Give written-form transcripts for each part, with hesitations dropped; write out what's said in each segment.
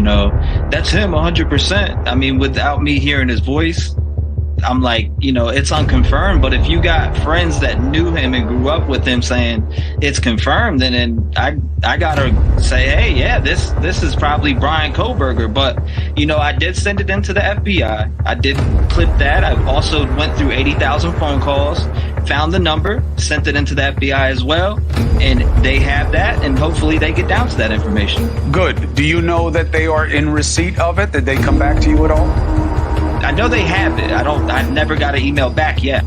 that's him 100%. I mean, without me hearing his voice, I'm like, it's unconfirmed. But if you got friends that knew him and grew up with him saying it's confirmed, then I gotta say, hey, yeah, this is probably Brian Koberger. But I did send it into the FBI. I did clip that. I also went through 80,000 phone calls, found the number, sent it into the FBI as well, and they have that, and hopefully they get down to that information. Good. Do you know that they are in receipt of it? Did they come back to you at all? I know they have it. I never got an email back yet.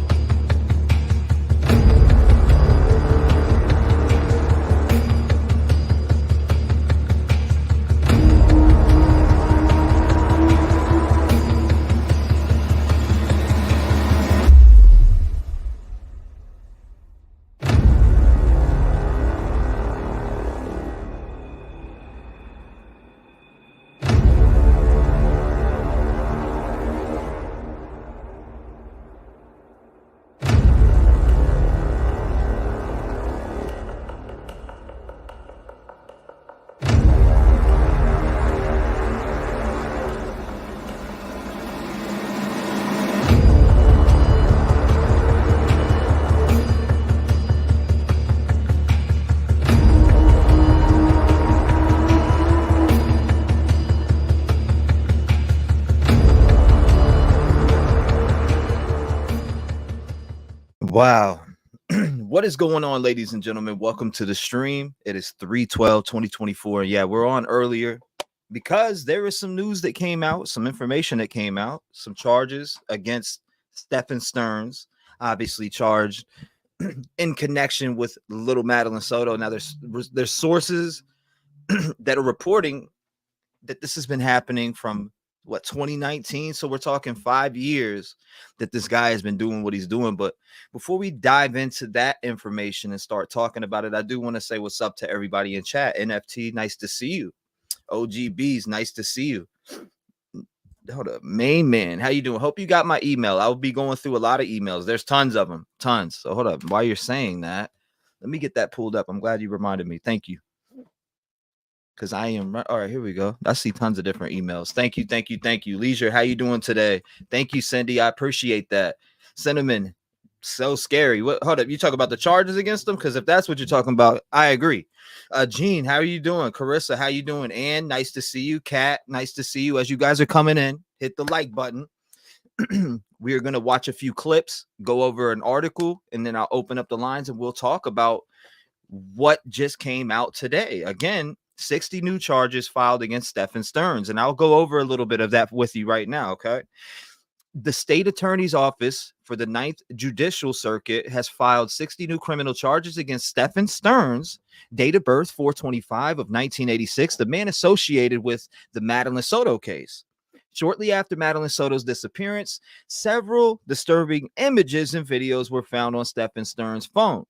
Wow. What is going on, ladies and gentlemen? Welcome to the stream. It is 3/12/2024. Yeah, we're on earlier because there is some news that came out, some information that came out, some charges against Stephen Stearns, obviously charged in connection with little Madeline Soto. Now, there's sources that are reporting that this has been happening from 2019. So we're talking 5 years that this guy has been doing what he's doing. But before we dive into that information and start talking about it, I do want to say what's up to everybody in chat. NFT, nice to see you. OGBs, nice to see you. Hold up, main man, how you doing? Hope you got my email. I'll be going through a lot of emails. There's tons of them, tons. So hold up, while you're saying that, let me get that pulled up. I'm glad you reminded me. Thank you. Because I am all right. Here we go. I see tons of different emails. Thank you. Leisure, how you doing today? Thank you, Cindy. I appreciate that. Cinnamon, so scary. What? Hold up. You talk about the charges against them? Because if that's what you're talking about, I agree. Jean, how are you doing? Carissa, how you doing? Ann, nice to see you. Kat, nice to see you. As you guys are coming in, hit the like button. We are going to watch a few clips, go over an article, and then I'll open up the lines and we'll talk about what just came out today. Again, 60 new charges filed against Stephen Stearns. And I'll go over a little bit of that with you right now, okay? The state attorney's office for the 9th Judicial Circuit has filed 60 new criminal charges against Stephen Stearns, date of birth 4/25 of 1986, the man associated with the Madeline Soto case. Shortly after Madeline Soto's disappearance, several disturbing images and videos were found on Stephen Stearns' phone.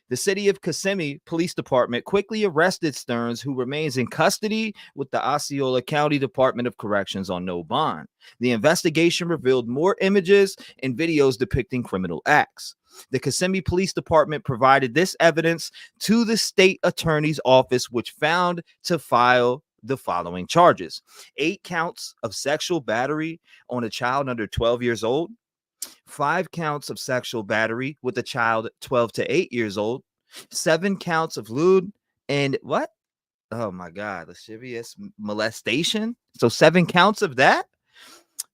The city of Kissimmee Police Department quickly arrested Stearns, who remains in custody with the Osceola County Department of Corrections on no bond. The investigation revealed more images and videos depicting criminal acts. The Kissimmee Police Department provided this evidence to the state attorney's office, which found to file the following charges: 8 counts of sexual battery on a child under 12 years old, 5 counts of sexual battery with a child 12 to 8 years old, 7 counts of lewd and what? Oh my God, lascivious molestation. So 7 counts of that.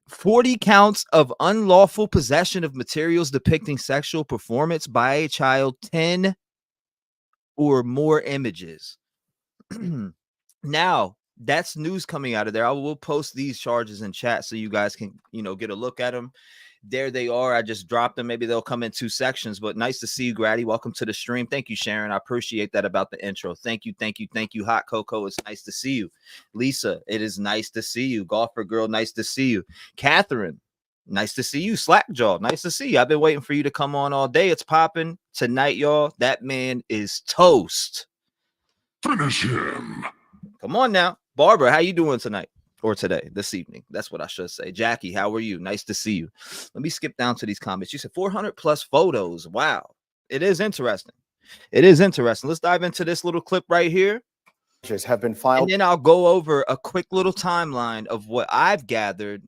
40 counts of unlawful possession of materials depicting sexual performance by a child, 10 or more images. Now, that's news coming out of there. I will post these charges in chat so you guys can, get a look at them. There they are. I just dropped them. Maybe they'll come in 2 sections, but nice to see you, Grady. Welcome to the stream. Thank you, Sharon. I appreciate that about the intro. Thank you. Hot Cocoa, it's nice to see you. Lisa, it is nice to see you. Golfer Girl, nice to see you. Catherine, nice to see you. Slackjaw, nice to see you. I've been waiting for you to come on all day. It's popping tonight, y'all. That man is toast. Finish him. Come on now. Barbara, how you doing tonight? Or today, this evening. That's what I should say. Jackie, how are you? Nice to see you. Let me skip down to these comments. You said 400 plus photos. Wow. It is interesting. Let's dive into this little clip right here. have been And filed. then I'll go over a quick little timeline of what I've gathered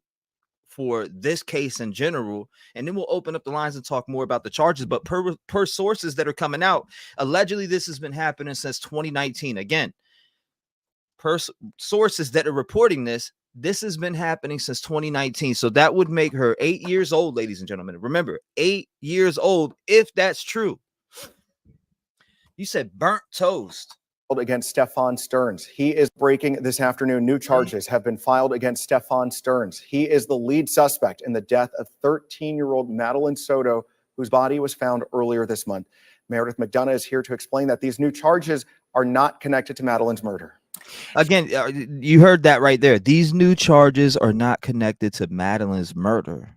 for this case in general, and then we'll open up the lines and talk more about the charges. But per sources that are coming out, allegedly this has been happening since 2019. Again, per sources that are reporting this has been happening since 2019. So that would make her 8 years old, ladies and gentlemen. Remember, 8 years old, if that's true. You said burnt toast. Against Stefan Stearns. He is breaking this afternoon. New charges have been filed against Stefan Stearns. He is the lead suspect in the death of 13-year-old Madeline Soto, whose body was found earlier this month. Meredith McDonough is here to explain that these new charges are not connected to Madeline's murder. Again, you heard that right there. These new charges are not connected to Madeline's murder.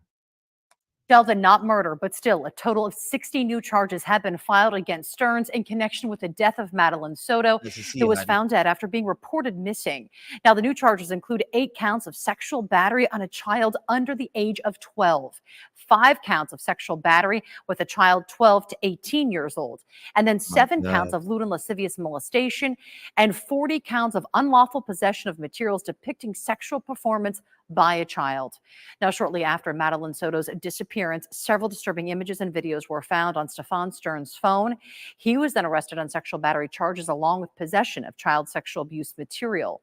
Sheldon, not murder, but still a total of 60 new charges have been filed against Stearns in connection with the death of Madeline Soto, who was found dead after being reported missing. Now, the new charges include 8 counts of sexual battery on a child under the age of 12, 5 counts of sexual battery with a child 12 to 18 years old, and then 7 counts of lewd and lascivious molestation, and 40 counts of unlawful possession of materials depicting sexual performance by a child. Now, shortly after Madeline Soto's disappearance, several disturbing images and videos were found on Stefan Stearns' phone. He was then arrested on sexual battery charges along with possession of child sexual abuse material.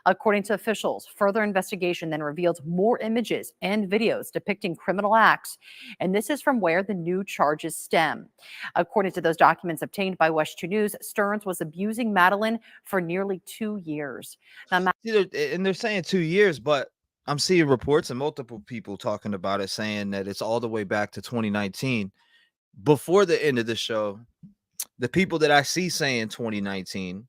According to officials, further investigation then revealed more images and videos depicting criminal acts, and this is from where the new charges stem. According to those documents obtained by West 2 News, Stearns was abusing Madeline for nearly 2 years. Now, and they're saying 2 years, but I'm seeing reports and multiple people talking about it, saying that it's all the way back to 2019. Before the end of the show, the people that I see saying 2019,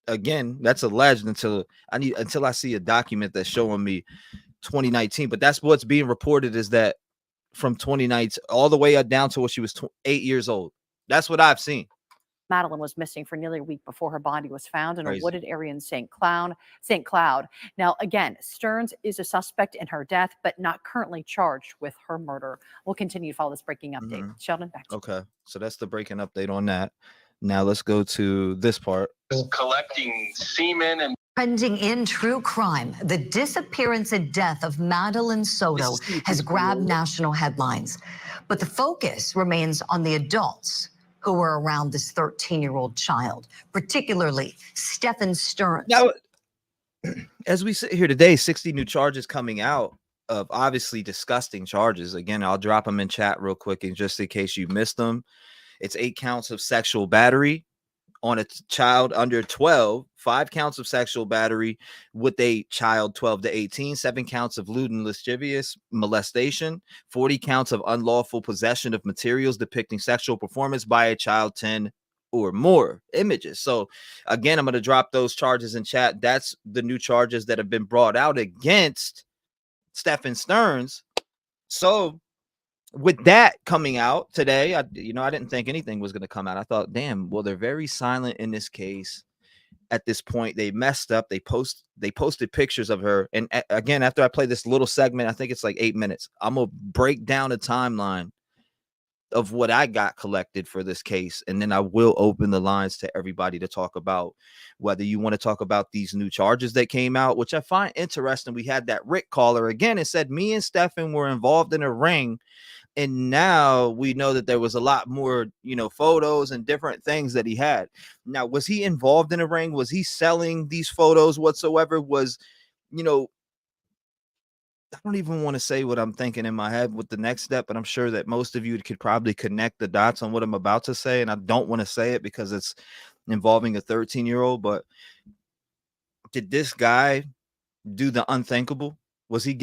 again, that's alleged until I see a document that's showing me 2019. But that's what's being reported, is that from 2019 all the way down to when she was 8 years old. That's what I've seen. Madeline was missing for nearly a week before her body was found in a wooded area in St. Cloud. Now, again, Stearns is a suspect in her death, but not currently charged with her murder. We'll continue to follow this breaking update. Sheldon, back to you. Okay, so that's the breaking update on that. Now let's go to this part. Collecting semen and Trending in true crime, the disappearance and death of Madeline Soto has grabbed national headlines. But the focus remains on the adults who were around this 13-year-old child, particularly Stefan Stearns. Now, as we sit here today, 60 new charges coming out of obviously disgusting charges. Again, I'll drop them in chat real quick, and just in case you missed them, it's 8 counts of sexual battery on a child under 12, 5 counts of sexual battery with a child 12 to 18, 7 counts of lewd and lascivious molestation, 40 counts of unlawful possession of materials depicting sexual performance by a child 10 or more images. So again, I'm going to drop those charges in chat. That's the new charges that have been brought out against Stefan Stearns. So with that coming out today, I didn't think anything was going to come out. I thought, damn, well, they're very silent in this case. At this point, they messed up. They posted pictures of her. And again, after I play this little segment, I think it's like 8 minutes, I'm going to break down a timeline of what I got collected for this case. And then I will open the lines to everybody to talk about whether you want to talk about these new charges that came out, which I find interesting. We had that Rick caller again and said me and Stefan were involved in a ring. And now we know that there was a lot more, photos and different things that he had. Now, was he involved in a ring? Was he selling these photos whatsoever? I don't even want to say what I'm thinking in my head with the next step, but I'm sure that most of you could probably connect the dots on what I'm about to say. And I don't want to say it because it's involving a 13-year-old, but did this guy do the unthinkable? Was he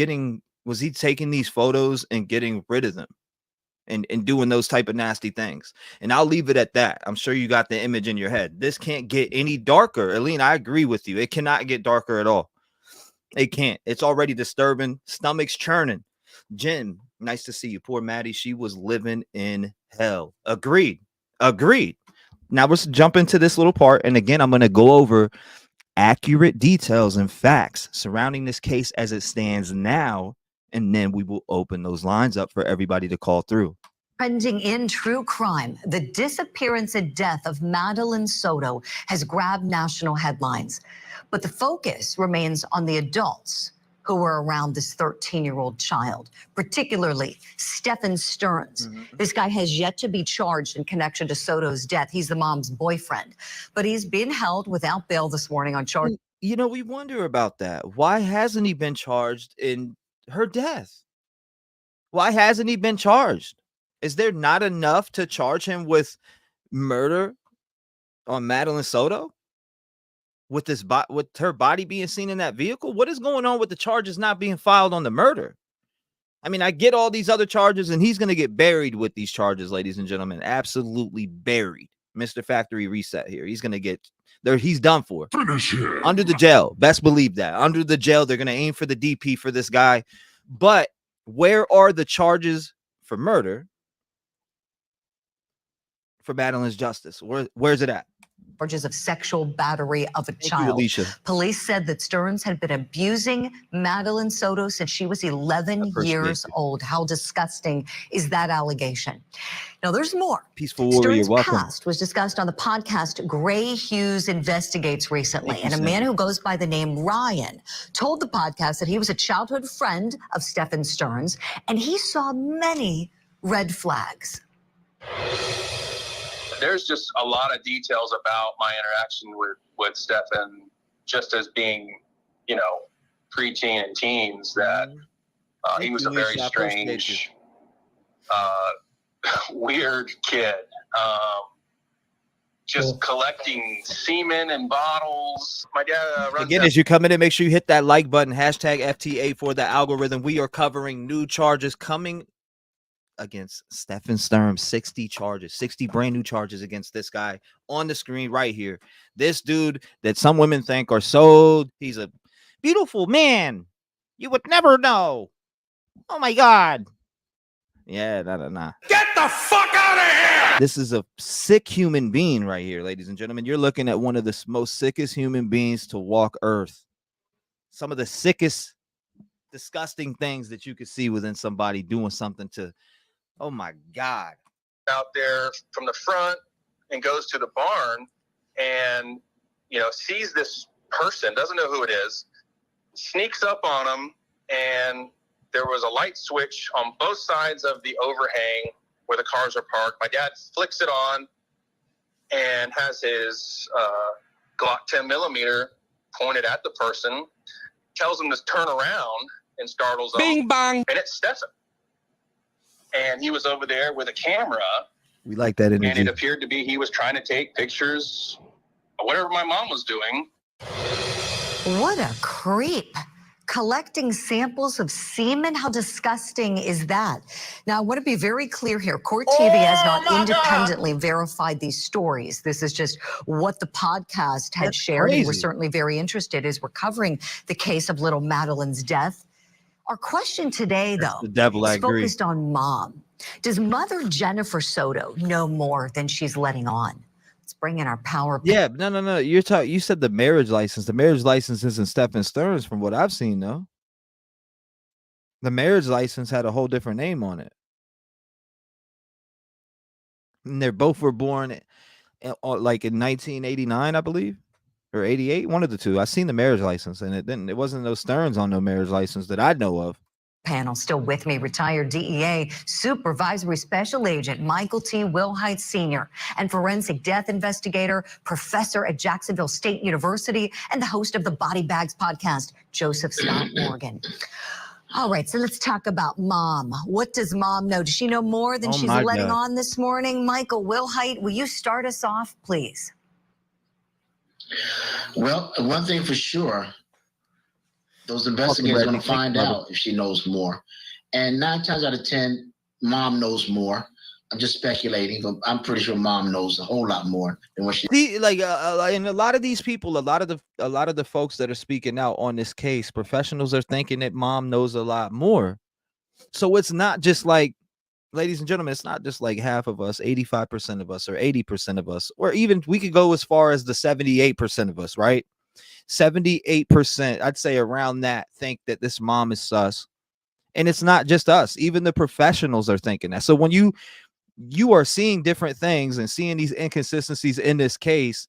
taking these photos and getting rid of them? And doing those type of nasty things. And I'll leave it at that. I'm sure you got the image in your head. This can't get any darker. Aline, I agree with you. It cannot get darker at all. It can't. It's already disturbing. Stomach's churning. Jen, nice to see you. Poor Maddie. She was living in hell. Agreed. Now let's jump into this little part. And again, I'm going to go over accurate details and facts surrounding this case as it stands now. And then we will open those lines up for everybody to call through. Trending in true crime, the disappearance and death of Madeline Soto has grabbed national headlines. But the focus remains on the adults who were around this 13-year-old child, particularly Stephen Stearns. This guy has yet to be charged in connection to Soto's death. He's the mom's boyfriend, but he's been held without bail this morning on charges. You know, we wonder about that. Why hasn't he been charged in her death? Why hasn't he been charged? Is there not enough to charge him with murder on Madeline Soto? With her body being seen in that vehicle? What is going on with the charges not being filed on the murder? I mean, I get all these other charges, and he's going to get buried with these charges, ladies and gentlemen. Absolutely buried. Mr. Factory Reset here. He's going to get there. He's done for. Finish him. Under the jail. Best believe that. Under the jail, they're going to aim for the DP for this guy. But where are the charges for murder for Madeline's justice? Where's it at? Charges of sexual battery of a child. Police said that Stearns had been abusing Madeline Soto since she was 11 years old. How disgusting is that allegation? Now, there's more. Peaceful warrior, Stearns' past was discussed on the podcast Gray Hughes Investigates recently, and a man who goes by the name Ryan told the podcast that he was a childhood friend of Stephen Stearns, and he saw many red flags. There's just a lot of details about my interaction with Stefan, just as being, you know, preteen and teens, that he was a very strange, weird kid. Just collecting semen and bottles. My dad runs again, as you come in, and make sure you hit that like button, hashtag FTA for the algorithm. We are covering new charges coming against Stephen Stearns. 60 charges, 60 brand new charges against this guy on the screen right here. This dude that some women think are sold. He's a beautiful man. You would never know. Oh my God. Yeah, nah. Get the fuck out of here! This is a sick human being right here, ladies and gentlemen. You're looking at one of the most sickest human beings to walk Earth. Some of the sickest, disgusting things that you could see within somebody doing something to. Oh my God. Out there from the front and goes to the barn and, you know, sees this person, doesn't know who it is, sneaks up on him, and there was a light switch on both sides of the overhang where the cars are parked. My dad flicks it on and has his Glock 10 millimeter pointed at the person, tells him to turn around and startles him. Bing bang. And it's Stefan. And he was over there with a camera. We like that energy. And it appeared to be he was trying to take pictures of whatever my mom was doing. What a creep. Collecting samples of semen? How disgusting is that? Now, I want to be very clear here. Court TV has not independently verified these stories. This is just what the podcast had shared. And we're certainly very interested as we're covering the case of little Madeline's death. Our question today, though, is focused on mom. Does Mother Jennifer Soto know more than she's letting on? Let's bring in our power. Yeah, no. You said the marriage license. The marriage license isn't Stephen Stearns, from what I've seen, though. The marriage license had a whole different name on it. And they both were born like in 1989, I believe. Or 88, one of the two. I seen the marriage license, and it wasn't no Stearns on no marriage license that I know of. Panel still with me, retired DEA Supervisory Special Agent Michael T. Wilhite Sr. and forensic death investigator, professor at Jacksonville State University, and the host of the Body Bags podcast, Joseph Scott Morgan. All right, so let's talk about mom. What does mom know? Does she know more than she's letting on this morning? Michael Wilhite, will you start us off, please? Well, one thing for sure, those investigators are going to find out if she knows more. And 9 times out of 10, mom knows more. I'm just speculating, but I'm pretty sure mom knows a whole lot more than what she. And a lot of these people, a lot of the folks that are speaking out on this case, professionals are thinking that mom knows a lot more. So it's not just like, ladies and gentlemen, it's not just like half of us, 85% of us, or 80% of us, or even we could go as far as the 78% of us, right? 78%, I'd say around that, think that this mom is sus. And it's not just us. Even the professionals are thinking that. So when you you are seeing different things and seeing these inconsistencies in this case,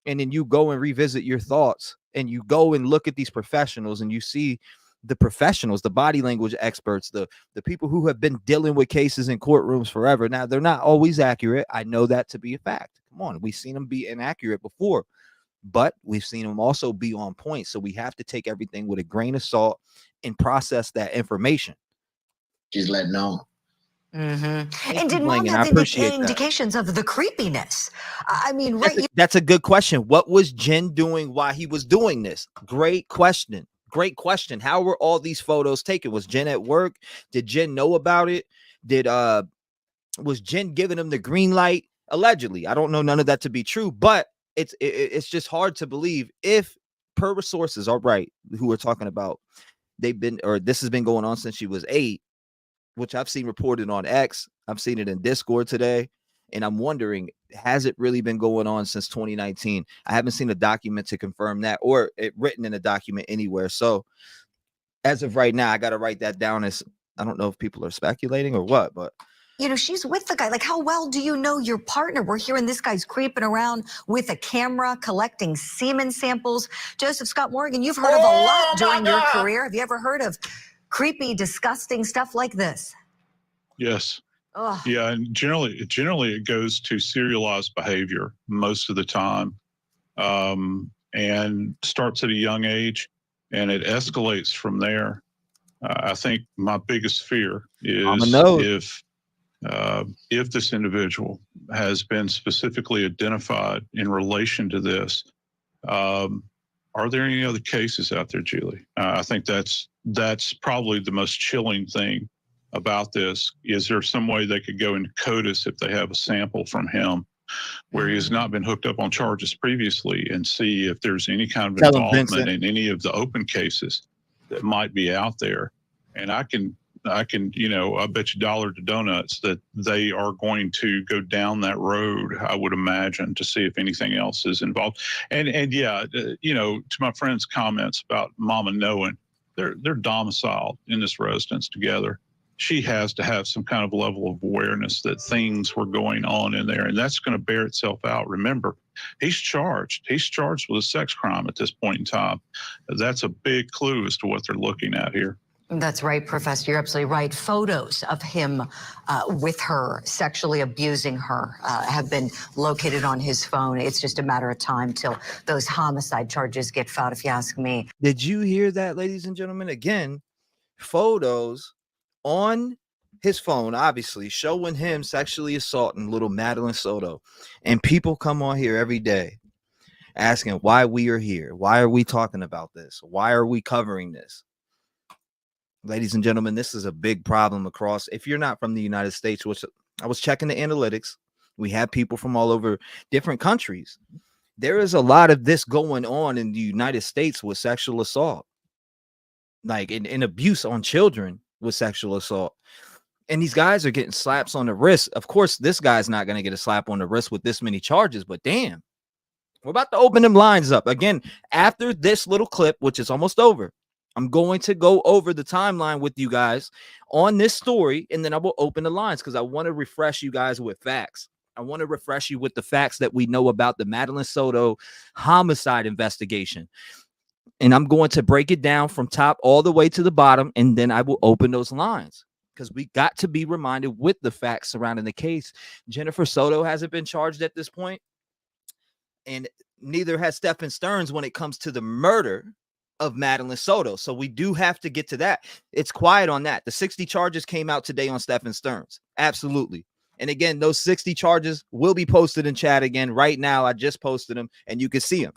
and then you go and revisit your thoughts and you go and look at these professionals and you see the professionals, the body language experts, the people who have been dealing with cases in courtrooms forever. Now, they're not always accurate. I know that to be a fact. Come on, we've seen them be inaccurate before, but we've seen them also be on point. So we have to take everything with a grain of salt and process that information. She's letting on. And did Mom have indications of the creepiness? I mean, right? That's a good question. What was Jen doing while he was doing this? Great question. Great question. How were all these photos taken? Was Jen at work? Did Jen know about it? Was Jen giving him the green light? Allegedly. I don't know none of that to be true, but it's just hard to believe if per sources are right, who we're talking about, this has been going on since she was 8, which I've seen reported on X. I've seen it in Discord today. And I'm wondering, has it really been going on since 2019? I haven't seen a document to confirm that or it written in a document anywhere. So as of right now, I got to write that down as, I don't know if people are speculating or what, but you know, she's with the guy. Like, how well do you know your partner? We're hearing this guy's creeping around with a camera, collecting semen samples. Joseph Scott Morgan, you've heard of a lot during your career. Have you ever heard of creepy, disgusting stuff like this? Yes. Ugh. Yeah, and generally it goes to serialized behavior most of the time, and starts at a young age, and it escalates from there. I think my biggest fear is if this individual has been specifically identified in relation to this, are there any other cases out there, Julie? I think that's probably the most chilling thing about this. Is there some way they could go into CODIS if they have a sample from him where he has not been hooked up on charges previously and see if there's any kind of involvement in any of the open cases that might be out there? And I can, you know, I bet you dollar to donuts that they are going to go down that road, I would imagine, to see if anything else is involved. And yeah, you know, to my friend's comments about Mama knowing, they're domiciled in this residence together. She has to have some kind of level of awareness that things were going on in there, and that's going to bear itself out. Remember, he's charged with a sex crime at this point in time. That's a big clue as to what they're looking at here. That's right, Professor. You're absolutely right. Photos of him with her, sexually abusing her, have been located on his phone. It's just a matter of time till those homicide charges get filed, if you ask me. Did you hear that, ladies and gentlemen? Again, photos on his phone, obviously, showing him sexually assaulting little Madeline Soto. And people come on here every day asking why we are here. Why are we talking about this? Why are we covering this? Ladies and gentlemen, this is a big problem across. If you're not from the United States, which I was checking the analytics, we have people from all over different countries. There is a lot of this going on in the United States with sexual assault, like in abuse on children with sexual assault. And these guys are getting slaps on the wrist. Of course, this guy's not going to get a slap on the wrist with this many charges, but damn, we're about to open them lines up again after this little clip, which is almost over. I'm going to go over the timeline with you guys on this story, and then I will open the lines because I want to refresh you guys with facts. I want to refresh you with the facts that we know about the Madeline Soto homicide investigation. And I'm going to break it down from top all the way to the bottom, and then I will open those lines because we got to be reminded with the facts surrounding the case. Jennifer Soto hasn't been charged at this point, and neither has Stephen Stearns when it comes to the murder of Madeline Soto. So we do have to get to that. It's quiet on that. The 60 charges came out today on Stephen Stearns. Absolutely. And again, those 60 charges will be posted in chat again. Right now, I just posted them and you can see them.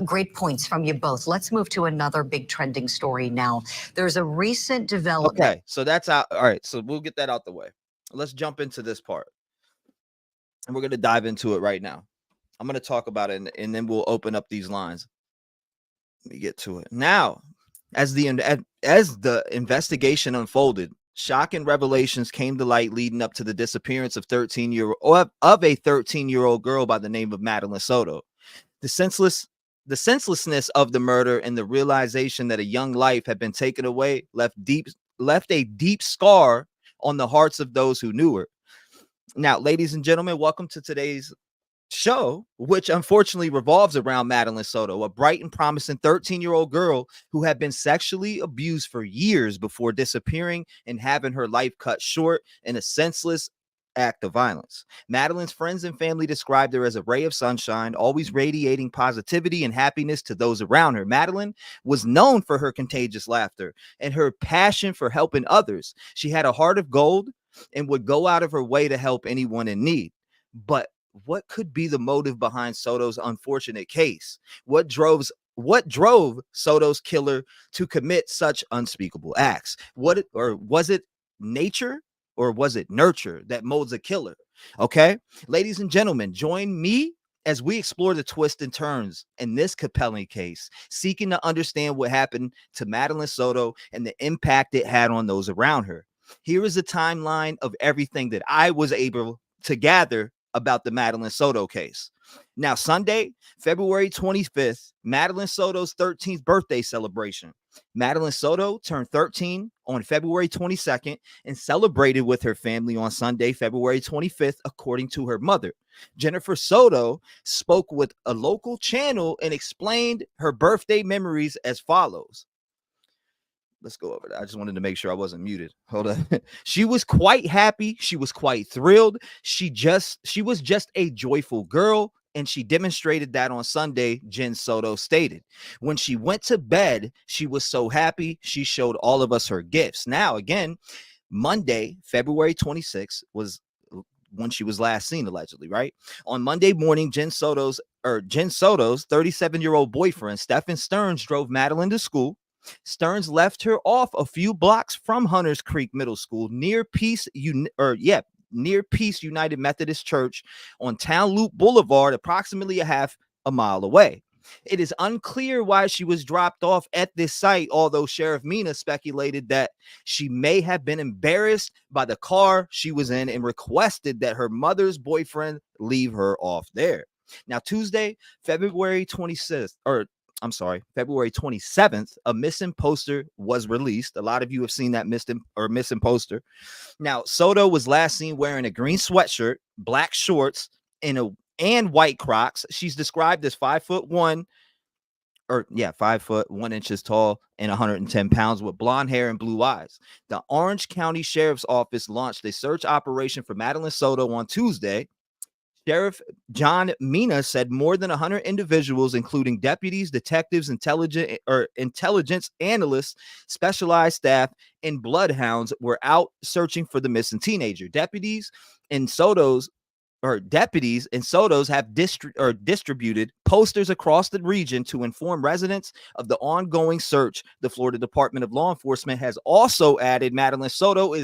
Great points from you both. Let's move to another big trending story now. There's a recent development. Okay, so that's out. All right, so we'll get that out the way. Let's jump into this part. And we're going to dive into it right now. I'm going to talk about it and then we'll open up these lines. Let me get to it. Now, as the investigation unfolded, shocking revelations came to light leading up to the disappearance of a 13-year-old girl by the name of Madeline Soto. The senselessness of the murder and the realization that a young life had been taken away left a deep scar on the hearts of those who knew her. Now, ladies and gentlemen, welcome to today's show, which unfortunately revolves around Madeline Soto, a bright and promising 13-year-old girl who had been sexually abused for years before disappearing and having her life cut short in a senseless act of violence. Madeline's friends and family described her as a ray of sunshine, always radiating positivity and happiness to those around her. Madeline was known for her contagious laughter and her passion for helping others. She had a heart of gold and would go out of her way to help anyone in need. But what could be the motive behind Soto's unfortunate case? What drove Soto's killer to commit such unspeakable acts? Was it nature or was it nurture that molds a killer? Okay, ladies and gentlemen, join me as we explore the twists and turns in this compelling case, seeking to understand what happened to Madeline Soto and the impact it had on those around her. Here is a timeline of everything that I was able to gather about the Madeline Soto case. Now, Sunday, February 25th, Madeline Soto's 13th birthday celebration. Madeline Soto turned 13 on February 22nd and celebrated with her family on Sunday, February 25th, according to her mother. Jennifer Soto spoke with a local channel and explained her birthday memories as follows. Let's go over that. I just wanted to make sure I wasn't muted. Hold on. She was quite happy. She was quite thrilled. She was just a joyful girl, and she demonstrated that on Sunday, Jen Soto stated. When she went to bed, she was so happy. She showed all of us her gifts. Now, again, Monday, February 26th was when she was last seen, allegedly, right? On Monday morning, Jen Soto's 37-year-old boyfriend, Stephen Stearns, drove Madeline to school. Stearns left her off a few blocks from Hunters Creek Middle School near Peace United Methodist Church on Town Loop Boulevard, approximately a half a mile away. It is unclear why she was dropped off at this site, although Sheriff Mina speculated that she may have been embarrassed by the car she was in and requested that her mother's boyfriend leave her off there. Now, Tuesday, February 27th, a missing poster was released. A lot of you have seen that missing poster. Now, Soto was last seen wearing a green sweatshirt, black shorts, and white Crocs. She's described as 5'1" tall and 110 pounds with blonde hair and blue eyes. The Orange County Sheriff's Office launched a search operation for Madeline Soto on Tuesday. Sheriff John Mina said more than 100 individuals, including deputies, detectives, intelligence analysts, specialized staff, and bloodhounds, were out searching for the missing teenager. Deputies and Sotos have distributed posters across the region to inform residents of the ongoing search. The Florida Department of Law Enforcement has also added Madeline Soto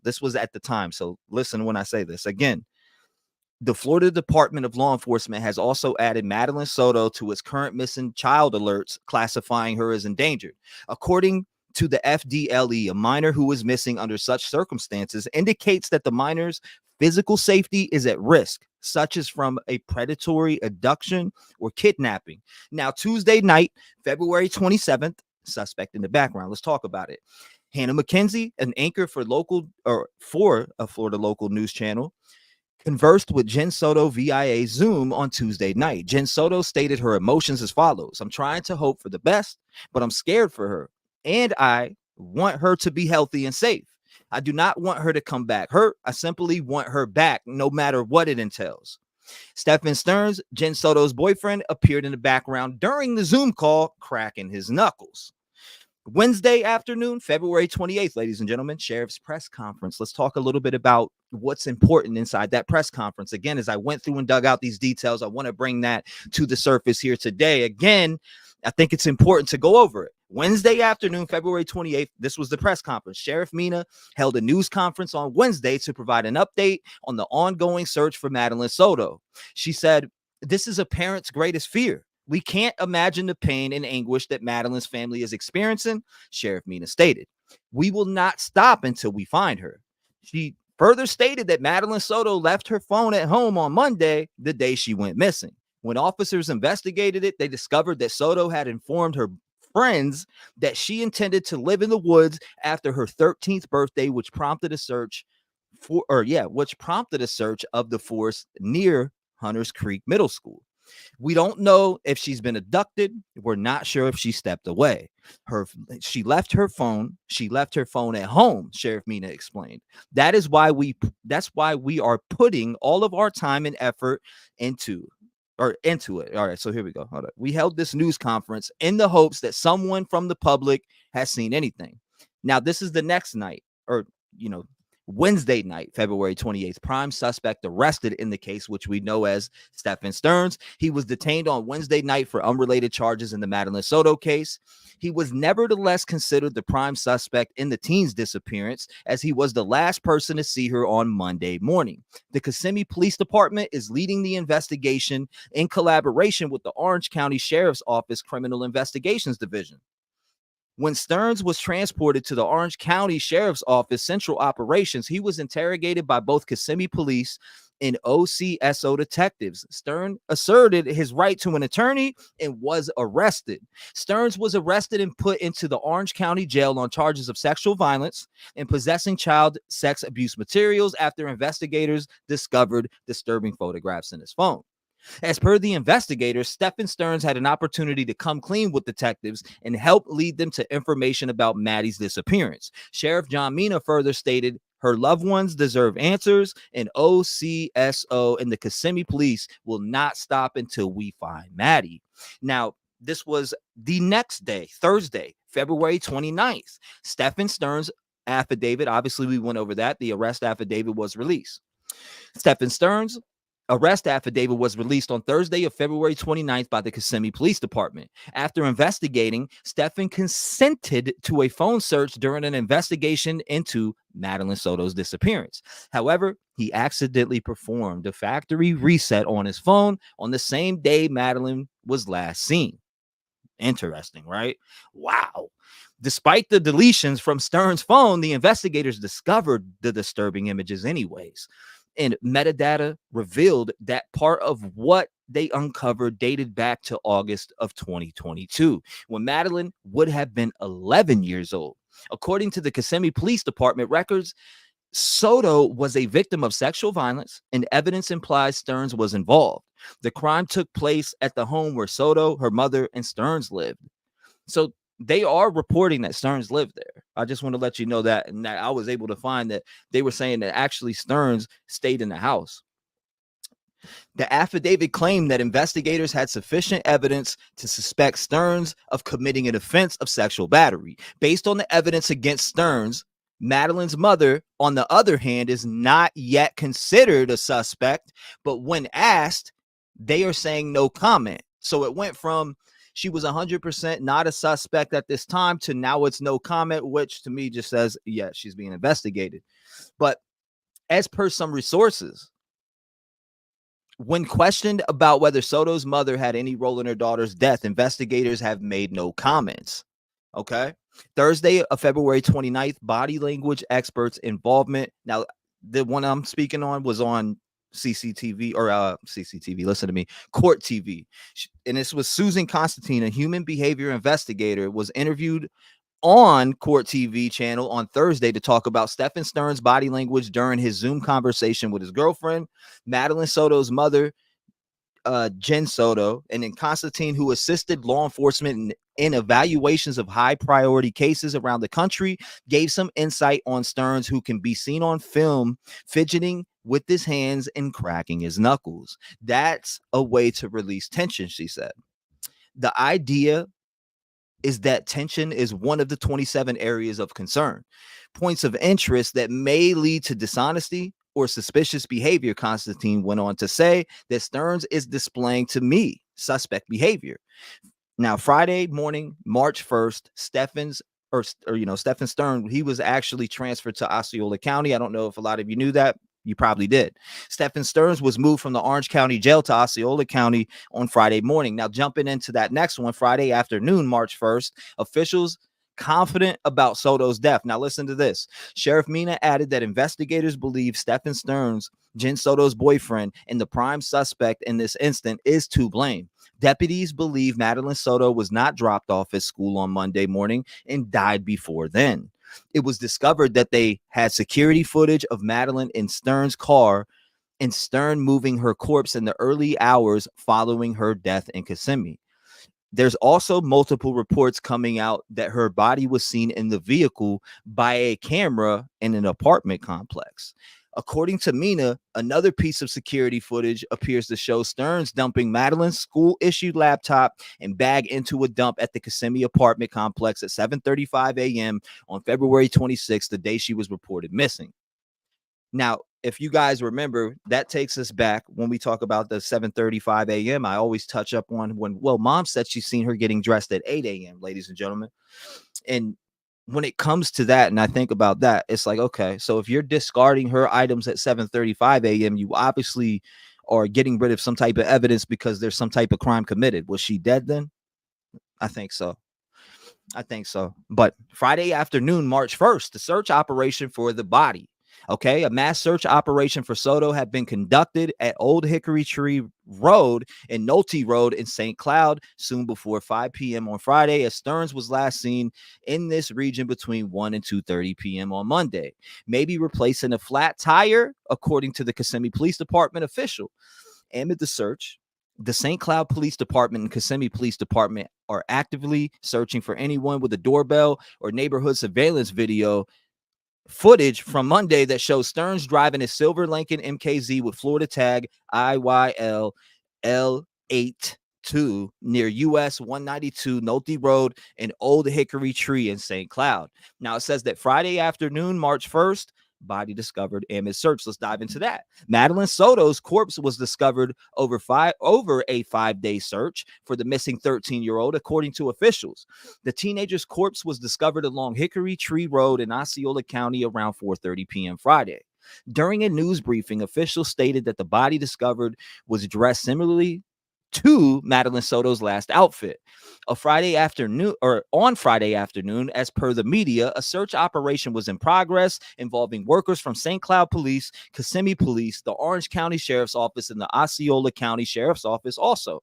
this was at the time, so listen when I say this again. The Florida Department of Law Enforcement has also added Madeline Soto to its current missing child alerts, classifying her as endangered. According to the FDLE, a minor who is missing under such circumstances indicates that the minor's physical safety is at risk, such as from a predatory abduction or kidnapping. Now, Tuesday night, February 27th, suspect in the background. Let's talk about it. Hannah McKenzie, an anchor for a Florida local news channel, conversed with Jen Soto via Zoom on Tuesday night. Jen Soto stated her emotions as follows: "I'm trying to hope for the best, but I'm scared for her, and I want her to be healthy and safe. I do not want her to come back hurt. I simply want her back, no matter what it entails." Stephen Stearns, Jen Soto's boyfriend, appeared in the background during the Zoom call, cracking his knuckles. Wednesday afternoon, February 28th, ladies and gentlemen, Sheriff's press conference. Let's talk a little bit about what's important inside that press conference. Again, as I went through and dug out these details, I want to bring that to the surface here today. Again, I think it's important to go over it. Wednesday afternoon, February 28th, this was the press conference. Sheriff Mina held a news conference on Wednesday to provide an update on the ongoing search for Madeline Soto. She said, "This is a parent's greatest fear. We can't imagine the pain and anguish that Madeline's family is experiencing," Sheriff Mina stated. "We will not stop until we find her." She further stated that Madeline Soto left her phone at home on Monday, the day she went missing. When officers investigated it, they discovered that Soto had informed her friends that she intended to live in the woods after her 13th birthday, which prompted a search which prompted a search of the force near Hunters Creek Middle School. We don't know if she's been abducted. We're not sure if she stepped away. She left her phone at home, Sheriff Mina explained. That's why we are putting all of our time and effort into it. All right, so here we go. Hold on. We held this news conference in the hopes that someone from the public has seen anything. Now, this is the next night, or Wednesday night, February 28th, prime suspect arrested in the case, which we know as Stephen Stearns. He was detained on Wednesday night for unrelated charges in the Madeline Soto case. He was nevertheless considered the prime suspect in the teen's disappearance, as he was the last person to see her on Monday morning. The Kissimmee Police Department is leading the investigation in collaboration with the Orange County Sheriff's Office Criminal Investigations Division. When Stearns was transported to the Orange County Sheriff's Office Central Operations, he was interrogated by both Kissimmee Police and OCSO detectives. Stearns asserted his right to an attorney and was arrested. Stearns was arrested and put into the Orange County Jail on charges of sexual violence and possessing child sex abuse materials after investigators discovered disturbing photographs in his phone. As per the investigators, Stephen Stearns had an opportunity to come clean with detectives and help lead them to information about Maddie's disappearance. Sheriff John Mina further stated, her loved ones deserve answers, and OCSO and the Kissimmee Police will not stop until we find Maddie. Now, this was the next day, Thursday, February 29th. Stephen Stearns' affidavit, obviously we went over that. The arrest affidavit was released. Stephen Stearns' arrest affidavit was released on Thursday of February 29th by the Kissimmee Police Department. After investigating, Stephen consented to a phone search during an investigation into Madeline Soto's disappearance. However, he accidentally performed a factory reset on his phone on the same day Madeline was last seen. Interesting, right? Wow. Despite the deletions from Stearns' phone, the investigators discovered the disturbing images anyways. And metadata revealed that part of what they uncovered dated back to August of 2022, when Madeline would have been 11 years old. According to the Kissimmee Police Department records, Soto was a victim of sexual violence, and evidence implies Stearns was involved. The crime took place at the home where Soto, her mother, and Stearns lived. So they are reporting that Stearns lived there. I just want to let you know that, and that I was able to find that they were saying that actually Stearns stayed in the house. The affidavit claimed that investigators had sufficient evidence to suspect Stearns of committing an offense of sexual battery. Based on the evidence against Stearns, Madeline's mother, on the other hand, is not yet considered a suspect, but when asked, they are saying no comment. So it went from she was 100% not a suspect at this time to now it's no comment, which to me just says, yeah, she's being investigated. But as per some resources, when questioned about whether Soto's mother had any role in her daughter's death, investigators have made no comments. Okay. Thursday of February 29th, body language experts' involvement. Now, the one I'm speaking on was on CCTV, listen to me, Court TV. And this was Susan Constantine, a human behavior investigator, was interviewed on Court TV channel on Thursday to talk about Stephen Stearns' body language during his Zoom conversation with his girlfriend, Madeline Soto's mother, Jen Soto, and then Constantine, who assisted law enforcement in evaluations of high priority cases around the country, gave some insight on Stearns, who can be seen on film fidgeting with his hands and cracking his knuckles. That's a way to release tension, she said. The idea is that tension is one of the 27 areas of concern, points of interest that may lead to dishonesty or suspicious behavior. Constantine went on to say that Stearns is displaying to me suspect behavior. Now, Friday morning, March 1st, Stephen Stearns, he was actually transferred to Osceola County. I don't know if a lot of you knew that. You probably did. Stephen Stearns was moved from the Orange County Jail to Osceola County on Friday morning. Now, jumping into that next one, Friday afternoon, March 1st, officials confident about Soto's death. Now, listen to this. Sheriff Mina added that investigators believe Stephen Stearns, Jen Soto's boyfriend, and the prime suspect in this incident is to blame. Deputies believe Madeline Soto was not dropped off at school on Monday morning and died before then. It was discovered that they had security footage of Madeline in Stern's car and Stern moving her corpse in the early hours following her death in Kissimmee. There's also multiple reports coming out that her body was seen in the vehicle by a camera in an apartment complex. According to Mina, another piece of security footage appears to show Stearns dumping Madeline's school-issued laptop and bag into a dump at the Kissimmee apartment complex at 7:35 a.m. on February 26th, the day she was reported missing. Now, if you guys remember, that takes us back when we talk about the 7:35 a.m. I always touch up on when, well, mom said she's seen her getting dressed at 8 a.m., ladies and gentlemen. And when it comes to that, and I think about that, it's like, okay, so if you're discarding her items at 7:35 a.m., you obviously are getting rid of some type of evidence because there's some type of crime committed. Was she dead then? I think so. But Friday afternoon, March 1st, the search operation for the body. Okay, a mass search operation for Soto had been conducted at Old Hickory Tree Road and Nolte Road in St. Cloud soon before 5 p.m. on Friday, as Stearns was last seen in this region between 1 and 2:30 p.m. on Monday, maybe replacing a flat tire, according to the Kissimmee Police Department official. Amid the search, the St. Cloud Police Department and Kissimmee Police Department are actively searching for anyone with a doorbell or neighborhood surveillance video footage from Monday that shows Stearns driving a silver Lincoln MKZ with Florida tag IYL L82 near US 192 Nolte Road and Old Hickory Tree in St. Cloud. Now it says that Friday afternoon, March 1st, body discovered amid search. Let's dive into that. Madeline Soto's corpse was discovered over a 5-day search for the missing 13-year-old, according to officials. The teenager's corpse was discovered along Hickory Tree Road in Osceola County around 4:30 p.m. Friday. During a news briefing, officials stated that the body discovered was dressed similarly to Madeline Soto's last outfit. On Friday afternoon, as per the media, a search operation was in progress involving workers from St. Cloud Police, Kissimmee Police, the Orange County Sheriff's Office, and the Osceola County Sheriff's Office also.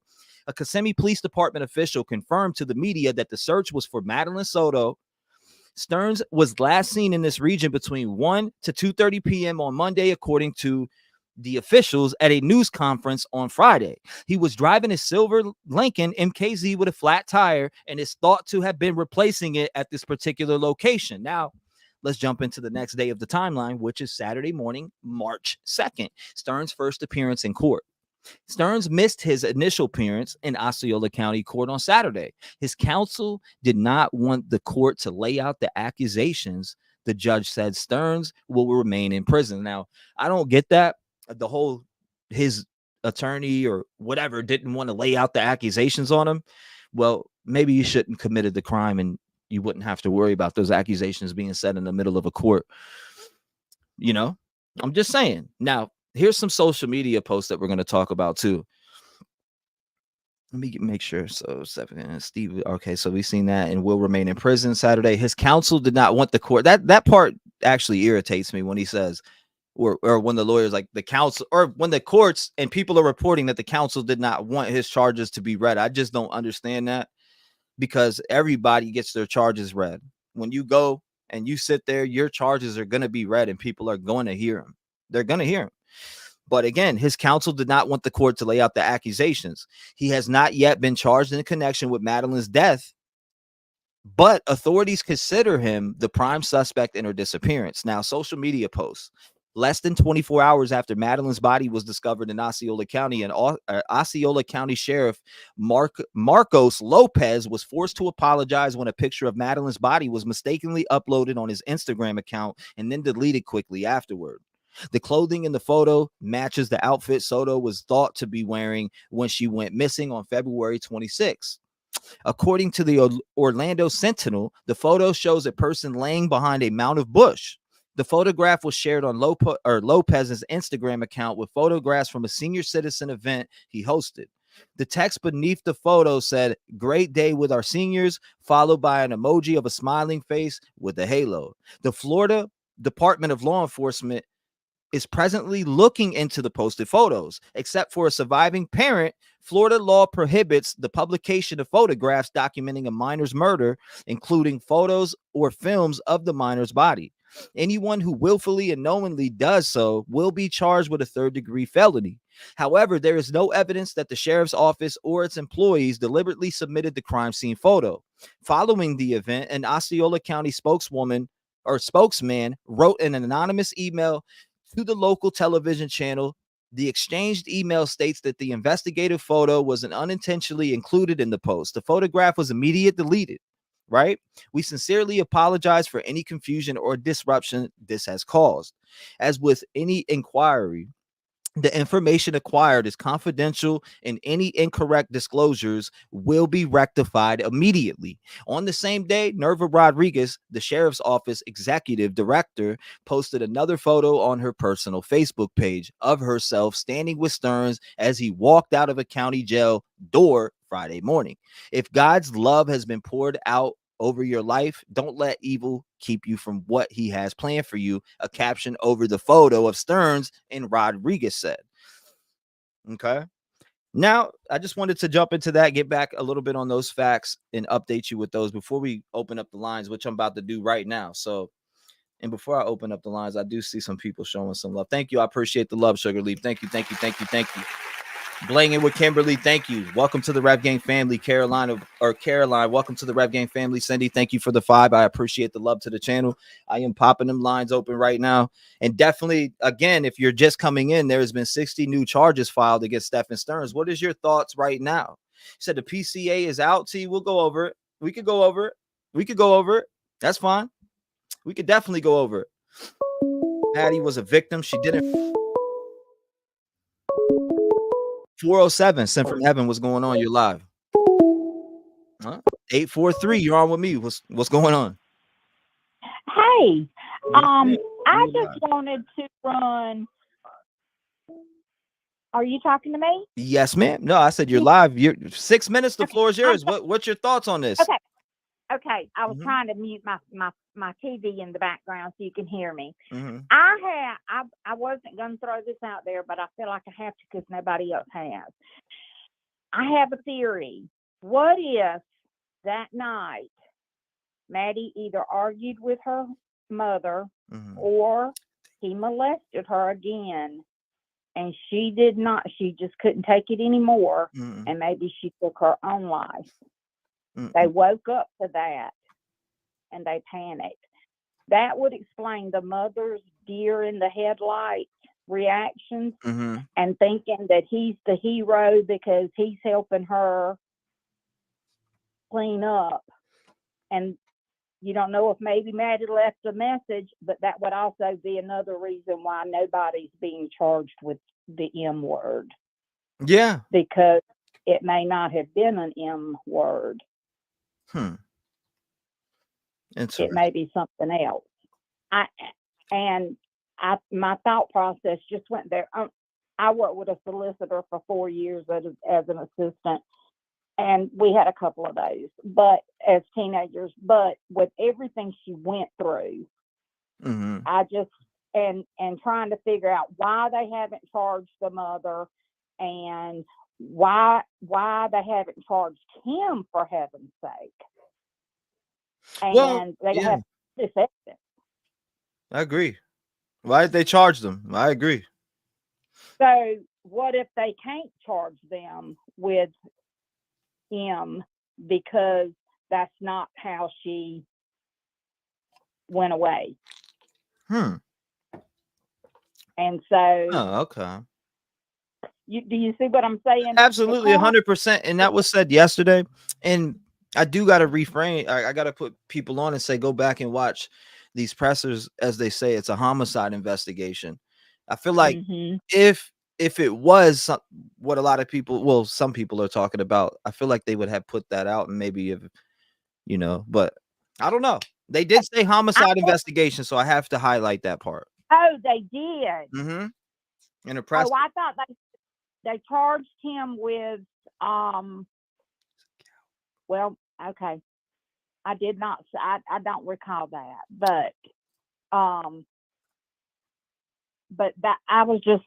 A Kissimmee Police Department official confirmed to the media that the search was for Madeline Soto. Stearns was last seen in this region between 1 to 2:30 p.m. on Monday, according to the officials at a news conference on Friday. He was driving a silver Lincoln MKZ with a flat tire and is thought to have been replacing it at this particular location. Now, let's jump into the next day of the timeline, which is Saturday morning, March 2nd, Stearns' first appearance in court. Stearns missed his initial appearance in Osceola County Court on Saturday. His counsel did not want the court to lay out the accusations. The judge said Stearns will remain in prison. Now, I don't get that. The whole his attorney or whatever didn't want to lay out the accusations on him. Well, maybe you shouldn't committed the crime and you wouldn't have to worry about those accusations being said in the middle of a court. You know, I'm just saying. Now, here's some social media posts that we're going to talk about too. Let me make sure. So Steve. Okay, so we've seen that and will remain in prison Saturday. His counsel did not want the court. That part actually irritates me when he says, or when the lawyers, like the counsel, or when the courts and people are reporting that the counsel did not want his charges to be read. I just don't understand that, because everybody gets their charges read. When you go and you sit there, your charges are going to be read and people are going to hear them. They're going to hear them. But again, his counsel did not want the court to lay out the accusations. He has not yet been charged in connection with Madeline's death, but authorities consider him the prime suspect in her disappearance. Now, social media posts. Less than 24 hours after Madeline's body was discovered in Osceola County, and Osceola County Sheriff Marcos Lopez was forced to apologize when a picture of Madeline's body was mistakenly uploaded on his Instagram account and then deleted quickly afterward. The clothing in the photo matches the outfit Soto was thought to be wearing when she went missing on February 26. According to the Orlando Sentinel, the photo shows a person laying behind a mound of bush. The photograph was shared on Lopez's Instagram account with photographs from a senior citizen event he hosted. The text beneath the photo said, "Great day with our seniors," followed by an emoji of a smiling face with a halo. The Florida Department of Law Enforcement is presently looking into the posted photos. Except for a surviving parent, Florida law prohibits the publication of photographs documenting a minor's murder, including photos or films of the minor's body. Anyone who willfully and knowingly does so will be charged with a third-degree felony. However, there is no evidence that the sheriff's office or its employees deliberately submitted the crime scene photo. Following the event, an Osceola County spokesman wrote an anonymous email to the local television channel. The exchanged email states that the investigative photo was unintentionally included in the post. The photograph was immediately deleted. Right? We sincerely apologize for any confusion or disruption this has caused. As with any inquiry, the information acquired is confidential and any incorrect disclosures will be rectified immediately. On the same day, Nerva Rodriguez, the sheriff's office executive director, posted another photo on her personal Facebook page of herself standing with Stearns as he walked out of a county jail door Friday morning. If God's love has been poured out over your life, don't let evil keep you from what he has planned for you. A caption over the photo of Stearns and Rodriguez said. Okay. Now, I just wanted to jump into that, get back a little bit on those facts and update you with those before we open up the lines, which I'm about to do right now. So, and before I open up the lines, I do see some people showing some love. Thank you. I appreciate the love, Sugar Leaf. Thank you. Thank you. Thank you. Thank you. Blanging with Kimberly, thank you. Welcome to the Rev Gang family. Caroline, welcome to the Rev Gang family. Cindy, thank you for the 5. I appreciate the love to the channel. I am popping them lines open right now. And definitely, again, if you're just coming in, there has been 60 new charges filed against Stephen Stearns. What is your thoughts right now? You said the PCA is out. T, we'll go over it. We could go over it. That's fine. We could definitely go over it. Patty was a victim. She didn't. 407 sent from heaven. What's going on? You're live. 843. You're on with me. What's going on? Hey, I just wanted to run. Are you talking to me? Yes, ma'am. No, I said you're live. You're 6 minutes. The floor is yours. What's your thoughts on this? Okay. I was trying to mute my TV in the background so you can hear me. Mm-hmm. I wasn't going to throw this out there, but I feel like I have to because nobody else has. I have a theory. What if that night Maddie either argued with her mother or he molested her again and she just couldn't take it anymore and maybe she took her own life. They woke up to that and they panicked. That would explain the mother's deer in the headlights reactions and thinking that he's the hero because he's helping her clean up. And you don't know if maybe Maddie left a message, but that would also be another reason why nobody's being charged with the M word. Yeah. Because it may not have been an M word. It may be something else. My thought process just went there. I worked with a solicitor for 4 years as an assistant, and we had a couple of those, but as teenagers, but with everything she went through, I just, and trying to figure out why they haven't charged the mother and why they haven't charged him, for heaven's sake. And they have this evidence. I agree. Why did they charge them? I agree. So what if they can't charge them with him because that's not how she went away? And so okay. Do you see what I'm saying? Absolutely, 100%. And that was said yesterday. And I do got to reframe. I got to put people on and say, go back and watch these pressers. As they say, it's a homicide investigation. I feel like if it was what a lot of people, some people are talking about, I feel like they would have put that out and maybe if, but I don't know. They did say homicide investigation, so I have to highlight that part. Oh, they did. In a press. Oh, I thought they charged him with well, okay. I did not. I don't recall that, but but that I was just.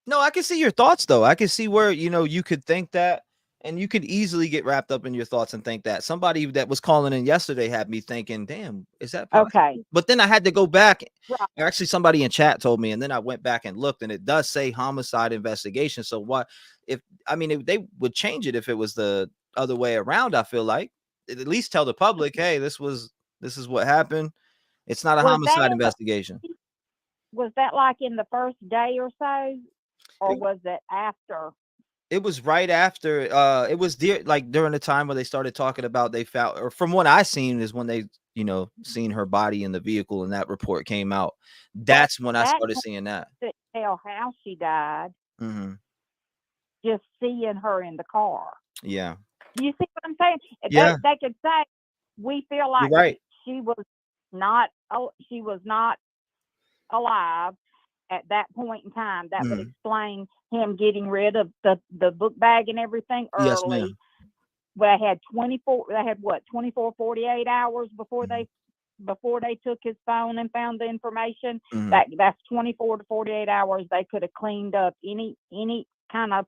No, I can see your thoughts though. I can see where, you could think that, and you could easily get wrapped up in your thoughts and think that. Somebody that was calling in yesterday had me thinking, damn, is that possible? Okay. But then I had to go back. Right. Actually, somebody in chat told me, and then I went back and looked, and it does say homicide investigation. So what if they would change it if it was the other way around? I feel like at least tell the public, hey, this is what happened. It's not a homicide investigation. Was that like in the first day or so, or was it after? It was right after. It was during the time where they started talking about they found, or from what I seen is when they, seen her body in the vehicle and that report came out. That's when I started seeing that. Tell how she died. Mm-hmm. Just seeing her in the car. Yeah. You see what I'm saying? Yeah. They could say we feel like she was not alive at that point in time. That would explain him getting rid of the book bag and everything early. Yes, ma'am. Well, they had 24, 48 hours before they took his phone and found the information. That's 24 to 48 hours. They could have cleaned up any kind of,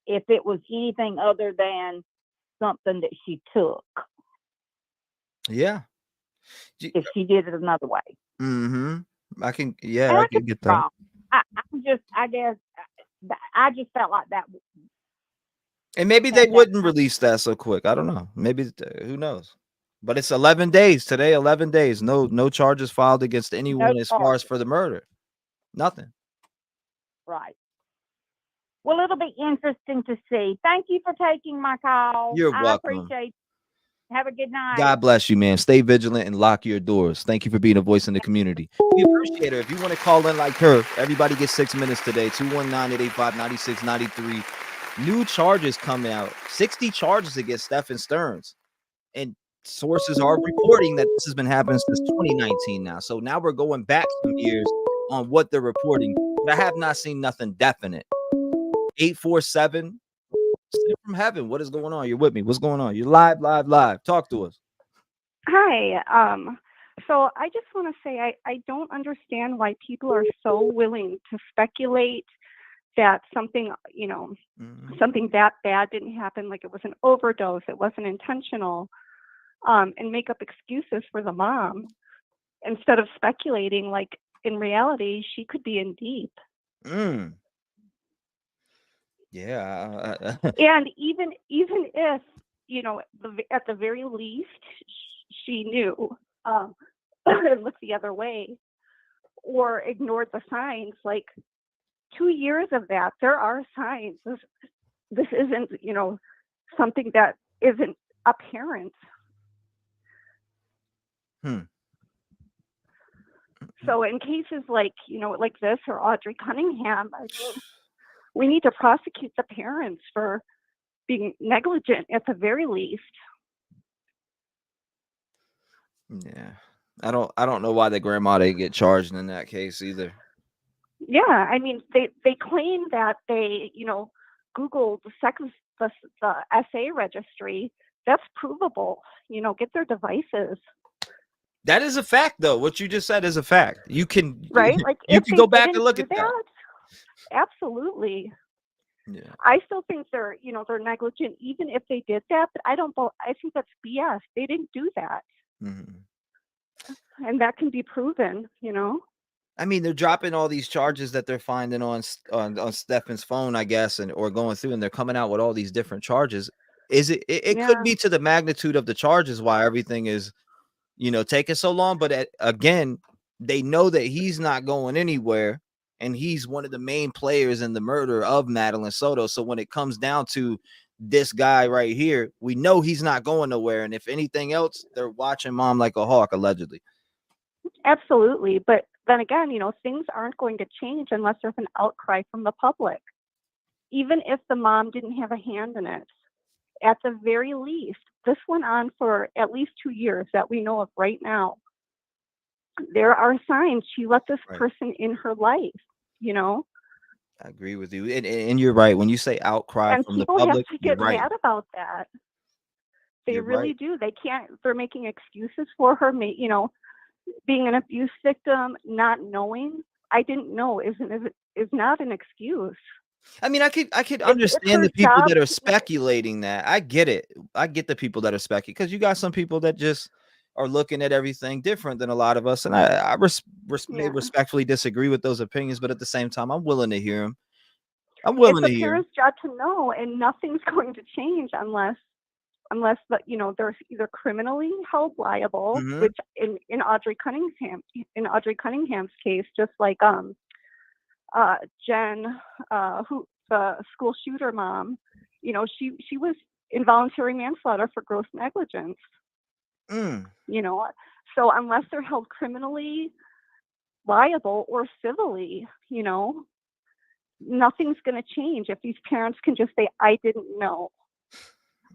if it was anything other than something that she took. Yeah. If she did it another way. Mm-hmm. I can get that. I just felt like that. And maybe they wouldn't release that so quick. I don't know. Maybe, who knows? But it's 11 days today. 11 days. No charges filed against anyone as far as for the murder. Nothing. Right. Well, it'll be interesting to see. Thank you for taking my call. You're welcome. I appreciate it. Have a good night. God bless you, man. Stay vigilant and lock your doors. Thank you for being a voice in the community. We appreciate her. If you want to call in like her, everybody gets 6 minutes today. 219-885-9693. New charges coming out. 60 charges against Stephen Stearns. And sources are reporting that this has been happening since 2019 now. So now we're going back some years on what they're reporting. But I have not seen nothing definite. 847 Sent from heaven. What is going on? You're with me. What's going on? You're live. Talk to us. Hi. So I just want to say I don't understand why people are so willing to speculate that something, something that bad didn't happen, like it was an overdose, it wasn't intentional, and make up excuses for the mom instead of speculating like in reality she could be in deep. Yeah. And even if, at the very least she knew, looked the other way or ignored the signs, like 2 years of that, there are signs. This isn't, something that isn't apparent. So in cases like, like this or Audrey Cunningham, we need to prosecute the parents for being negligent at the very least. Yeah. I don't know why the grandma didn't get charged in that case either. Yeah, I mean, they claim that they, Googled the SA registry. That's provable. Get their devices. That is a fact, though. What you just said is a fact. You can Like you can go back and look at that. Absolutely. Yeah. I still think they're negligent, even if they did that. But I think that's BS. They didn't do that, and that can be proven. I mean, they're dropping all these charges that they're finding on Stefan's phone, I guess, or going through, and they're coming out with all these different charges. It could be to the magnitude of the charges why everything is, taking so long. But again, they know that he's not going anywhere, and he's one of the main players in the murder of Madeline Soto. So when it comes down to this guy right here, we know he's not going nowhere. And if anything else, they're watching mom like a hawk, allegedly. Absolutely. But then again, things aren't going to change unless there's an outcry from the public. Even if the mom didn't have a hand in it, at the very least, this went on for at least 2 years that we know of right now. There are signs she let this person in her life, I agree with you. And you're right. When you say outcry from the public, have to get mad about that. They really do. They can't, they're making excuses for her, being an abuse victim, not knowing I didn't know is not an excuse. I mean, I could It's understand her the people job that are to- speculating that. I get it. I get the people that are speculating, because you got some people that just are looking at everything different than a lot of us, and I may Yeah. respectfully disagree with those opinions, but at the same time, I'm willing to hear them. I'm It's willing the to hear 'em. parents' job to know, and nothing's going to change unless they're either criminally held liable, Mhm. which in Audrey Cunningham's case, just like Jen, who the school shooter mom, she was involuntary manslaughter for gross negligence. So unless they're held criminally liable or civilly, nothing's going to change if these parents can just say, I didn't know.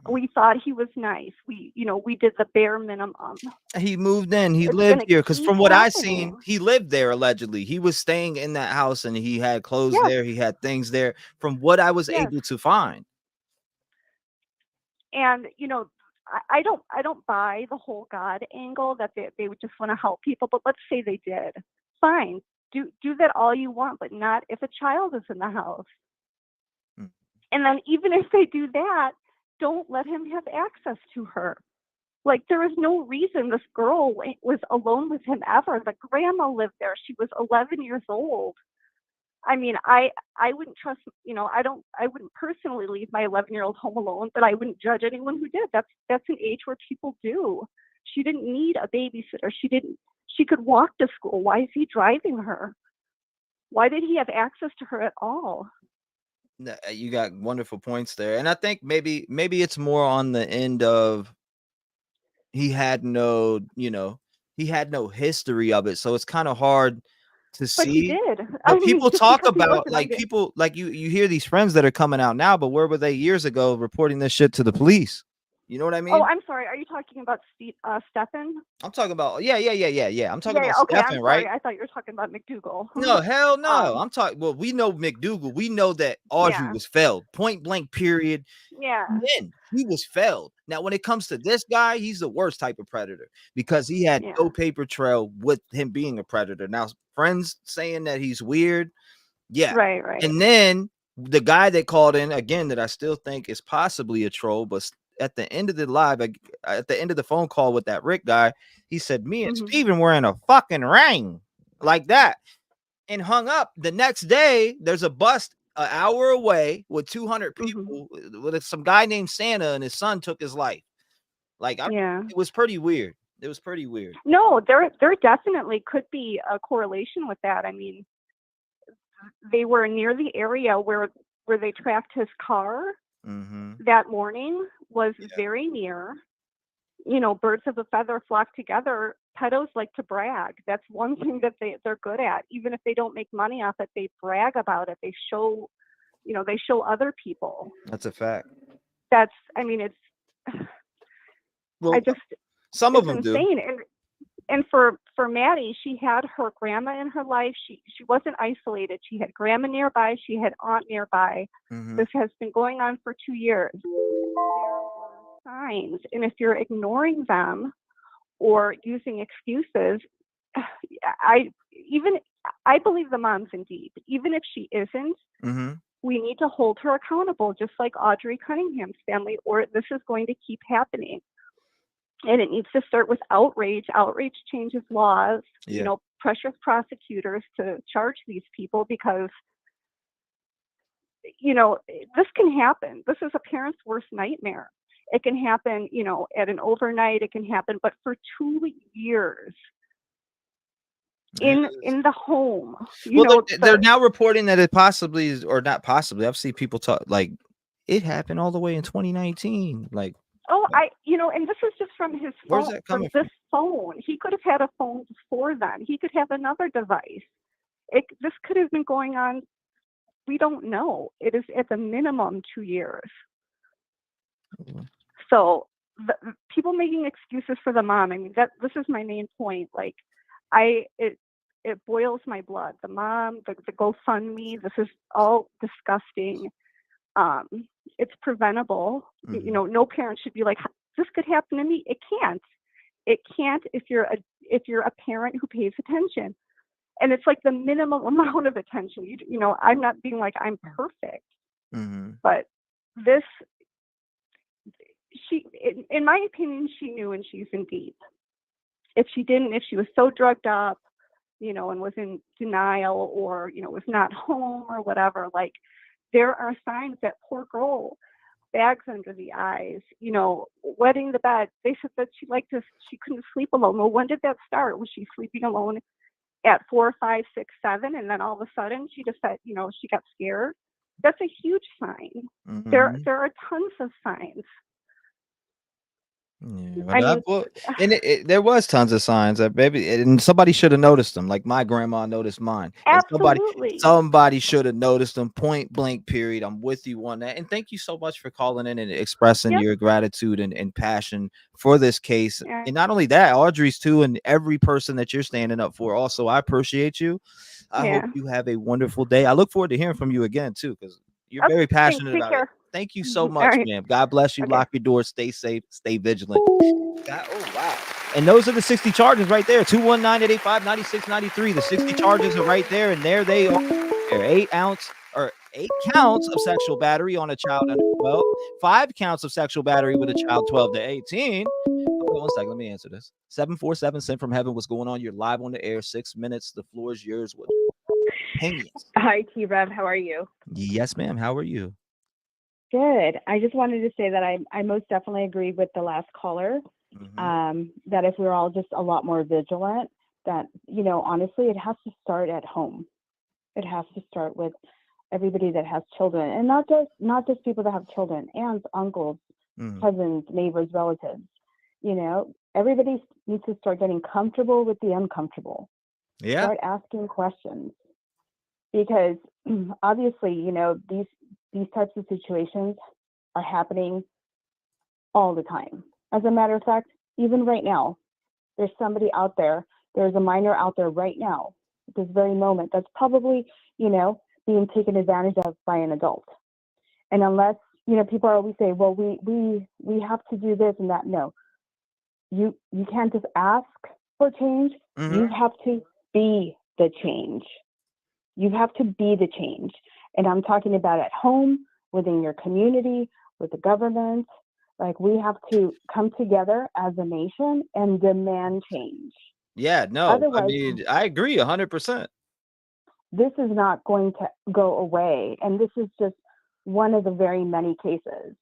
We thought he was nice. We did the bare minimum. He moved in. He It's lived gonna here, because keep from what I happening. seen, he lived there allegedly. He was staying in that house, and he had clothes Yes. there. He had things there. From what I was Yes. able to find. And I don't buy the whole God angle that they would just want to help people. But let's say they did. Fine, do that all you want, but not if a child is in the house. And then even if they do that, don't let him have access to her. Like, there is no reason this girl was alone with him ever. The grandma lived there. She was 11 years old. I mean, I wouldn't trust, I wouldn't personally leave my 11-year-old home alone, but I wouldn't judge anyone who did. That's an age where people do. She didn't need a babysitter. She could walk to school. Why is he driving her? Why did he have access to her at all? You got wonderful points there, and I think maybe it's more on the end of he had no history of it, so it's kind of hard to But he see. did. But people just talk because he about, wasn't like, people like you hear these friends that are coming out now, but where were they years ago reporting this shit to the police? You know what I Oh, mean? I'm sorry. Are you talking about Stephan? I'm talking about yeah. I'm talking Yeah. about Okay. I'm Stephan, sorry. right? I thought you were talking about McDougal. No, hell no. I'm talking. Well, we know McDougal. We know that Audrey Yeah. was felled. Point blank. Period. Yeah. Then he was felled. Now, when it comes to this guy, he's the worst type of predator, because he had no paper trail with him being a predator. Now, friends saying that he's weird. Yeah. Right. And then the guy that called in again, that I still think is possibly a troll, but at the end of the at the end of the phone call with that Rick guy, he said, me and Steven were in a fucking ring like that, and hung up. The next day, there's a bust an hour away with 200 people with some guy named Santa, and his son took his life. Like, it was pretty weird. It was pretty weird. No, there definitely could be a correlation with that. I mean, they were near the area where they tracked his car that morning, was very near. Birds of a feather flock together. Pedos like to brag. That's one thing that they're good at. Even if they don't make money off it, they brag about it. They show, they show other people. That's a fact. It's, well, some of them insane. do. And for Maddie, she had her grandma in her life. She wasn't isolated. She had grandma nearby. She had aunt nearby. This has been going on for 2 years. There were signs, and if you're ignoring them or using excuses, I believe the mom's in deep. Even if she isn't, we need to hold her accountable, just like Audrey Cunningham's family, or this is going to keep happening. And it needs to start with outrage. Outrage changes laws, pressures prosecutors to charge these people, because, this can happen. This is a parent's worst nightmare. It can happen, at an overnight, it can happen, but for 2 years in the home. They're now reporting that it possibly is, or not possibly. I've seen people talk like it happened all the way in 2019. Like, and this is just from his phone. Where's that coming from? This phone. He could have had a phone before then. He could have another device. This could have been going on. We don't know. It is at the minimum 2 years. So people making excuses for the mom. I mean, this is my main point. Like, it boils my blood. The mom, the GoFundMe. This is all disgusting. It's preventable. No parent should be like, this could happen to me. It can't. It can't if you're a parent who pays attention. And it's like the minimum amount of attention. You know, I'm not being like I'm perfect, but this, in my opinion, she knew and she's in deep. If she didn't, if she was so drugged up, you know, and was in denial or, you know, was not home or whatever, like there are signs that poor girl, bags under the eyes, you know, wetting the bed. They said that she couldn't sleep alone. Well, when did that start? Was she sleeping alone at 4, 5, 6, 7, and then all of a sudden she just said, you know, she got scared? That's a huge sign. There are tons of signs. Yeah, I mean, and there was tons of signs that baby, and somebody should have noticed them. Like my grandma noticed mine. And absolutely. somebody should have noticed them. Point blank. Period. I'm with you on that. And thank you so much for calling in and expressing your gratitude and passion for this case. Yeah. And not only that, Audrey's too, and every person that you're standing up for. Also, I appreciate you. I hope you have a wonderful day. I look forward to hearing from you again too, because you're very passionate Take about care. it. Thank you so All much, right. ma'am. God bless you. Okay. Lock your doors. Stay safe. Stay vigilant. Oh, wow. And those are the 60 charges right there. 219-885-9693. The 60 charges are right there. And there they are. 8 counts of sexual battery on a child under 12. 5 counts of sexual battery with a child 12 to 18. Hold on one second. Let me answer this. 747 sent from heaven. What's going on? You're live on the air. 6 minutes. The floor is yours. What opinions? Hi, T-REV. How are you? Yes, ma'am. How are you? Good. I just wanted to say that I most definitely agree with the last caller, that if we're all just a lot more vigilant, that, you know, honestly, it has to start at home. It has to start with everybody that has children, and not just people that have children, aunts, uncles, cousins, neighbors, relatives. You know, everybody needs to start getting comfortable with the uncomfortable. Yeah. Start asking questions, because obviously, you know, these types of situations are happening all the time. As a matter of fact, even right now, there's somebody out there, there's a minor out there right now, at this very moment, that's probably, you know, being taken advantage of by an adult. And unless, you know, people are always saying, well, we have to do this and that. No, you can't just ask for change. You have to be the change. You have to be the change. And I'm talking about at home, within your community, with the government. Like, we have to come together as a nation and demand change. Yeah, no, Otherwise, I mean, I agree 100%. This is not going to go away. And this is just one of the very many cases.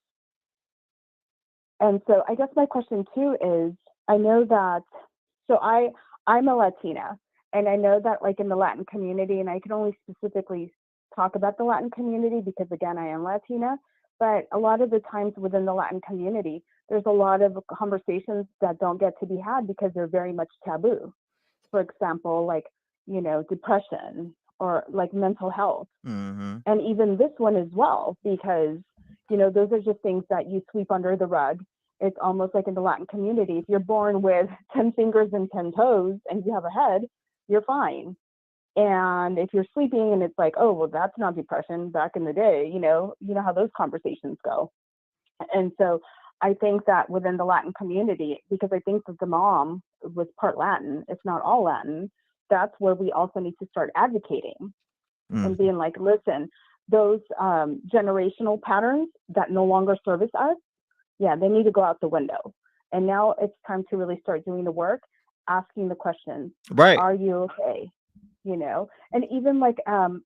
And so I guess my question too is, I know that, so I'm a Latina, and I know that, like, in the Latin community, and I can only specifically talk about the Latin community because, again, I am Latina, but a lot of the times within the Latin community, there's a lot of conversations that don't get to be had because they're very much taboo. For example, like, you know, depression or like mental health. And even this one as well, because, you know, those are just things that you sweep under the rug. It's almost like in the Latin community, if you're born with 10 fingers and 10 toes and you have a head, you're fine. And if you're sleeping and it's like, oh, well, that's not depression back in the day, you know how those conversations go. And so I think that within the Latin community, because I think that the mom was part Latin, if not all Latin, that's where we also need to start advocating and being like, listen, those generational patterns that no longer service us, yeah, they need to go out the window. And now it's time to really start doing the work, asking the questions. Right. Are you okay? You know, and even like,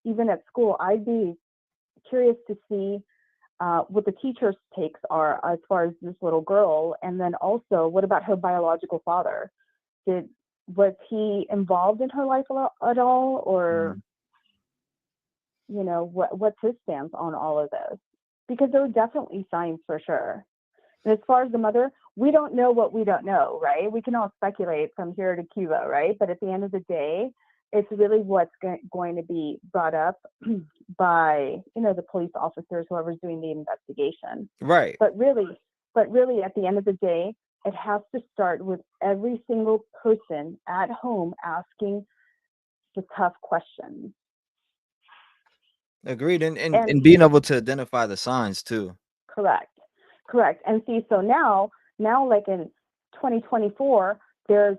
even at school, I'd be curious to see what the teachers' takes are as far as this little girl. And then also, what about her biological father? Was he involved in her life at all? Or, you know, what's his stance on all of this? Because there were definitely signs for sure. And as far as the mother, we don't know what we don't know, right? We can all speculate from here to Cuba, right? But at the end of the day, it's really what's going to be brought up by, you know, the police officers, whoever's doing the investigation. Right. But really, at the end of the day, it has to start with every single person at home asking the tough questions. Agreed. And being able to identify the signs too. Correct. And see, so now like in 2024, there's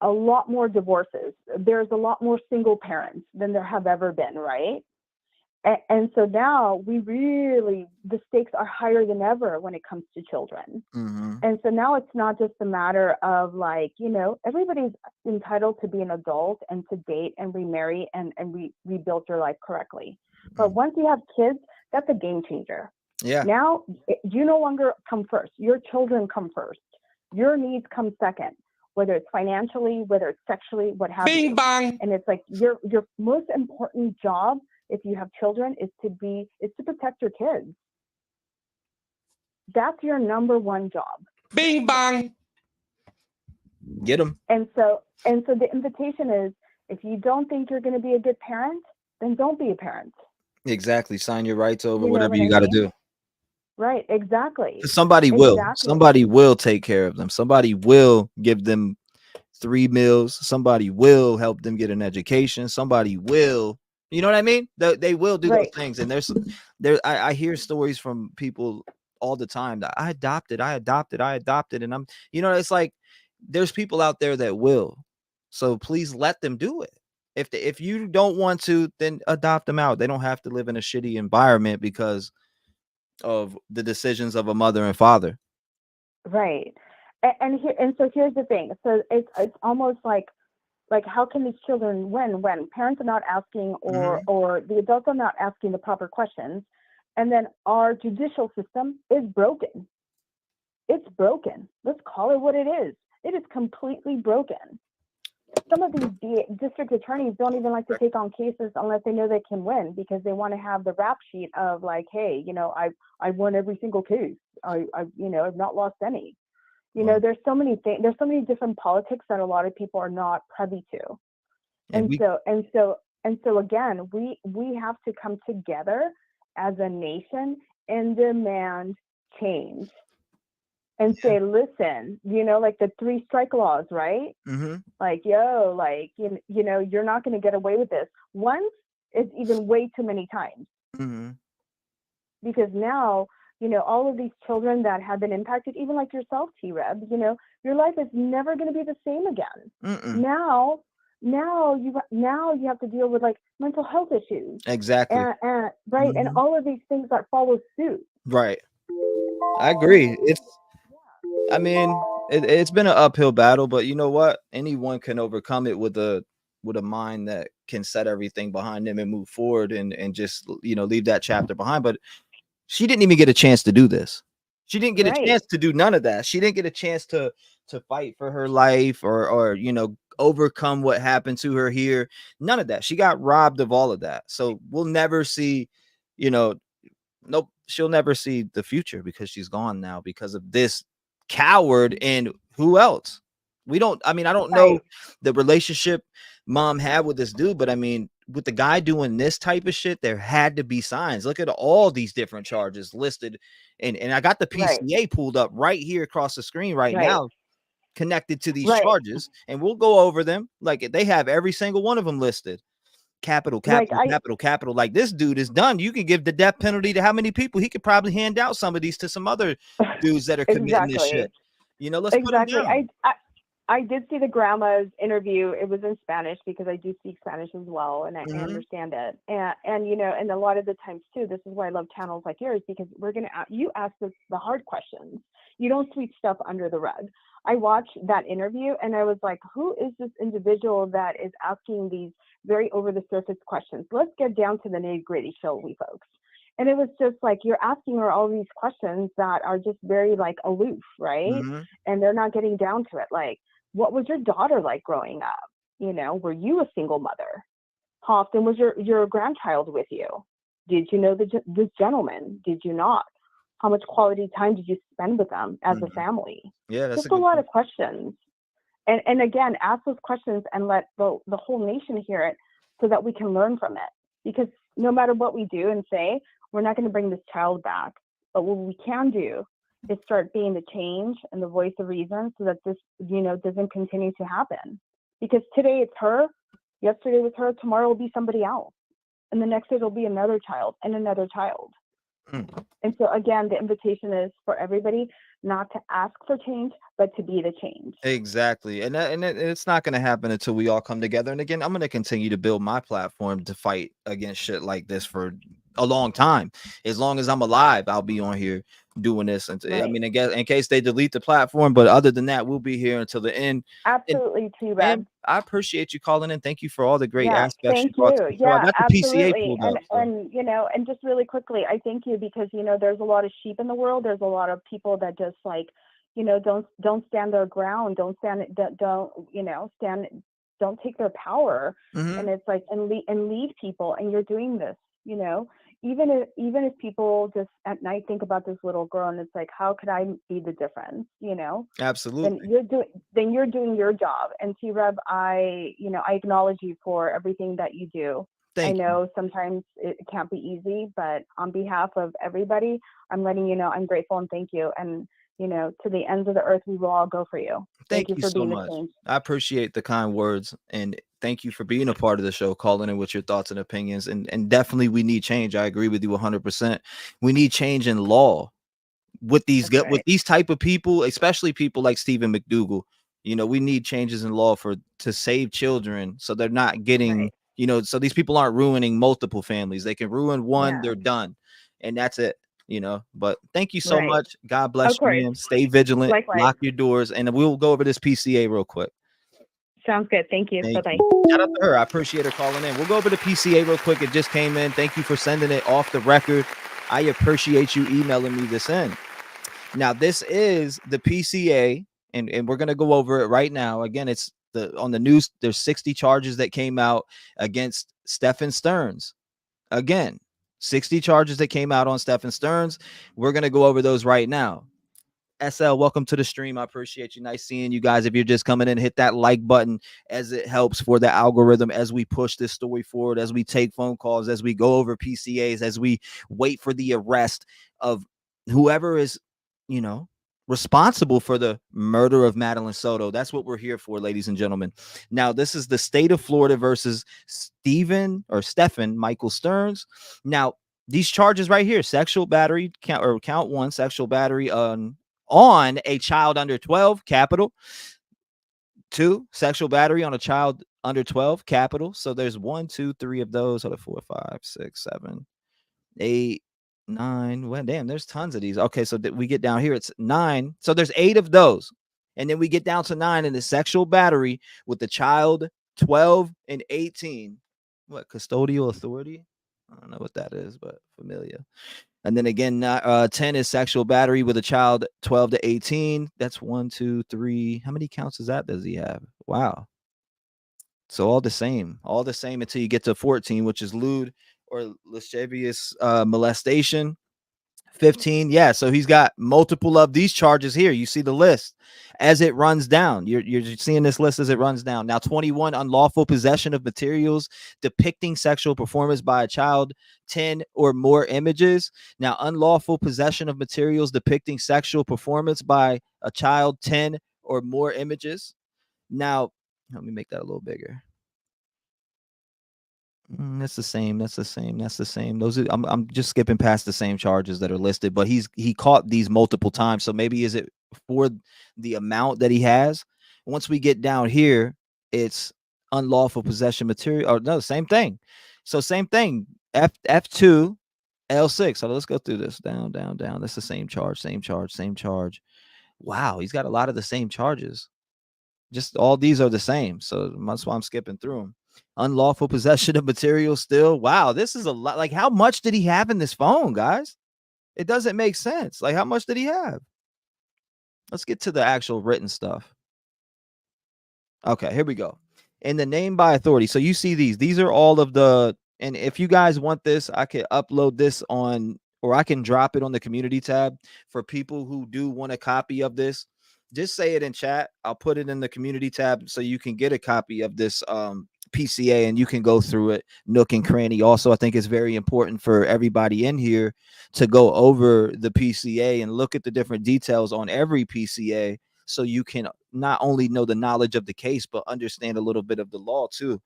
a lot more divorces. There's a lot more single parents than there have ever been, right? And so now the stakes are higher than ever when it comes to children. And so now it's not just a matter of like, everybody's entitled to be an adult and to date and remarry and rebuild your life correctly. But once you have kids, that's a game changer. Yeah. Now you no longer come first. Your children come first. Your needs come second, whether it's financially, whether it's sexually, what have you. Bing bang. And it's like your most important job, if you have children, is to protect your kids. That's your number one job. Bing bang. Get them. And so the invitation is, if you don't think you're going to be a good parent, then don't be a parent. Exactly. Sign your rights over, You know whatever what you I got to mean? do. Right, exactly. Somebody will. Exactly. Somebody will take care of them. Somebody will give them 3 meals. Somebody will help them get an education. Somebody will, you know what I mean? They will do those things. And I hear stories from people all the time that I adopted. And I'm, it's like, there's people out there that will. So please let them do it. If you don't want to, then adopt them out. They don't have to live in a shitty environment because of the decisions of a mother and father. Right. And so here's the thing. So it's almost like how can these children win when parents are not asking or the adults are not asking the proper questions, and then our judicial system is broken. It's broken. Let's call it what it is. It is completely broken. Some of these district attorneys don't even like to take on cases unless they know they can win, because they want to have the rap sheet of like, hey, I've won every single case. I've not lost any. There's so many things. There's so many different politics that a lot of people are not privy to. And so again, we have to come together as a nation and demand change. And say, listen, like the 3 strike laws, right? Like, you're not going to get away with this. Once, it's even way too many times. Because now, all of these children that have been impacted, even like yourself, T-REV, your life is never going to be the same again. Now you have to deal with like mental health issues. Exactly. And right. And all of these things that follow suit. Right. I agree. It's been an uphill battle, but you know what? Anyone can overcome it with a mind that can set everything behind them and move forward and just, leave that chapter behind. But she didn't even get a chance to do this. She didn't get a chance to do none of that. She didn't get a chance to fight for her life or overcome what happened to her here. None of that. She got robbed of all of that. So we'll never see, nope, she'll never see the future because she's gone now because of this coward. And who else? I don't know the relationship mom had with this dude, but with the guy doing this type of shit, there had to be signs. Look at all these different charges listed, and I got the PCA pulled up right here across the screen right now, connected to these charges, and we'll go over them. Like, they have every single one of them listed. Capital. Like, this dude is done. You could give the death penalty to how many people? He could probably hand out some of these to some other dudes that are committing this shit. Let's put them down. I did see the grandma's interview. It was in Spanish because I do speak Spanish as well, and I understand it. And a lot of the times too, this is why I love channels like yours, because you ask us the hard questions. You don't sweep stuff under the rug. I watched that interview and I was like, who is this individual that is asking these very over the surface questions? Let's get down to the nitty gritty, shall we, folks? And it was just like, you're asking her all these questions that are just very like aloof, right? And they're not getting down to it. Like, what was your daughter like growing up? Were you a single mother? How often was your grandchild with you? Did you know this gentleman? Did you not? How much quality time did you spend with them as a family? Yeah, that's just a lot of questions. And again, ask those questions and let the whole nation hear it so that we can learn from it. Because no matter what we do and say, we're not going to bring this child back. But what we can do is start being the change and the voice of reason so that this, doesn't continue to happen. Because today it's her, yesterday was her, tomorrow will be somebody else. And the next day it'll be another child and another child. And so again, the invitation is for everybody not to ask for change, but to be the change. Exactly. And it's not going to happen until we all come together. And again, I'm going to continue to build my platform to fight against shit like this for a long time. As long as I'm alive, I'll be on here doing this. And I mean, again, in case they delete the platform, but other than that, we'll be here until the end. Absolutely, T-REV. I appreciate you calling in. Thank you for all the great Yeah, aspects thank you brought to you. the show. I Yeah, got the PCA absolutely. pulled up. And you know, and just really quickly, I thank you because you know there's a lot of sheep in the world. There's a lot of people that just like, you know, don't stand their ground, don't you know, don't take their power. And it's like and lead people, and you're doing this, you know. Even if people just at night think about this little girl and it's like, how could I be the difference, you know? Absolutely. Then you're doing your job. And T-REV, I acknowledge you for everything that you do. I know sometimes it can't be easy, but on behalf of everybody, I'm letting you know I'm grateful and thank you. And you know, to the ends of the earth, we will all go for you. Thank you for so being much. the change. I appreciate the kind words, and thank you for being a part of the show, calling in with your thoughts and opinions. And definitely we need change. I agree with you 100%. We need change in law with these with these type of people, especially people like Stephen McDougal. You know, we need changes in law to save children so they're not getting, you know, so these people aren't ruining multiple families. They can ruin one, they're done. And that's it. You know, but thank you so much. God bless you, man. Stay vigilant. Likewise. Lock your doors, and we'll go over this PCA real quick. Sounds good. Thank you. Bye-bye. Shout out to her. I appreciate her calling in. We'll go over the PCA real quick. It just came in. Thank you for sending it off the record. I appreciate you emailing me this in. Now, this is the PCA, and we're gonna go over it right now. Again, it's on the news. There's 60 charges that came out against Stephen Stearns. Again, 60 charges that came out on Stephen Stearns. We're going to go over those right now. SL, welcome to the stream. I appreciate you. Nice seeing you guys. If you're just coming in, hit that like button as it helps for the algorithm as we push this story forward, as we take phone calls, as we go over PCAs, as we wait for the arrest of whoever is, you know, responsible for the murder of Madeline Soto. That's what we're here for, ladies and gentlemen. Now, this is the state of Florida versus Stephen Michael Stearns. Now, these charges right here, sexual battery, count one, sexual battery on a child under 12, capital. 2, sexual battery on a child under 12, capital. So there's 1, 2, 3 of those. 4, 5, 6, 7, 8, 9. Well, damn, there's tons of these. Okay, so we get down here, it's 9. So there's 8 of those. And then we get down to 9 in the sexual battery with the child 12 and 18. What, custodial authority? I don't know what that is, but familiar. And then again, 10 is sexual battery with a child 12 to 18. That's 1, 2, 3. How many counts is that does he have? Wow. So all the same until you get to 14, which is lewd or lascivious molestation. 15, yeah. So he's got multiple of these charges here. You see the list as it runs down. You're seeing this list as it runs down. Now, 21, unlawful possession of materials depicting sexual performance by a child, 10 or more images. Now, unlawful possession of materials depicting sexual performance by a child, 10 or more images. Now, let me make that a little bigger. That's the same. Those are, I'm just skipping past the same charges that are listed, but he caught these multiple times. So maybe is it for the amount that he has? Once we get down here, it's unlawful possession material. Or no, same thing. So same thing. F2, L6. So let's go through this. Down. That's the same charge. Wow, he's got a lot of the same charges. Just all these are the same. So that's why I'm skipping through them. Unlawful possession of material still. Wow, this is a lot. Like, how much did he have in this phone, guys? It doesn't make sense. Like, how much did he have? Let's get to the actual written stuff. Okay, here we go. In the name by authority. So you see these are all of the, and if you guys want this, I can upload this on, or I can drop it on the community tab for people who do want a copy of this. Just say it in chat. I'll put it in the community tab so you can get a copy of this PCA and you can go through it nook and cranny. Also, I think it's very important for everybody in here to go over the PCA and look at the different details on every PCA so you can not only know the knowledge of the case, but understand a little bit of the law too,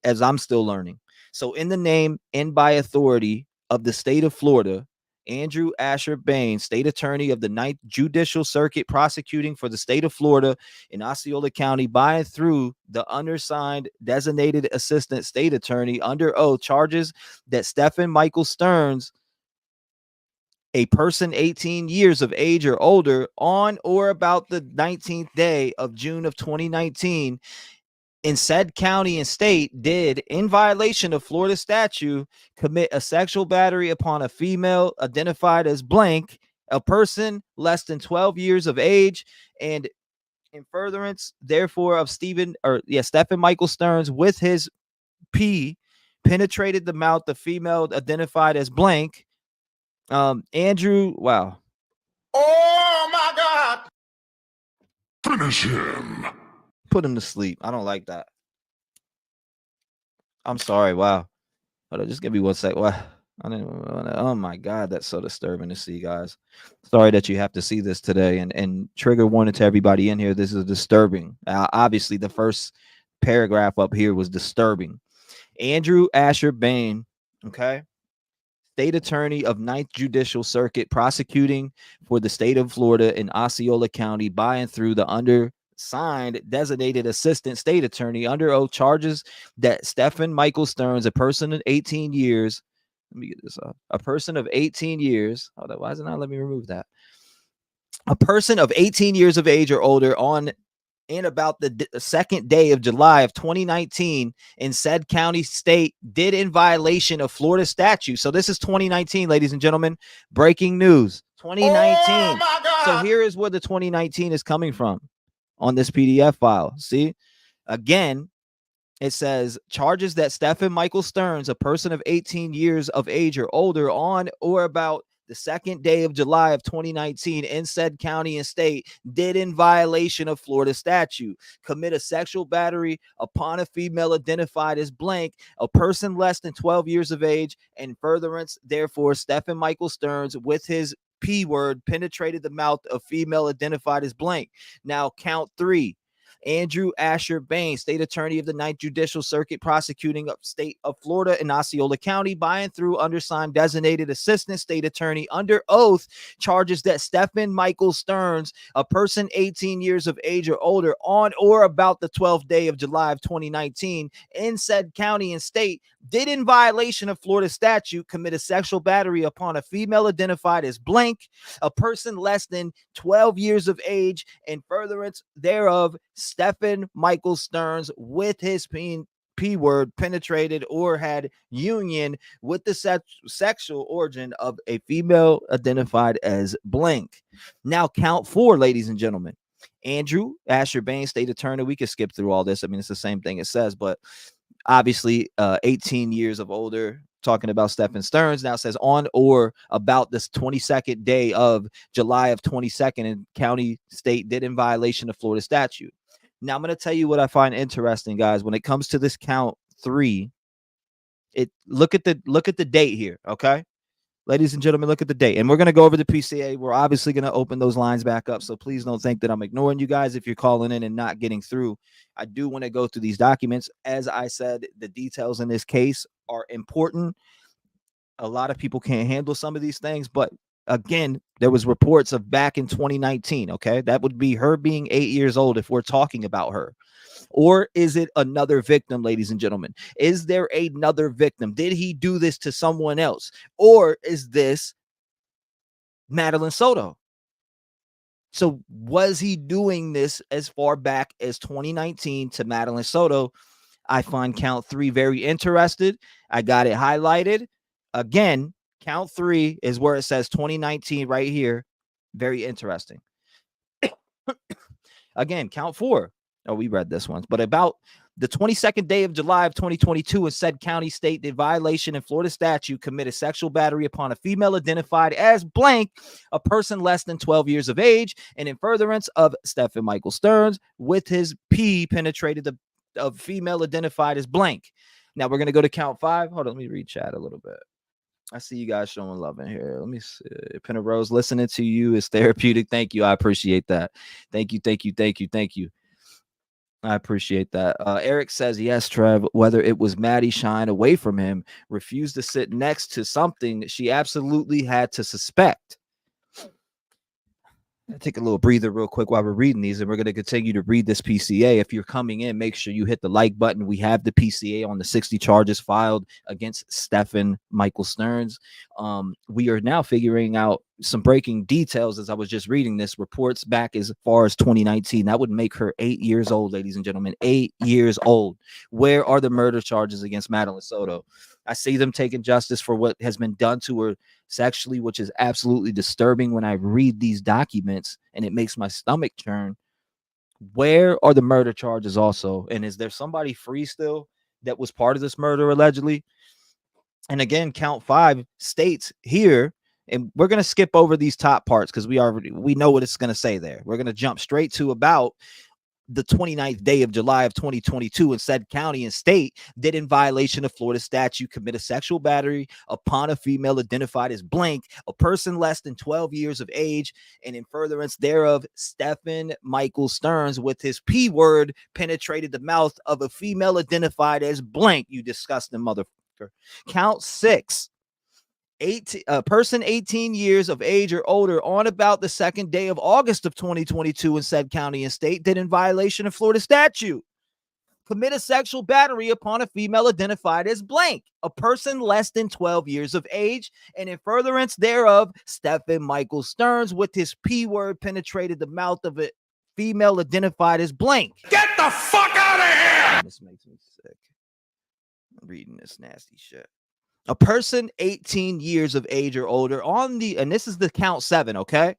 as I'm still learning. So in the name and by authority of the state of Florida Andrew Asher Bain, state attorney of the 9th Judicial Circuit, prosecuting for the state of Florida in Osceola County by and through the undersigned designated assistant state attorney under oath, charges that Stephen Michael Stearns, a person 18 years of age or older, on or about the 19th day of June of 2019 in said county and state did, in violation of Florida statute, commit a sexual battery upon a female identified as blank, a person less than 12 years of age, and in furtherance, therefore, of Stephen Michael Stearns with his P penetrated the mouth of female identified as blank. Andrew, wow. Oh my God. Finish him. Put him to sleep. I don't like that. I'm sorry. Wow. Hold on, just give me 1 sec. Wow. Oh my God, that's so disturbing to see, guys. Sorry that you have to see this today. And trigger warning to everybody in here. This is disturbing. Obviously, the first paragraph up here was disturbing. Andrew Asher Bain, okay, state attorney of 9th Judicial Circuit, prosecuting for the state of Florida in Osceola County by and through the undersigned designated assistant state attorney under oath, charges that Stephen Michael Stearns, a person of 18 years, let me get this up, a person of 18 years, hold on, why is it not let me remove that? A person of 18 years of age or older on in about the second day of July of 2019 in said county state did in violation of Florida statute. So this is 2019, ladies and gentlemen. Breaking news. 2019. Oh so here is where the 2019 is coming from on this PDF file. See, again, it says charges that Stephen Michael Stearns, a person of 18 years of age or older, on or about the second day of July of 2019 in said county and state did in violation of Florida statute commit a sexual battery upon a female identified as blank, a person less than 12 years of age, and furtherance, therefore, Stephen Michael Stearns with his P word penetrated the mouth of female identified as blank. Now count 3. Andrew Asher Bain, state attorney of the 9th Judicial Circuit, prosecuting of state of Florida in Osceola County by and through undersigned designated assistant state attorney under oath, charges that Stephen Michael Stearns, a person 18 years of age or older, on or about the 12th day of July of 2019 in said county and state did in violation of Florida statute commit a sexual battery upon a female identified as blank, a person less than 12 years of age, and furtherance thereof, Stephen Michael Stearns with his P word penetrated or had union with the sexual origin of a female identified as blank. Now count 4, ladies and gentlemen. Andrew Asher Bain, state attorney. We could skip through all this. I mean, it's the same thing it says, but obviously 18 years of older, talking about Stephen Stearns. Now it says on or about this 22nd day of July of 22nd in county state did in violation of Florida statute. Now I'm going to tell you what I find interesting, guys, when it comes to this count 3. Look at the date here, okay? Ladies and gentlemen, look at the date. And we're going to go over the PCA. We're obviously going to open those lines back up. So please don't think that I'm ignoring you guys if you're calling in and not getting through. I do want to go through these documents. As I said, the details in this case are important. A lot of people can't handle some of these things. But again, there was reports of back in 2019. Okay, that would be her being 8 years old if we're talking about her. Or is it another victim, ladies and gentlemen? Is there another victim? Did he do this to someone else? Or is this Madeline Soto? So was he doing this as far back as 2019 to Madeline Soto? I find count 3 very interested. I got it highlighted. Again, count 3 is where it says 2019 right here. Very interesting. Again, count 4. Oh, we read this once, but about the 22nd day of July of 2022 in said county state did violation in Florida statute commit a sexual battery upon a female identified as blank, a person less than 12 years of age, and in furtherance of Stephen Michael Stearns with his P penetrated the female identified as blank. Now we're going to go to count 5. Hold on, let me read chat a little bit. I see you guys showing love in here. Let me see. Pinna Rose, listening to you is therapeutic. Thank you. I appreciate that. Thank you. I appreciate that. Eric says, yes, Trev, whether it was Maddie shying away from him, refused to sit next to something she absolutely had to suspect. Take a little breather real quick while we're reading these, and we're going to continue to read this PCA. If you're coming in, make sure you hit the like button. We have the PCA on the 60 charges filed against Stephen Michael Stearns. We are now figuring out some breaking details as I was just reading this. Reports back as far as 2019. That would make her 8 years old, ladies and gentlemen. 8 years old. Where are the murder charges against Madeline Soto? I see them taking justice for what has been done to her sexually, which is absolutely disturbing when I read these documents, and it makes my stomach churn. Where are the murder charges also? And is there somebody free still that was part of this murder allegedly? And again, count 5 states here, and we're going to skip over these top parts because we know what it's going to say there. We're going to jump straight to about the 29th day of July of 2022 in said county and state did, in violation of Florida statute, commit a sexual battery upon a female identified as blank, a person less than 12 years of age, and in furtherance thereof, Stephen Michael Stearns with his P word penetrated the mouth of a female identified as blank. You disgusting motherfucker. Count 6. A person 18 years of age or older on about the 2nd day of August of 2022 in said county and state did, in violation of Florida statute, commit a sexual battery upon a female identified as blank, a person less than 12 years of age, and in furtherance thereof, Stephen Michael Stearns with his P word penetrated the mouth of a female identified as blank. Get the fuck out of here! This makes me sick. I'm reading this nasty shit. A person 18 years of age or older on the, and this is the count 7, okay?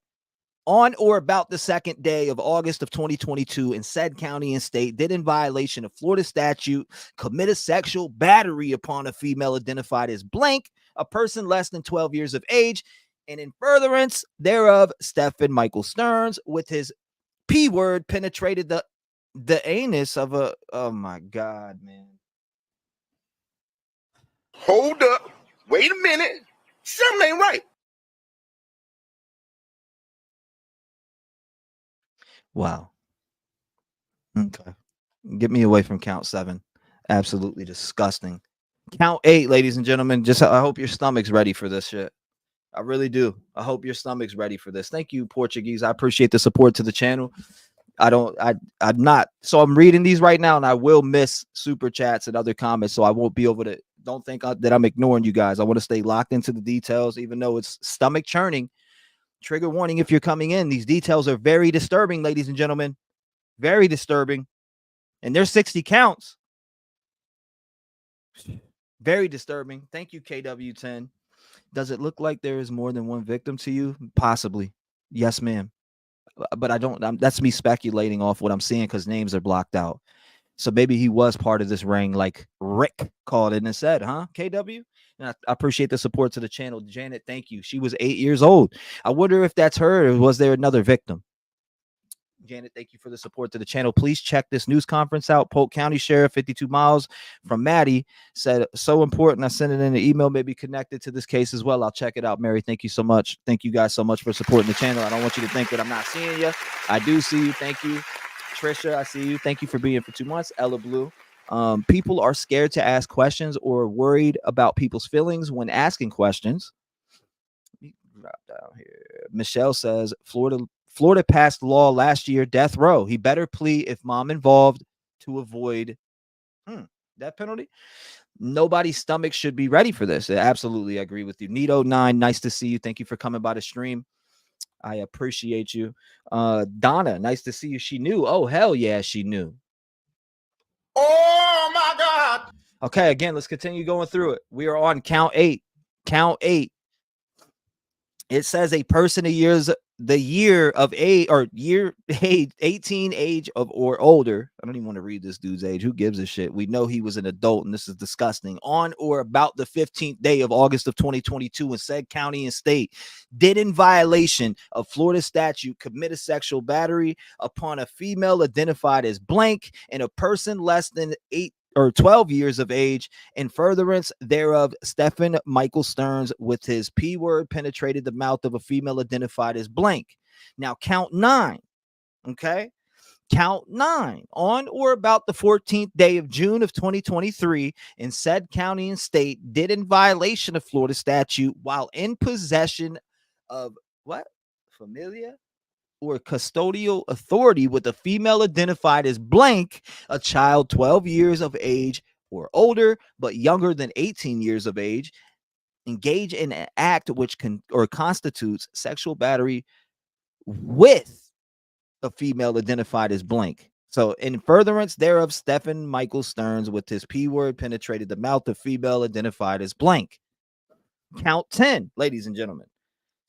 On or about the 2nd day of August of 2022 in said county and state did, in violation of Florida statute, commit a sexual battery upon a female identified as blank, a person less than 12 years of age, and in furtherance thereof, Stephen Michael Stearns with his P word penetrated the anus of a, oh my God, man. Hold up. Wait a minute. Something ain't right. Wow. Okay. Get me away from count 7. Absolutely disgusting. Count 8, ladies and gentlemen. Just I hope your stomach's ready for this shit. I really do. I hope your stomach's ready for this. Thank you, Portuguese. I appreciate the support to the channel. I'm not. So I'm reading these right now, and I will miss super chats and other comments, so I won't be able to. Don't think that I'm ignoring you guys. I want to stay locked into the details, even though it's stomach churning. Trigger warning if you're coming in. These details are very disturbing, ladies and gentlemen. Very disturbing. And there's 60 counts. Very disturbing. Thank you, KW10. Does it look like there is more than one victim to you? Possibly. Yes, ma'am. But I don't. That's me speculating off what I'm seeing because names are blocked out. So maybe he was part of this ring, like Rick called it and said, huh, KW? And I appreciate the support to the channel. Janet, thank you. She was 8 years old. I wonder if that's her or was there another victim? Janet, thank you for the support to the channel. Please check this news conference out. Polk County Sheriff, 52 miles from Maddie, said, so important. I sent it in an email, maybe connected to this case as well. I'll check it out. Mary, thank you so much. Thank you guys so much for supporting the channel. I don't want you to think that I'm not seeing you. I do see you. Thank you. Trisha, I see you. Thank you for being for 2 months. Ella Blue. People are scared to ask questions or worried about people's feelings when asking questions. Let me drop down here. Michelle says, Florida passed law last year, death row. He better plea if mom involved to avoid death penalty. Nobody's stomach should be ready for this. I absolutely agree with you. Nito9, nice to see you. Thank you for coming by the stream. I appreciate you. Donna, nice to see you. She knew. Oh, hell yeah, she knew. Oh, my God. Okay, again, let's continue going through it. We are on count 8. Count 8. It says a person the year of age or year age 18 age of or older. I don't even want to read this dude's age. Who gives a shit? We know he was an adult, and this is disgusting. On or about the 15th day of August of 2022 in said county and state did, in violation of Florida statute, commit a sexual battery upon a female identified as blank and a person less than 8 or 12 years of age. In furtherance thereof, Stephen Michael Stearns with his P word penetrated the mouth of a female identified as blank. Now count 9. Okay. Count 9, on or about the 14th day of June of 2023 in said county and state did in violation of Florida statute while in possession of what? Familia or custodial authority with a female identified as blank, a child 12 years of age or older, but younger than 18 years of age, engage in an act which constitutes sexual battery with a female identified as blank. So, in furtherance thereof, Stephen Michael Stearns, with his P word, penetrated the mouth of female identified as blank. Count 10, ladies and gentlemen.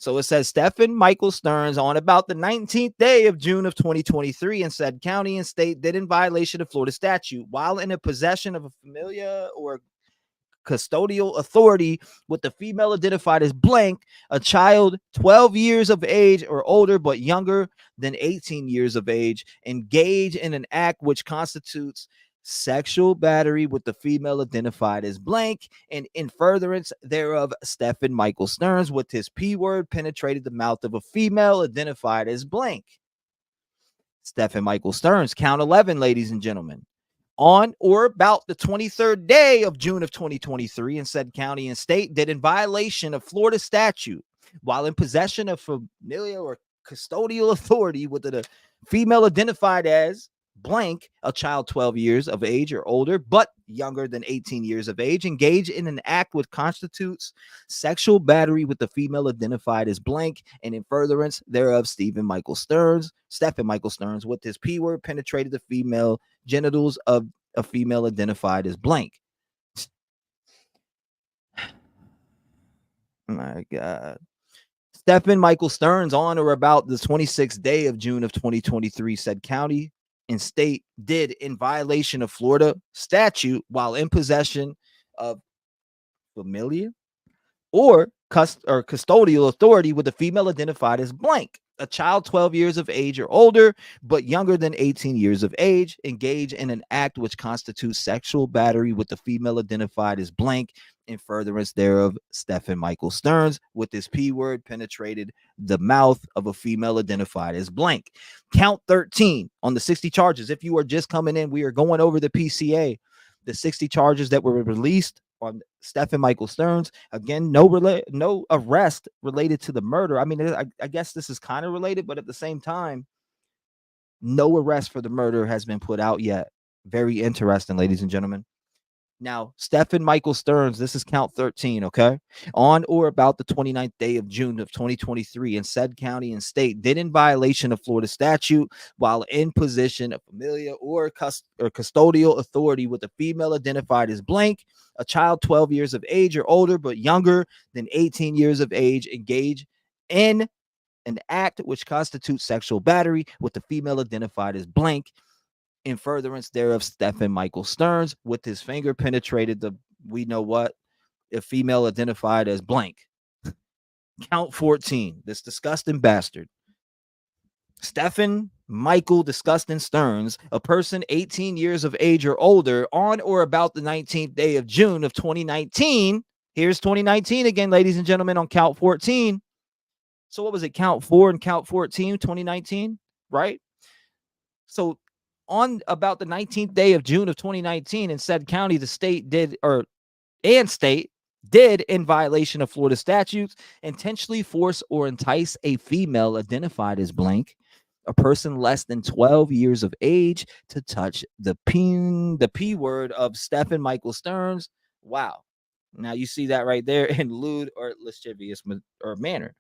So it says Stephen Michael Stearns, on about the 19th day of June of 2023 in said county and state did in violation of Florida statute while in a possession of a familia or custodial authority with the female identified as blank, a child 12 years of age or older but younger than 18 years of age, engage in an act which constitutes sexual battery with the female identified as blank, and in furtherance thereof, Stephen Michael Stearns, with his P word, penetrated the mouth of a female identified as blank. Stephen Michael Stearns, count 11, ladies and gentlemen. On or about the 23rd day of June of 2023 in said county and state did in violation of Florida statute while in possession of familial or custodial authority with a female identified as blank, a child 12 years of age or older, but younger than 18 years of age, engage in an act which constitutes sexual battery with the female identified as blank, and in furtherance thereof, Stephen Michael Stearns, with his P word, penetrated the female genitals of a female identified as blank. My God. Stephen Michael Stearns, on or about the 26th day of June of 2023, said county and state did in violation of Florida statute while in possession of familia or custodial authority with a female identified as blank, a child 12 years of age or older, but younger than 18 years of age, engage in an act which constitutes sexual battery with the female identified as blank, in furtherance thereof, Stephen Michael Stearns, with his P word, penetrated the mouth of a female identified as blank. Count 13 on the 60 charges. If you are just coming in, we are going over the PCA, the 60 charges that were released on Stephen Michael Stearns. Again, no arrest related to the murder. I mean, I guess this is kind of related, but at the same time, no arrest for the murder has been put out yet. Very interesting, ladies and gentlemen. Now, Stephen Michael Stearns, this is count 13, okay? On or about the 29th day of June of 2023 in said county and state did in violation of Florida statute while in possession of familia or custodial authority with a female identified as blank, a child 12 years of age or older but younger than 18 years of age, engage in an act which constitutes sexual battery with the female identified as blank, in furtherance thereof, Stephen Michael Stearns, with his finger penetrated a female identified as blank. Count 14, this disgusting bastard. Stephen Michael Disgusting Stearns, a person 18 years of age or older, on or about the 19th day of June of 2019. Here's 2019 again, ladies and gentlemen, on count 14. So what was it? Count 4 and count 14, 2019, right? So on about the 19th day of June of 2019 in said county, the state did in violation of Florida statutes intentionally force or entice a female identified as blank, a person less than 12 years of age, to touch the P word of Stephen Michael Stearns. Wow. Now you see that right there in lewd or lascivious or manner.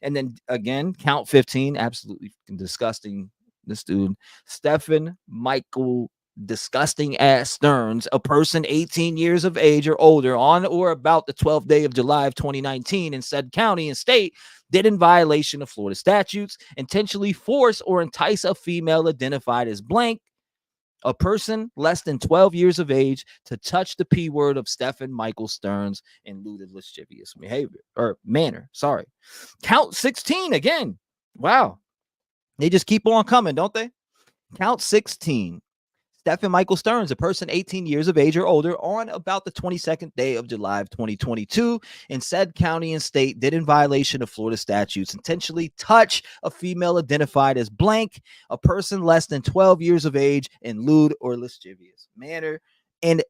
And then again, count 15, absolutely disgusting. This dude, Stephen Michael Disgusting Ass Stearns, a person 18 years of age or older, on or about the 12th day of July of 2019 in said county and state, did in violation of Florida statutes intentionally force or entice a female identified as blank, a person less than 12 years of age, to touch the P word of Stephen Michael Stearns in lewd and lascivious behavior or manner. Sorry. Count 16 again. Wow. They just keep on coming, don't they? Count 16. Stephen Michael Stearns, a person 18 years of age or older, on about the 22nd day of July of 2022 in said county and state, did in violation of Florida statutes intentionally touch a female identified as blank, a person less than 12 years of age, in lewd or lascivious manner. And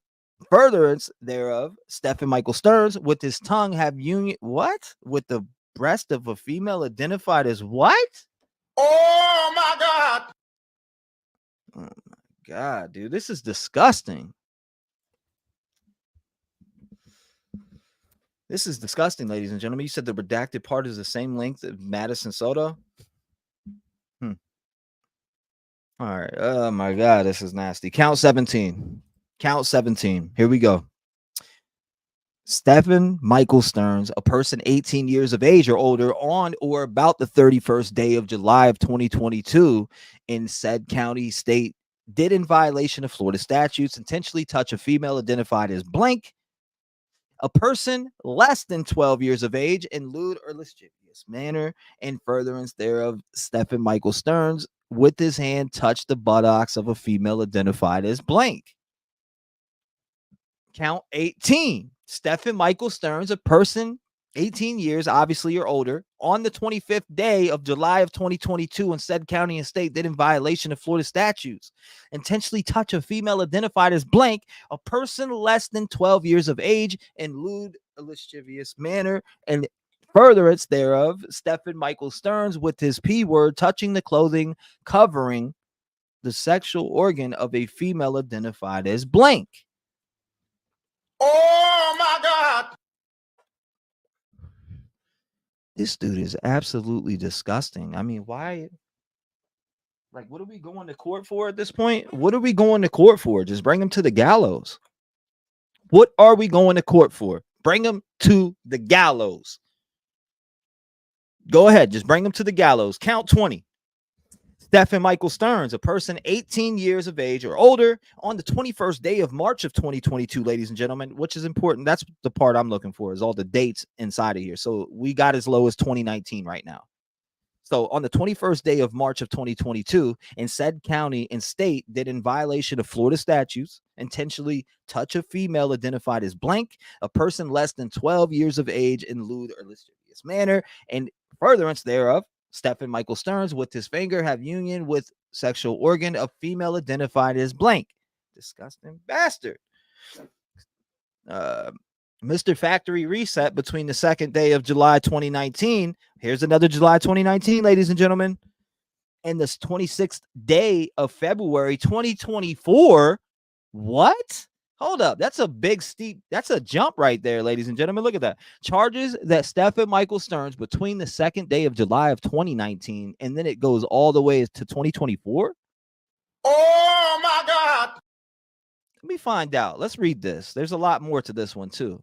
furtherance thereof, Stephen Michael Stearns, with his tongue, have union what? With the breast of a female identified as what? Oh my God. Oh my God, dude, this is disgusting. This is disgusting, ladies and gentlemen. You said the redacted part is the same length of Madeline Soto. All right. Oh my God, this is nasty. Count 17. Count 17. Here we go. Stephen Michael Stearns, a person 18 years of age or older, on or about the 31st day of July of 2022 in said county, state, did in violation of Florida statutes intentionally touch a female identified as blank, a person less than 12 years of age, in lewd or lascivious manner. In furtherance thereof, Stephen Michael Stearns, with his hand, touched the buttocks of a female identified as blank. Count 18. Stephen Michael Stearns, a person 18 years, obviously, or older, on the 25th day of July of 2022 in said county and state, did in violation of Florida statutes intentionally touch a female identified as blank, a person less than 12 years of age, in lewd or lascivious manner. And furtherance thereof, Stephen Michael Stearns, with his P word, touching the clothing covering the sexual organ of a female identified as blank. Oh my God. This dude is absolutely disgusting. I mean, why? Like, what are we going to court for at this point? What are we going to court for? Just bring him to the gallows. What are we going to court for? Bring him to the gallows. Go ahead. Just bring him to the gallows. Count 20. Stephen Michael Stearns, a person 18 years of age or older, on the 21st day of March of 2022, ladies and gentlemen, which is important. That's the part I'm looking for, is all the dates inside of here. So we got as low as 2019 right now. So on the 21st day of March of 2022, in said county and state, did in violation of Florida statutes intentionally touch a female identified as blank, a person less than 12 years of age, in lewd or lascivious manner. And furtherance thereof, Stephen Michael Stearns, with his finger, have union with sexual organ of female identified as blank. Disgusting bastard. Mr. Factory Reset, between the 2nd day of July 2019. Here's another July 2019, ladies and gentlemen. And the 26th day of February 2024. What? Hold up. That's a big steep. That's a jump right there, ladies and gentlemen. Look at that. Charges that Stephen Michael Stearns, between the 2nd day of July of 2019, and then it goes all the way to 2024. Oh my God. Let me find out. Let's read this. There's a lot more to this one too.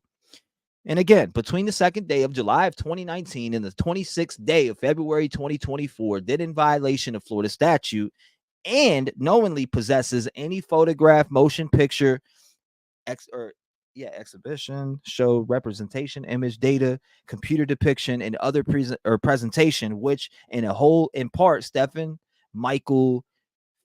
And again, between the 2nd day of July of 2019 and the 26th day of February 2024, did in violation of Florida statute and knowingly possesses any photograph, motion picture, exhibition, show, representation, image, data, computer depiction, and other presentation, which in a whole, in part, Stephen Michael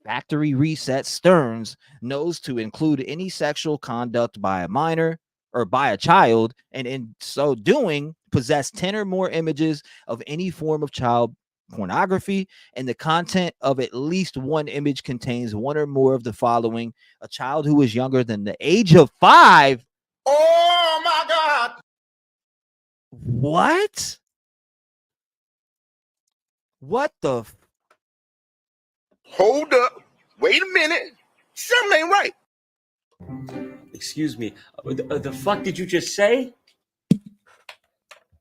Factory Reset Stearns knows to include any sexual conduct by a minor or by a child, and in so doing, possess 10 or more images of any form of child pornography, and the content of at least one image contains one or more of the following: a child who is younger than the age of 5. Oh my God. What? What the? Hold up. Wait a minute. Something ain't right. Excuse me. The fuck did you just say?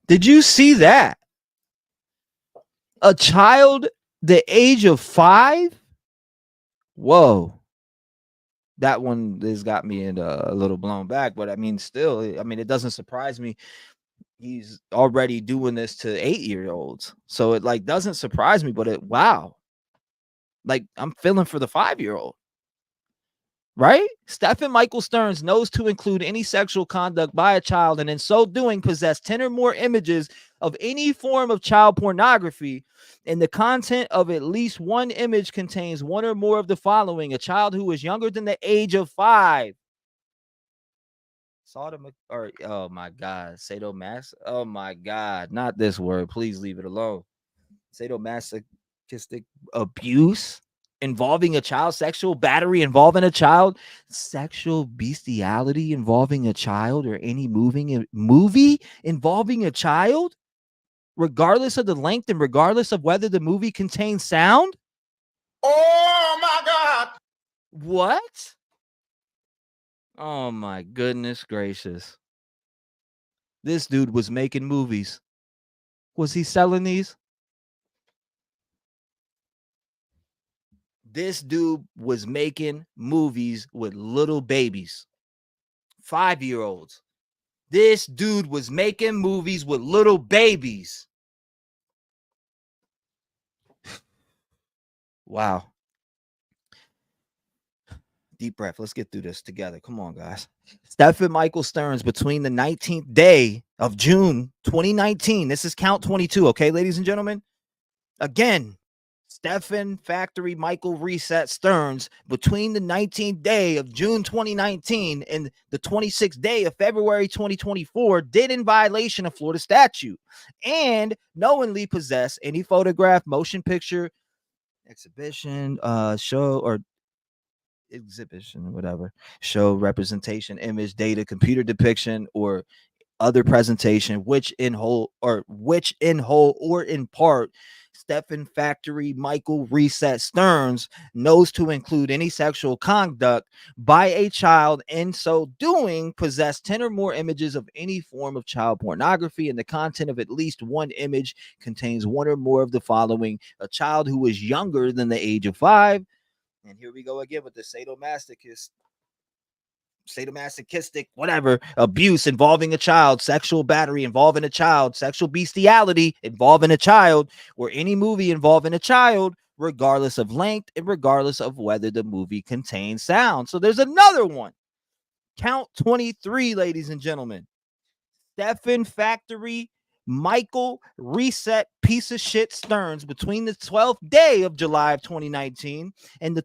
Did you see that? A child the age of 5? Whoa. That one has got me in a little blown back, but I mean, still, I mean, it doesn't surprise me. He's already doing this to 8-year-olds. So it like doesn't surprise me, but wow. Like, I'm feeling for the 5-year-old. right? Stephen Michael Stearns knows to include any sexual conduct by a child, and in so doing possess 10 or more images of any form of child pornography, and the content of at least one image contains one or more of the following: a child who is younger than the age of 5. Or oh my God, sadomas. Oh my God, not this word. Please leave it alone. Sadomasochistic abuse involving a child, sexual battery involving a child, sexual bestiality involving a child, or any movie involving a child, regardless of the length and regardless of whether the movie contains sound. Oh my God. What? Oh my goodness gracious. This dude was making movies. Was he selling these? This dude was making movies with little babies, 5-year-olds. This dude was making movies with little babies. Wow. Deep breath. Let's get through this together. Come on, guys. Stephen Michael Stearns, between the 19th day of June 2019. This is count 22, okay, ladies and gentlemen? Again, Stephen Factory Michael Reset Stearns, between the 19th day of June 2019 and the 26th day of February 2024, did in violation of Florida statute and knowingly possess any photograph, motion picture, exhibition, show, or exhibition, whatever, show, representation, image, data, computer depiction, or other presentation, which in whole or in part, Stephen Factory Michael Reset Stearns knows to include any sexual conduct by a child, and so doing possess 10 or more images of any form of child pornography, and the content of at least one image contains one or more of the following: a child who is younger than the age of 5. And here we go again with the sadomasochistic, whatever, abuse involving a child, sexual battery involving a child, sexual bestiality involving a child, or any movie involving a child, regardless of length and regardless of whether the movie contains sound. So there's another one. Count 23, ladies and gentlemen. Stephen Factory Michael Reset piece of shit Stearns, between the 12th day of July of 2019 and the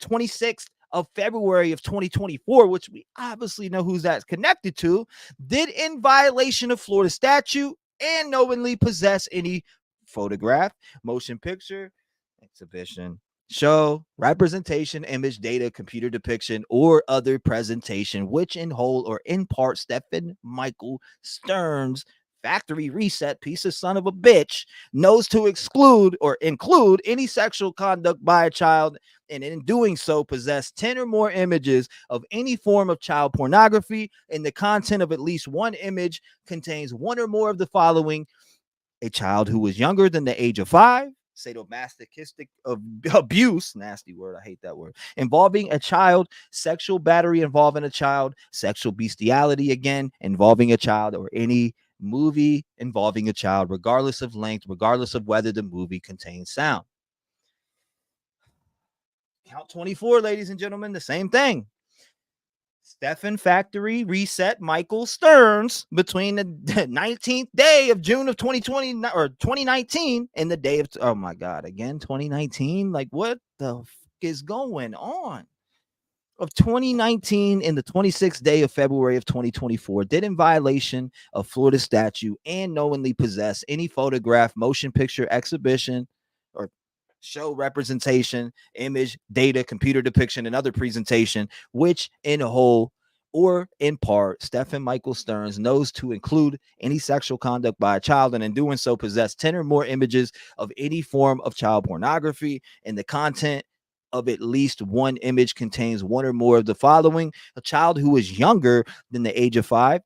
26th of February of 2024, which we obviously know who's that's connected to, did in violation of Florida statute and knowingly possess any photograph, motion picture, exhibition, show, representation, image, data, computer depiction, or other presentation, which in whole or in part Stephen Michael Stearns Factory Reset piece of son of a bitch knows to exclude or include any sexual conduct by a child, and in doing so possess 10 or more images of any form of child pornography, and the content of at least one image contains one or more of the following: a child who was younger than the age of 5, sadomasochistic abuse, nasty word, I hate that word, involving a child, sexual battery involving a child, sexual bestiality, again, involving a child, or any movie involving a child, regardless of length, regardless of whether the movie contains sound. Count 24, ladies and gentlemen, the same thing. Stephen Factory Reset Michael Stearns, between the 19th day of June of 2020 or 2019 and the day of, oh my God, again, 2019. Like, what the fuck is going on? Of 2019 and the 26th day of February of 2024, did in violation of Florida statute and knowingly possess any photograph, motion picture, exhibition, or show, representation, image, data, computer depiction, and other presentation, which in whole or in part, Stephen Michael Stearns knows to include any sexual conduct by a child, and in doing so possess 10 or more images of any form of child pornography, and the content of at least one image contains one or more of the following: a child who is younger than the age of 5,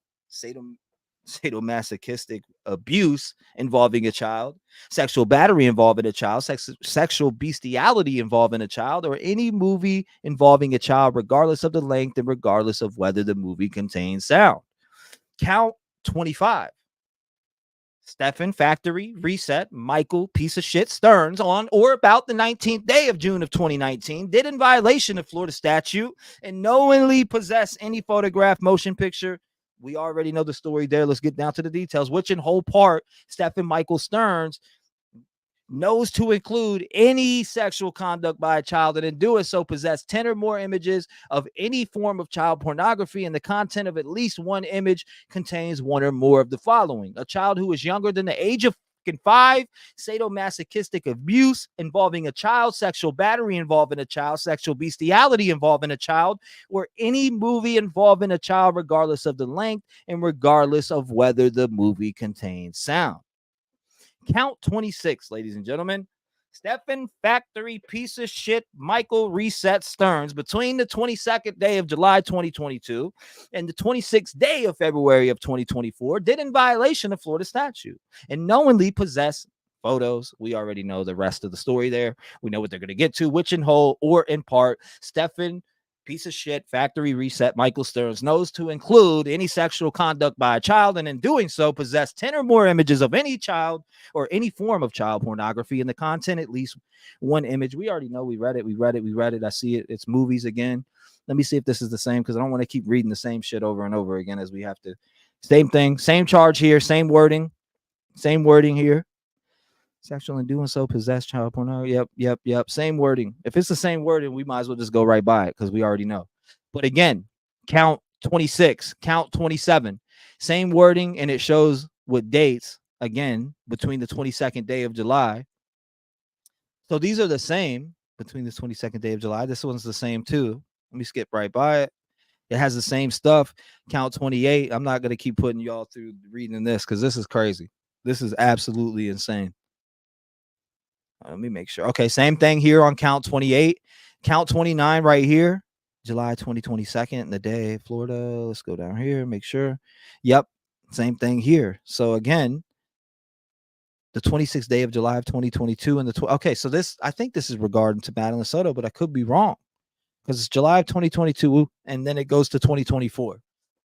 sadomasochistic abuse involving a child, sexual battery involving a child, sexual bestiality involving a child, or any movie involving a child, regardless of the length and regardless of whether the movie contains sound. Count 25. Stephen Factory Reset Michael piece of shit Stearns on or about the 19th day of June of 2019 did in violation of Florida statute and knowingly possess any photograph, motion picture. We already know the story there. Let's get down to the details, which in whole part, Stephen Michael Stearns knows to include any sexual conduct by a child and in doing so possess 10 or more images of any form of child pornography, and the content of at least one image contains one or more of the following: a child who is younger than the age of 5, sadomasochistic abuse involving a child, sexual battery involving a child, sexual bestiality involving a child, or any movie involving a child regardless of the length and regardless of whether the movie contains sound. Count 26, ladies and gentlemen. Stephen Factory piece of shit Michael Reset Stearns between the 22nd day of July 2022 and the 26th day of February of 2024 did in violation of Florida statute and knowingly possess photos. We already know the rest of the story there. We know what they're going to get to, which in whole or in part, Stephen piece of shit Factory Reset Michael Stearns knows to include any sexual conduct by a child and in doing so possess 10 or more images of any child or any form of child pornography, and the content at least one image. We already know. We read it. I see it. It's movies again. Let me see if this is the same, because I don't want to keep reading the same shit over and over again as we have to. Same thing, same charge here, same wording here. Sexual and doing so possess child pornography. Yep. Same wording. If it's the same wording, we might as well just go right by it because we already know. But again, count 26, count 27, same wording, and it shows what dates again between the 22nd day of July. So these are the same between the 22nd day of July. This one's the same too. Let me skip right by it. It has the same stuff. Count 28. I'm not going to keep putting y'all through reading this because this is crazy. This is absolutely insane. Let me make sure. Okay, same thing here on count 28. Count 29 right here, July 2022, the day, Florida. Let's go down here, make sure. Yep, same thing here. So again, the 26th day of July of 2022 and okay, so this, I think this is regarding to Madeline Soto, but I could be wrong because it's July of 2022 and then it goes to 2024.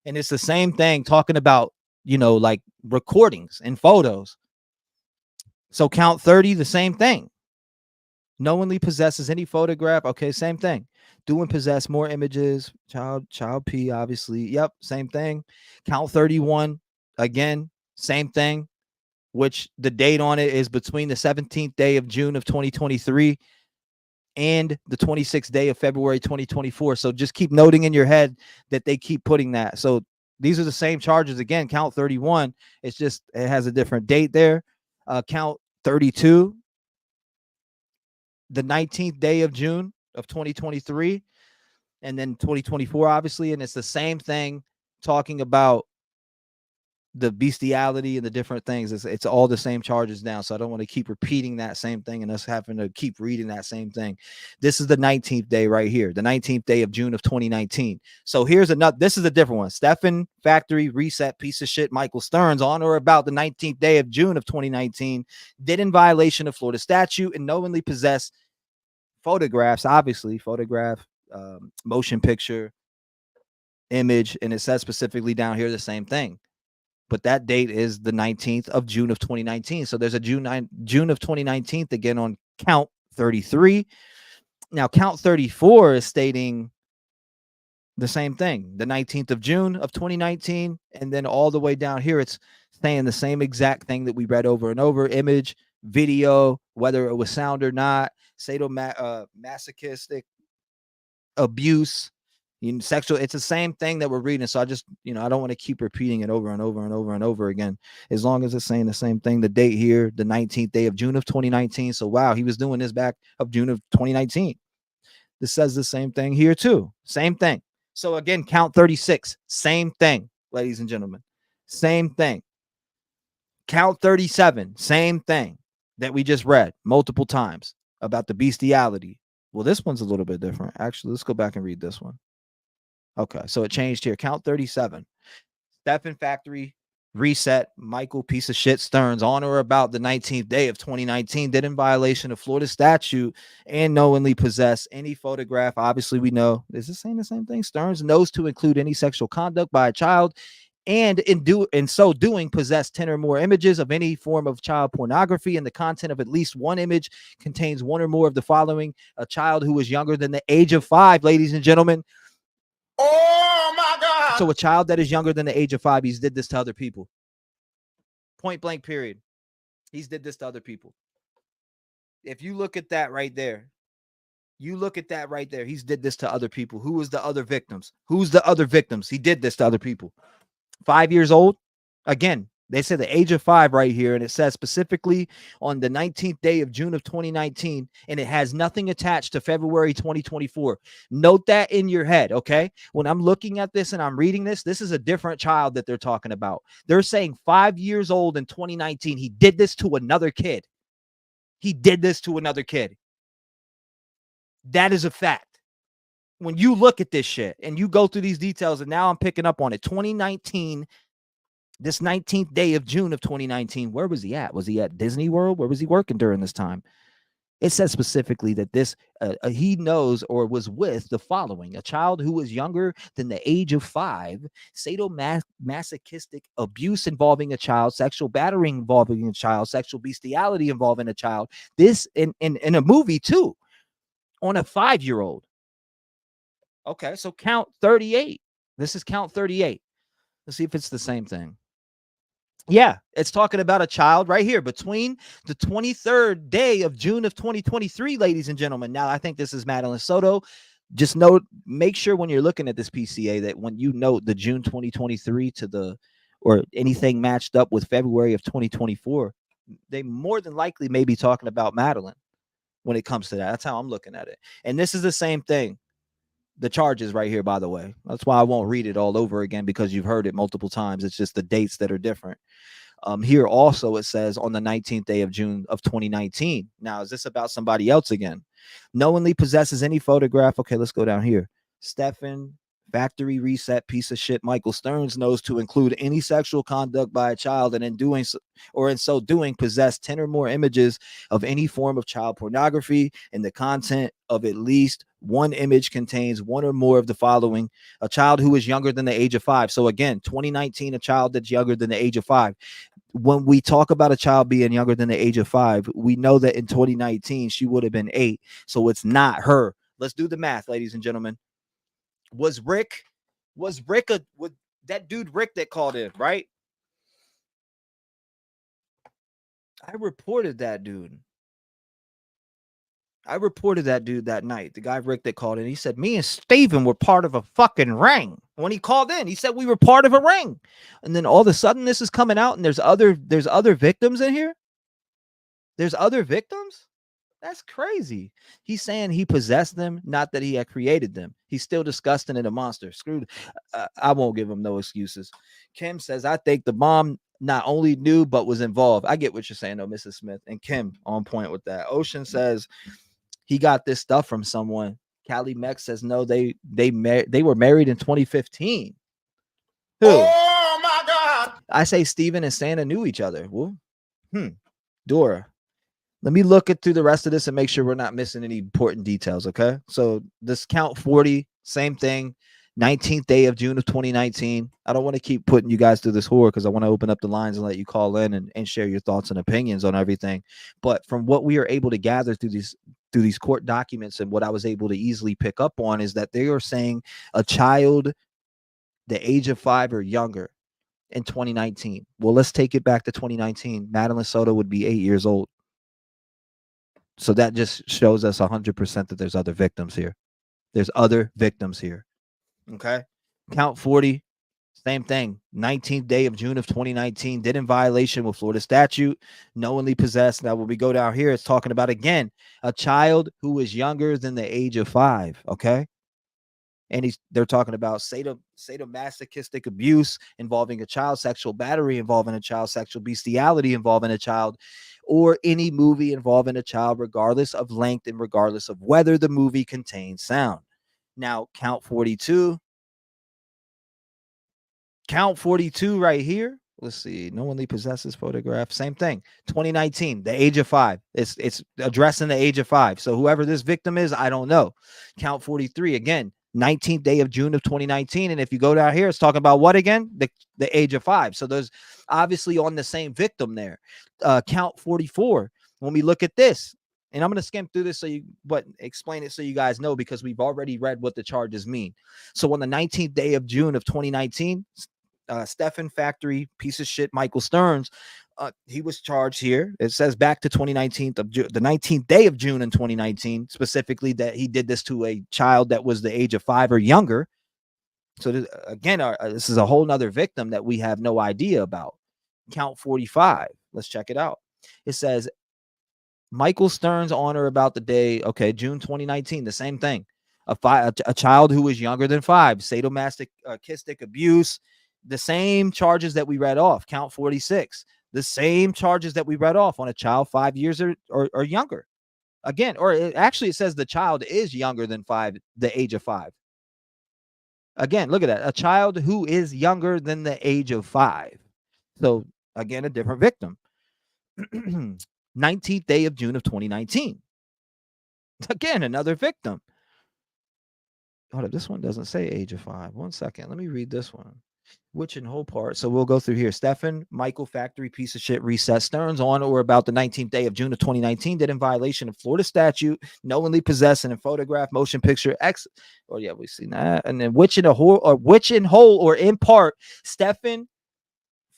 And it's the same thing talking about, like recordings and photos. So count 30, the same thing. Knowingly possesses any photograph. Okay, same thing. Do and possess more images. Child P, obviously. Yep, same thing. Count 31, again, same thing, which the date on it is between the 17th day of June of 2023 and the 26th day of February 2024. So just keep noting in your head that they keep putting that. So these are the same charges. Again, count 31. It's just, it has a different date there. Count 32, the 19th day of June of 2023, and then 2024, obviously. And it's the same thing talking about the bestiality and the different things. It's all the same charges now. So I don't want to keep repeating that same thing and us having to keep reading that same thing. This is the 19th day right here, the 19th day of June of 2019. So here's another, this is a different one. Stephen Factory Reset piece of shit Michael Stearns on or about the 19th day of June of 2019 did in violation of Florida statute and knowingly possess photographs, obviously photograph, motion picture, image, and it says specifically down here the same thing. But that date is the 19th of June of 2019. So there's a June of 2019 again on count 33. Now count 34 is stating the same thing, the 19th of June of 2019. And then all the way down here, it's saying the same exact thing that we read over and over: image, video, whether it was sound or not, sadomasochistic abuse, sexual. It's the same thing that we're reading. So I just, I don't want to keep repeating it over and over and over and over again, as long as it's saying the same thing. The date here, the 19th day of June of 2019. So wow, he was doing this back of June of 2019. This says the same thing here too. Same thing. So again, count 36, same thing, ladies and gentlemen, same thing. Count 37, same thing that we just read multiple times about the bestiality. Well, this one's a little bit different. Actually, let's go back and read this one. Okay, so it changed here. Count 37. Stephen Factory Reset Michael piece of shit Stearns on or about the 19th day of 2019 did in violation of Florida statute and knowingly possess any photograph. Obviously, we know, is this saying the same thing? Stearns knows to include any sexual conduct by a child and in so doing possess 10 or more images of any form of child pornography, and the content of at least one image contains one or more of the following: a child who is younger than the age of 5, ladies and gentlemen. Oh my God. So a child that is younger than the age of 5, he's did this to other people. Point blank, period. He's did this to other people. If you look at that right there, he's did this to other people. Who is the other victims? Who's the other victims? He did this to other people. 5 years old. Again, they said the age of 5 right here, and it says specifically on the 19th day of June of 2019, and it has nothing attached to February 2024. Note that in your head, okay? When I'm looking at this and I'm reading this, this is a different child that they're talking about. They're saying 5 years old in 2019. He did this to another kid. That is a fact. When you look at this shit and you go through these details, and now I'm picking up on it. 2019, this 19th day of June of 2019, where was he at? Was he at Disney World? Where was he working during this time? It says specifically that this he knows or was with the following: a child who was younger than the age of 5, sadomasochistic abuse involving a child, sexual battery involving a child, sexual bestiality involving a child. This in a movie too, on a 5-year-old. Okay, so count 38. This is count 38. Let's see if it's the same thing. Yeah, it's talking about a child right here between the 23rd day of June of 2023, ladies and gentlemen. Now, I think this is Madeline Soto. Just note, make sure when you're looking at this PCA that when you note the June 2023 to the, or anything matched up with February of 2024, they more than likely may be talking about Madeline when it comes to that. That's how I'm looking at it. And this is the same thing. The charges right here, by the way. That's why I won't read it all over again, because you've heard it multiple times. It's just the dates that are different. Here also it says on the 19th day of June of 2019. Now, is this about somebody else again? Knowingly possesses any photograph. Okay, let's go down here. Stephen, factory reset, piece of shit. Michael Stearns knows to include any sexual conduct by a child, and in doing so, or in so doing, possess 10 or more images of any form of child pornography, and the content of at least one image contains one or more of the following: a child who is younger than the age of 5. So again, 2019, a child that's younger than the age of 5. When we talk about a child being younger than the age of 5, we know that in 2019 she would have been 8. So it's not her. Let's do the math, ladies and gentlemen. Was that dude Rick that called in, right? I reported that dude that night. The guy Rick that called in, he said me and Steven were part of a fucking ring. When he called in, he said we were part of a ring. And then all of a sudden this is coming out, and there's other victims in here. There's other victims? That's crazy. He's saying he possessed them, not that he had created them. He's still disgusting and a monster. Screwed. I won't give him no excuses. Kim says, I think the mom not only knew, but was involved. I get what you're saying, though, Mrs. Smith. And Kim on point with that. Ocean says he got this stuff from someone. Callie Meck says, no, they were married in 2015. Who? Oh my God. I say Steven and Santa knew each other. Well, Dora. Let me look through the rest of this and make sure we're not missing any important details, okay? So this count 40, same thing, 19th day of June of 2019. I don't want to keep putting you guys through this horror because I want to open up the lines and let you call in and share your thoughts and opinions on everything. But from what we are able to gather through these court documents, and what I was able to easily pick up on, is that they are saying a child the age of 5 or younger in 2019. Well, let's take it back to 2019. Madeline Soto would be 8 years old. So that just shows us 100% that there's other victims here. There's other victims here. Okay. Count 40. Same thing. 19th day of June of 2019. Did in violation with Florida statute. Knowingly possessed. Now, when we go down here, it's talking about, again, a child who is younger than the age of 5. Okay. And they're talking about sadomasochistic abuse involving a child, sexual battery involving a child, sexual bestiality involving a child, or any movie involving a child, regardless of length and regardless of whether the movie contains sound. Now, count 42. Count 42 right here. Let's see. Knowingly possesses photograph. Same thing. 2019, the age of 5. It's addressing the age of 5. So whoever this victim is, I don't know. Count 43 again. 19th day of June of 2019. And if you go down here, it's talking about what again? The age of 5. So there's obviously on the same victim there. Count 44. When we look at this, and I'm going to skim through this but explain it so you guys know, because we've already read what the charges mean. So on the 19th day of June of 2019, Stephen Factory, piece of shit, Michael Stearns, he was charged here. It says back to 2019, the 19th day of June in 2019, specifically that he did this to a child that was the age of 5 or younger. So this is a whole nother victim that we have no idea about. Count 45. Let's check it out. It says Michael Stearns on or about the day, June 2019, the same thing. A child who was younger than 5, sadomasochistic abuse, the same charges that we read off. Count 46, the same charges that we read off on a child 5 years or younger. Again, it says the child is younger than 5, the age of 5. Again, look at that. A child who is younger than the age of 5. So again, a different victim. 19th day of June of 2019. Again, another victim. Hold up, this one doesn't say age of 5. 1 second. Let me read this one. Which in whole part. So we'll go through here. Stephen Michael Factory, piece of shit, reset. Stearns on or about the 19th day of June of 2019 did in violation of Florida statute knowingly possessing and photograph, motion picture, we see that. And then which in whole or in part, Stephen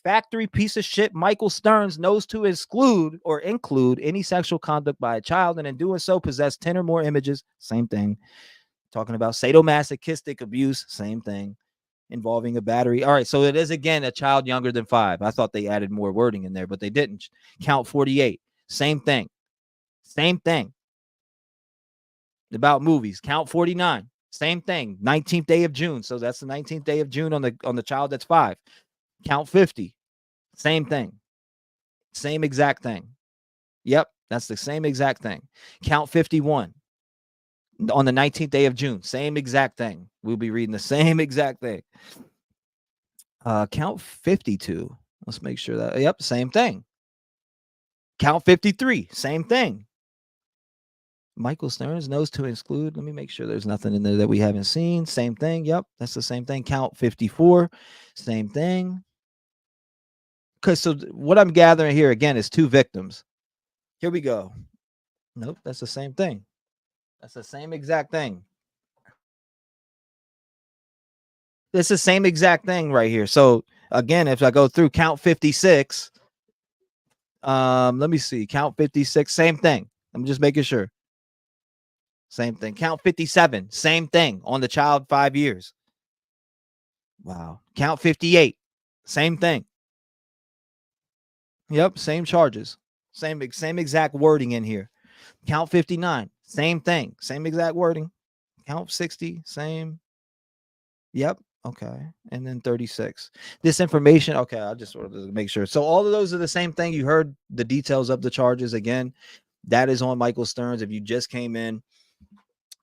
Factory, piece of shit, Michael Stearns knows to exclude or include any sexual conduct by a child, and in doing so possess 10 or more images. Same thing. Talking about sadomasochistic abuse. Same thing. Involving a battery. All right, so it is again a child younger than 5. I thought they added more wording in there, but they didn't. Count 48. Same thing. Same thing. About movies. Count 49. Same thing. 19th day of June. So that's the 19th day of June on the child that's 5. Count 50. Same thing. Same exact thing. Yep, that's the same exact thing. Count 51. On the 19th day of June. Same exact thing. We'll be reading the same exact thing. Count 52. Let's make sure that. Yep, same thing. Count 53. Same thing. Michael Stearns knows to exclude. Let me make sure there's nothing in there that we haven't seen. Same thing. Yep, that's the same thing. Count 54. Same thing. Because so what I'm gathering here again is 2 victims. Here we go. Nope, that's the same thing. That's the same exact thing. It's the same exact thing right here. So again, if I go through count 56, let me see. Count 56, same thing. I'm just making sure. Same thing. Count 57, same thing on the child 5 years. Wow. Count 58, same thing. Yep, same charges. Same exact wording in here. Count 59, same thing. Same exact wording. Count 60, same. Yep. Okay. And then 36. This information. Okay. I just wanted to make sure. So all of those are the same thing. You heard the details of the charges. Again, that is on Michael Stearns. If you just came in,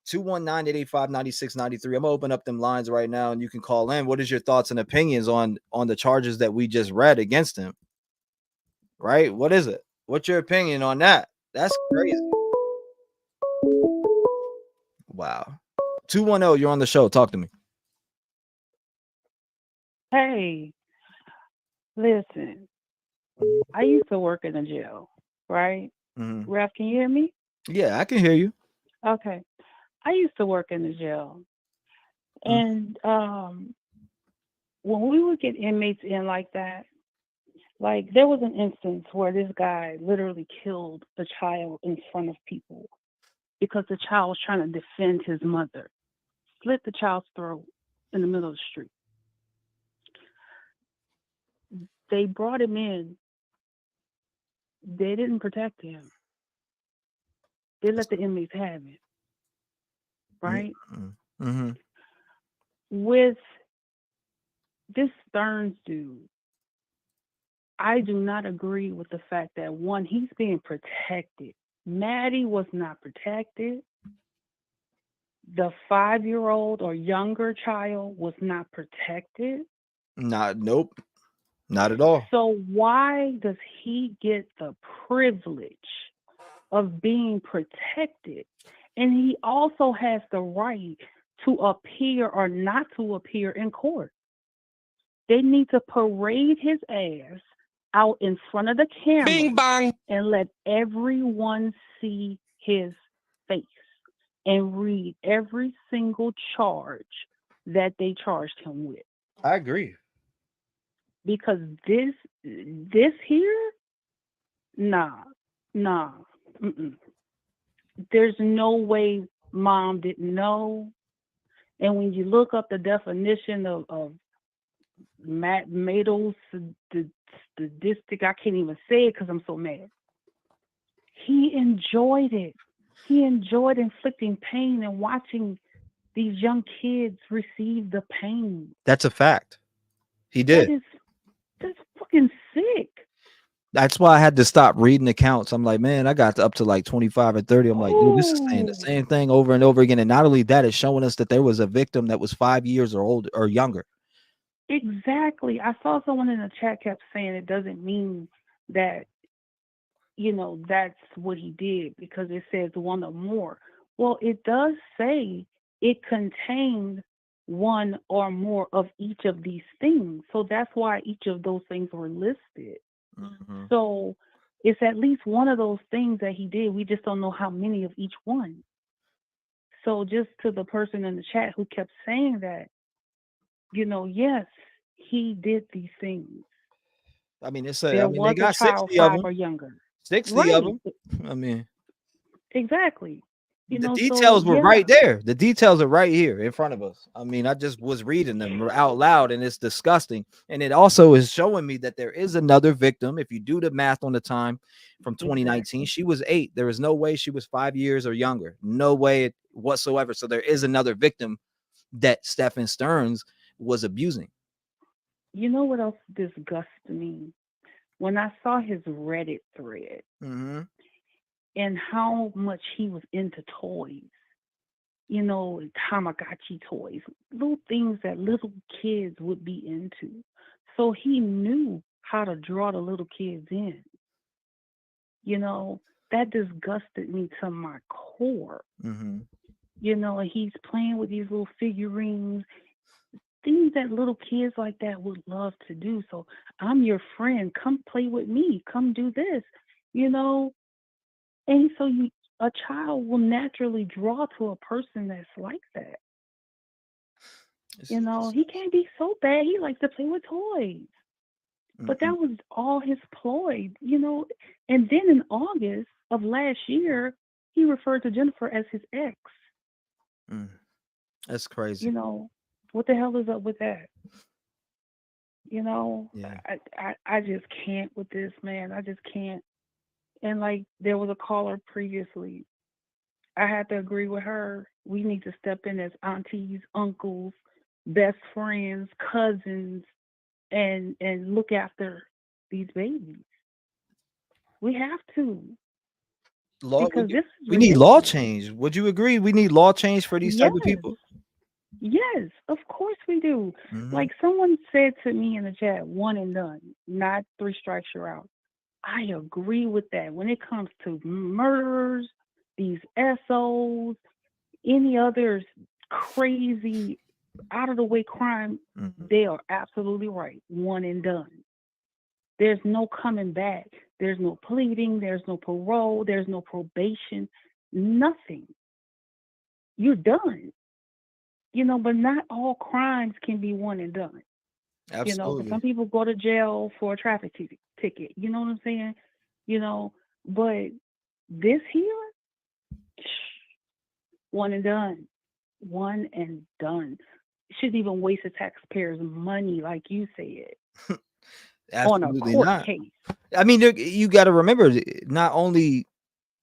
219-885-9693. I'm going to open up them lines right now and you can call in. What is your thoughts and opinions on the charges that we just read against him? Right? What is it? What's your opinion on that? That's crazy. Wow. 210, you're on the show. Talk to me. Hey, listen, I used to work in a jail, right? Mm-hmm. Ref, can you hear me? Yeah, I can hear you. Okay. I used to work in the jail. And when we would get inmates in like that, like there was an instance where this guy literally killed a child in front of people because the child was trying to defend his mother, slit the child's throat in the middle of the street. They brought him in. They didn't protect him. They let the inmates have it. Right? Mm-hmm. With this Stearns dude, I do not agree with the fact that, one, he's being protected. Maddie was not protected. The 5-year-old or younger child was not protected. Nope. Not at all. So why does he get the privilege of being protected? And he also has the right to appear or not to appear in court. They need to parade his ass out in front of the camera, Bing bang, and let everyone see his face and read every single charge that they charged him with. I agree. Because this here, nah. Mm-mm. There's no way mom didn't know. And when you look up the definition of Mado's sadistic, I can't even say it because I'm so mad. He enjoyed it. He enjoyed inflicting pain and watching these young kids receive the pain. That's a fact. He did. That's fucking sick. That's why I had to stop reading accounts. I'm like, man, I got up to like 25 or 30. I'm like, dude, this is saying the same thing over and over again. And not only that, it's showing us that there was a victim that was 5 years or older or younger. Exactly. I saw someone in the chat kept saying it doesn't mean that, that's what he did because it says one or more. Well, it does say it contained one or more of each of these things. So that's why each of those things were listed. Mm-hmm. So it's at least one of those things that he did. We just don't know how many of each one. So just to the person in the chat who kept saying that, yes, he did these things. I mean, they got 60 of them or younger. 60 of them. I mean, exactly. The details were right there. The details are right here in front of us. I mean, I just was reading them out loud and it's disgusting. And it also is showing me that there is another victim. If you do the math on the time from 2019, she was 8. There is no way she was 5 years or younger. No way whatsoever. So there is another victim that Stephen Stearns was abusing. You know what else disgusts me? When I saw his Reddit thread. Mm-hmm. And how much he was into toys, Tamagotchi toys, little things that little kids would be into. So he knew how to draw the little kids in. That disgusted me to my core. Mm-hmm. He's playing with these little figurines, things that little kids like that would love to do. So I'm your friend. Come play with me. Come do this, And so a child will naturally draw to a person that's like that. He can't be so bad. He likes to play with toys. Mm-hmm. But that was all his ploy, And then in August of last year, he referred to Jennifer as his ex. That's crazy. What the hell is up with that? Yeah. I just can't with this, man. I just can't. And like there was a caller previously, I had to agree with her. We need to step in as aunties, uncles, best friends, cousins, and look after these babies. We have to. We need law change. Would you agree? We need law change for these type of people? Yes, of course we do. Mm-hmm. Like someone said to me in the chat, one and done, not 3 strikes you're out. I agree with that. When it comes to murderers, these SOs, any other crazy, out of the way crime, they are absolutely right. One and done. There's no coming back. There's no pleading. There's no parole. There's no probation. Nothing. You're done. But not all crimes can be one and done. Absolutely. Some people go to jail for a traffic ticket. You know what I'm saying? But this here, one and done. One and done. Shouldn't even waste the taxpayers' money like you said. Absolutely on a court not. case. I mean, you got to remember, not only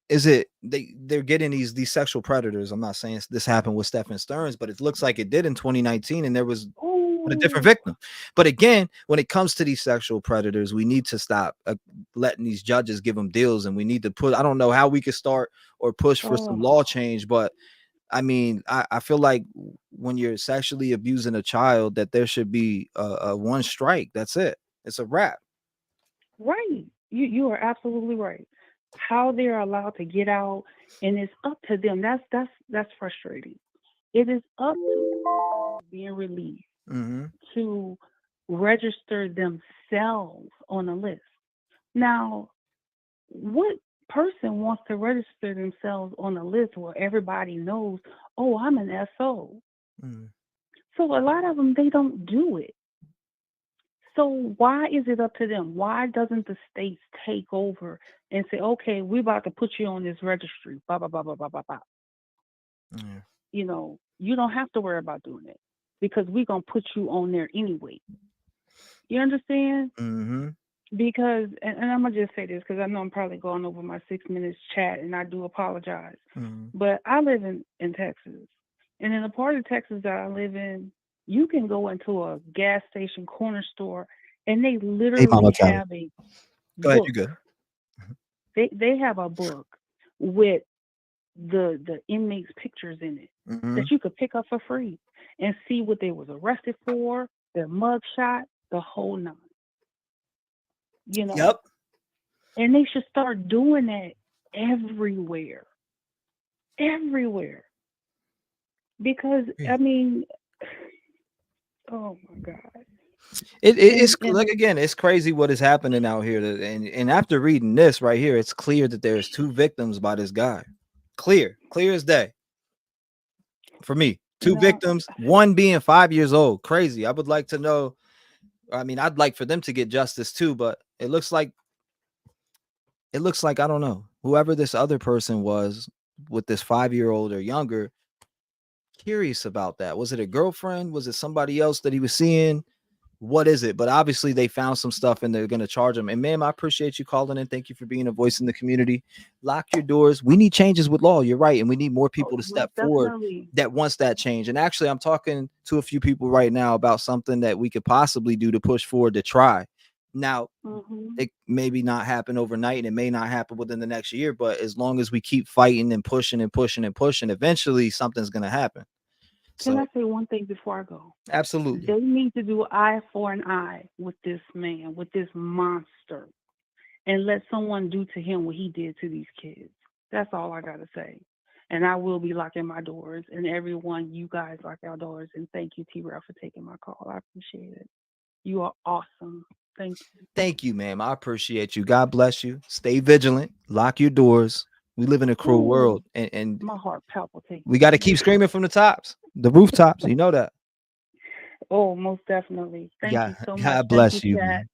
is it they're getting these sexual predators. I'm not saying this happened with Stephen Stearns, but it looks like it did in 2019, and there was a different victim. But again, when it comes to these sexual predators, we need to stop letting these judges give them deals, and we need to put. I don't know how we could start or push for some law change, but I mean, I feel like when you're sexually abusing a child, that there should be a one strike. That's it. It's a wrap. Right. You are absolutely right. How they're allowed to get out, and it's up to them. That's frustrating. It is up to the person being released to register themselves on a list. Now, what person wants to register themselves on a list where everybody knows, oh, I'm an SO? So a lot of them, they don't do it. So why is it up to them? Why doesn't the states take over and say, okay, we're about to put you on this registry, blah, blah, blah, blah, blah, blah, blah. You know, you don't have to worry about doing it because we're going to put you on there anyway. You understand? Because, and I'm going to just say this because I know I'm probably going over my 6 minutes chat, and I do apologize. But I live in Texas. And in the part of Texas that I live in, you can go into a gas station corner store and they literally have a book. Go ahead, you good. They have a book with the inmates' pictures in it that you could pick up for free and see what they was arrested for, their mug shot, the whole nine. You know? Yep. And they should start doing that everywhere. Everywhere. Because, I mean, oh my God. It's like, again, it's crazy what is happening out here. And after reading this right here, it's clear that there's 2 victims by this guy. Clear as day. For me, 2 victims, one being 5 years old. Crazy. I would like to know. I mean, I'd like for them to get justice too, but it looks like I don't know, whoever this other person was with this 5-year-old or younger. Curious about that. Was it a girlfriend? Was it somebody else that he was seeing? What is it? But obviously they found some stuff and they're going to charge him. And ma'am, I appreciate you calling in. Thank you for being a voice in the community. Lock your doors. We need changes with law. You're right. And we need more people to step forward that wants that change. And actually, I'm talking to a few people right now about something that we could possibly do to push forward to try. Now, it maybe not happen overnight and it may not happen within the next year, but as long as we keep fighting and pushing and pushing and pushing, eventually something's going to happen. Can I say one thing before I go? Absolutely. They need to do eye for an eye with this man, with this monster, and let someone do to him what he did to these kids. That's all I got to say. And I will be locking my doors, and everyone, you guys lock your doors. And thank you, T-REV, for taking my call. I appreciate it. You are awesome. Thank you. Thank you, ma'am. I appreciate you. God bless you. Stay vigilant. Lock your doors. We live in a cruel world, and my heart palpitates. We got to keep screaming from the tops, the rooftops. You know that. Oh, most definitely. Thank you so much. God bless you, man.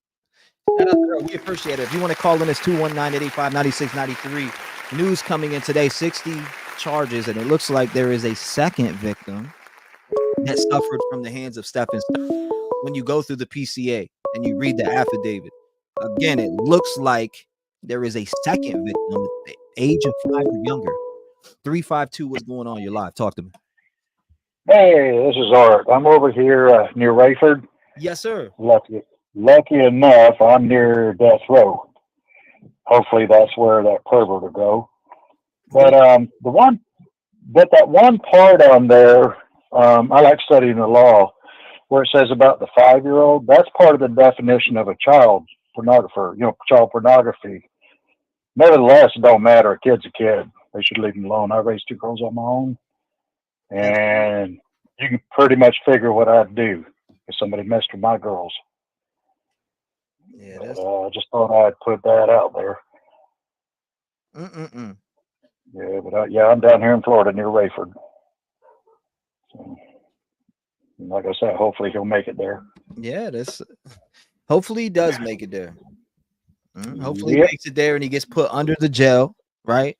We appreciate it. If you want to call in, it's 219-885-9693. News coming in today, 60 charges, and it looks like there is a second victim that suffered from the hands of Stephen. When you go through the PCA and you read the affidavit, again, it looks like there is a second victim at the age of 5 or younger. 352, what's going on? You're live. Talk to me. Hey, this is Art. I'm over here near Rayford. Yes, sir. Lucky enough, I'm near Death Row. Hopefully, that's where that pervert will go. But that one part on there, I like studying the law, where it says about the 5-year-old. That's part of the definition of a child pornographer. Child pornography. Nevertheless, it don't matter. A kid's a kid. They should leave him alone. I raised 2 girls on my own. And you can pretty much figure what I'd do if somebody messed with my girls. Yeah, I just thought I'd put that out there. Yeah, but I'm down here in Florida near Rayford. So, like I said, hopefully he'll make it there. Yeah, hopefully he does make it there. Hopefully he makes it there and he gets put under the jail, right?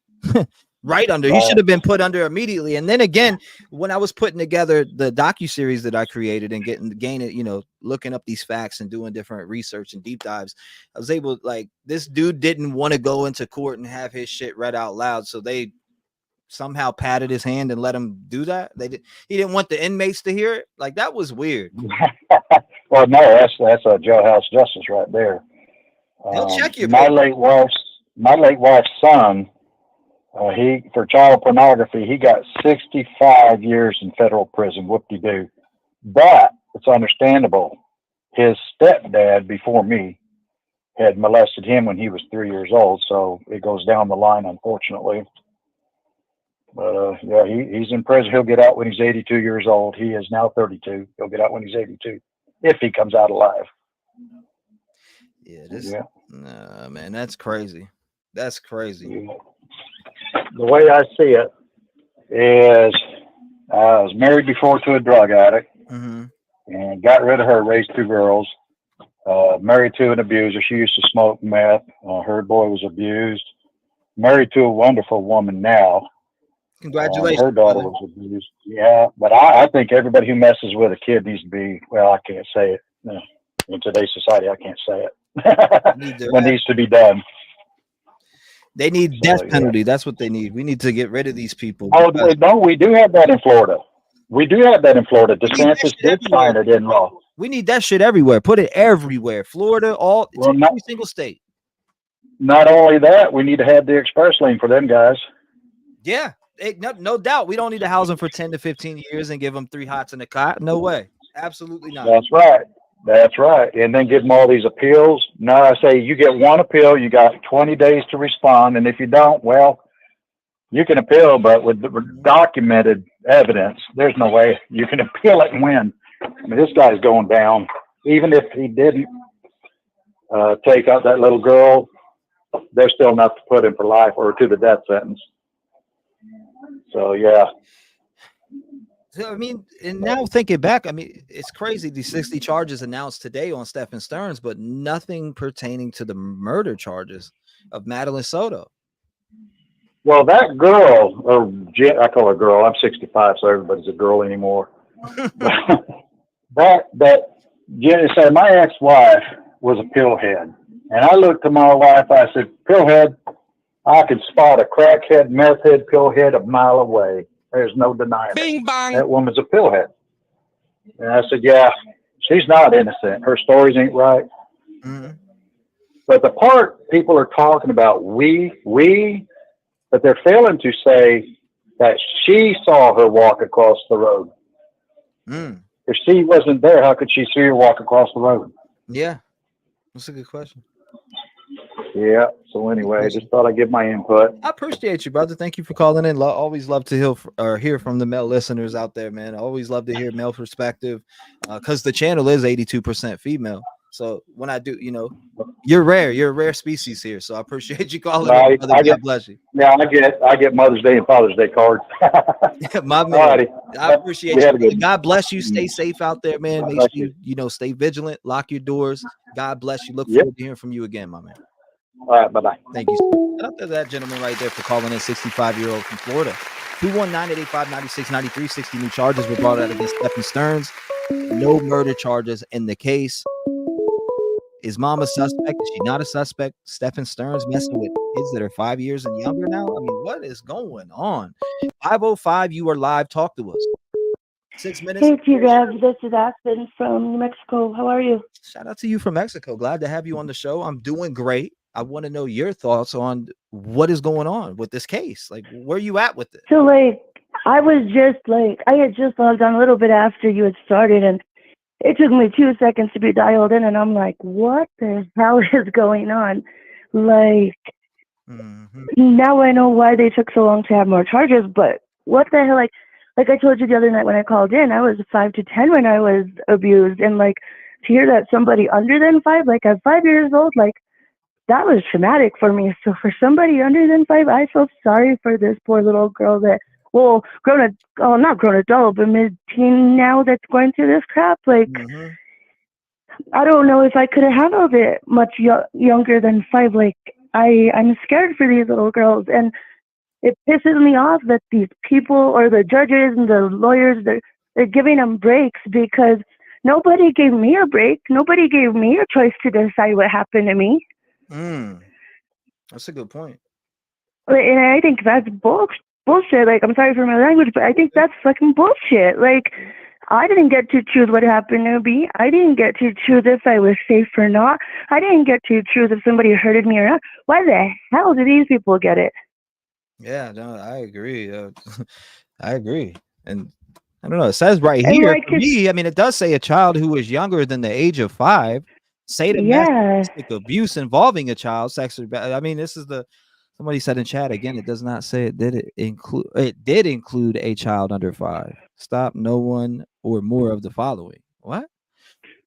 Right under. He should have been put under immediately. And then again, when I was putting together the docuseries that I created and gaining, looking up these facts and doing different research and deep dives, I was able, this dude didn't want to go into court and have his shit read out loud. So they somehow patted his hand and let him do that. He didn't want the inmates to hear it. That was weird. Well, no, that's a jailhouse justice right there. They'll check you. My late wife's son. He, for child pornography, he got 65 years in federal prison. Whoop-de-doo. But it's understandable. His stepdad, before me, had molested him when he was 3 years old. So it goes down the line, unfortunately. But yeah, he's in prison. He'll get out when he's 82 years old. He is now 32. He'll get out when he's 82, if he comes out alive. Yeah, nah, man, that's crazy. That's crazy. Yeah. The way I see it is, I was married before to a drug addict, and got rid of her, raised 2 girls. Married to an abuser. She used to smoke meth. Her boy was abused. Married to a wonderful woman now. Congratulations. Her daughter was abused. Yeah, but I think everybody who messes with a kid needs to be, well, I can't say it. No. In today's society, I can't say it. What needs to be done. They need death penalty. That's what they need. We need to get rid of these people. Oh, no, we do have that in Florida. We do have that in Florida. DeSantis did sign it in law. We need that shit everywhere. Put it everywhere. Florida, every single state. Not only that, we need to have the express lane for them guys. Yeah, no doubt. We don't need to house them for 10 to 15 years and give them 3 hots in a cot. No way. Absolutely not. That's right. That's right. And then give them all these appeals. Now I say you get 1 appeal, you got 20 days to respond. And if you don't, well, you can appeal, but with the documented evidence, there's no way you can appeal it and win. I mean, this guy's going down. Even if he didn't take out that little girl, there's still enough to put him for life or to the death sentence. So, yeah. I mean, and now thinking back, I mean, it's crazy. These 60 charges announced today on Stephen Stearns, but nothing pertaining to the murder charges of Madeline Soto. Well, that girl, or I call her girl. I'm 65, so everybody's a girl anymore. that Jenny said, my ex-wife was a pillhead, and I looked to my wife. I said, pillhead, I could spot a crackhead, meth head, pillhead a mile away. There's no denying Bing it. bang. That woman's a pillhead. And I said, yeah, she's not innocent. Her stories ain't right. But the part people are talking about, but they're failing to say that she saw her walk across the road. If she wasn't there, how could she see her walk across the road? Yeah, that's a good question. Yeah. So anyway, I just thought I'd give my input. I appreciate you, brother. Thank you for calling in. Always love to hear from the male listeners out there, man. I always love to hear male perspective because the channel is 82% female. So when I do, you're rare. You're a rare species here. So I appreciate you calling in, brother. God bless you. Yeah, I get Mother's Day and Father's Day cards. My man. I appreciate you. God bless you. Stay safe out there, man. Make sure you stay vigilant. Lock your doors. God bless you. Look forward to hearing from you again, my man. All right, bye-bye. Thank you. Shout out to that gentleman right there for calling in, 65-year-old from Florida. 219-885-9693. 60 new charges were brought out against Stephen Stearns. No murder charges in the case. Is mom a suspect? Is she not a suspect? Stephen Stearns messing with kids that are 5 years and younger now? I mean, what is going on? 505, you are live. Talk to us. 6 minutes. Hey, T-REV. This is Aspen from New Mexico. How are you? Shout out to you from Mexico. Glad to have you on the show. I'm doing great. I want to know your thoughts on what is going on with this case. Like, where are you at with it? So, I had just logged on a little bit after you had started, and it took me 2 seconds to be dialed in, and I'm like, what the hell is going on? Now I know why they took so long to have more charges, but what the hell? Like I told you the other night when I called in, I was 5 to 10 when I was abused, and to hear that somebody under than 5, at 5 years old, that was traumatic for me. So for somebody under than 5, I feel sorry for this poor little girl that, not grown adult, but mid-teen now that's going through this crap. I don't know if I could have handled it much younger than 5. I'm scared for these little girls, and it pisses me off that these people or the judges and the lawyers, they're giving them breaks because nobody gave me a break. Nobody gave me a choice to decide what happened to me. That's a good point. And I think that's bullshit. I'm sorry for my language, but I think that's fucking bullshit. I didn't get to choose what happened to me. I didn't get to choose if I was safe or not. I didn't get to choose if somebody hurted me or not. Why the hell do these people get it? Yeah, no, I agree. I agree. And I don't know. It says right here, for me, I mean, it does say a child who is younger than the age of 5 say domestic abuse involving a child, sex. I mean, this is the Somebody said in chat again, it does not say it did include a child under 5. Stop no one or more of the following. What?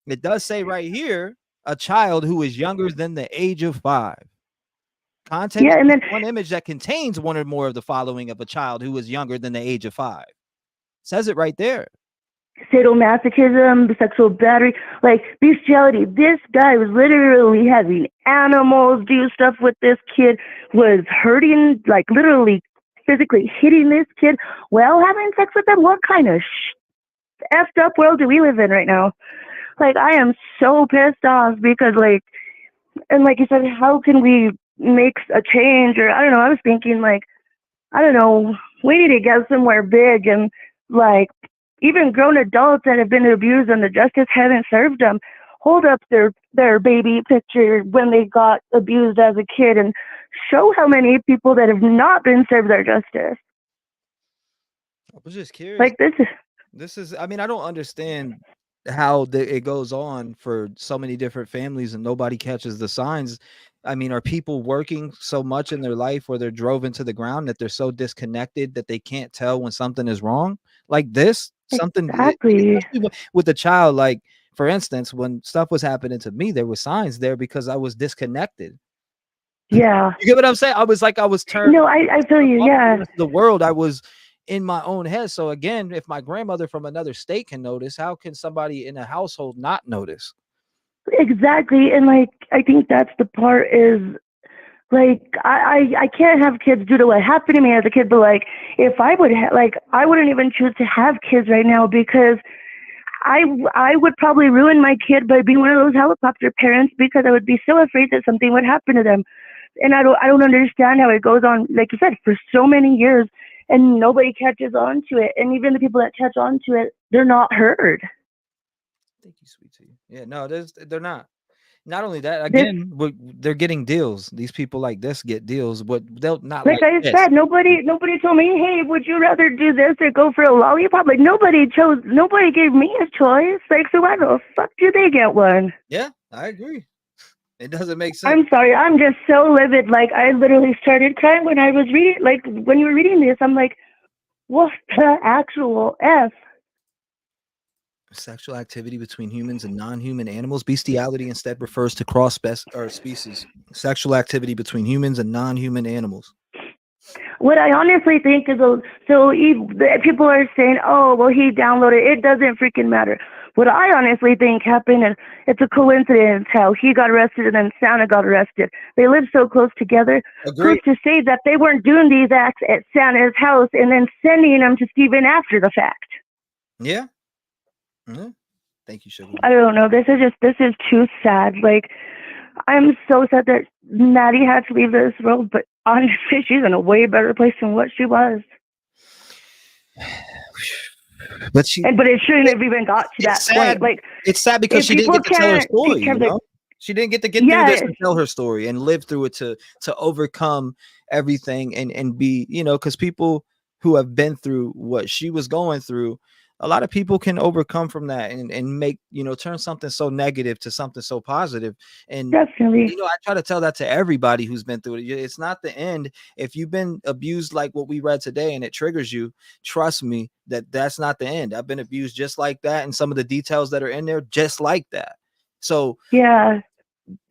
It does say right here, a child who is younger than the age of 5. Content Yeah, and then one image that contains one or more of the following of a child who is younger than the age of 5. Says it right there. sadomasochism, sexual battery, like bestiality. This guy was literally having animals do stuff with this kid, was hurting, like literally physically hitting this kid while having sex with them. What kind of effed up world do we live in right now? Like, I am so pissed off because, like, and like you said, how can we make a change? Or I don't know, I was thinking, like, I don't know, we need to get somewhere big and, like, even grown adults that have been abused and the justice haven't served them hold up their baby picture when they got abused as a kid and show how many people that have not been served their justice. I was just curious. Like, this is, I mean, I don't understand how it goes on for so many different families and nobody catches the signs. I mean, are people working so much in their life where they're drove into the ground that they're so disconnected that they can't tell when something is wrong? Like this, something exactly with a child. Like, for instance, when stuff was happening to me, there were signs there because I was disconnected. Yeah. You get what I'm saying? I was turned. No, I feel you. Yeah. The world, I was in my own head. So again, if my grandmother from another state can notice, how can somebody in a household not notice? Exactly. And like, I think that's the part is, like, I can't have kids due to what happened to me as a kid, but like, if I would I wouldn't even choose to have kids right now because I would probably ruin my kid by being one of those helicopter parents because I would be so afraid that something would happen to them. And I don't understand how it goes on, like you said, for so many years and nobody catches on to it. And even the people that catch on to it, they're not heard. Thank you, sweet tea. Yeah, no, they're not. Not only that, again, they're getting deals. These people like this get deals, but they'll not like I said, nobody told me, hey, would you rather do this or go for a lollipop? Like, nobody gave me a choice. Like, so why the fuck do they get one? Yeah, I agree. It doesn't make sense. I'm sorry, I'm just so livid. Like, I literally started crying when I was reading, like, when you were reading this, I'm like, what the actual F? Sexual activity between humans and non-human animals. Bestiality instead refers to cross species. Sexual activity between humans and non-human animals. What I honestly think is, people are saying, oh, well, he downloaded it. It doesn't freaking matter. What I honestly think happened is it's a coincidence how he got arrested and then Santa got arrested. They live so close together. Who's to say that they weren't doing these acts at Santa's house and then sending them to Steven after the fact? Yeah. Mm-hmm. Thank you, Sugar. I don't know. This is too sad. Like, I'm so sad that Maddie had to leave this world, but honestly, she's in a way better place than what she was. But it shouldn't have even got to that point. Like, it's sad because she didn't get to tell her story. You know? She didn't get to get through this and tell her story and live through it to overcome everything and be, you know, because people who have been through what she was going through, a lot of people can overcome from that and make, you know, turn something so negative to something so positive. And definitely, you know, I try to tell that to everybody who's been through it. It's not the end. If you've been abused like what we read today and it triggers you, trust me that's not the end. I've been abused just like that, and some of the details that are in there just like that. So yeah,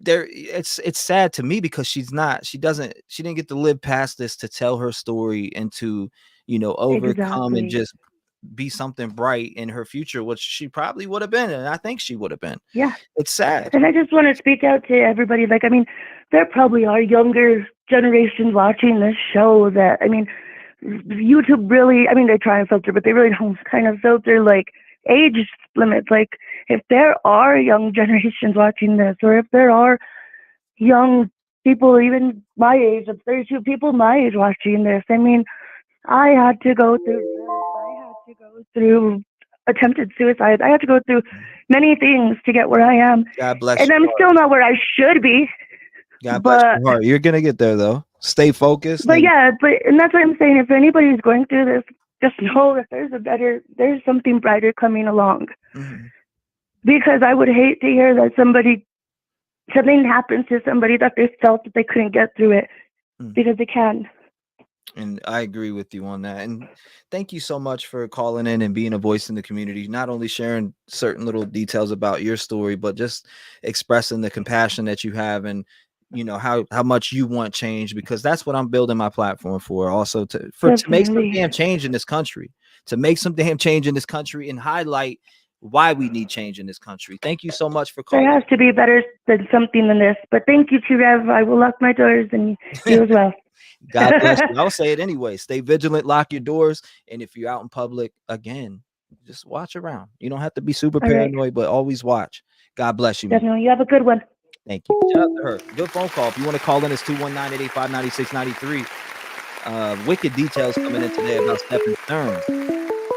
it's sad to me because she didn't get to live past this to tell her story and to, you know, overcome and just be something bright in her future, which she probably would have been, and I think she would have been. Yeah, it's sad. And I just want to speak out to everybody. Like, I mean, there probably are younger generations watching this show that, I mean, YouTube really, I mean, they try and filter, but they really don't kind of filter like age limits. Like, if there are young generations watching this, or if there are young people even my age, if there's people my age watching this, I mean, I had to go through attempted suicide. I had to go through many things to get where I am. God bless and you. I'm still not where I should be. God bless your heart. You're gonna get there though. Stay focused. But and that's what I'm saying. If anybody's going through this, just know that there's something brighter coming along. Mm-hmm. Because I would hate to hear that something happens to somebody that they felt that they couldn't get through it, because they can. And I agree with you on that. And thank you so much for calling in and being a voice in the community, not only sharing certain little details about your story, but just expressing the compassion that you have and how much you want change, because that's what I'm building my platform for. Also to make some damn change in this country, and highlight why we need change in this country. Thank you so much for calling. There has to be better than something than this. But thank you, T-REV. I will lock my doors, and you as well. God bless you. I'll say it anyway. Stay vigilant, lock your doors, and if you're out in public, again, just watch around. You don't have to be super paranoid, but always watch. God bless you, man. Definitely. You have a good one. Thank you. Shout out to her. Good phone call. If you want to call in, it's 219-885-9693. Wicked details coming in today about Stephen Stearns.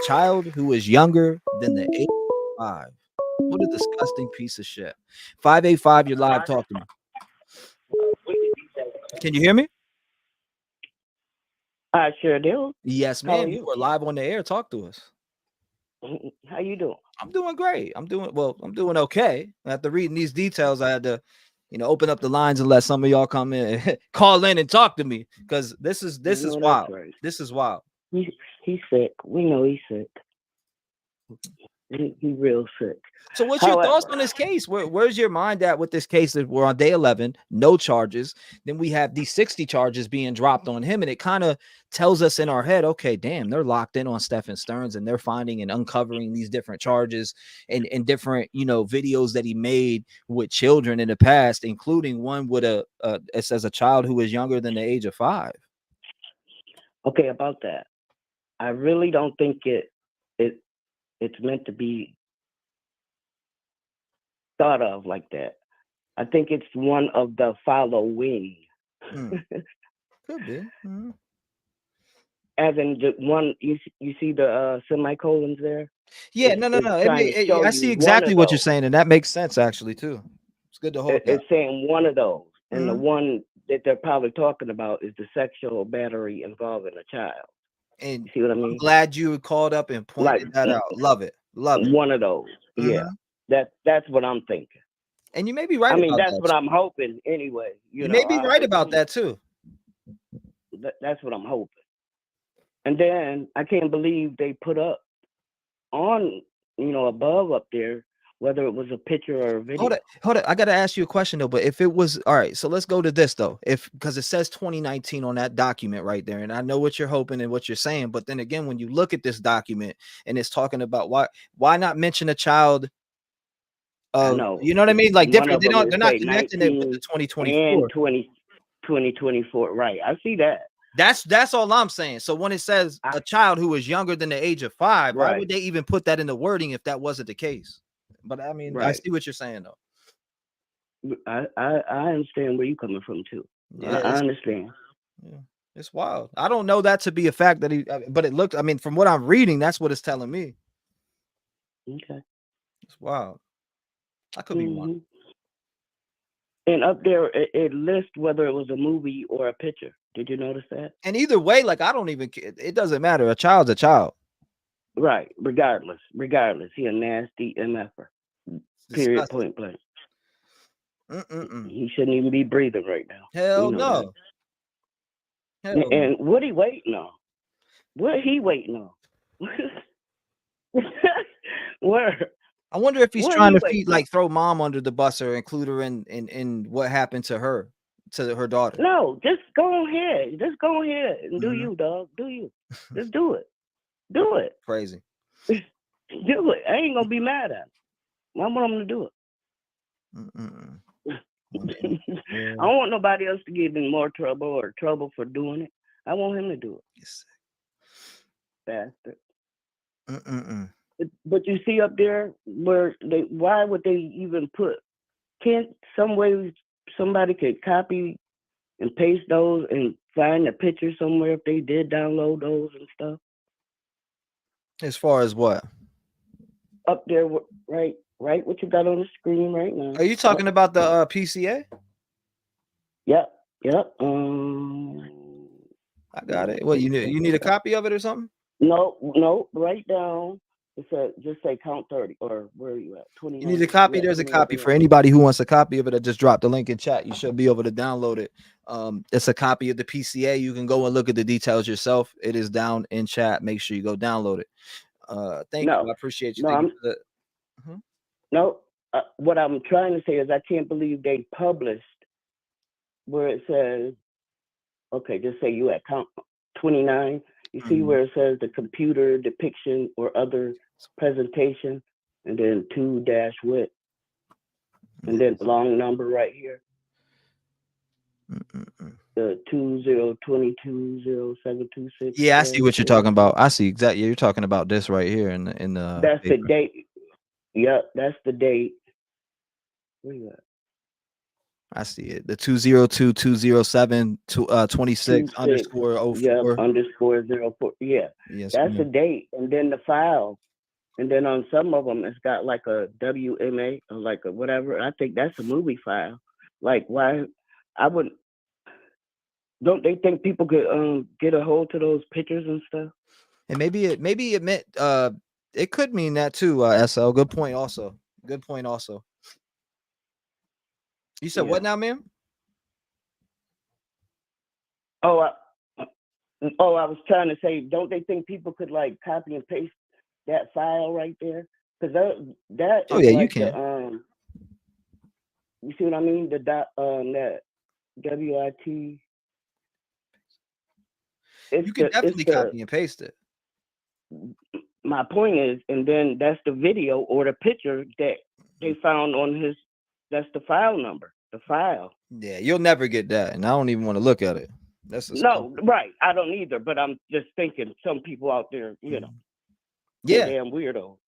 Child who is younger than the age of 5. What a disgusting piece of shit. 585, you're live. Talk to me. Can you hear me? I sure do. Yes, ma'am. You are live on the air. Talk to us. How you doing? I'm doing great. I'm doing okay. After reading these details, I had to, open up the lines and let some of y'all come in, call in and talk to me, because this is wild. Right. This is wild. He's sick. We know he's sick. He's real sick. So what's your thoughts on this case? Where's your mind at with this case? That we're on day 11, no charges. Then we have these 60 charges being dropped on him. And it kind of tells us in our head, okay, damn, they're locked in on Stephen Stearns and they're finding and uncovering these different charges and different, videos that he made with children in the past, including one with it says a child who is younger than the age of 5. Okay, about that. I really don't think it's meant to be thought of like that. I think it's one of the following. Could be. Mm-hmm. As in the one, you see the semicolons there? Yeah, no. I see exactly what you're saying, and that makes sense actually too. It's good to hold. It's saying one of those, and the one that they're probably talking about is the sexual battery involving a child. And you see what I mean? I'm glad you called up and pointed that out. Love it. One of those. Yeah. That's what I'm thinking. And you may be right. I mean, that's what I'm hoping anyway. You may be right about that too. That's what I'm hoping. And then I can't believe they put up on, above up there, whether it was a picture or a video. Hold it. I got to ask you a question though. But if it was, all right, so let's go to this though. Because it says 2019 on that document right there. And I know what you're hoping and what you're saying. But then again, when you look at this document and it's talking about why not mention a child? No. You know what I mean? Like different. They're not connecting it with the 2024. And 2024. Right. I see that. That's all I'm saying. So when it says a child who is younger than the age of 5, why would they even put that in the wording if that wasn't the case? But I mean, I see what you're saying though. I understand where you're coming from too. Yeah, I understand. Yeah, it's wild. I don't know that to be a fact that but it looked. I mean, from what I'm reading, that's what it's telling me. Okay, it's wild. I could be wrong. And up there, it lists whether it was a movie or a picture. Did you notice that? And either way, like I don't even care. It doesn't matter. A child's a child. Right. Regardless, he a nasty MFer. Period. Point blank. He shouldn't even be breathing right now. Hell no. And what he waiting on? What he waiting on? Where? I wonder if he's trying to throw mom under the bus or include her in what happened to her daughter. No, just go ahead. Just go ahead and do you, dog. Do you? Just do it. Do it. Crazy. Do it. I ain't gonna be mad at him. I want him to do it. I don't want nobody else to get in more trouble or trouble for doing it. I want him to do it. Bastard. But you see up there where why would they even put? Can't some way somebody could copy and paste those and find a picture somewhere if they did download those and stuff? As far as what? Up there, right, what you got on the screen right now. Are you talking about the PCA? Yep. I got it. What, you need a copy of it or something? No, write down. Just say count 30 or where are you at? 29. You need a copy. There's a copy for anybody who wants a copy of it. I just dropped the link in chat. You should be able to download it. It's a copy of the PCA. You can go and look at the details yourself. It is down in chat. Make sure you go download it. Thank you. I appreciate you. Thank you for the, No, what I'm trying to say is I can't believe they published where it says, okay, just say you at count 29. You see where it says the computer depiction or other presentation, and then 2-wit, and then long number right here. The 20220726. Yeah, I see what you're talking about. I see exactly. You're talking about this right here in the. That's paper. the date. Yep, that's the date. Where you at? I see it. The 202-207-26 underscore 04. Yep, underscore 04. Yeah, yes, that's the date, and then the file, and then on some of them it's got like a WMA or like a whatever. I think that's a movie file. Like, why? I wouldn't. Don't they think people could get a hold to those pictures and stuff? And maybe it meant it could mean that too. SL. Good point. Also, good point. Also. You said what now, ma'am? Oh, I was trying to say, don't they think people could like copy and paste that file right there? Because that Oh is yeah, like you can. You see what I mean? That WIT. You can definitely copy and paste it. My point is, and then that's the video or the picture that they found on his. That's the file number, the file. Yeah, you'll never get that, and I don't even want to look at it. No, right. I don't either, but I'm just thinking some people out there, yeah, damn weirdo,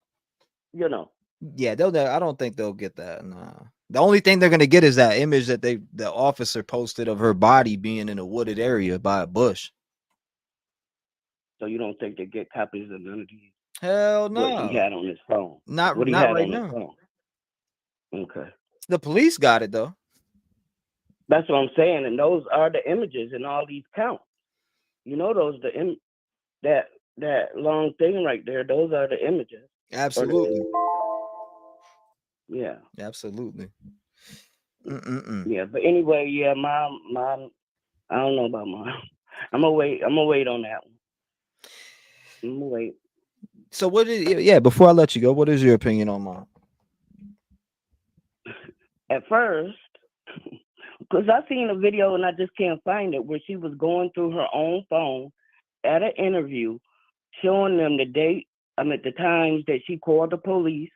Yeah, I don't think they'll get that. Nah. The only thing they're gonna get is that image that the officer posted of her body being in a wooded area by a bush. So you don't think they get copies of none of these? Hell no. What he had on his phone. Not what he had right on now. his phone. Okay. The police got it though. That's what I'm saying, and those are the images in all these counts. Those that long thing right there. Those are the images. Absolutely. Yeah. Absolutely. Yeah, but anyway, yeah, mom. I don't know about mom. I'm gonna wait on that one. I'm gonna wait. So what is? Yeah, before I let you go, what is your opinion on mom? At first, because I seen a video and I just can't find it, where she was going through her own phone at an interview, showing them the date. The times that she called the police.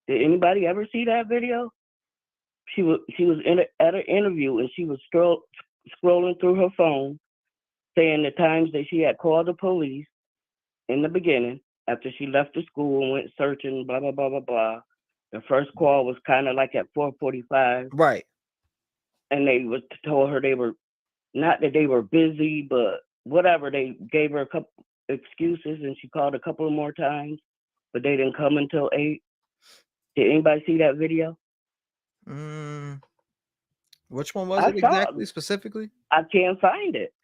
Did anybody ever see that video? She was at an interview and she was scrolling through her phone, saying the times that she had called the police in the beginning after she left the school and went searching, blah blah blah blah blah. The first call was kind of like at 4:45, right? And they told her they were not that they were busy, but whatever. They gave her a couple excuses and she called a couple more times, but they didn't come until 8. Did anybody see that video? Which one was it exactly, specifically? I can't find it.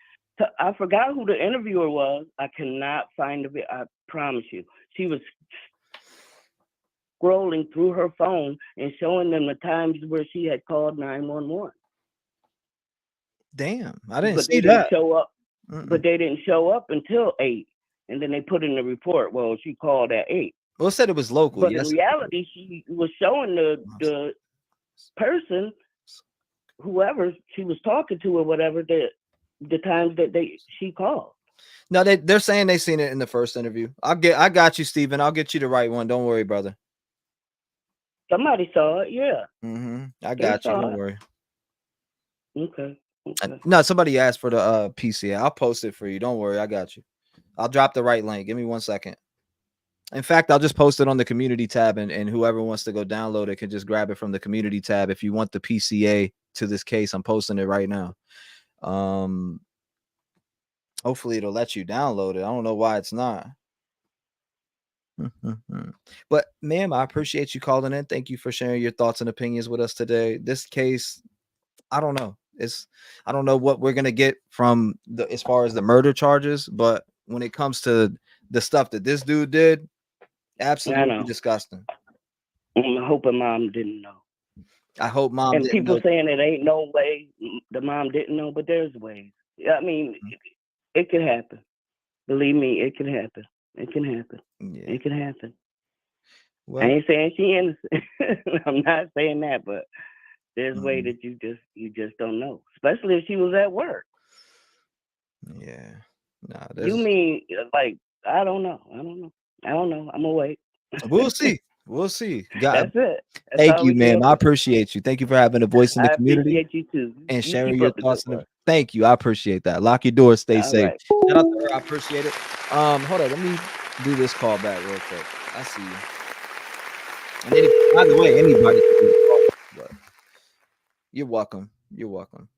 I forgot who the interviewer was. I cannot find the video. I promise you. She was scrolling through her phone and showing them the times where she had called 911. Damn, I didn't see they that. Didn't show up. But they didn't show up until 8. And then they put in the report, well, she called at 8. Well, it said it was local. But in reality, she was showing the person, whoever she was talking to or whatever, the times that she called. No, they're saying they seen it in the first interview. I got you, Steven. I'll get you the right one. Don't worry, brother. Somebody saw it, yeah. I got you. Don't worry. Okay. No, somebody asked for the PCA. I'll post it for you. Don't worry. I got you. I'll drop the right link. Give me 1 second. In fact, I'll just post it on the community tab, and whoever wants to go download it can just grab it from the community tab. If you want the PCA to this case, I'm posting it right now. Hopefully it'll let you download it. I don't know why it's not. But ma'am, I appreciate you calling in. Thank you for sharing your thoughts and opinions with us today. This case, I don't know. I don't know what we're gonna get from as far as the murder charges, but when it comes to the stuff that this dude did, absolutely disgusting. I'm hoping mom didn't know. I hope mom And didn't people know. saying it ain't no way the mom didn't know, but there's ways. I mean, it could happen. Believe me, it can happen. It can happen. Yeah. It can happen. Well, I ain't saying she innocent. I'm not saying that, but there's a way that you just don't know, especially if she was at work. Yeah. Nah, You mean like I don't know. I'm gonna wait. We'll see. We'll see. God, That's it. That's thank all you, we can ma'am. I hope for. appreciate you. Thank you for having a voice in the I community appreciate you too. and You sharing keep your up the good thoughts. work. Thank you. I appreciate that. Lock your doors. Stay All safe. right. Shout out to her. I appreciate it. Hold on. Let me do this call back real quick. I see you. And by the way, anybody can do the call, but you're welcome. You're welcome.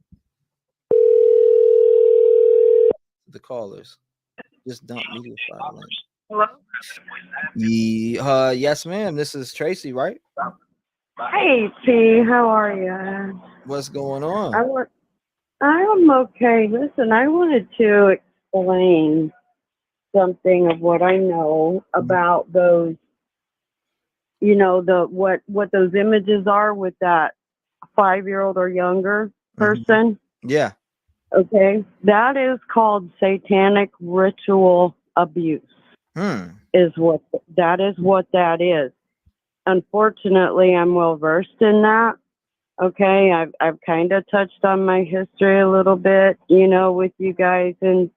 The callers just dump me to silent. Hello? Yes, ma'am. This is Tracy, right? Hey, T, how are you? What's going on? I'm okay. Listen, I wanted to explain something of what I know about those, what those images are with that 5-year-old or younger person. Yeah. Okay. That is called satanic ritual abuse. Is what that is. Unfortunately, I'm well versed in that. Okay, I've kind of touched on my history a little bit, with you guys and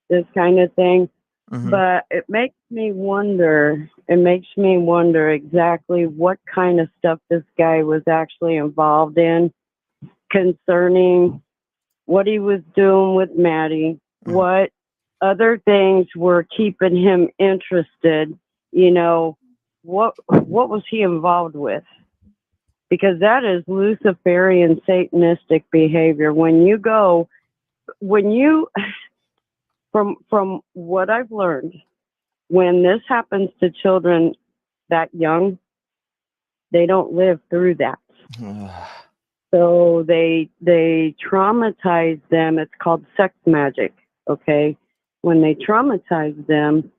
this kind of thing. But it makes me wonder. It makes me wonder exactly what kind of stuff this guy was actually involved in concerning what he was doing with Maddie, what other things were keeping him interested, what was he involved with? Because that is Luciferian Satanistic behavior. From what I've learned, when this happens to children that young, they don't live through that. So they traumatize them. It's called sex magic. Okay. When they traumatize them,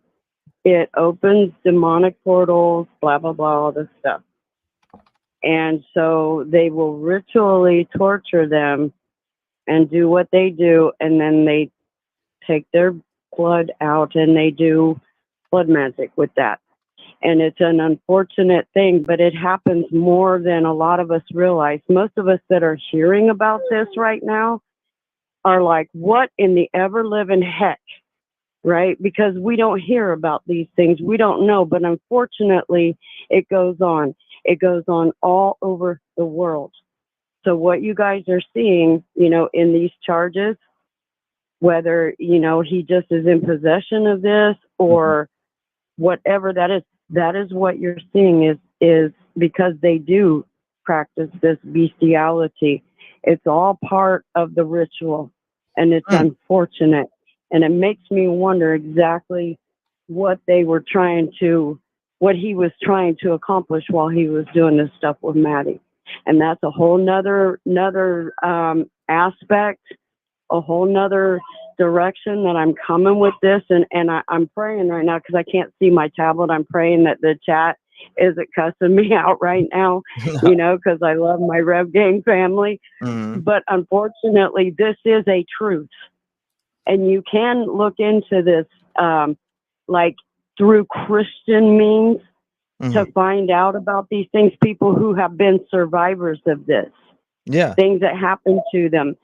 it opens demonic portals, blah, blah, blah, all this stuff. And so they will ritually torture them and do what they do. And then they take their blood out and they do blood magic with that. And it's an unfortunate thing, but it happens more than a lot of us realize. Most of us that are hearing about this right now are like, what in the ever living heck? Right? Because we don't hear about these things. We don't know. But unfortunately, it goes on. It goes on all over the world. So what you guys are seeing, in these charges, whether, he just is in possession of this or whatever that is what you're seeing is because they do practice this bestiality. It's all part of the ritual, and it's unfortunate. And it makes me wonder exactly what he was trying to accomplish while he was doing this stuff with Maddie. And that's a whole nother aspect, a whole nother direction that I'm coming with this. And I'm praying right now because I can't see my tablet. I'm praying that the chat isn't cussing me out right now, because I love my Rev Gang family. But unfortunately, this is a truth. And you can look into this, like through Christian means to find out about these things, people who have been survivors of this. Yeah. Things that happened to them.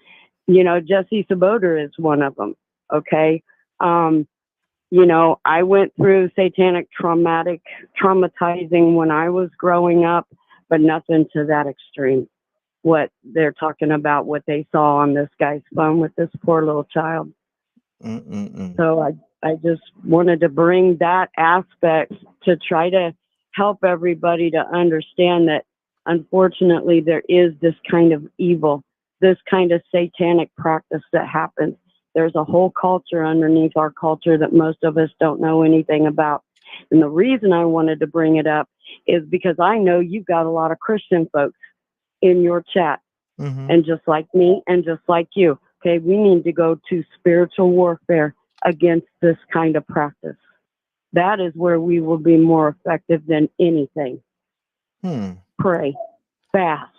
Jesse Saboter is one of them. Okay. I went through satanic traumatizing when I was growing up, but nothing to that extreme. What they're talking about, what they saw on this guy's phone with this poor little child. So I just wanted to bring that aspect to try to help everybody to understand that unfortunately there is this kind of evil, this kind of satanic practice that happens. There's a whole culture underneath our culture that most of us don't know anything about. And the reason I wanted to bring it up is because I know you've got a lot of Christian folks in your chat. And just like me and just like you, okay, we need to go to spiritual warfare against this kind of practice. That is where we will be more effective than anything. Pray, fast,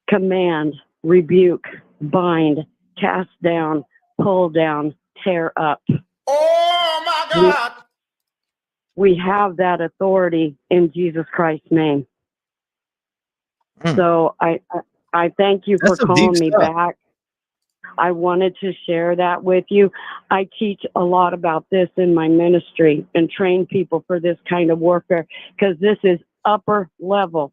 command, rebuke, bind, cast down, pull down, tear up. Oh my God. We have that authority in Jesus Christ's name. So I thank you for calling me back. I wanted to share that with you. I teach a lot about this in my ministry and train people for this kind of warfare, because this is upper level,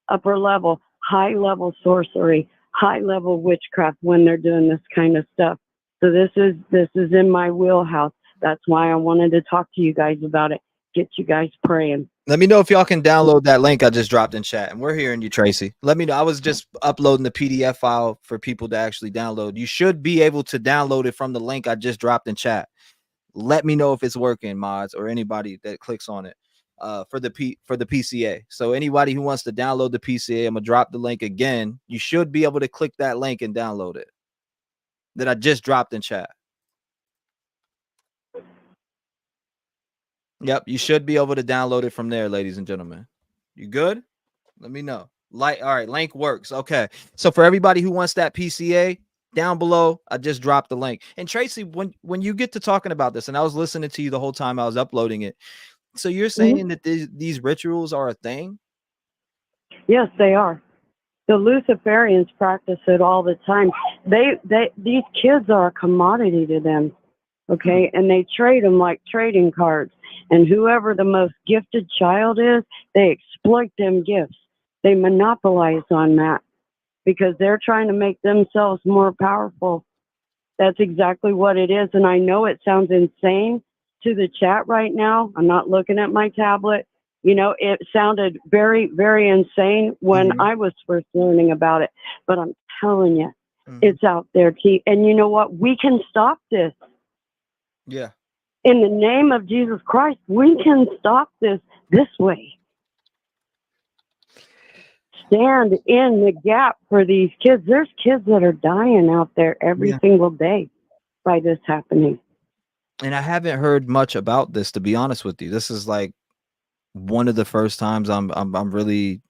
high level sorcery, high level witchcraft when they're doing this kind of stuff. So this is in my wheelhouse. That's why I wanted to talk to you guys about it. Get you guys praying. Let me know if y'all can download that link I just dropped in chat. And we're hearing you, Tracy. Let me know. I was just uploading the PDF file for people to actually download. You should be able to download it from the link I just dropped in chat. Let me know if it's working, mods, or anybody that clicks on it for the PCA. So anybody who wants to download the PCA, I'm gonna drop the link again. You should be able to click that link and download it that I just dropped in chat. Yep, you should be able to download it from there, ladies and gentlemen. You good? Let me know. All right, link works. Okay. So for everybody who wants that PCA, down below, I just dropped the link. And Tracy, when you get to talking about this, and I was listening to you the whole time I was uploading it. So you're saying that these rituals are a thing? Yes, they are. The Luciferians practice it all the time. These kids are a commodity to them. Okay. And they trade them like trading cards. And whoever the most gifted child is, they exploit them gifts. They monopolize on that because they're trying to make themselves more powerful. That's exactly what it is. And I know it sounds insane to the chat right now. I'm not looking at my tablet. You know, it sounded very, very insane when I was first learning about it. But I'm telling you, it's out there, T. And you know what? We can stop this. Yeah. In the name of Jesus Christ, we can stop this way. Stand in the gap for these kids. There's kids that are dying out there every single day by this happening. And I haven't heard much about this, to be honest with you. This is like one of the first times I'm really,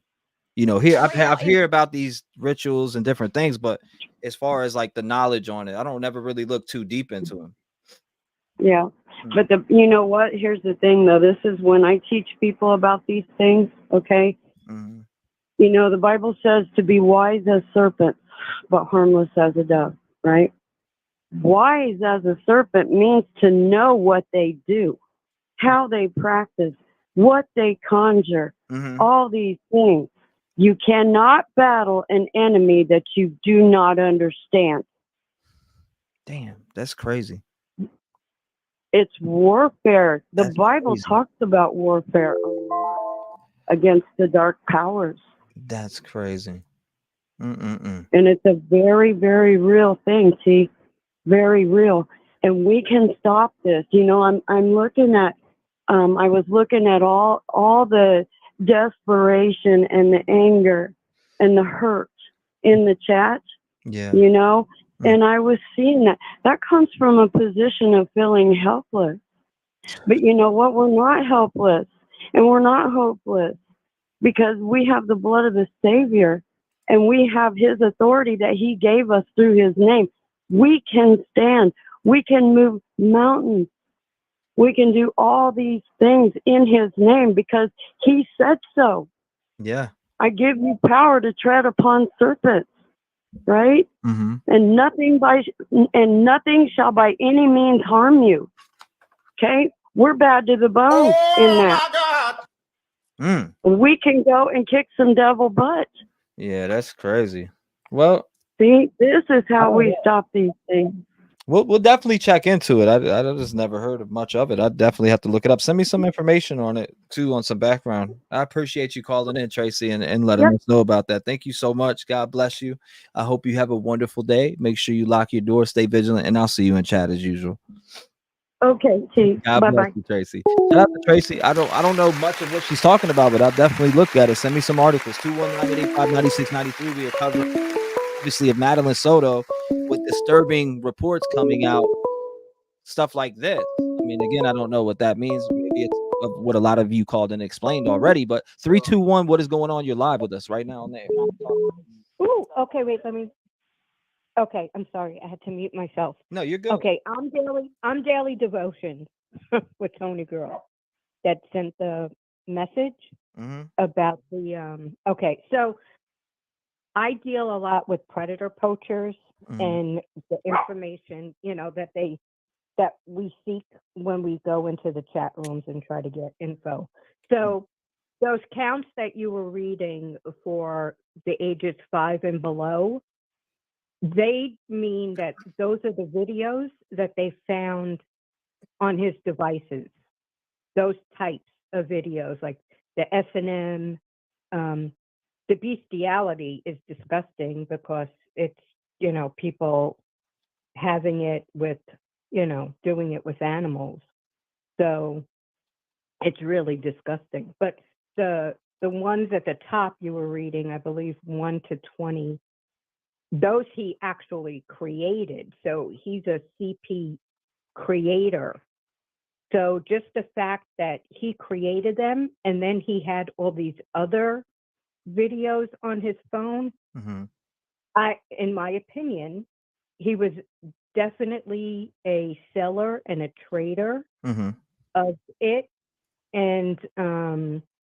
you know, here I've heard about these rituals and different things, but as far as like the knowledge on it, I don't never really look too deep into them. Yeah. But you know what? Here's the thing though. This is when I teach people about these things. Okay. You know, the Bible says to be wise as serpents, but harmless as a dove, right? Wise as a serpent means to know what they do, how they practice, what they conjure, all these things. You cannot battle an enemy that you do not understand. Damn, that's crazy. It's warfare. The Bible talks about warfare a lot against the dark powers. That's crazy. And it's a very, very real thing, T. Very real. And we can stop this. You know, I'm looking at I was looking at all the desperation and the anger and the hurt in the chat. Yeah. You know, and I was seeing that comes from a position of feeling helpless. But you know what? We're not helpless and we're not hopeless because we have the blood of the Savior and we have his authority that he gave us through his name. We can stand. We can move mountains. We can do all these things in his name because he said so. Yeah. I give you power to tread upon serpents, right? And nothing shall by any means harm you. Okay? We're bad to the bone in that. We can go and kick some devil butt. Yeah, that's crazy. Well, see, this is how we stop these things. We'll definitely check into it. I just never heard of much of it. I definitely have to look it up. Send me some information on it too, on some background. I appreciate you calling in, Tracy, and letting us know about that. Thank you so much. God bless you. I hope you have a wonderful day. Make sure you lock your door, stay vigilant, and I'll see you in chat as usual. Okay, T. God bless you, Tracy. Shout out to Tracy. I don't know much of what she's talking about, but I'll definitely look at it. Send me some articles. 219-885-9693. We are covering obviously of Madeline Soto with disturbing reports coming out, stuff like this. I mean, again, I don't know what that means. Maybe it's what a lot of you called and explained already, but 321, what is going on? You're live with us right now on there. Ooh, okay, wait, let me. Okay, I'm sorry, I had to mute myself. No, you're good. Okay, I'm daily devotions with Tony Girl that sent the message about the okay, so I deal a lot with predator poachers and the information, that we seek when we go into the chat rooms and try to get info. So those counts that you were reading for the ages 5 and below, they mean that those are the videos that they found on his devices. Those types of videos, like the S&M, the bestiality is disgusting because it's, people having it with, doing it with animals. So it's really disgusting. But the ones at the top you were reading, I believe 1 to 20, those he actually created. So he's a CP creator. So just the fact that he created them and then he had all these other videos on his phone, in my opinion, he was definitely a seller and a trader of it. And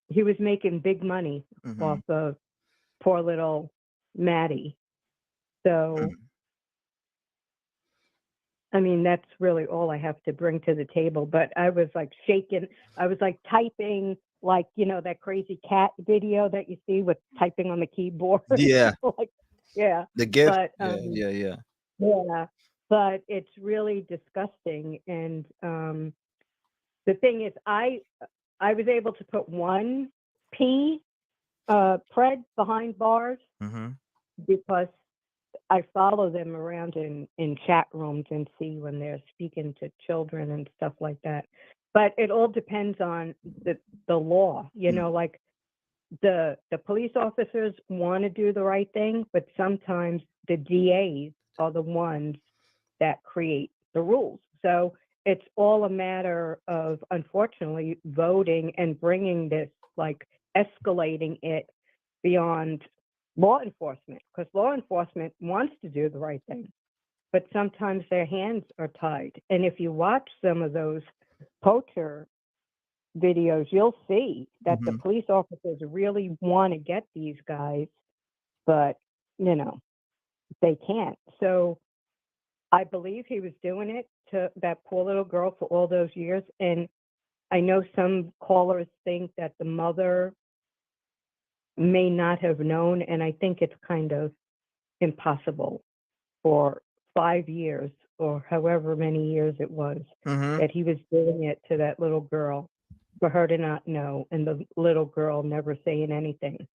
he was making big money off of poor little Maddie. So, I mean, that's really all I have to bring to the table. But I was like shaking. I was like typing, like, that crazy cat video that you see with typing on the keyboard. Yeah. Like, yeah. The gift. But, Yeah. Yeah. But it's really disgusting. And the thing is, I was able to put one pred behind bars because I follow them around in chat rooms and see when they're speaking to children and stuff like that. But it all depends on the law, like the police officers want to do the right thing, but sometimes the DAs are the ones that create the rules. So it's all a matter of, unfortunately, voting and bringing this, like escalating it beyond law enforcement, because law enforcement wants to do the right thing, but sometimes their hands are tied. And if you watch some of those poacher videos, you'll see that the police officers really want to get these guys, but they can't. So I believe he was doing it to that poor little girl for all those years. And I know some callers think that the mother may not have known, and I think it's kind of impossible for 5 years or however many years it was that he was doing it to that little girl, for her to not know, and the little girl never saying anything,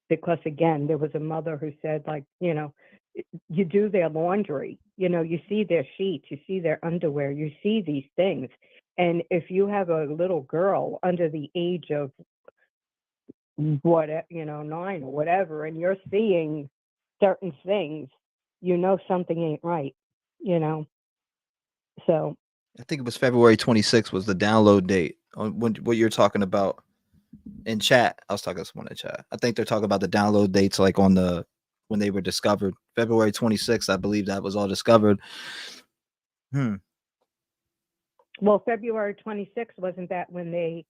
because again, there was a mother who said, like, you do their laundry, you see their sheets, you see their underwear, you see these things. And if you have a little girl under the age of 9 or whatever, and you're seeing certain things, something ain't right, So I think it was February 26th was the download date on what you're talking about in chat. I was talking to someone in chat. I think they're talking about the download dates, like on when they were discovered. February 26th, I believe that was all discovered. Well, February 26th, wasn't that when they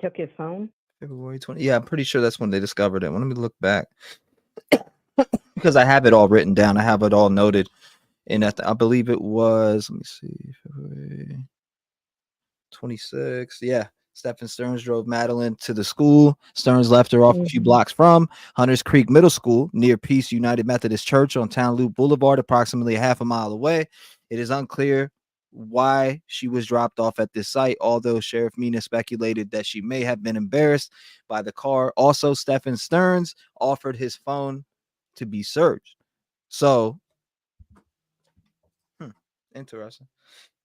took his phone? February 20. Yeah, I'm pretty sure that's when they discovered it. Let me look back because I have it all written down. I have it all noted. And I believe it was, let me see, February 26th. Yeah. Stephen Stearns drove Madeline to the school. Stearns left her off a few blocks from Hunters Creek Middle School near Peace United Methodist Church on Town Loop Boulevard, approximately half a mile away. It is unclear why she was dropped off at this site, although Sheriff Mina speculated that she may have been embarrassed by the car. Also, Stephen Stearns offered his phone to be searched. So, interesting.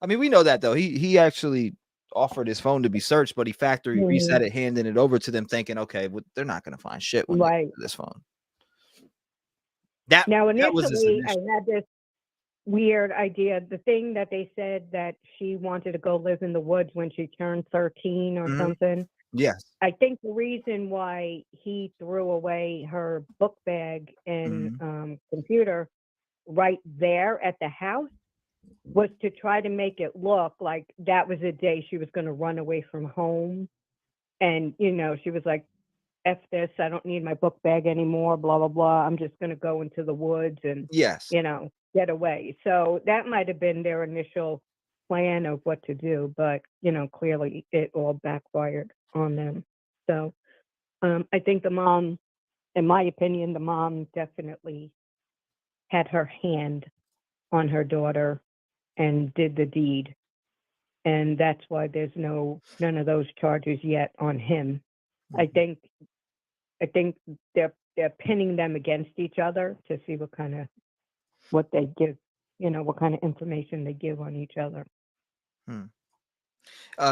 I mean, we know that though. He actually offered his phone to be searched, but he factory reset it, handing it over to them, thinking, okay, well, they're not going to find shit when they get this phone. Now, that was his initially, I had this weird idea. The thing that they said that she wanted to go live in the woods when she turned 13 or something. Yes. I think the reason why he threw away her book bag and computer right there at the house was to try to make it look like that was the day she was going to run away from home. And, she was like, F this, I don't need my book bag anymore, blah, blah, blah. I'm just going to go into the woods and, yes, get away. So that might have been their initial plan of what to do. But, clearly it all backfired on them. So I think the mom, in my opinion, the mom definitely had her hand on her daughter and did the deed. And that's why there's none of those charges yet on him. I think they're pinning them against each other to see what they give, what kind of information they give on each other.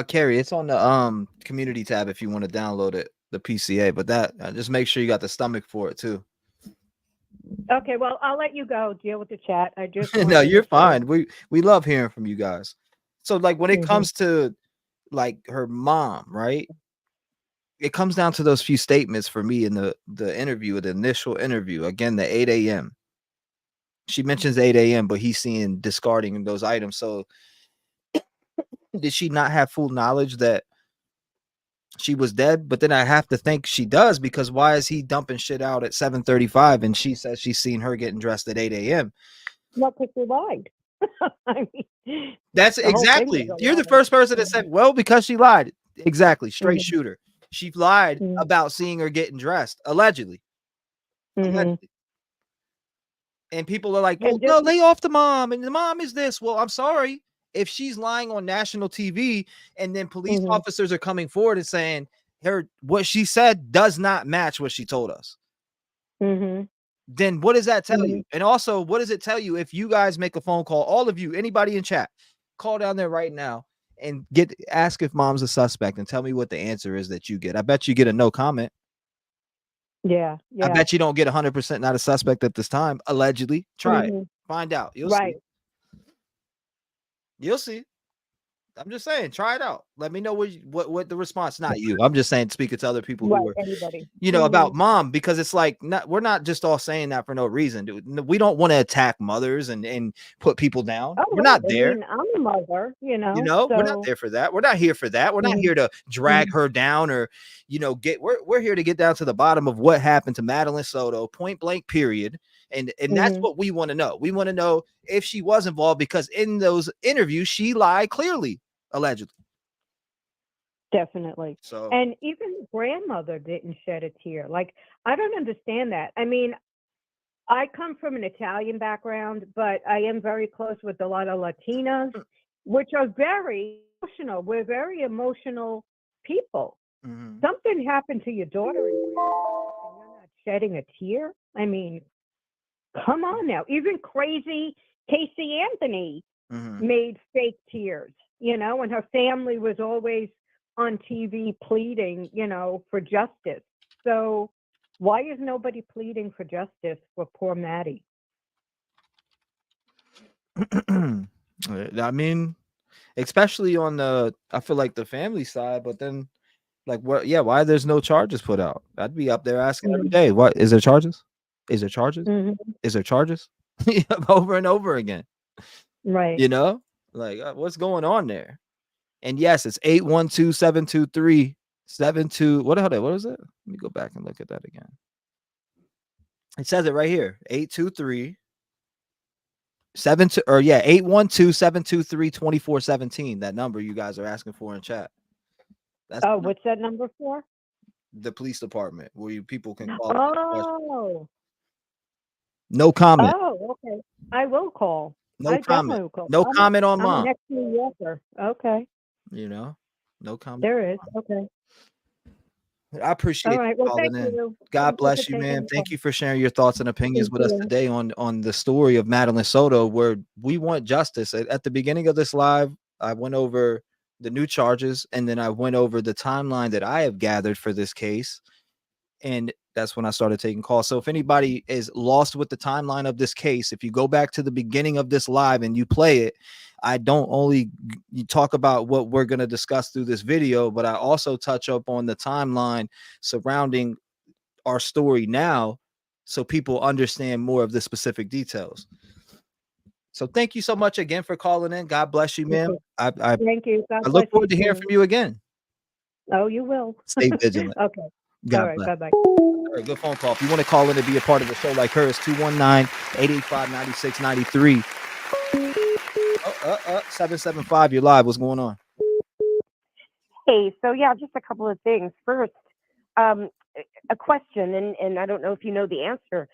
Carrie, it's on the community tab if you want to download it, the PCA, but that just make sure you got the stomach for it too. Okay, well, I'll let you go deal with the chat. I just no, you're fine. We love hearing from you guys. So like when it comes to like her mom, right? It comes down to those few statements for me in the interview, the initial interview. Again, the 8 a.m. She mentions 8 a.m., but he's seeing discarding those items. So did she not have full knowledge that she was dead? But then I have to think she does, because why is he dumping shit out at 7:35 and she says she's seen her getting dressed at 8 a.m.? Well, because she lied. I mean, that's exactly. You're the first person that said, well, because she lied. Exactly. Straight shooter. She lied about seeing her getting dressed, allegedly. Allegedly. And people are like, well, no, lay off the mom, and the mom is this. Well, I'm sorry. If she's lying on national TV and then police officers are coming forward and saying what she said does not match what she told us, then what does that tell you? And also, what does it tell you if you guys make a phone call, all of you, anybody in chat, call down there right now and ask if mom's a suspect and tell me what the answer is that you get. I bet you get a no comment. Yeah. I bet you don't get 100% not a suspect at this time. Allegedly. Try it. Find out. You'll see. You'll see. I'm just saying, try it out. Let me know what the response. Not you. I'm just saying, speaking to other people who are, anybody. About mom, because it's like we're not just all saying that for no reason, dude. We don't want to attack mothers and put people down. We're not there. I mean, I'm a mother, we're not there for that. We're not here for that. We're not here to drag her down or, we're here to get down to the bottom of what happened to Madeline Soto, point blank, period. And that's what we want to know. We want to know if she was involved, because in those interviews, she lied clearly, allegedly. Definitely. So, and even grandmother didn't shed a tear. Like, I don't understand that. I mean, I come from an Italian background, but I am very close with a lot of Latinas, which are very emotional. We're very emotional people. Something happened to your daughter and you're not shedding a tear. I mean, come on now. Even crazy Casey Anthony made fake tears, and her family was always on TV pleading, for justice. So why is nobody pleading for justice for poor Maddie? I mean, especially on I feel like the family side, but then like why there's no charges put out? I'd be up there asking every day, what is there charges? Is there charges? Is there charges? Over and over again. Right. Like what's going on there? And yes, it's 812-723-72. What the hell? What is it? Let me go back and look at that again. It says it right here. 812-723-2417. That number you guys are asking for in chat. What's that number for? The police department, where people can call. Oh. No comment. Oh, okay. I will call. No comment. Will call. No comment on mom. I'm an ex-New Yorker. Okay. No comment. There is. Okay. I appreciate you calling in. God bless you, man. Thank you for sharing your thoughts and opinions with us today on the story of Madeline Soto, where we want justice. At the beginning of this live, I went over the new charges, and then I went over the timeline that I have gathered for this case. And that's when I started taking calls. So if anybody is lost with the timeline of this case, if you go back to the beginning of this live and you play it, I don't only talk about what we're going to discuss through this video, but I also touch up on the timeline surrounding our story now, so people understand more of the specific details. So thank you so much again for calling in. God bless you, ma'am. Thank you. God I bless look forward to you hearing too. from you again. Oh, you will. Stay vigilant. Okay. God All right. bless. Bye-bye. All right, good phone call. If you want to call in and be a part of the show like her, it's 219-885-9693. 775, you're live. What's going on? Hey, so yeah, just a couple of things. First, a question, and I don't know if you know the answer.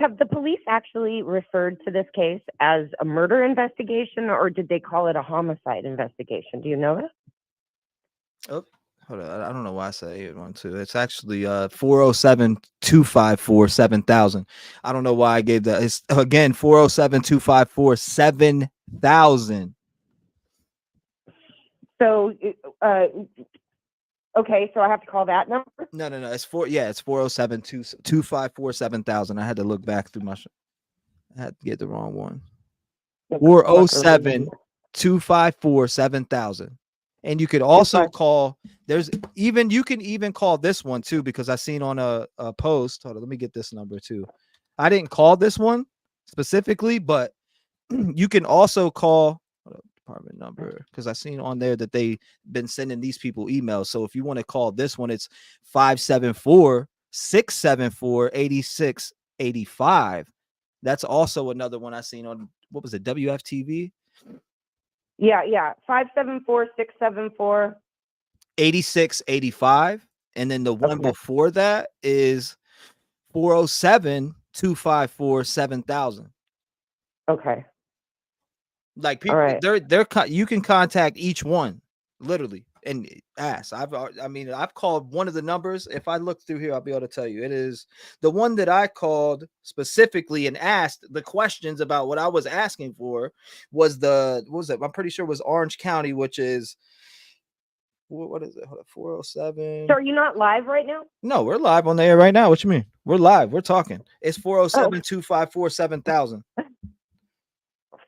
Have the police actually referred to this case as a murder investigation, or did they call it a homicide investigation? Do you know that? Oh, hold on. I don't know why I said 812. It's actually 407-254-7000. I don't know why I gave that. It's again 407-254-7000. So, okay, so I have to call that number? No. It's 407-254-7000. I had to look back through my I had to get the wrong one. 407-254-7000. And you could also call, you can even call this one too, because I seen on a post. Hold on, let me get this number too. I didn't call this one specifically, but you can also call department number, because I seen on there that they've been sending these people emails. So if you want to call this one, it's 574-674-8685. That's also another one I seen on, what was it, WFTV? Yeah. 574-674. 8685. And then the one before that is 407-254-7000. Okay. Like people, they're you can contact each one literally and ask. I've called one of the numbers. If I look through here, I'll be able to tell you. It is the one that I called specifically and asked the questions about what I was asking for was what was it? I'm pretty sure it was Orange County, which is what is it? 407. So are you not live right now? No, we're live on the air right now. What you mean? We're live. We're talking. It's 407-254-7000.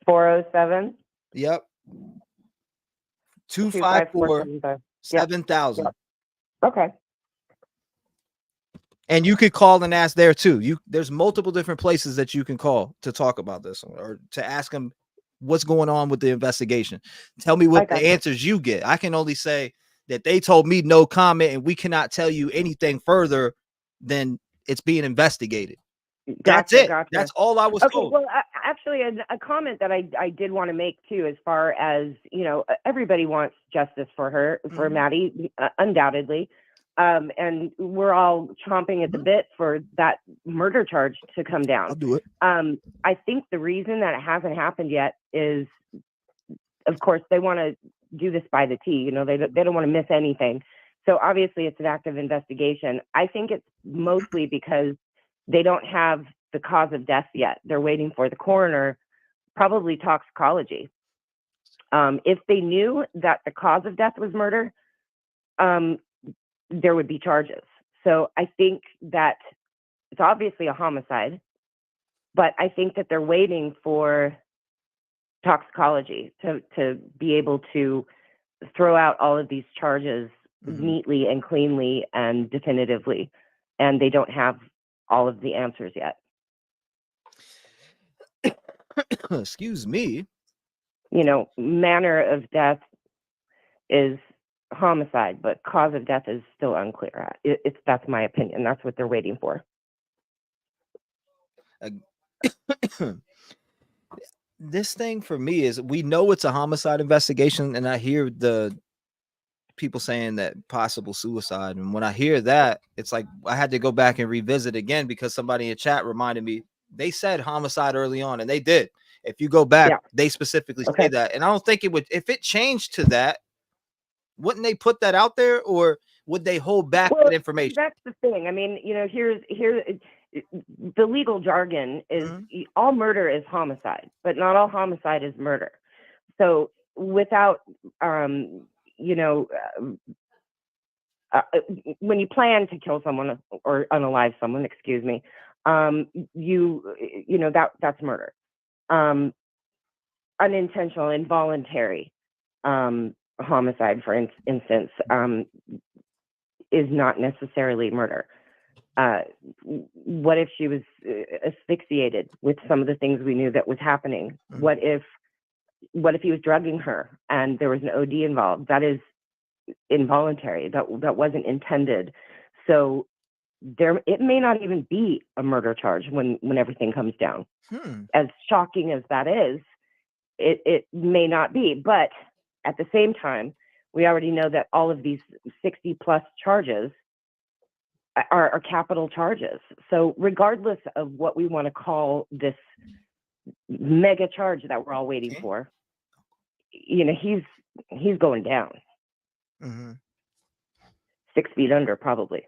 407. Yep. 254-7000. Okay. And you could call and ask there too. There's multiple different places that you can call to talk about this or to ask them what's going on with the investigation. Tell me what the answers you get. I can only say that they told me no comment and we cannot tell you anything further than it's being investigated. That's it. That's all I was told. Well, actually, a comment that I did want to make too, as far as, everybody wants justice for her, for Maddie, undoubtedly. And we're all chomping at the bit for that murder charge to come down. I'll do it. I think the reason that it hasn't happened yet is, of course, they want to do this by the T. They don't want to miss anything. So obviously it's an active investigation. I think it's mostly because they don't have the cause of death yet. They're waiting for the coroner, probably toxicology. If they knew that the cause of death was murder, there would be charges. So I think that it's obviously a homicide, but I think that they're waiting for toxicology to be able to throw out all of these charges neatly and cleanly and definitively. And they don't have all of the answers yet. Excuse me. Manner of death is homicide, but cause of death is still unclear. That's my opinion. That's what they're waiting for. This thing for me is, we know it's a homicide investigation, and I hear the people saying that possible suicide, and when I hear that, it's like I had to go back and revisit again, because somebody in chat reminded me they said homicide early on, and they did. If you go back, they specifically say that, and I don't think it would. If it changed to that, wouldn't they put that out there, or would they hold back that information? That's the thing. I mean, here's the legal jargon is all murder is homicide, but not all homicide is murder. So without, when you plan to kill someone or unalive someone, excuse me, that's murder. unintentional, involuntary homicide, for instance, is not necessarily murder. What if she was asphyxiated with some of the things we knew that was happening? What if he was drugging her and there was an OD involved? That is involuntary. That wasn't intended. So it may not even be a murder charge when everything comes down. As shocking as that is, it may not be. But at the same time, we already know that all of these 60 plus charges are capital charges. So regardless of what we want to call this mega charge that we're all waiting for, he's going down. 6 feet under, probably.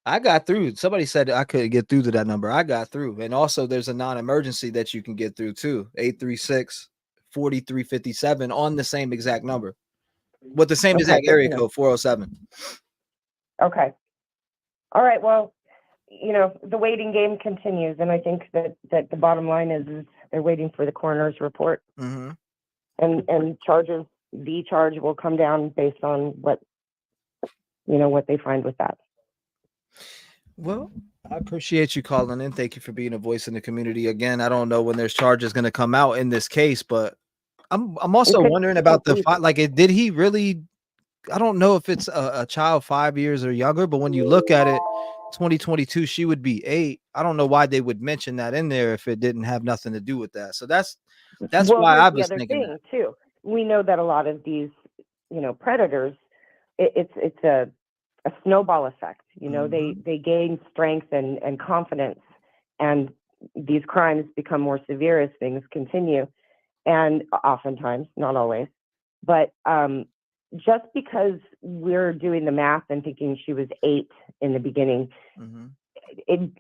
I got through. Somebody said I couldn't get through to that number. I got through. And also there's a non-emergency that you can get through too. 836-4357 on the same exact number with the same exact area code, 407. Okay. All right. Well, the waiting game continues. And I think that the bottom line is they're waiting for the coroner's report. And charges, the charge will come down based on what they find with that. Well, I appreciate you calling in. Thank you for being a voice in the community. Again, I don't know when there's charges going to come out in this case, but I'm also wondering about did he really? I don't know if it's a child 5 years or younger, but when you look at it, 2022, she would be 8. I don't know why they would mention that in there if it didn't have nothing to do with that. So that's why I was thinking that too. We know that a lot of these, predators, it's a snowball effect. They gain strength and confidence, and these crimes become more severe as things continue. And oftentimes, not always, but just because we're doing the math and thinking she was 8 in the beginning, it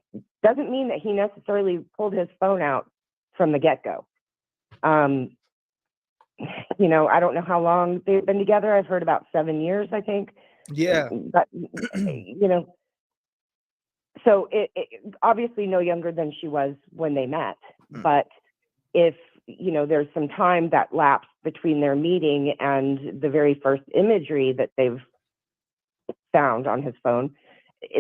doesn't mean that he necessarily pulled his phone out from the get-go. I don't know how long they've been together. I've heard about 7 years, I think. Yeah. But, so it obviously no younger than she was when they met. But if, there's some time that lapsed between their meeting and the very first imagery that they've found on his phone,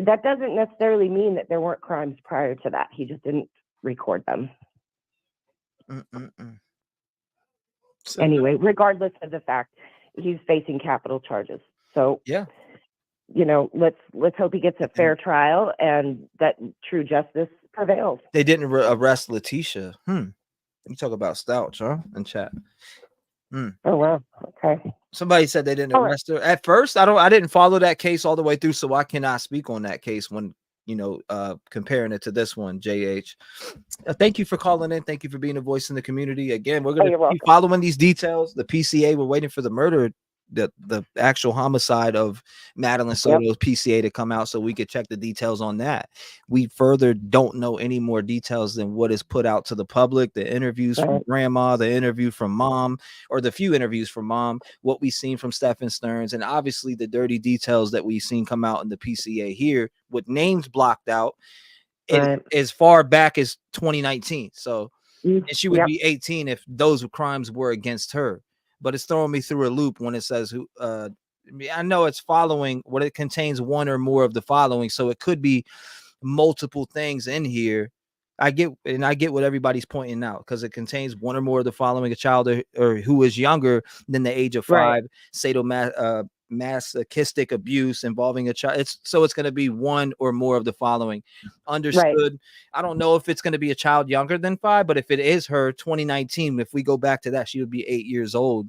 that doesn't necessarily mean that there weren't crimes prior to that. He just didn't record them. Anyway, regardless of the fact, he's facing capital charges. So yeah, let's hope he gets a fair trial and that true justice prevails. They didn't arrest Letitia. You talk about Stouch, huh? In chat. Oh wow. Okay. Somebody said they didn't arrest her. At first, I didn't follow that case all the way through, so I cannot speak on that case when comparing it to this one. JH, thank you for calling in. Thank you for being a voice in the community. Again, we're gonna keep following these details. The PCA, we're waiting for the murder, the actual homicide of Madeline Soto's PCA to come out so we could check the details on that. We further don't know any more details than what is put out to the public, the interviews from grandma, the interview from mom, or the few interviews from mom, what we've seen from Stephen Stearns, and obviously the dirty details that we've seen come out in the PCA here with names blocked out as far back as 2019. So and she would be 18 if those crimes were against her. But it's throwing me through a loop when it says who. I know it's following what it contains one or more of the following, so it could be multiple things in here. I get what everybody's pointing out because it contains one or more of the following: a child or who is younger than the age of 5, masochistic abuse involving a child. It's going to be one or more of the following. Understood. I don't know if it's going to be a child younger than 5, but if it is her, 2019, if we go back to that, she would be 8 years old.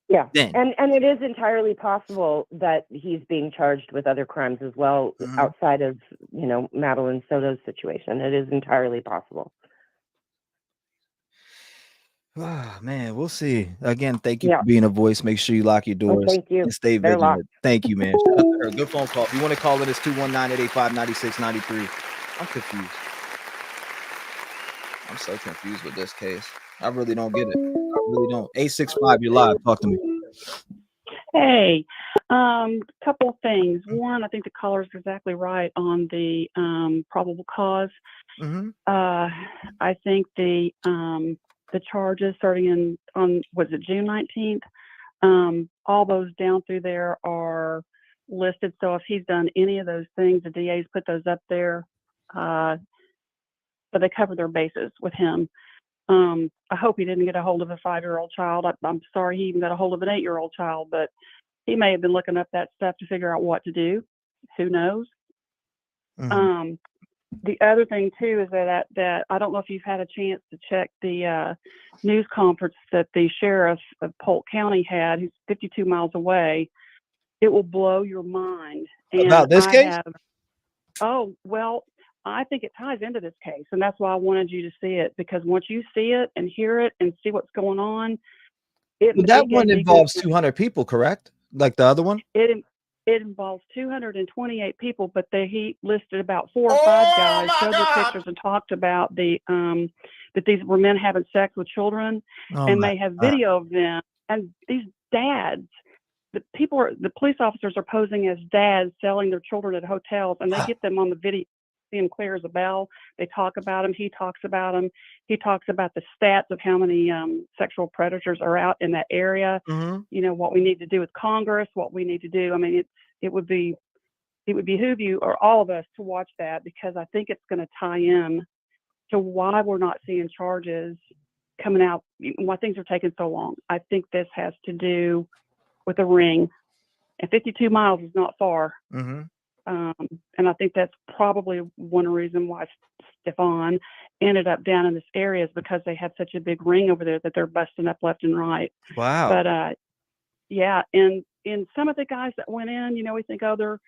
Yeah. And it is entirely possible that he's being charged with other crimes as well outside of, Madeline Soto's situation. It is entirely possible. Man, we'll see. Again, thank you for being a voice. Make sure you lock your doors. Thank you. And stay vigilant. Thank you, man. Shout out to her. Good phone call. If you want to call it, it's 219-885-9693. I'm confused. I'm so confused with this case. I really don't get it. I really don't. 865, you're live. Talk to me. Hey, Couple of things. One, I think the caller's exactly right on the probable cause. I think the charges starting on was it June 19th? All those down through there are listed. So if he's done any of those things, the DA's put those up there. But they cover their bases with him. I hope he didn't get a hold of a 5-year-old child. I'm sorry he even got a hold of an 8-year-old child, but he may have been looking up that stuff to figure out what to do. Who knows? The other thing too is that I don't know if you've had a chance to check the news conference that the sheriff of Polk County had, who's 52 miles away. It will blow your mind. And about this case? Oh, well, I think it ties into this case, and that's why I wanted you to see it, because once you see it and hear it and see what's going on, that one involves 200 people, correct? Like the other one? It involves 228 people, but he listed about 4 or 5 guys, showed their pictures, and talked about that these were men having sex with children, and they have video of them. And these dads, the police officers are posing as dads selling their children at hotels, and they get them on the video. See him clear as a bell. They talk about him. He talks about him. He talks about the stats of how many sexual predators are out in that area. You know, what we need to do with Congress, what we need to do. I mean, it would behoove you or all of us to watch that, because I think it's going to tie in to why we're not seeing charges coming out, why things are taking so long. I think this has to do with a ring, and 52 miles is not far. And I think that's probably one reason why Stefan ended up down in this area, is because they have such a big ring over there that they're busting up left and right. Wow. But yeah, and some of the guys that went in, you know, we think, oh, they're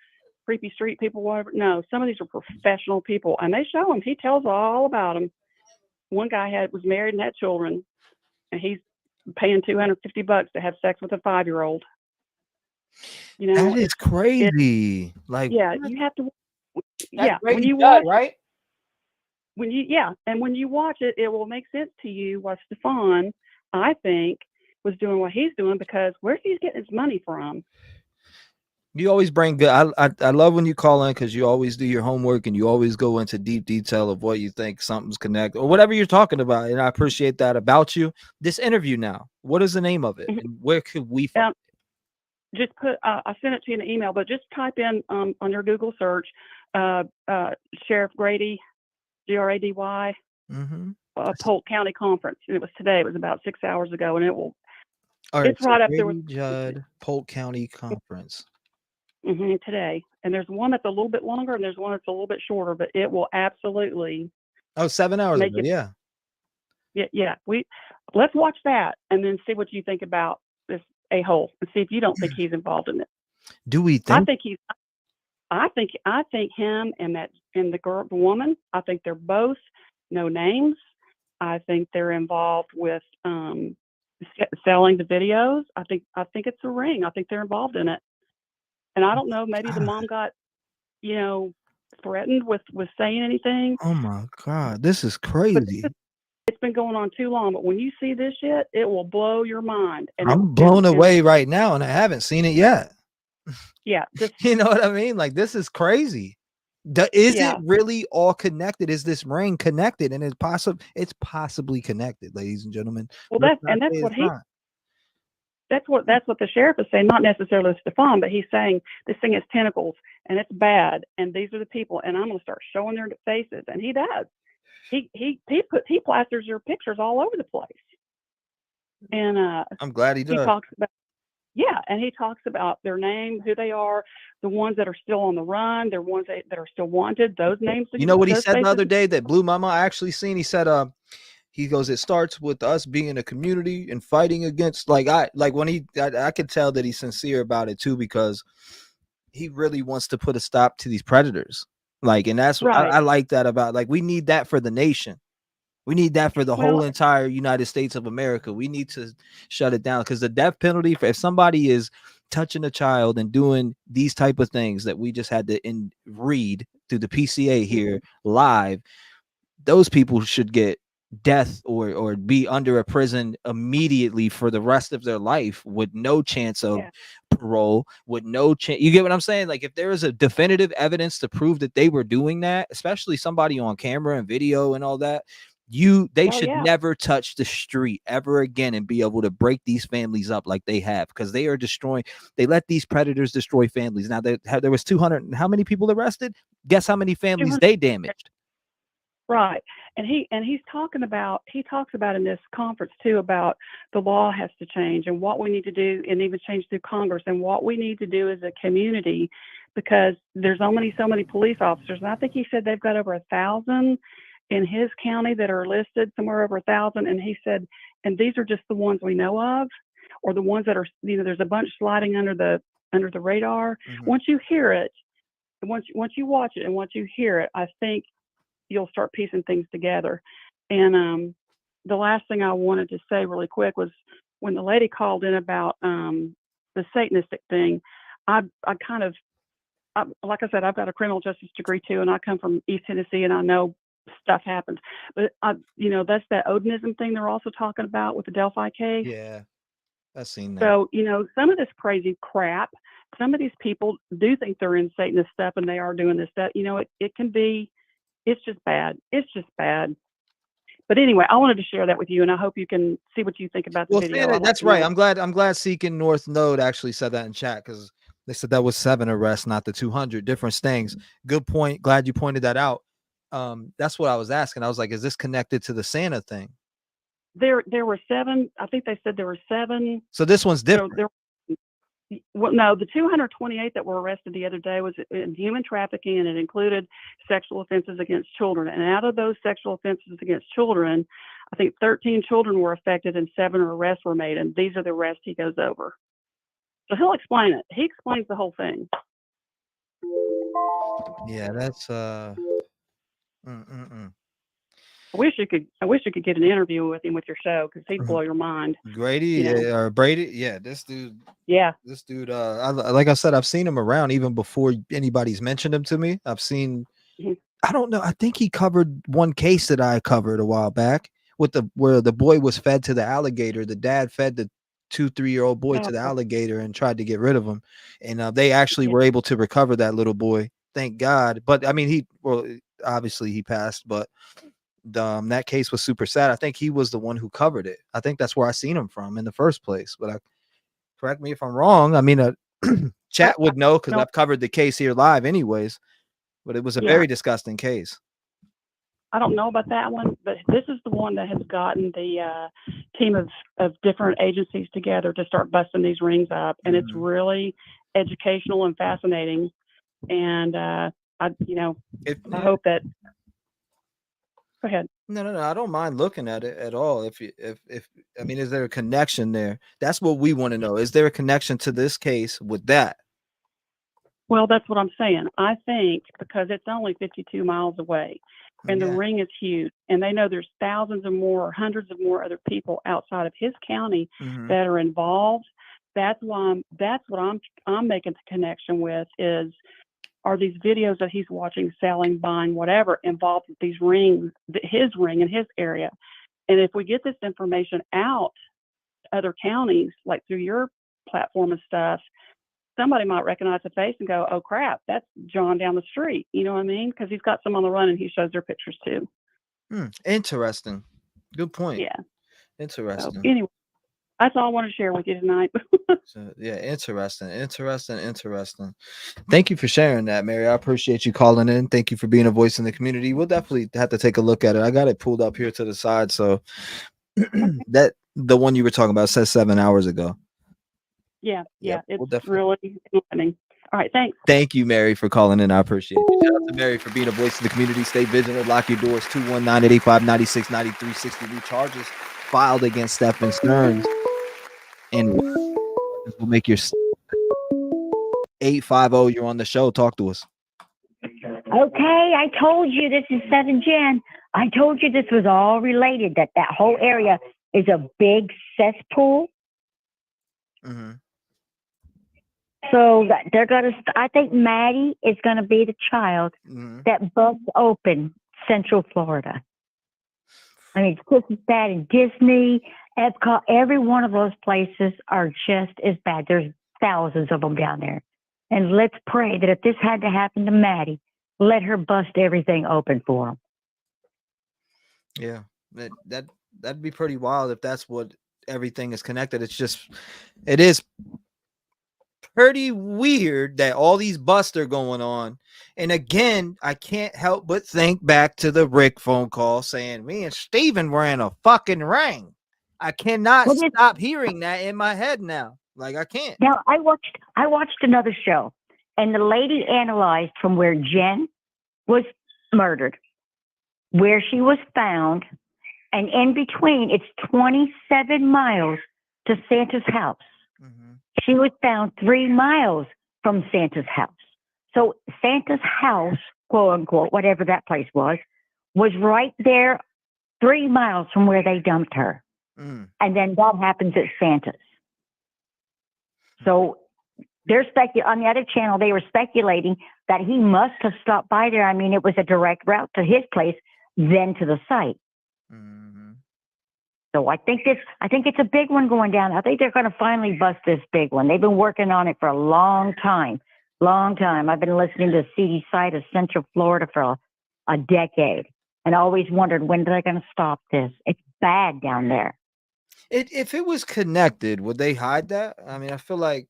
creepy street people, whatever. No, some of these are professional people, and they show him. He tells all about them. One guy was married and had children, and he's paying $250 to have sex with a 5-year-old. You know, that is crazy. Like, yeah, you have to. When you watch, right? When you watch it, it will make sense to you what Stefan, I think, was doing what he's doing, because where's he getting his money from? You always bring good. I love when you call in, because you always do your homework and you always go into deep detail of what you think something's connected or whatever you're talking about. And I appreciate that about you. This interview now, what is the name of it? And where could we find it? Just put, I sent it to you in an email, but just type in on your Google search, Sheriff Grady, Grady, Polk County Conference. And it was today. It was about 6 hours ago, and it will. All right, it's right up there with Judd Polk County Conference. Today, and there's one that's a little bit longer, and there's one that's a little bit shorter, but it will absolutely. 7 hours ago, yeah. Let's watch that and then see what you think about this a-hole, and see if you don't think he's involved in it. Do we think? I think him and the woman. I think they're both no names. I think they're involved with selling the videos. I think it's a ring. I think they're involved in it. And I don't know, maybe the mom got, threatened with saying anything. Oh my God, this is crazy. It's been going on too long, but when you see this shit, it will blow your mind. And I'm blown away right now, and I haven't seen it yet. Yeah. You know what I mean? Like, this is crazy. Is it really all connected? Is this ring connected? And it's possibly connected, ladies and gentlemen. Well, that's what the sheriff is saying, not necessarily Stefan, but he's saying this thing has tentacles and it's bad, and these are the people, and I'm going to start showing their faces. And he does. He plasters their pictures all over the place. And I'm glad he does. He talks about and he talks about their name, who they are, the ones that are still on the run, they're ones that are still wanted. Those names. You know what he said the other day that blew my mind? I actually seen. He said, he goes, it starts with us being a community and fighting against, I could tell that he's sincere about it too, because he really wants to put a stop to these predators. And that's what I like that about, we need that for the nation. We need that for the whole entire United States of America. We need to shut it down, because the death penalty, if somebody is touching a child and doing these type of things that we just had to read through the PCA here live, those people should get death or be under a prison immediately for the rest of their life with no chance of parole, with no chance. You get what I'm saying? Like, if there is a definitive evidence to prove that they were doing that, especially somebody on camera and video and all that, they should never touch the street ever again and be able to break these families up like they have, because they are destroying. They let these predators destroy families. Now there was 200. How many people arrested? Guess how many families they damaged? Right. And he talks about in this conference too about the law has to change and what we need to do, and even change through Congress, and what we need to do as a community, because there's only so many police officers. And I think he said they've got over 1,000 in his county that are listed, somewhere over 1,000. And he said, and these are just the ones we know of, or the ones that are, there's a bunch sliding under the radar. Once you hear it, once you watch it and once you hear it, I think you'll start piecing things together. And the last thing I wanted to say really quick was when the lady called in about the Satanistic thing, I kind of, like I said, I've got a criminal justice degree too, and I come from East Tennessee, and I know stuff happens. But that's that Odinism thing they're also talking about with the Delphi case. Yeah, I've seen that. So, some of this crazy crap, some of these people do think they're in Satanist stuff, and they are doing this stuff. It can be, it's just bad. It's just bad. But anyway, I wanted to share that with you, and I hope you can see what you think about the video. That's right. I'm glad Seeking North Node actually said that in chat, because they said that was 7 arrests, not the 200 different stings. Good point. Glad you pointed that out. That's what I was asking. I was like, is this connected to the Santa thing? There were 7. I think they said there were 7. So this one's different. Well, no, the 228 that were arrested the other day was in human trafficking, and it included sexual offenses against children. And out of those sexual offenses against children, I think 13 children were affected and 7 arrests were made. And these are the arrests he goes over. So he'll explain it. He explains the whole thing. Yeah, that's I wish you could get an interview with him with your show, because he'd blow your mind. Grady or Brady. Yeah, this dude. Yeah. This dude. Like I said, I've seen him around even before anybody's mentioned him to me. I've seen. I don't know. I think he covered one case that I covered a while back where the boy was fed to the alligator. The dad fed the 2-3-year-old boy to the alligator and tried to get rid of him, and they actually were able to recover that little boy. Thank God. But I mean, obviously he passed, but. That case was super sad. I think he was the one who covered it. I think that's where I seen him from in the first place. But correct me if I'm wrong. I mean, chat would know, because I've covered the case here live anyways. But it was a very disgusting case. I don't know about that one, but this is the one that has gotten the team of different agencies together to start busting these rings up, and it's really educational and fascinating. And I hope that. Go ahead. No. I don't mind looking at it at all. If I mean, is there a connection there? That's what we want to know. Is there a connection to this case with that? Well, that's what I'm saying. I think because it's only 52 miles away, and the ring is huge, and they know there's thousands of more, or hundreds of more other people outside of his county that are involved. That's what I'm making the connection with is. Are these videos that he's watching, selling, buying, whatever, involved with these rings, his ring in his area? And if we get this information out to other counties, like through your platform and stuff, somebody might recognize the face and go, oh, crap, that's John down the street. You know what I mean? Because he's got some on the run, and he shows their pictures too. Interesting. Good point. Yeah. Interesting. So, anyway. That's all I want to share with you tonight. So, yeah, interesting. Thank you for sharing that, Mary. I appreciate you calling in. Thank you for being a voice in the community. We'll definitely have to take a look at it. I got it pulled up here to the side. So that the one you were talking about says 7 hours ago. Yeah. It's really enlightening. All right, thanks. Thank you, Mary, for calling in. I appreciate it. Shout out to Mary for being a voice in the community. Stay vigilant. Lock your doors. 219-885-9693. Charges filed against Stephen Stearns. And we'll make your 850. You're on the show. Talk to us. Okay, I told you this is 7 Jan. I told you this was all related, that whole area is a big cesspool. So they're going to, I think Maddie is going to be the child that busts open Central Florida. I mean, it's just as bad in Disney, Epcot. Every one of those places are just as bad. There's thousands of them down there. And let's pray that if this had to happen to Maddie, let her bust everything open for them. Yeah, that'd be pretty wild if that's what everything is connected. It is pretty weird that all these busts are going on. And again, I can't help but think back to the Rick phone call saying me and Steven were in a fucking ring. I cannot stop hearing that in my head now. Like I can't. Now I watched another show, and the lady analyzed from where Jen was murdered, where she was found, and in between, it's 27 miles to Santa's house. She was found 3 miles from Santa's house. So Santa's house, quote unquote, whatever that place was right there 3 miles from where they dumped her. And then that happens at Santa's. So they're on the other channel, they were speculating that he must have stopped by there. I mean, it was a direct route to his place, then to the site. So I think it's a big one going down. I think they're going to finally bust this big one. They've been working on it for a long time. I've been listening to CD site of Central Florida for a decade, and always wondered when they're going to stop this. It's bad down there. If it was connected, would they hide that? I mean, I feel like,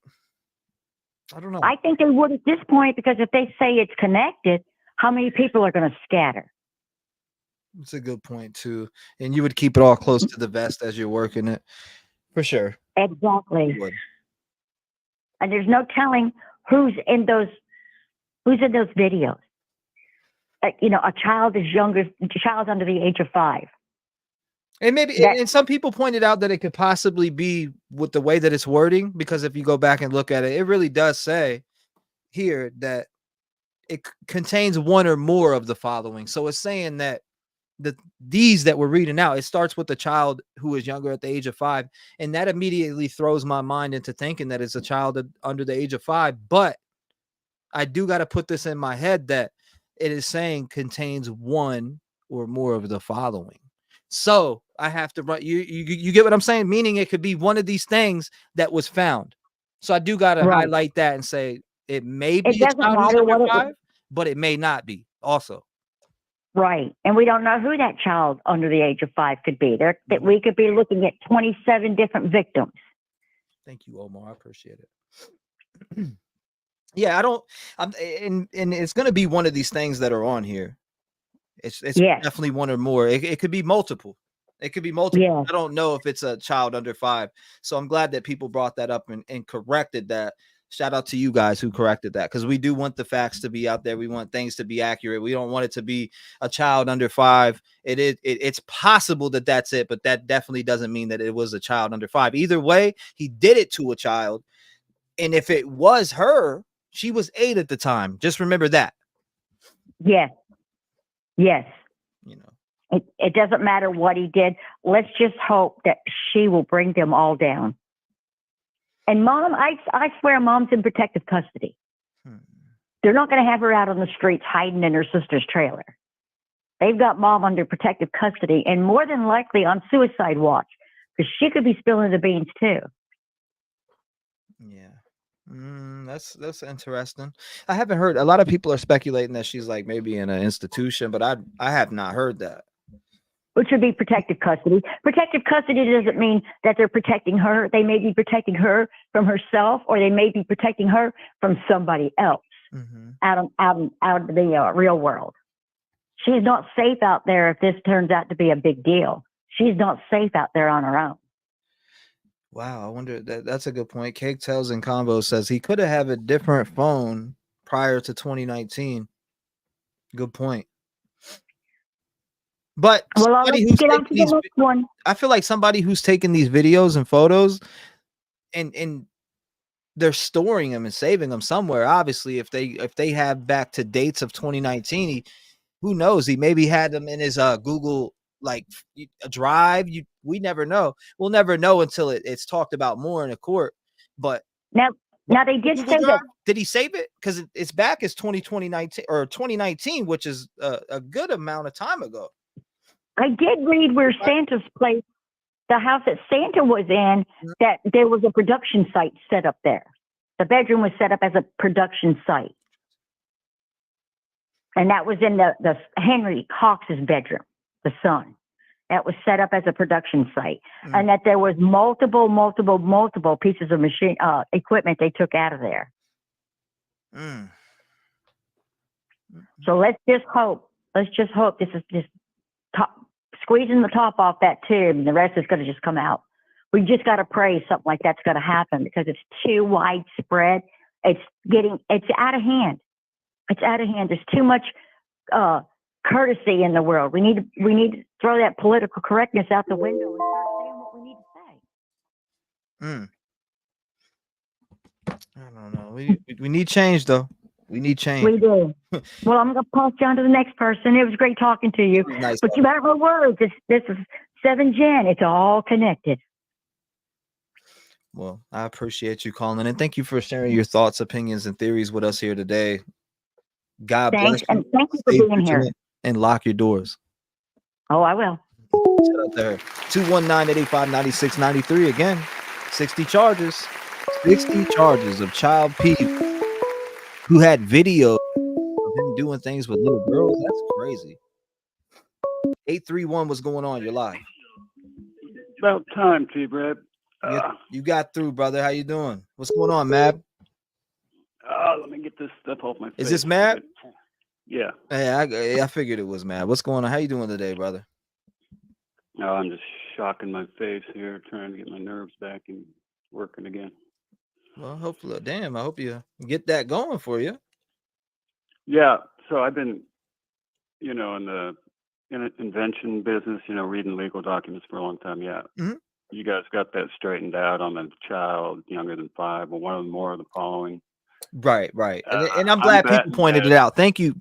I don't know. I think they would at this point, because if they say it's connected, how many people are going to scatter? It's a good point too. And you would keep it all close to the vest as you're working it. For sure. Exactly. And there's no telling who's in those videos. A child under the age of 5. And maybe, and some people pointed out that it could possibly be with the way that it's wording, because if you go back and look at it, it really does say here that it contains one or more of the following. So it's saying that these that we're reading out, it starts with a child who is younger at the age of 5. And that immediately throws my mind into thinking that it's a child under the age of 5. But I do got to put this in my head that it is saying contains one or more of the following. So I have to write, you get what I'm saying? Meaning it could be one of these things that was found. So I do got to highlight that and say it may be a child who's under 5, but it may not be also. Right. And we don't know who that child under the age of 5 could be. That we could be looking at 27 different victims. Thank you, Omar. I appreciate it. Yeah, and it's going to be one of these things that are on here. It's definitely one or more. It could be multiple. It could be multiple. Yeah. I don't know if it's a child under 5. So I'm glad that people brought that up and corrected that. Shout out to you guys who corrected that, because we do want the facts to be out there. We want things to be accurate. We don't want it to be a child under 5. It's possible that that's it, but that definitely doesn't mean that it was a child under 5. Either way, he did it to a child. And if it was her, she was 8 at the time. Just remember that. Yes. It doesn't matter what he did. Let's just hope that she will bring them all down. And Mom, I swear Mom's in protective custody. They're not going to have her out on the streets hiding in her sister's trailer. They've got Mom under protective custody and more than likely on suicide watch, because she could be spilling the beans too. Yeah. That's interesting. I haven't heard. A lot of people are speculating that she's like maybe in an institution, but I have not heard that. Which would be protective custody. Protective custody doesn't mean that they're protecting her. They may be protecting her from herself, or they may be protecting her from somebody else out of the real world. She's not safe out there if this turns out to be a big deal. She's not safe out there on her own. Wow, I wonder. That's a good point. Cake Tells in Combo says he could have a different phone prior to 2019. Good point. But somebody who's taking these, I feel like somebody who's taking these videos and photos and they're storing them and saving them somewhere. Obviously, if they have back to dates of 2019, who knows? He maybe had them in his Google like a drive. We never know. We'll never know until it's talked about more in a court. But now they did say that. Did he save it? Because it's back as 2019 or 2019, which is a good amount of time ago. I did read where Santa's place, the house that Santa was in, that there was a production site set up there. The bedroom was set up as a production site. And that was in the Henry Cox's bedroom, the son. That was set up as a production site. And that there was multiple pieces of machine equipment they took out of there. So let's just hope this is just squeezing the top off that tube, and the rest is going to just come out. We just got to pray something like that's going to happen, because it's too widespread. It's out of hand. It's out of hand. There's too much courtesy in the world. We need to throw that political correctness out the window and start saying what we need to say. I don't know. We need change, though. We need change. We do. Well, I'm going to pass you on to the next person. It was great talking to you. Nice, but you better words. This is 7 Gen. It's all connected. Well, I appreciate you calling, and thank you for sharing your thoughts, opinions, and theories with us here today. God bless you. And thank you for being here. And lock your doors. Oh, I will. Shout out there. 219-885-9693. Again, 60 charges. 60 charges of child P who had video of him doing things with little girls. That's crazy. 831, what's going on? You're live. About time, T-REV. You got through, brother. How you doing? What's going on, Mab? Let me get this stuff off my face. Is this Mab? Yeah. Hey, I figured it was Mab. What's going on? How you doing today, brother? I'm just shocking my face here, trying to get my nerves back and working again. Well, hopefully, I hope you get that going for you. Yeah. So I've been, in the invention business, reading legal documents for a long time. Yeah. Mm-hmm. You guys got that straightened out on the child younger than 5, or one of the more of the following. Right. And I'm glad people pointed it out. Thank you,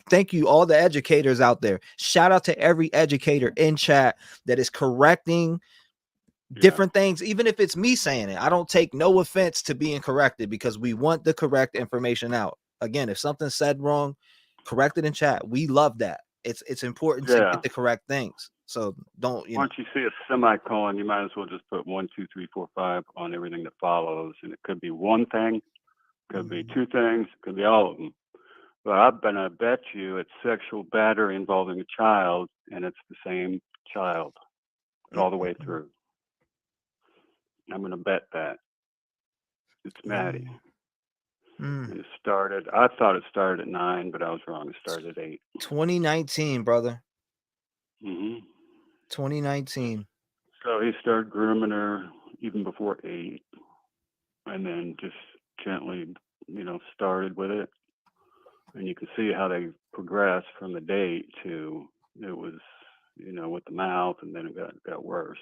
all the educators out there. Shout out to every educator in chat that is correcting different things, even if it's me saying it. I don't take no offense to being corrected, because we want the correct information out. Again, if something's said wrong, correct it in chat. We love that. It's important to get the correct things. So don't, Once you see a semicolon, you might as well just put 1, 2, 3, 4, 5 on everything that follows. And it could be one thing, could be two things, could be all of them. But I'm gonna bet you it's sexual battery involving a child, and it's the same child all the way through. I'm gonna bet that it's Maddie. And it started. I thought it started at 9, but I was wrong. It started at 8. 2019, brother. 2019. So he started grooming her even before 8, and then just gently, started with it. And you can see how they progressed from the date to it was, with the mouth, and then it got worse.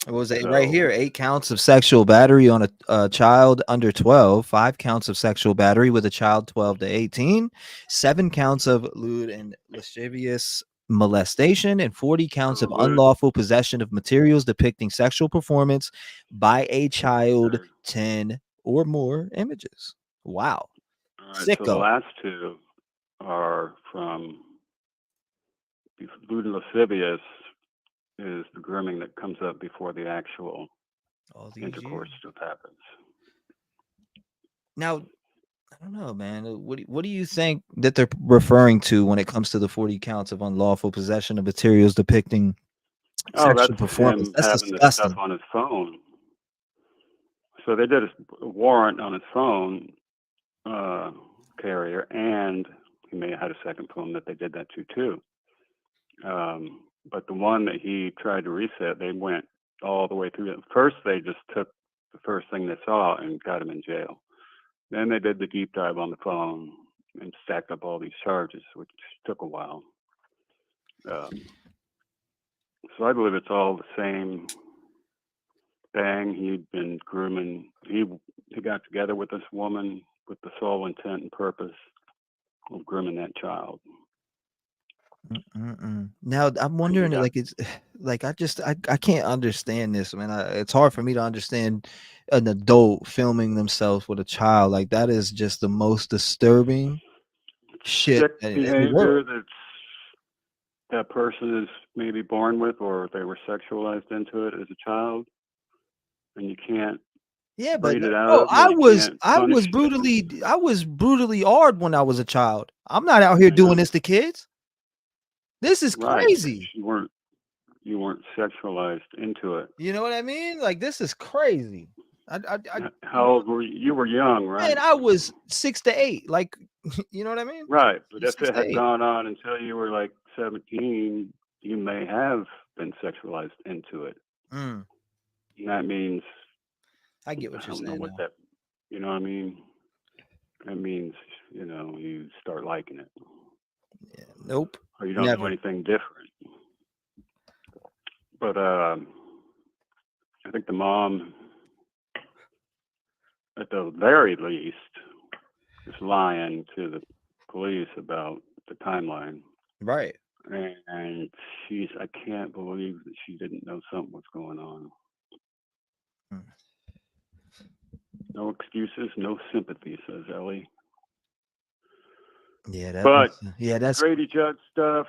It was right here, 8 counts of sexual battery on a child under 12, 5 counts of sexual battery with a child 12 to 18, 7 counts of lewd and lascivious molestation, and 40 counts of unlawful possession of materials depicting sexual performance by a child, 10 or more images. Wow. All right, so the last 2 are from lewd and lascivious is the grooming that comes up before the actual intercourse stuff happens. Now, I don't know, man. What do you think that they're referring to when it comes to the 40 counts of unlawful possession of materials depicting sexual performance? Him That's having disgusting. The stuff on his phone. So they did a warrant on his phone carrier, and he may have had a second phone that they did that to too. But the one that he tried to reset, they went all the way through it. First, they just took the first thing they saw and got him in jail. Then they did the deep dive on the phone and stacked up all these charges, which took a while. So I believe it's all the same thing. He'd been grooming. He got together with this woman with the sole intent and purpose of grooming that child. Now I'm wondering, like, it's like I can't understand this, man. It's hard for me to understand an adult filming themselves with a child. Like, that is just the most disturbing shit in the world. That's that person is maybe born with, or they were sexualized into it as a child, and you can't breed it out of them, I and you can't was punish brutally hard when I was a child. I'm not out here doing this to kids. This is right. crazy. You weren't sexualized into it. You know what I mean? Like, this is crazy. How old were you? You were young, right? Man, I was 6 to 8. Like, you know what I mean? Right. But if 6 it to had 8. gone on until you were like 17, you may have been sexualized into it. Mm. And that means I get what I you're don't saying. know what that, you know what I mean? That means, you know, you start liking it. Yeah, nope. Or you don't Never. do anything different. But I think the mom, at the very least, is lying to the police about the timeline. Right. And I can't believe that she didn't know something was going on. No excuses, no sympathy, says Ellie. Yeah, that's Grady Judd stuff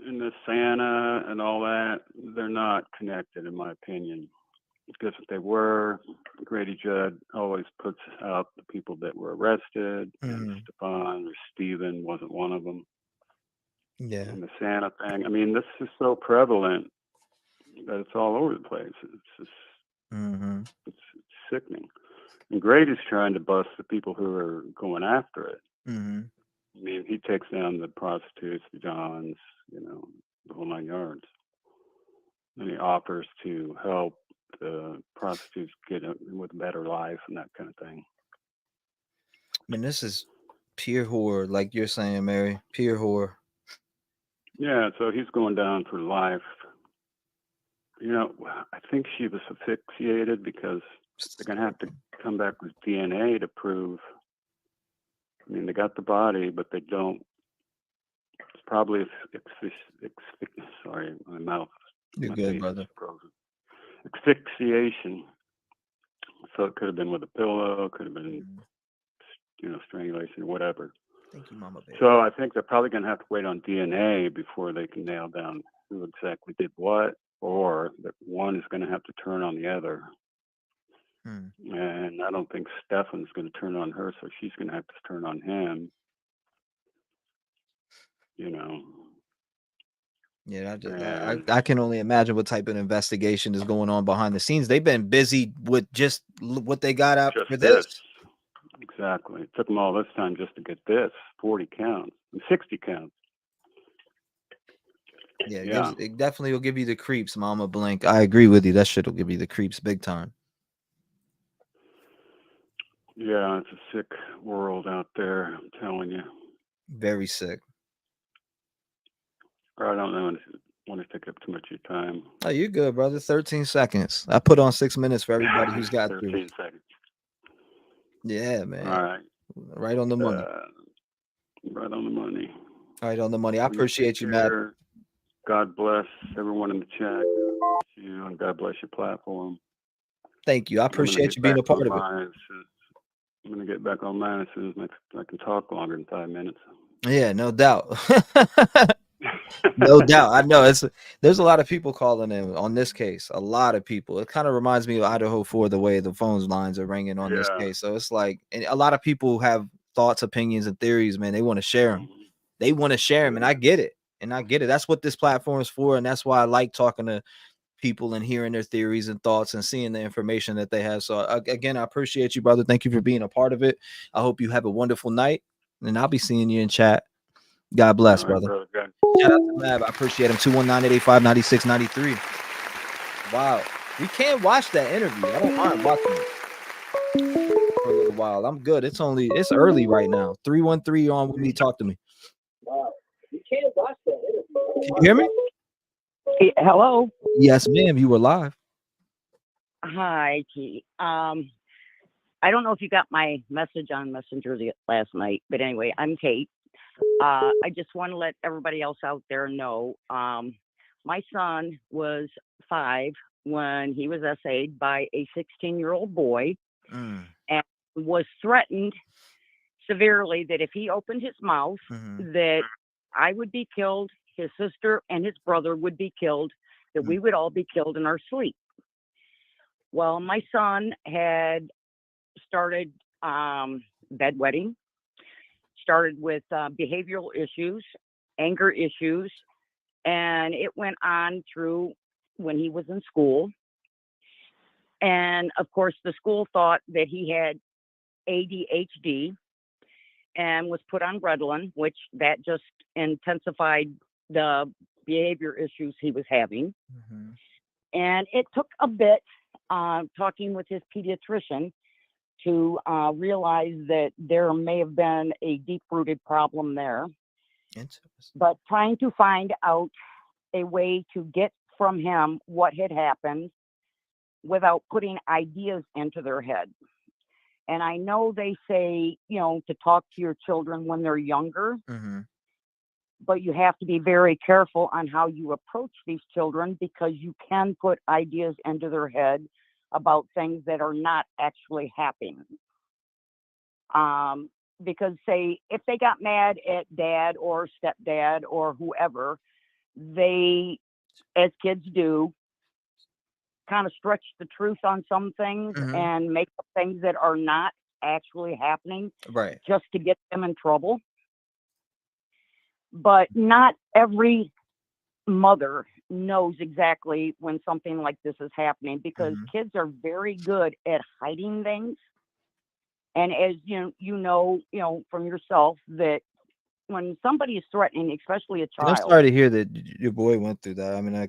and the Santa and all that, they're not connected, in my opinion. Because if they were, Grady Judd always puts out the people that were arrested, and Stefan or Steven wasn't one of them. Yeah. And the Santa thing, I mean, this is so prevalent that it's all over the place. It's just it's sickening. And Grady's trying to bust the people who are going after it. I mean, he takes down the prostitutes, the Johns, you know, the whole 9 yards. And he offers to help the prostitutes get with a better life and that kind of thing. I mean, this is pure horror, like you're saying, Mary. Pure horror. Yeah, so he's going down for life. You know, I think she was asphyxiated because they're going to have to come back with DNA to prove. I mean, they got the body, but they don't. It's probably sorry, my mouth. You're my good, face brother. is frozen. Asphyxiation. So it could have been with a pillow, could have been, you know, strangulation or whatever. Thank you, Mama Bear. So I think they're probably going to have to wait on DNA before they can nail down who exactly did what, or that one is going to have to turn on the other. And I don't think Stefan's going to turn on her, so she's going to have to turn on him. You know. Yeah, I can only imagine what type of investigation is going on behind the scenes. They've been busy with just what they got up for this. Exactly. It took them all this time just to get this 40 counts and 60 counts. Yeah, it definitely will give you the creeps, Mama Blink. I agree with you. That shit will give you the creeps big time. Yeah, it's a sick world out there, I'm telling you. Very sick. I don't know. I want to take up too much of your time. Oh, you're good, brother. 13 seconds. I put on 6 minutes for everybody who's got 13 through. seconds. Yeah, man. All right. Right on the money. Right on the money. Right on the money. I appreciate you, Matt. God bless everyone in the chat. You know, and God bless your platform. Thank you. I appreciate you being a part of it. I'm going to get back online as soon as I can talk longer than 5 minutes. Yeah, no doubt. No doubt. I know there's a lot of people calling in on this case. A lot of people. It kind of reminds me of Idaho 4, the way the phone lines are ringing on this case. So it's like, and a lot of people have thoughts, opinions, and theories, man. They want to share them. They want to share them, and I get it. That's what this platform is for, and that's why I like talking to people and hearing their theories and thoughts and seeing the information that they have. So again, I appreciate you, brother. Thank you for being a part of it. I hope you have a wonderful night, and I'll be seeing you in chat. God bless, brother. Shout out to Mab. I appreciate him. 219-885-9693. Wow. We can watch that interview. I don't mind watching it for a little while. I'm good. It's early right now. 313 on with me. Talk to me. Wow. You can't watch that interview. Can you hear me? Hello. Yes, ma'am. You were live. Hi, T. I don't know if you got my message on Messenger last night, but anyway, I'm Kate. I just want to let everybody else out there know, my son was 5 when he was essayed by a 16-year-old boy and was threatened severely that if he opened his mouth, that I would be killed, his sister and his brother would be killed, that we would all be killed in our sleep. Well, my son had started bedwetting, started with behavioral issues, anger issues, and it went on through when he was in school. And of course, the school thought that he had ADHD and was put on Ritalin, which that just intensified the behavior issues he was having. And it took a bit talking with his pediatrician to realize that there may have been a deep-rooted problem there. But trying to find out a way to get from him what had happened without putting ideas into their head. And I know they say, you know, to talk to your children when they're younger, but you have to be very careful on how you approach these children, because you can put ideas into their head about things that are not actually happening. Because say, if they got mad at dad or stepdad or whoever, they, as kids do, kind of stretch the truth on some things and make up things that are not actually happening, Right. just to get them in trouble. But not every mother knows exactly when something like this is happening, because kids are very good at hiding things. And as you know from yourself, that when somebody is threatening, especially a And child. I'm sorry to hear that your boy went through that. I mean,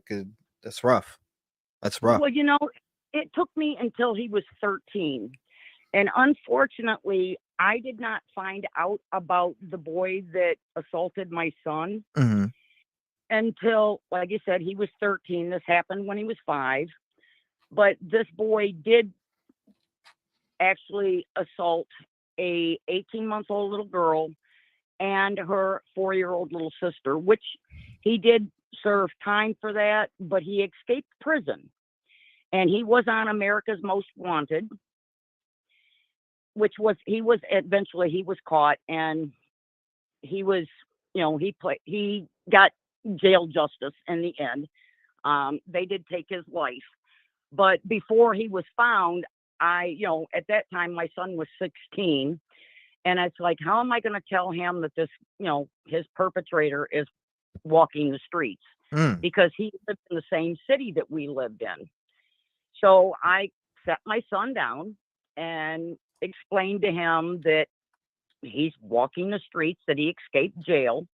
that's rough. That's rough. Well, you know, it took me until he was 13. And unfortunately, I did not find out about the boy that assaulted my son until, like I said, he was 13. This happened when he was 5. But this boy did actually assault a 18-month-old little girl and her 4-year-old little sister, which he did serve time for that, but he escaped prison. And he was on America's Most Wanted, which was, he was caught, and he was, you know, he got jail justice in the end. They did take his life. But before he was found, at that time, my son was 16. And it's like, how am I going to tell him that this, his perpetrator is walking the streets? Because he lived in the same city that we lived in. So I sat my son down and explained to him that he's walking the streets, that he escaped jail.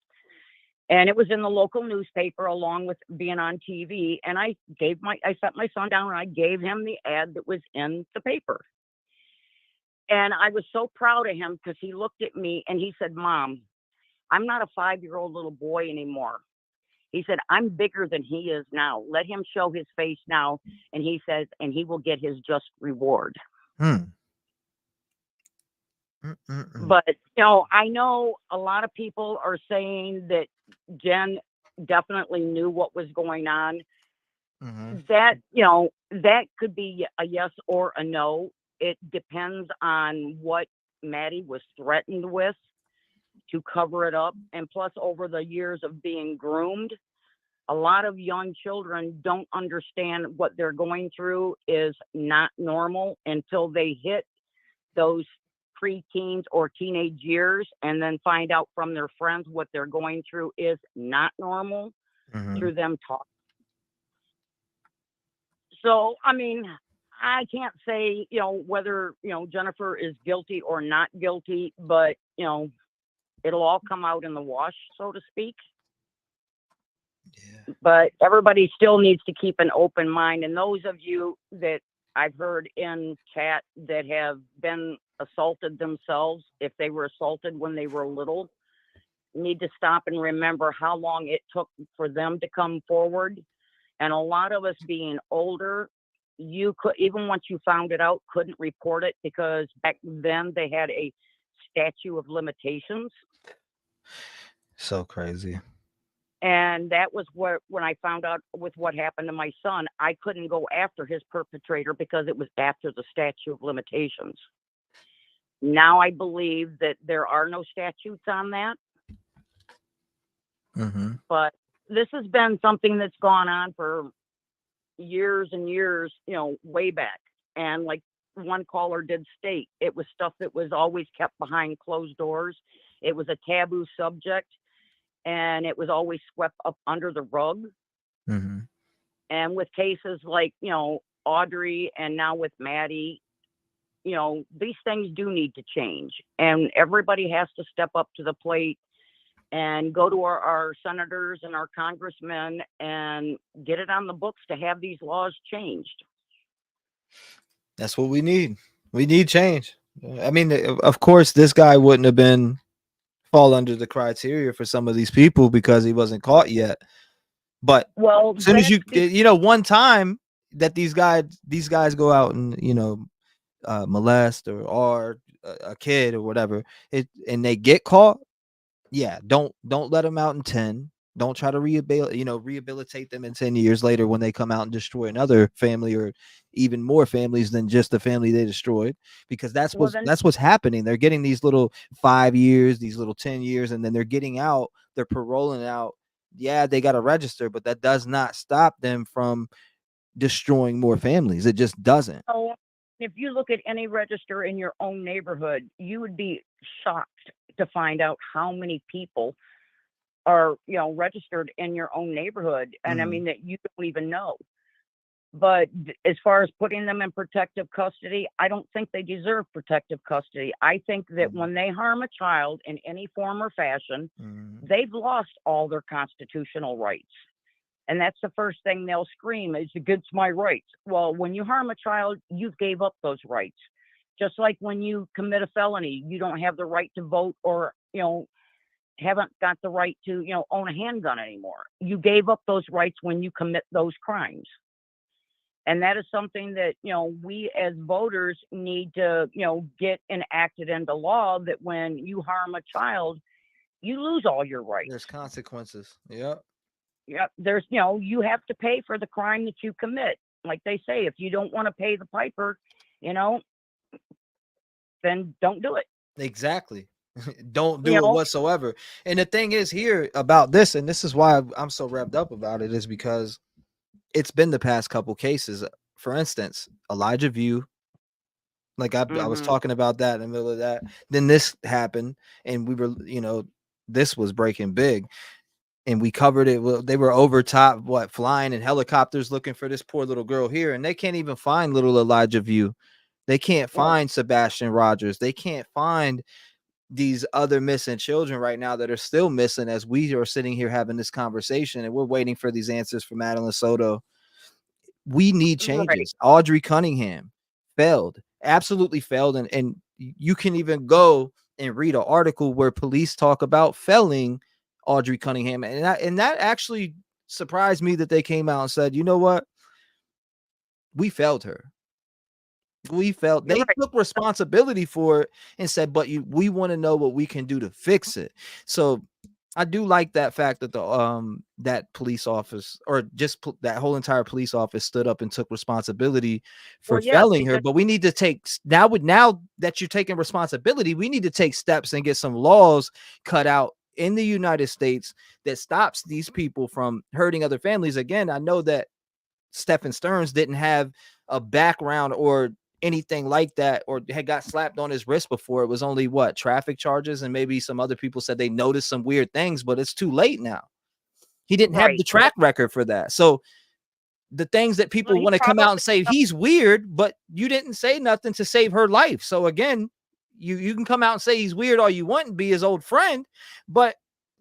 And it was in the local newspaper along with being on TV. And I sat my son down and I gave him the ad that was in the paper. And I was so proud of him, because he looked at me and he said, "Mom, I'm not a 5-year-old little boy anymore." He said, "I'm bigger than he is now. Let him show his face now." And he says, and he will get his just reward. But, I know a lot of people are saying that Jen definitely knew what was going on. That, that could be a yes or a no. It depends on what Maddie was threatened with to cover it up. And plus, over the years of being groomed, a lot of young children don't understand what they're going through is not normal until they hit those pre-teens or teenage years, and then find out from their friends what they're going through is not normal through them talking. So, I mean, I can't say, whether, Jennifer is guilty or not guilty, but, it'll all come out in the wash, so to speak. Yeah. But everybody still needs to keep an open mind. And those of you that I've heard in chat that have been assaulted themselves, if they were assaulted when they were little, need to stop and remember how long it took for them to come forward. And a lot of us being older, you could, even once you found it out, couldn't report it, because back then they had a statute of limitations. So crazy. And that was when I found out with what happened to my son, I couldn't go after his perpetrator because it was after the statute of limitations. Now I believe that there are no statutes on that. But this has been something that's gone on for years and years, way back. And like one caller did state, it was stuff that was always kept behind closed doors. It was a taboo subject, and it was always swept up under the rug. Mm-hmm. And with cases like, Audrey, and now with Maddie, these things do need to change. And everybody has to step up to the plate and go to our senators and our congressmen and get it on the books to have these laws changed. That's what we need. We need change. I mean, of course, this guy wouldn't have fall under the criteria for some of these people because he wasn't caught yet. But as soon as one time that these guys go out and molest or a kid or whatever, and they get caught, don't let them out in 10. Don't try to rehabilitate them in 10 years later when they come out and destroy another family or even more families than just the family they destroyed, because that's what's happening. They're getting these little 5 years, these little 10 years, and then they're getting out, they're paroling out. Yeah, they got to register, but that does not stop them from destroying more families. It just doesn't. So if you look at any register in your own neighborhood, you would be shocked to find out how many people are, registered in your own neighborhood. And I mean, that you don't even know. But as far as putting them in protective custody, I don't think they deserve protective custody. I think that when they harm a child in any form or fashion, they've lost all their constitutional rights. And that's the first thing they'll scream is against my rights. Well, when you harm a child, you've gave up those rights. Just like when you commit a felony, you don't have the right to vote or, haven't got the right to, own a handgun anymore. You gave up those rights when you commit those crimes. And that is something that, we as voters need to, get enacted into law, that when you harm a child, you lose all your rights. There's consequences. Yep. Yep. There's, you have to pay for the crime that you commit. Like they say, if you don't want to pay the piper, then don't do it. Exactly. Don't do it whatsoever. And the thing is here about this, and this is why I'm so revved up about it, is because it's been the past couple cases. For instance, Elijah View, like I was talking about that in the middle of that. Then this happened, and we were, this was breaking big, and we covered it. Well, they were over top, flying in helicopters looking for this poor little girl here, and they can't even find little Elijah View. They can't find Sebastian Rogers. They can't find these other missing children right now that are still missing as we are sitting here having this conversation, and we're waiting for these answers from Madeline Soto. We need changes. Right. Audrey Cunningham absolutely failed. And you can even go and read an article where police talk about failing Audrey Cunningham. And that actually surprised me that they came out and said, you know what? We failed her. They took responsibility for it and said, but we want to know what we can do to fix it. So I do like that fact that that police office, or just that whole entire police office, stood up and took responsibility for failing her. But we need to take now that you're taking responsibility, we need to take steps and get some laws cut out in the United States that stops these people from hurting other families. Again, I know that Stephen Stearns didn't have a background or anything like that, or had got slapped on his wrist before. It was only traffic charges, and maybe some other people said they noticed some weird things, but it's too late now. He didn't have the track record for that. So the things that people want to come out and say he's weird, but you didn't say nothing to save her life. So again, you can come out and say he's weird all you want and be his old friend, but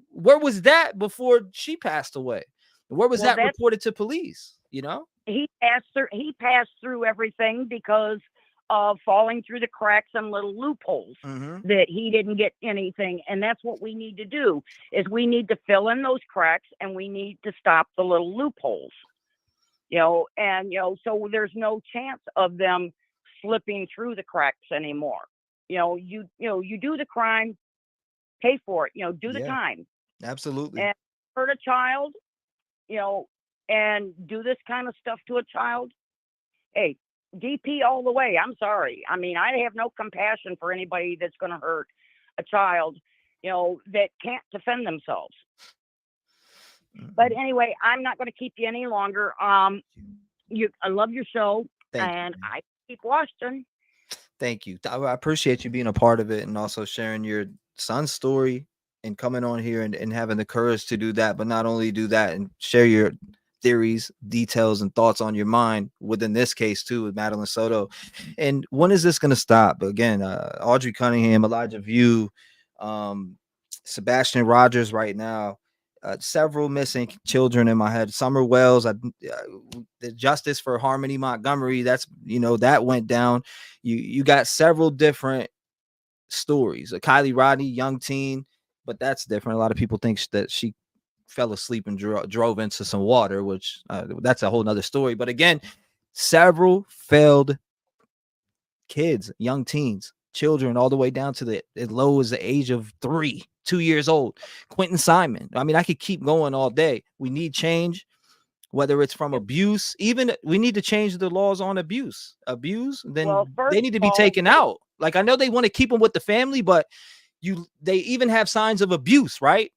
where was that before she passed away? Where was that reported to police? He passed through everything because of falling through the cracks and little loopholes that he didn't get anything. And that's what we need to do, is we need to fill in those cracks, and we need to stop the little loopholes, so there's no chance of them slipping through the cracks anymore. You do the crime, pay for it, do the time. Absolutely. And hurt a child, and do this kind of stuff to a child, hey, DP all the way. I'm sorry. I mean, I have no compassion for anybody that's going to hurt a child, that can't defend themselves. But anyway, I'm not going to keep you any longer. I love your show, and I keep watching. Thank you. I appreciate you being a part of it and also sharing your son's story and coming on here and having the courage to do that. But not only do that and share your theories, details, and thoughts on your mind within this case too with Madeline Soto. And when is this going to stop? Again, Audrey Cunningham, Elijah View, Sebastian Rogers right now. Several missing children in my head. Summer Wells, the Justice for Harmony Montgomery. That's that went down. You got several different stories. Kylie Rodney, young teen, but that's different. A lot of people think that she fell asleep and drove into some water, which that's a whole nother story. But again, several failed kids, young teens, children, all the way down to as low as the age of 2 years old. Quentin Simon. I mean, I could keep going all day. We need change, whether it's from abuse. Even we need to change the laws on abuse. Then they need to be taken out. Like, I know they want to keep them with the family, but they even have signs of abuse, right?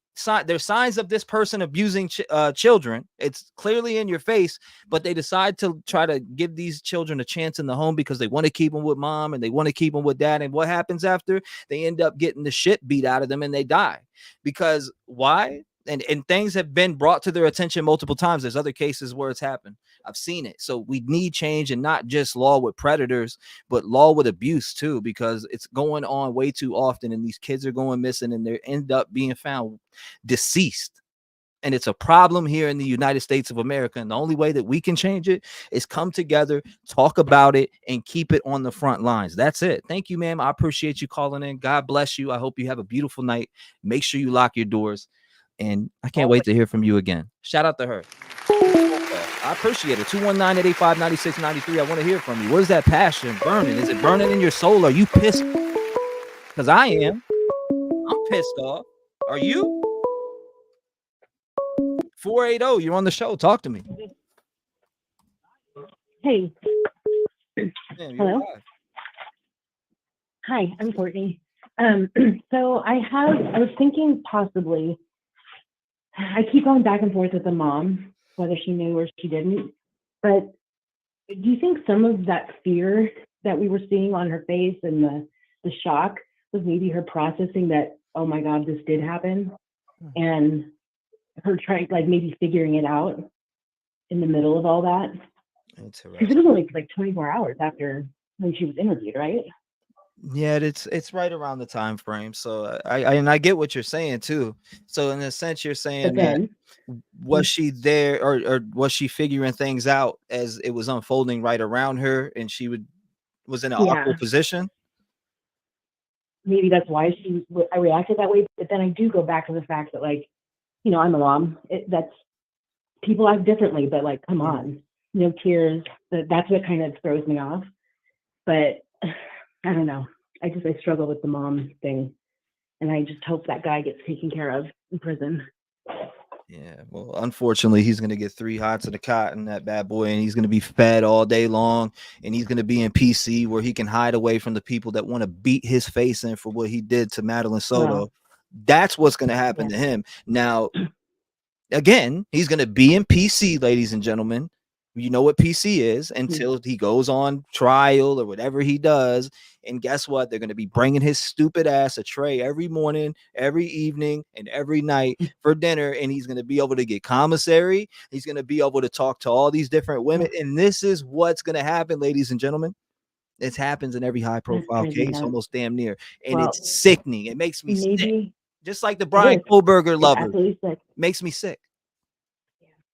There's signs of this person abusing children. It's clearly in your face, but they decide to try to give these children a chance in the home because they want to keep them with mom and they want to keep them with dad. And what happens after? They end up getting the shit beat out of them and they die. Because why? And things have been brought to their attention multiple times. There's other cases where it's happened. I've seen it. So we need change, and not just law with predators, but law with abuse too, because it's going on way too often. And these kids are going missing and they end up being found deceased. And it's a problem here in the United States of America. And the only way that we can change it is come together, talk about it, and keep it on the front lines. That's it. Thank you, ma'am. I appreciate you calling in. God bless you. I hope you have a beautiful night. Make sure you lock your doors. And I can't wait to hear from you again. Shout out to her. I appreciate it. 219-885-9693. I want to hear from you. What is that passion burning? Is it burning in your soul? Are you pissed? Because I am. I'm pissed off. Are you? 480, you're on the show. Talk to me. Hey. Man, hello. Live. Hi, I'm Courtney. So I was thinking possibly, I keep going back and forth with the mom, whether she knew or she didn't. But do you think some of that fear that we were seeing on her face and the shock was maybe her processing that, oh my God, this did happen, and her trying, like, maybe figuring it out in the middle of all that? Because it was only like 24 hours after when she was interviewed, right? Yeah, it's right around the time frame. So I get what you're saying too. So in a sense, you're saying that was she there or was she figuring things out as it was unfolding right around her, and she was in an awkward position? Maybe that's why I reacted that way. But then I do go back to the fact that, like, I'm a mom. That's people act differently, but like, come on, tears. That's what kind of throws me off. But I don't know. I struggle with the mom thing, and I just hope that guy gets taken care of in prison. Yeah, well, unfortunately, he's going to get 3 hots of the cot in that bad boy, and he's going to be fed all day long, and he's going to be in PC where he can hide away from the people that want to beat his face in for what he did to Madeline Soto. Wow. That's what's going to happen to him. Now, again, he's going to be in PC, ladies and gentlemen. You know what PC is until he goes on trial or whatever he does. And guess what? They're going to be bringing his stupid ass a tray every morning, every evening, and every night for dinner. And he's going to be able to get commissary. He's going to be able to talk to all these different women. And this is what's going to happen, ladies and gentlemen. It happens in every high profile case, almost damn near. And it's sickening. It makes me sick. Just like the Brian Kohlberger lover. Makes me sick.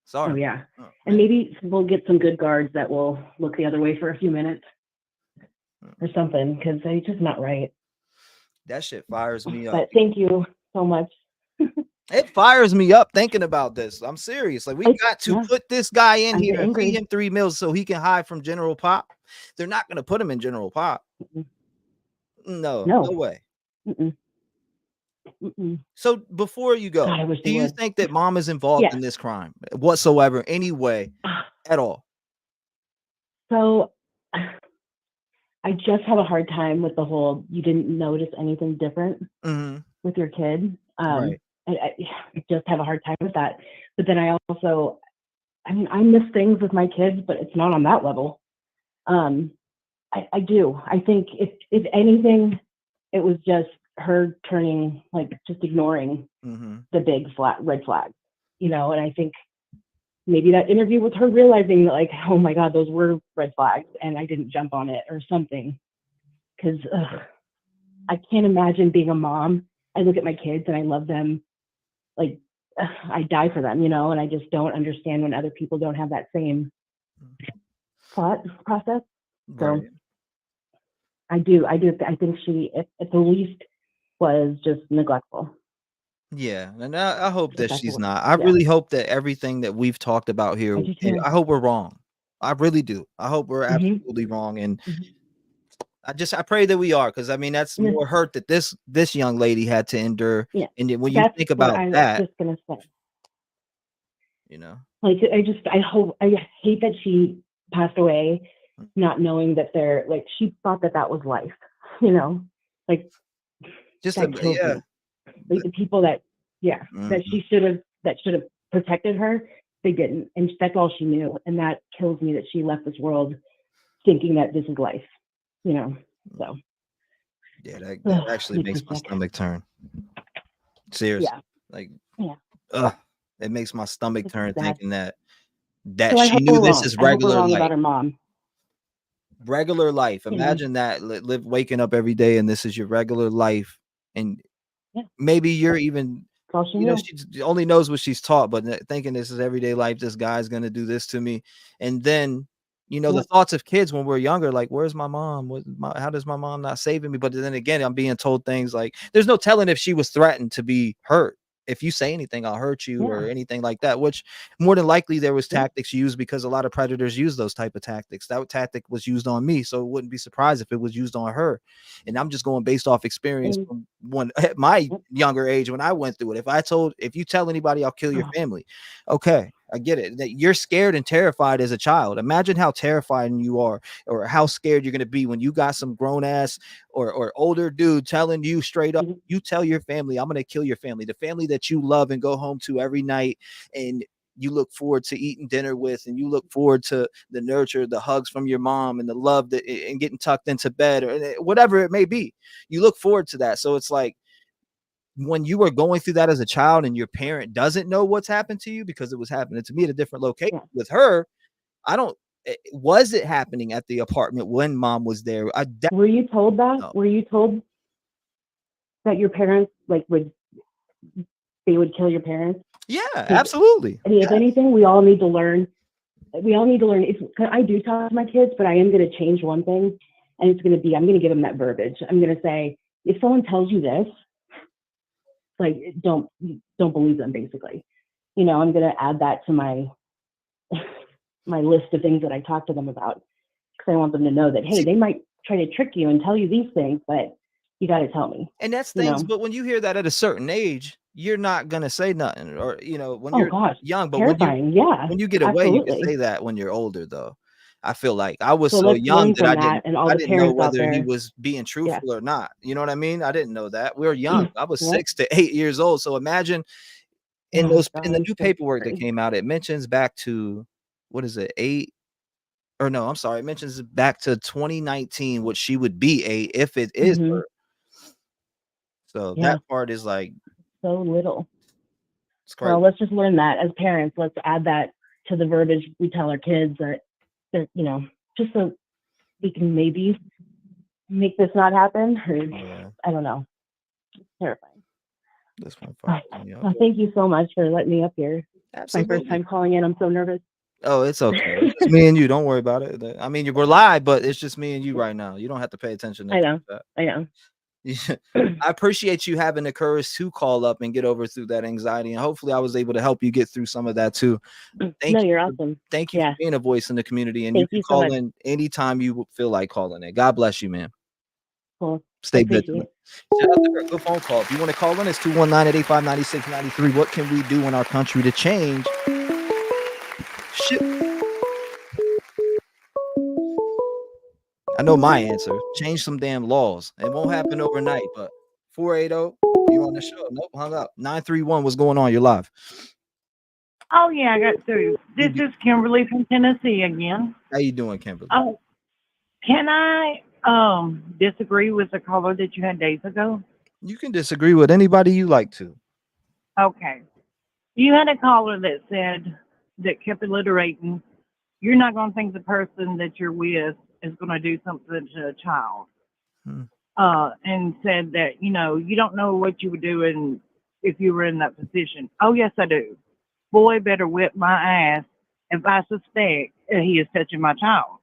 Sorry. Oh, yeah. And maybe we'll get some good guards that will look the other way for a few minutes or something, because they're just not right. That shit fires me up. But thank you so much. It fires me up thinking about this. I'm serious. Like, we got to put this guy in here and feed him $3 million so he can hide from General Pop. They're not going to put him in General Pop. No way. So before you go, do you think that mom is involved in this crime whatsoever, any way at all? So I just have a hard time with the whole, you didn't notice anything different with your kid. Right. I just have a hard time with that. But then I also, I mean, I miss things with my kids, but it's not on that level. I do. I think if anything, it was just her turning, like, just ignoring the big red flag, you know. And I think maybe that interview was her realizing that, like, oh my God, those were red flags, and I didn't jump on it or something. Because I can't imagine being a mom. I look at my kids and I love them, like, I die for them, you know. And I just don't understand when other people don't have that same thought process. So I do. I think she, at the least, was just neglectful. Yeah, and I hope that she's not. I really hope that everything that we've talked about here, I do too. I hope we're wrong. I really do. I hope we're absolutely wrong, and I pray that we are, because I mean that's more hurt that this young lady had to endure. Yeah, And then when you that's think what about I was that, just gonna say. you know, Like, I hate that she passed away, not knowing that she thought that was life, you know, like, just that kills me. Like, the people that that should have protected her, they didn't, and that's all she knew, and that kills me that she left this world thinking that this is life, you know. So yeah, that actually makes my stomach turn. Seriously, like, it makes my stomach turn thinking that So I she hope knew we're this wrong. is I hope we're regular wrong life. about her mom. Regular life. You know? Imagine that, live waking up every day and this is your regular life, and maybe you're even, you know, she only knows what she's taught, but thinking this is everyday life. This guy's gonna do this to me, and then, you know, the thoughts of kids when we're younger, like, where's my mom? How does my mom not saving me? But then again, I'm being told things like, there's no telling if she was threatened to be hurt. If you say anything, I'll hurt you, or anything like that, which more than likely there was tactics used, because a lot of predators use those type of tactics. That tactic was used on me, so it wouldn't be surprised if it was used on her. And I'm just going based off experience from when at my younger age, when I went through it. If you tell anybody I'll kill your family, okay, I get it. That you're scared and terrified as a child. Imagine how terrified you are, or how scared you're going to be when you got some grown ass or older dude telling you straight up, you tell your family, I'm going to kill your family, the family that you love and go home to every night, and you look forward to eating dinner with, and you look forward to the nurture, the hugs from your mom, and the love and getting tucked into bed, or whatever it may be. You look forward to that. So it's like, when you were going through that as a child and your parent doesn't know what's happened to you, because it was happening to me at a different location with her, was it happening at the apartment when mom was there? Were you told that? No. Were you told that your parents, like, they would kill your parents? Yeah, absolutely. I mean, if anything, we all need to learn. I do talk to my kids, but I am going to change one thing, and it's going to be, I'm going to give them that verbiage. I'm going to say, if someone tells you this, like, don't believe them, basically. You know, I'm going to add that to my my list of things that I talk to them about, because I want them to know that, hey, they might try to trick you and tell you these things, but you got to tell me. And that's things, but when you hear that at a certain age, you're not going to say nothing, or, you know, when you're young, but terrifying. when you get away, you can say that when you're older, though. I feel like I was so young that I didn't know whether he was being truthful or not. You know what I mean? I didn't know that. We were young. I was 6 to 8 years old. So imagine in the new paperwork that came out, it mentions back to, what is it, 8? Or no, I'm sorry. It mentions back to 2019, what she would be 8 if it is her. So that part is like so little. It's crazy. Well, let's just learn that as parents. Let's add that to the verbiage we tell our kids, that you know, just so we can maybe make this not happen. Or I don't know. It's terrifying. This one. Well, thank you so much for letting me up here. Absolutely. It's my first time calling in. I'm so nervous. Oh, it's okay. It's me and you. Don't worry about it. I mean, we're live, but it's just me and you right now. You don't have to pay attention to that. I know. I appreciate you having the courage to call up and get over through that anxiety, and hopefully I was able to help you get through some of that too. You're awesome. Thank you for being a voice in the community, and Thank you can you so call much. in anytime you feel like calling in. God bless you, man. Cool. Stay vigilant. Shout out to her. Good phone call. If you want to call in, it's 219-885-9693. What can we do in our country to change? Shit. I know my answer. Change some damn laws. It won't happen overnight, but 480, you on the show. Nope, hung up. 931, what's going on? You're live. Oh yeah, I got through. This is Kimberly from Tennessee again. How you doing, Kimberly? Oh, can I disagree with the caller that you had days ago? You can disagree with anybody you like to. Okay. You had a caller that said that kept alliterating. You're not going to think the person that you're with is going to do something to a child. And said that, you know, you don't know what you would do if you were in that position. Oh, yes, I do. Boy better whip my ass if I suspect he is touching my child.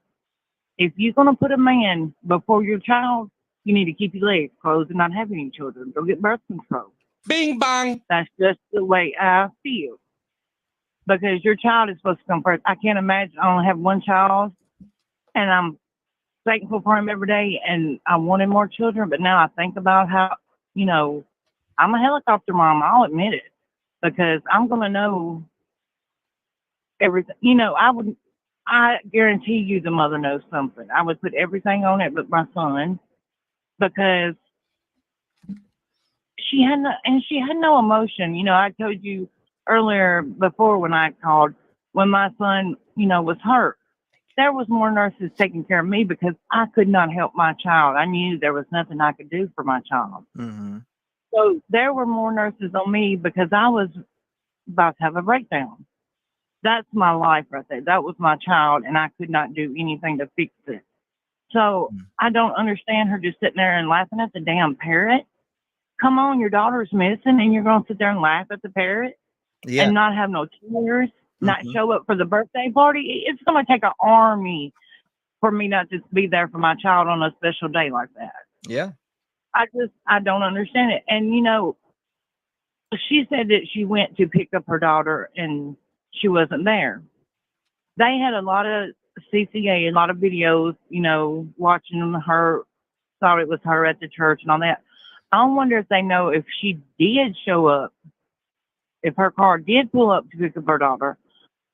If you're going to put a man before your child, you need to keep your legs closed and not have any children. Go get birth control. Bing bang. That's just the way I feel. Because your child is supposed to come first. I can't imagine I only have one child, and I'm thankful for him every day, and I wanted more children, but now I think about how, you know, I'm a helicopter mom, I'll admit it, because I'm going to know everything. You know, I guarantee you the mother knows something. I would put everything on it but my son, because she had no emotion. You know, I told you earlier before when I called, when my son, you know, was hurt, there was more nurses taking care of me because I could not help my child. I knew there was nothing I could do for my child. Mm-hmm. So there were more nurses on me because I was about to have a breakdown. That's my life right there. That was my child, and I could not do anything to fix it. So I don't understand her just sitting there and laughing at the damn parrot. Come on, your daughter's missing, and you're going to sit there and laugh at the parrot and not have no tears, not show up for the birthday party. It's going to take an army for me not to be there for my child on a special day like that. Yeah. I don't understand it. And, you know, she said that she went to pick up her daughter and she wasn't there. They had a lot of CCA, a lot of videos, you know, watching her, thought it was her at the church and all that. I wonder if they know if she did show up, if her car did pull up to pick up her daughter.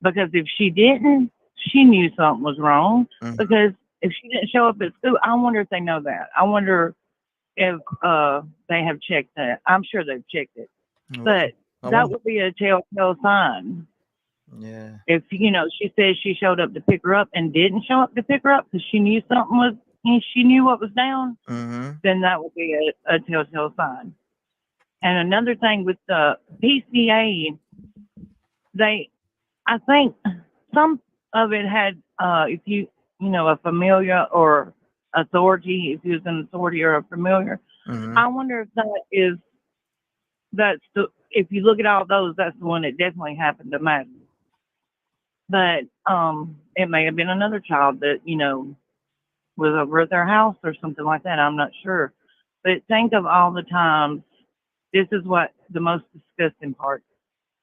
Because if she didn't, she knew something was wrong. Because if she didn't show up at school, I wonder if they know that. I wonder if they have checked that. I'm sure they've checked it. But that would be a telltale sign. Yeah. If, you know, she says she showed up to pick her up and didn't show up to pick her up because she knew something was, she knew what was down, then that would be a telltale sign. And another thing with the PCA, I think some of it had, if you know, a familiar or authority, if you was an authority or a familiar, I wonder if if you look at all those, that's the one that definitely happened to Madeline. But it may have been another child that, you know, was over at their house or something like that. I'm not sure. But think of all the times, this is what the most disgusting part.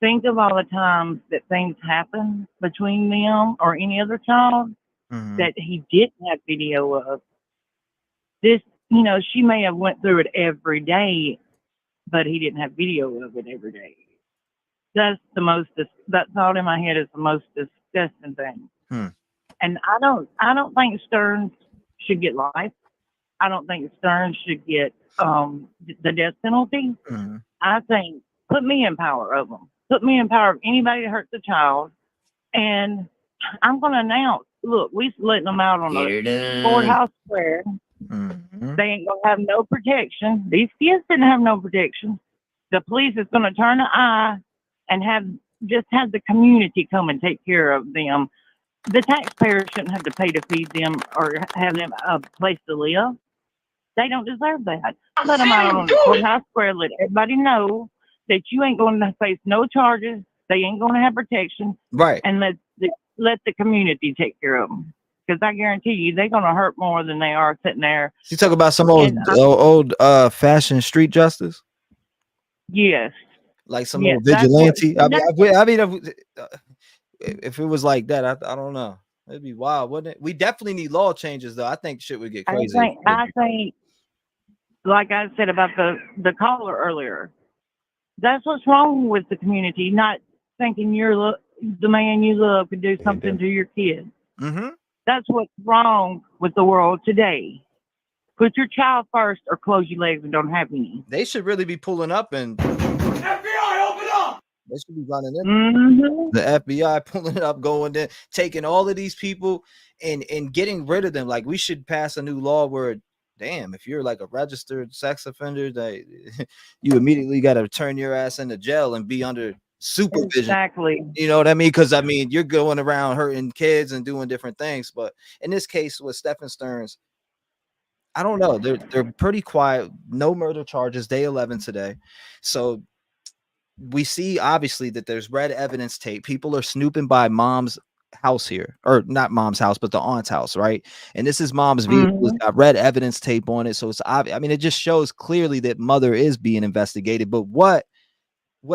Think of all the times that things happen between them or any other child that he didn't have video of. This, you know, she may have went through it every day, but he didn't have video of it every day. That's the most, that thought in my head is the most disgusting thing. And I don't think Stearns should get life. I don't think Stearns should get the death penalty. I think put me in power of them. Put me in power of anybody that hurts a child. And I'm going to announce, look, we letting them out on the courthouse square. They ain't going to have no protection. These kids didn't have no protection. The police is going to turn an eye and have the community come and take care of them. The taxpayers shouldn't have to pay to feed them or have them a place to live. They don't deserve that. Let them out on the courthouse square. Let everybody know that you ain't going to face no charges. They ain't going to have protection. Right. And let the community take care of them. Because I guarantee you, they're going to hurt more than they are sitting there. You talk about some old fashioned street justice? Yes. Like some old vigilante? I mean, if it was like that, I don't know. It'd be wild, wouldn't it? We definitely need law changes, though. I think shit would get crazy. I think, like I said about the caller earlier, that's what's wrong with the community, not thinking the man you love could do something to your kid. That's what's wrong with the world today. Put your child first or close your legs and don't have any. They should really be pulling up and FBI, open up! They should be running in. Mm-hmm. The FBI pulling it up, going there, taking all of these people and getting rid of them. Like, we should pass a new law where, damn, if you're like a registered sex offender, that you immediately got to turn your ass into jail and be under supervision. Exactly. You know what I mean? Because I mean, you're going around hurting kids and doing different things. But in this case with Stephen Stearns, I don't know. They're pretty quiet. No murder charges. Day 11 today. So we see obviously that there's red evidence tape. People are snooping by mom's house here, or not mom's house, but the aunt's house, right? And this is mom's vehicle. It's got red evidence tape on it. So it's obvious. I mean, it just shows clearly that mother is being investigated. But what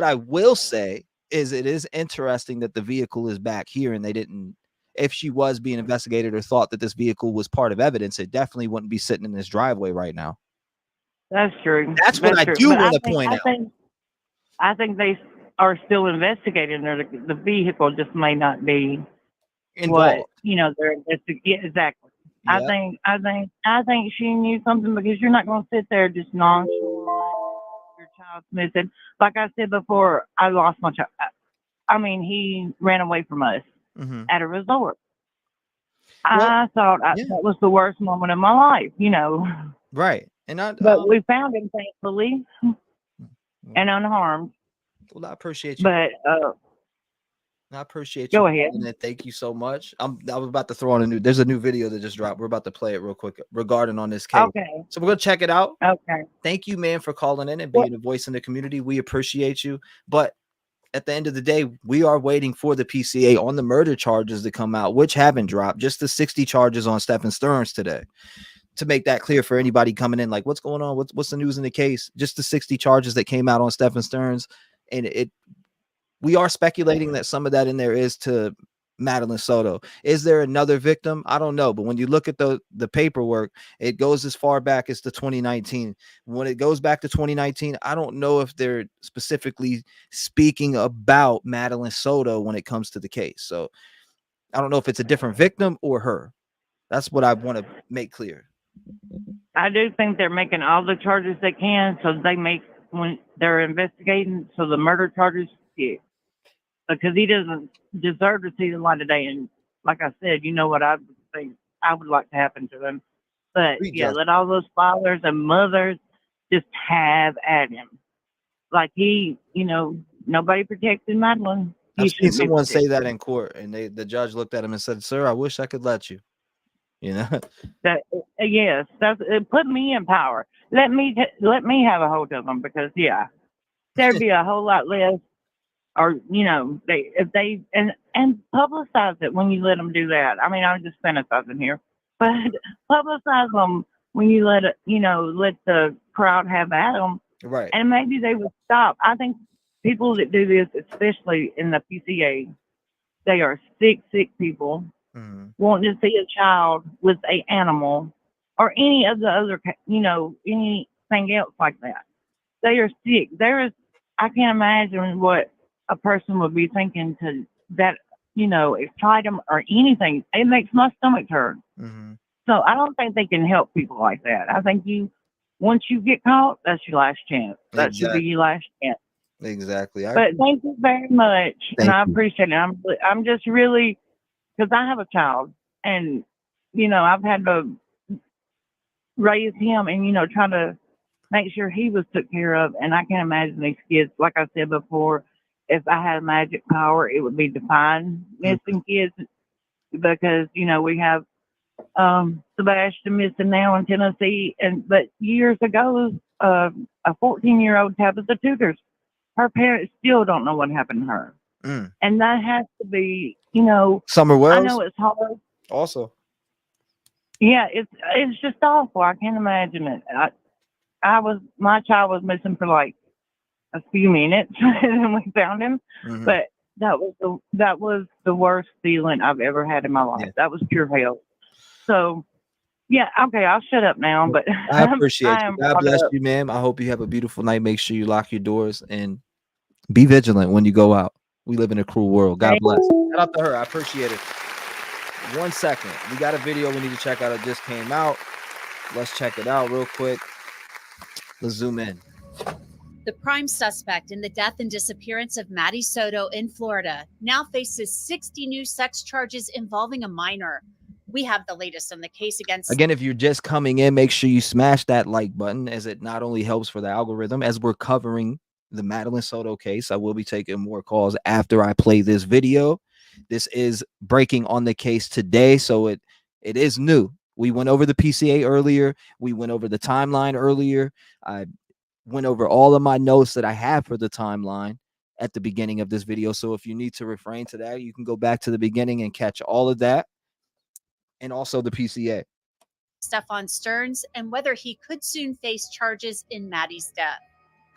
I will say is it is interesting that the vehicle is back here and they didn't, if she was being investigated or thought that this vehicle was part of evidence, it definitely wouldn't be sitting in this driveway right now. That's true. That's what I do want to point out. I think they are still investigating. The vehicle just may not be involved. What they're investigating. Yeah, exactly. Yep. I think she knew something, because you're not going to sit there just nonchalant. Your child's missing. Like I said before, I lost my child. I mean, he ran away from us at a resort. I thought that was the worst moment of my life. Right. But we found him, thankfully, and unharmed. Well, I appreciate you. But I appreciate you. Go ahead. Thank you so much. I was about to throw on there's a new video that just dropped. We're about to play it real quick regarding on this case. Okay. So we're gonna check it out. Okay. Thank you, man, for calling in and being a voice in the community. We appreciate you. But at the end of the day, we are waiting for the PCA on the murder charges to come out, which haven't dropped. Just the 60 charges on Stephen Stearns today. To make that clear for anybody coming in, like, what's going on? What's the news in the case? Just the 60 charges that came out on Stephen Stearns. And we are speculating that some of that in there is to Madeline Soto. Is there another victim? I don't know. But when you look at the paperwork, it goes as far back as to 2019. When it goes back to 2019, I don't know if they're specifically speaking about Madeline Soto when it comes to the case. So I don't know if it's a different victim or her. That's what I want to make clear. I do think they're making all the charges they can, so they make, when they're investigating, so the murder charges stick. Because he doesn't deserve to see the light of day. And like I said, what I would think I would like to happen to them. But let all those fathers and mothers just have at him. Like nobody protected Madeline. I've seen someone say that in court, and the judge looked at him and said, "Sir, I wish I could let you." Yes, it put me in power. Let me have a hold of them, because there'd be a whole lot less. Or if they publicize it when you let them do that. I mean, I'm just fantasizing here, but publicize them when you let the crowd have at them, right? And maybe they will stop. I think people that do this, especially in the PCA, they are sick people wanting to see a child with an animal or any of the other, anything else like that. They are sick. I can't imagine what a person would be thinking to that, excite them or anything. It makes my stomach hurt. So I don't think they can help people like that. I think once you get caught, that's your last chance. That should be your last chance. Exactly. But thank you very much, and I appreciate it. I'm just really, because I have a child, and I've had to raise him, and try to make sure he was took care of. And I can't imagine these kids. Like I said before, if I had a magic power, it would be to find missing kids, because we have Sebastian missing now in Tennessee, but years ago, a 14-year-old Tabitha Tudors, her parents still don't know what happened to her, and that has to be, Summer Wells. I know it's hard. Also, yeah, it's just awful. I can't imagine it. My child was missing for like a few minutes, and then we found him. But that was the worst feeling I've ever had in my life. That was pure hell. So, okay, I'll shut up now. But I appreciate you. God bless you, ma'am. I hope you have a beautiful night. Make sure you lock your doors and be vigilant when you go out. We live in a cruel world. God bless. Shout out to her. I appreciate it. 1 second. We got a video we need to check out. It just came out. Let's check it out real quick. Let's zoom in. The prime suspect in the death and disappearance of Maddie Soto in Florida now faces 60 new sex charges involving a minor. We have the latest on the case against... Again, if you're just coming in, make sure you smash that like button, as it not only helps for the algorithm, as we're covering the Madeline Soto case. I will be taking more calls after I play this video. This is breaking on the case today, so it is new. We went over the PCA earlier. We went over the timeline earlier. I went over all of my notes that I have for the timeline at the beginning of this video. So if you need to refrain to that, you can go back to the beginning and catch all of that. And also the PCA. Stefan Stearns, and whether he could soon face charges in Maddie's death.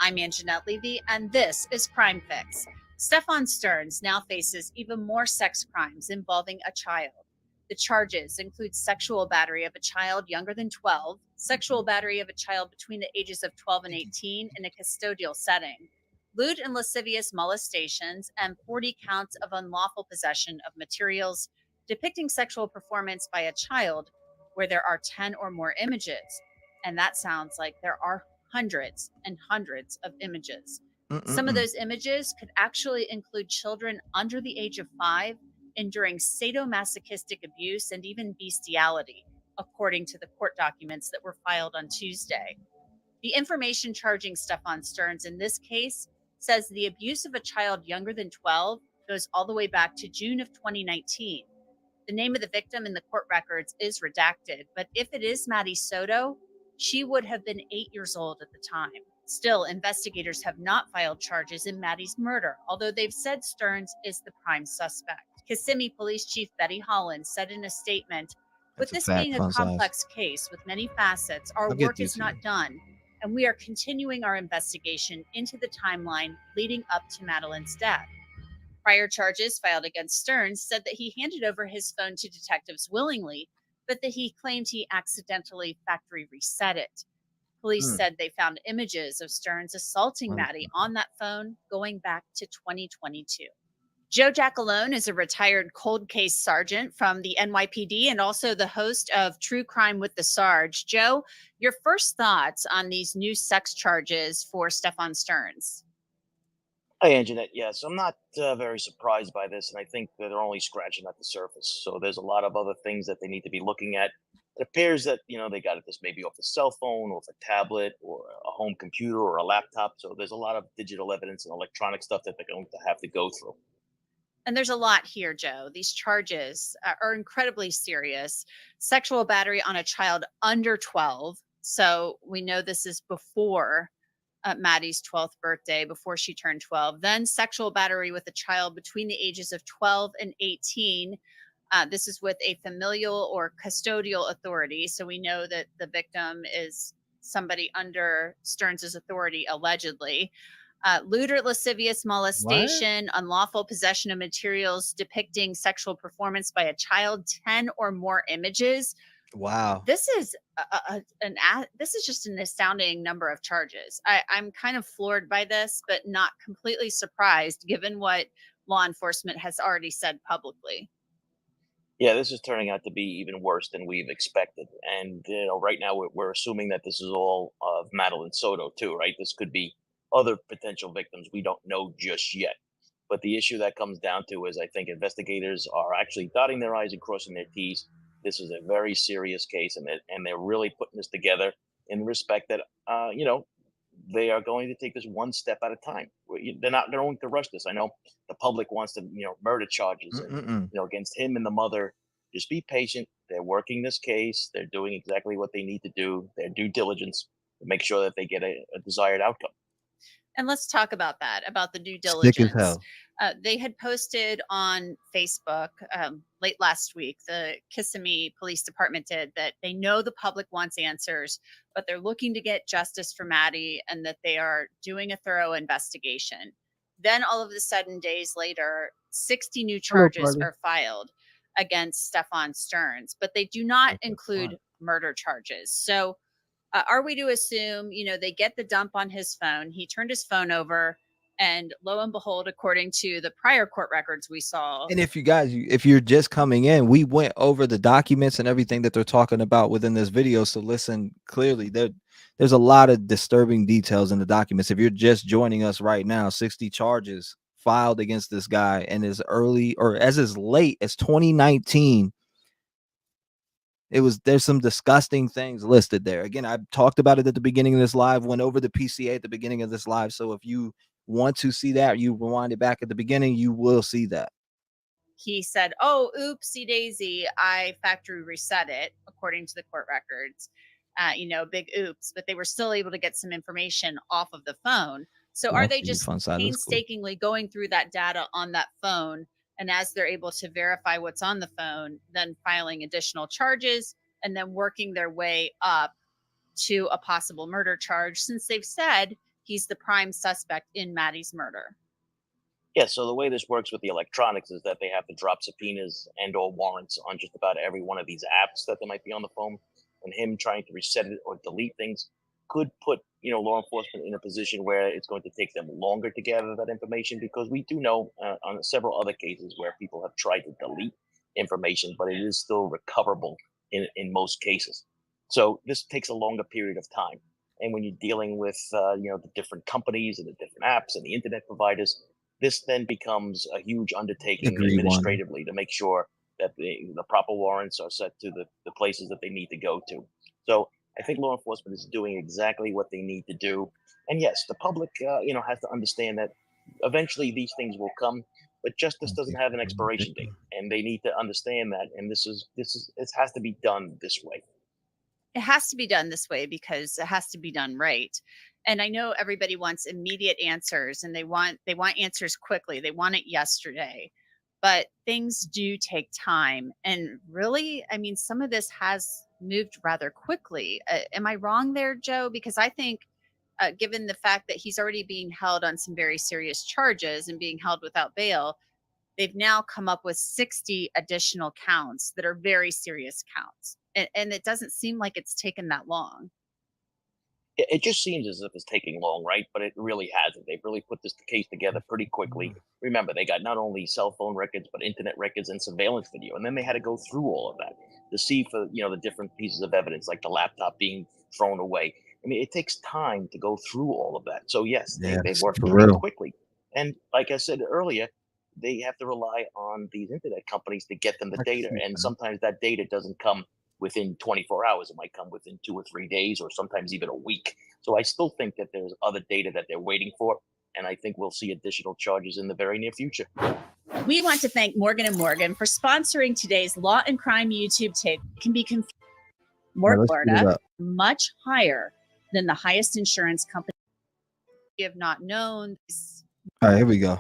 I'm Anjanette Levy, and this is Crime Fix. Stefan Stearns now faces even more sex crimes involving a child. The charges include sexual battery of a child younger than 12, sexual battery of a child between the ages of 12 and 18 in a custodial setting, lewd and lascivious molestations, and 40 counts of unlawful possession of materials depicting sexual performance by a child where there are 10 or more images. And that sounds like there are hundreds and hundreds of images. Some of those images could actually include children under the age of 5 enduring sadomasochistic abuse and even bestiality, according to the court documents that were filed on Tuesday. The information charging Stefan Stearns in this case says the abuse of a child younger than 12 goes all the way back to June of 2019. The name of the victim in the court records is redacted, but if it is Maddie Soto, she would have been 8 years old at the time. Still, investigators have not filed charges in Maddie's murder, although they've said Stearns is the prime suspect. Kissimmee Police Chief Betty Holland said in a statement, with this being a complex case with many facets, our work is not done, and we are continuing our investigation into the timeline leading up to Madeline's death. Prior charges filed against Stearns said that he handed over his phone to detectives willingly, but that he claimed he accidentally factory reset it. Police said they found images of Stearns assaulting Maddie on that phone going back to 2022. Joe Jackalone is a retired cold case sergeant from the NYPD and also the host of True Crime with the Sarge. Joe, your first thoughts on these new sex charges for Stefan Stearns? Hi, Anjanette. Yes, I'm not very surprised by this, and I think that they're only scratching at the surface. So there's a lot of other things that they need to be looking at. It appears that, they got this maybe off a cell phone, off a tablet, or a home computer, or a laptop. So there's a lot of digital evidence and electronic stuff that they're going to have to go through. And there's a lot here, Joe. These charges are incredibly serious. Sexual battery on a child under 12. So we know this is before Maddie's 12th birthday, before she turned 12. Then sexual battery with a child between the ages of 12 and 18. This is with a familial or custodial authority. So we know that the victim is somebody under Stearns's authority, allegedly. Lewd or lascivious molestation, unlawful possession of materials depicting sexual performance by a child, 10 or more images. Wow. This is this is just an astounding number of charges. I'm kind of floored by this, but not completely surprised given what law enforcement has already said publicly. Yeah, this is turning out to be even worse than we've expected. And, right now we're assuming that this is all of Madeline Soto too, right? This could be other potential victims. We don't know just yet. But the issue that comes down to is I think investigators are actually dotting their I's and crossing their T's. This is a very serious case, and they're really putting this together in respect that, they are going to take this one step at a time. They're not going to rush this. I know the public wants to, murder charges and, against him and the mother. Just be patient. They're working this case. They're doing exactly what they need to do, their due diligence, to make sure that they get a desired outcome. And let's talk about that, about the due Sick as diligence. hell. They had posted on Facebook late last week, the Kissimmee Police Department did, that they know the public wants answers, but they're looking to get justice for Maddie and that they are doing a thorough investigation. Then all of a sudden, days later, 60 new charges are filed against Stefan Stearns, but they do not include murder charges. So are we to assume, they get the dump on his phone, he turned his phone over, And lo and behold, according to the prior court records we saw. And if you're just coming in, we went over the documents and everything that they're talking about within this video. So listen clearly, there's a lot of disturbing details in the documents. If you're just joining us right now, 60 charges filed against this guy, and as early or as late as 2019. There's some disgusting things listed there. Again, I talked about it at the beginning of this live, went over the PCA at the beginning of this live. So if you want to see that, you rewind it back at the beginning, you will see that. He said, "Oh, oopsie daisy, I factory reset it," according to the court records. Big oops, but they were still able to get some information off of the phone. So are they just painstakingly going through that data on that phone? And as they're able to verify what's on the phone, then filing additional charges and then working their way up to a possible murder charge, since they've said he's the prime suspect in Maddie's murder? Yeah, so the way this works with the electronics is that they have to drop subpoenas and or warrants on just about every one of these apps that they might be on the phone. And him trying to reset it or delete things could put, law enforcement in a position where it's going to take them longer to gather that information, because we do know on several other cases where people have tried to delete information, but it is still recoverable in most cases. So this takes a longer period of time. And when you're dealing with, the different companies and the different apps and the internet providers, this then becomes a huge undertaking administratively to make sure that the proper warrants are set to the places that they need to go to. So I think law enforcement is doing exactly what they need to do. And yes, the public, has to understand that eventually these things will come, but justice doesn't have an expiration date, and they need to understand that. And it has to be done this way. It has to be done this way because it has to be done right. And I know everybody wants immediate answers, and they want answers quickly. They want it yesterday, but things do take time. And really, I mean, some of this has moved rather quickly. Am I wrong there, Joe? Because I think, given the fact that he's already being held on some very serious charges and being held without bail, they've now come up with 60 additional counts that are very serious counts. And it doesn't seem like it's taken that long. It just seems as if it's taking long, right? But it really hasn't. They've really put this case together pretty quickly. Remember, they got not only cell phone records, but internet records and surveillance video. And then they had to go through all of that to see for, the different pieces of evidence, like the laptop being thrown away. I mean, it takes time to go through all of that. So yes, they've worked pretty quickly. And like I said earlier, they have to rely on these internet companies to get them the data. And sometimes that data doesn't come within 24 hours. It might come within 2 or 3 days, or sometimes even a week. So I still think that there's other data that they're waiting for. And I think we'll see additional charges in the very near future. We want to thank Morgan & Morgan for sponsoring today's Law and Crime YouTube tape. It can be confused. Florida, much higher than the highest insurance company. You have not known. All right, here we go.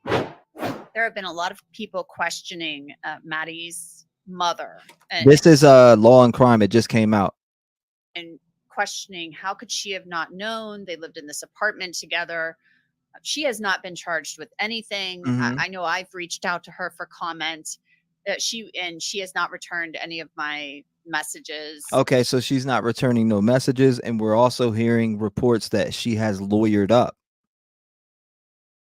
There have been a lot of people questioning Maddie's mother. This is Law and Crime. It just came out. And questioning, how could she have not known? They lived in this apartment together. She has not been charged with anything. I know I've reached out to her for comment. She has not returned any of my messages. Okay, so she's not returning no messages, and we're also hearing reports that she has lawyered up.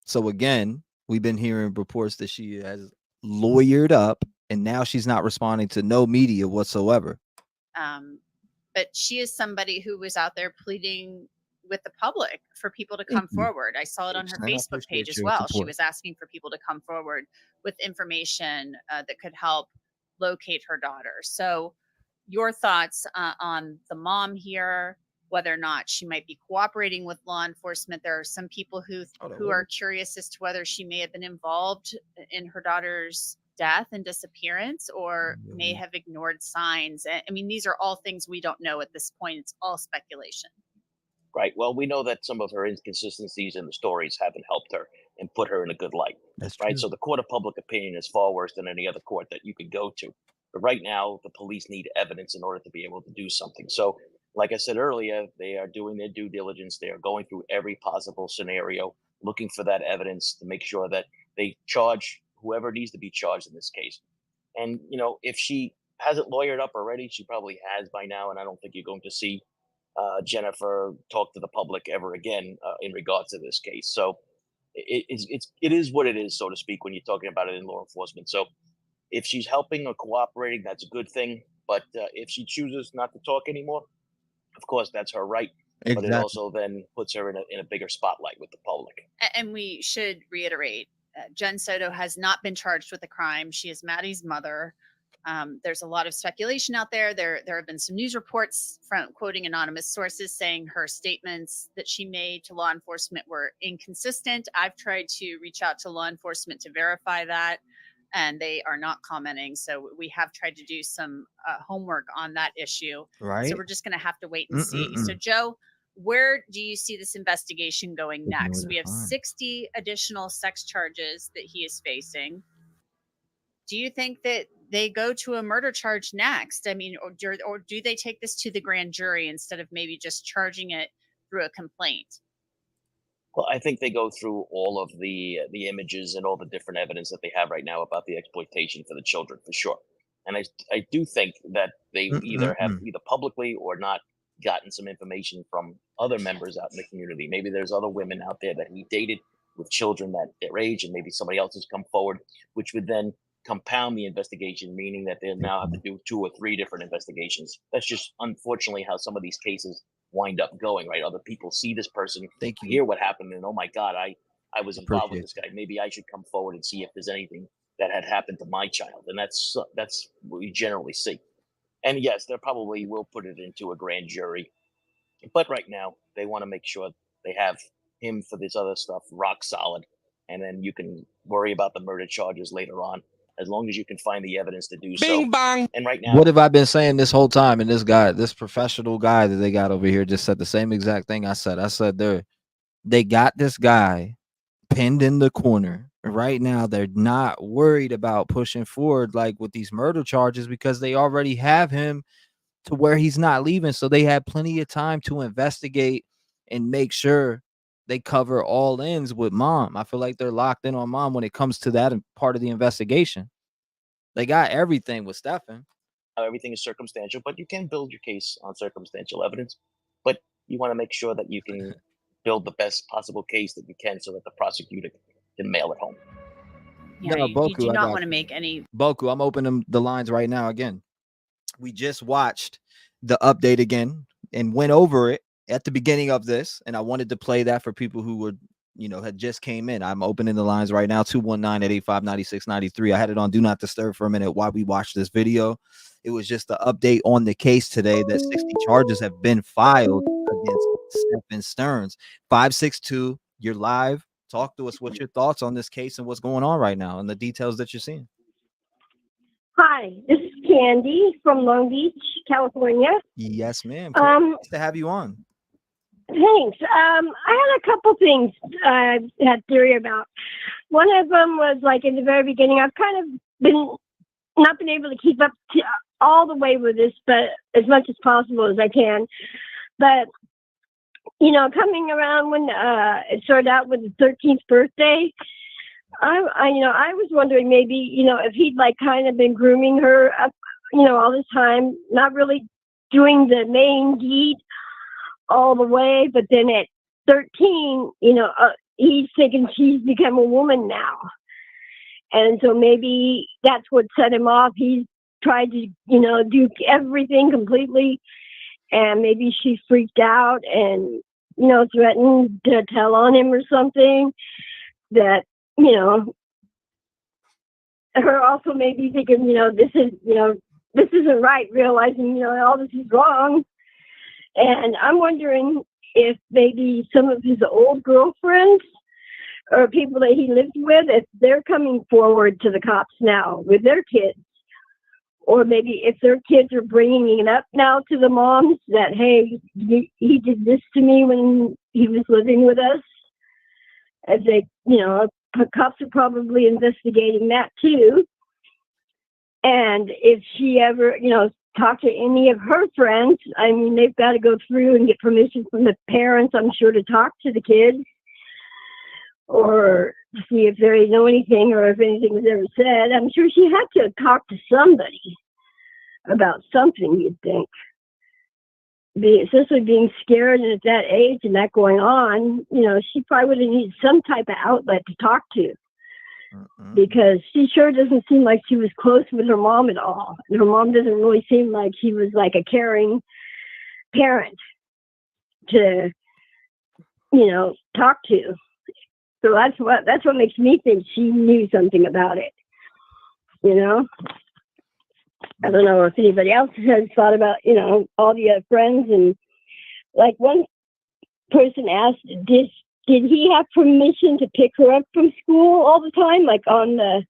So again, we've been hearing reports that she has lawyered up, and now she's not responding to no media whatsoever. But she is somebody who was out there pleading with the public for people to come forward. I saw it on her Facebook page as well. She was asking for people to come forward with information that could help locate her daughter. So your thoughts on the mom here, whether or not she might be cooperating with law enforcement. There are some people who are curious as to whether she may have been involved in her daughter's death and disappearance, or may have ignored signs. I mean, these are all things we don't know at this point. It's all speculation. Right. Well, we know that some of her inconsistencies in the stories haven't helped her and put her in a good light. That's right. true. So the court of public opinion is far worse than any other court that you could go to. But right now, the police need evidence in order to be able to do something. So, like I said earlier, they are doing their due diligence. They are going through every possible scenario, looking for that evidence to make sure that they charge whoever needs to be charged in this case. And, if she hasn't lawyered up already, she probably has by now. And I don't think you're going to see Jennifer talk to the public ever again in regards to this case. So it is what it is, so to speak, when you're talking about it in law enforcement. So if she's helping or cooperating, that's a good thing. But if she chooses not to talk anymore, of course, that's her right. But it Exactly. also then puts her in a bigger spotlight with the public. And we should reiterate, Jen Soto has not been charged with a crime. She is Maddie's mother. There's a lot of speculation out there. There have been some news reports from quoting anonymous sources saying her statements that she made to law enforcement were inconsistent. I've tried to reach out to law enforcement to verify that, and they are not commenting. So we have tried to do some homework on that issue. Right. So we're just going to have to wait and see. So Joe, where do you see this investigation going next? We have 60 additional sex charges that he is facing. Do you think that they go to a murder charge next? I mean, or do they take this to the grand jury instead of maybe just charging it through a complaint? Well, I think they go through all of the images and all the different evidence that they have right now about the exploitation for the children, for sure. And I do think that they either have either publicly or not gotten some information from other members out in the community. Maybe there's other women out there that he dated with children that their age, and maybe somebody else has come forward, which would then compound the investigation, meaning that they now have to do 2 or 3 different investigations. That's just unfortunately how some of these cases wind up going, right? Other people see this person, hear what happened, and oh my God, I was involved with this guy. Maybe I should come forward and see if there's anything that had happened to my child. And that's what we generally see. And yes, they probably will put it into a grand jury. But right now, they want to make sure they have him for this other stuff rock solid. And then you can worry about the murder charges later on, as long as you can find the evidence to do so. Bing bang. And right now, What have I been saying this whole time? And this professional guy that they got over here just said the same exact thing I said. I said they got this guy pinned in the corner. Right now, they're not worried about pushing forward like with these murder charges because they already have him to where he's not leaving. So they had plenty of time to investigate and make sure they cover all ends with mom. I feel like they're locked in on mom when it comes to that part of the investigation. They got everything with Stefan. Everything is circumstantial, but you can build your case on circumstantial evidence. But you want to make sure that you can build the best possible case that you can so that the prosecutor can mail it home. Yeah, No, you Boku, do I not got want to you. make any. Boku, I'm opening the lines right now again. We just watched the update again and went over it at the beginning of this, and I wanted to play that for people who would, had just came in. I'm opening the lines right now, 219-885-9693. I had it on Do Not Disturb for a minute while we watched this video. It was just the update on the case today that 60 charges have been filed against Stefan Stearns. 562, you're live. Talk to us. What's your thoughts on this case and what's going on right now and the details that you're seeing? Hi, this is Candy from Long Beach, California. Yes, ma'am. Nice to have you on. Thanks. I had a couple things I had theory about. One of them was like in the very beginning, I've kind of not been able to keep up all the way with this, but as much as possible as I can. But, coming around when it started out with the 13th birthday, I was wondering maybe, if he'd like kind of been grooming her up, all this time, not really doing the main deed all the way, but then at 13, he's thinking she's become a woman now. And so maybe that's what set him off. He's tried to, do everything completely. And maybe she freaked out and, threatened to tell on him or something that, her also maybe thinking, this isn't right, realizing, all this is wrong. And I'm wondering if maybe some of his old girlfriends or people that he lived with, if they're coming forward to the cops now with their kids, or maybe if their kids are bringing it up now to the moms that, hey, he did this to me when he was living with us. As they, the cops are probably investigating that too. And if she ever, talk to any of her friends, I mean, they've got to go through and get permission from the parents, I'm sure, to talk to the kids or see if they know anything or if anything was ever said. I'm sure she had to talk to somebody about something, you'd think. especially being scared and at that age and that going on, she probably would have needed some type of outlet to talk to. Because she sure doesn't seem like she was close with her mom at all. And her mom doesn't really seem like she was like a caring parent to, talk to. So that's what makes me think she knew something about it. I don't know if anybody else has thought about, all the friends, and like one person asked, did he have permission to pick her up from school all the time, like on the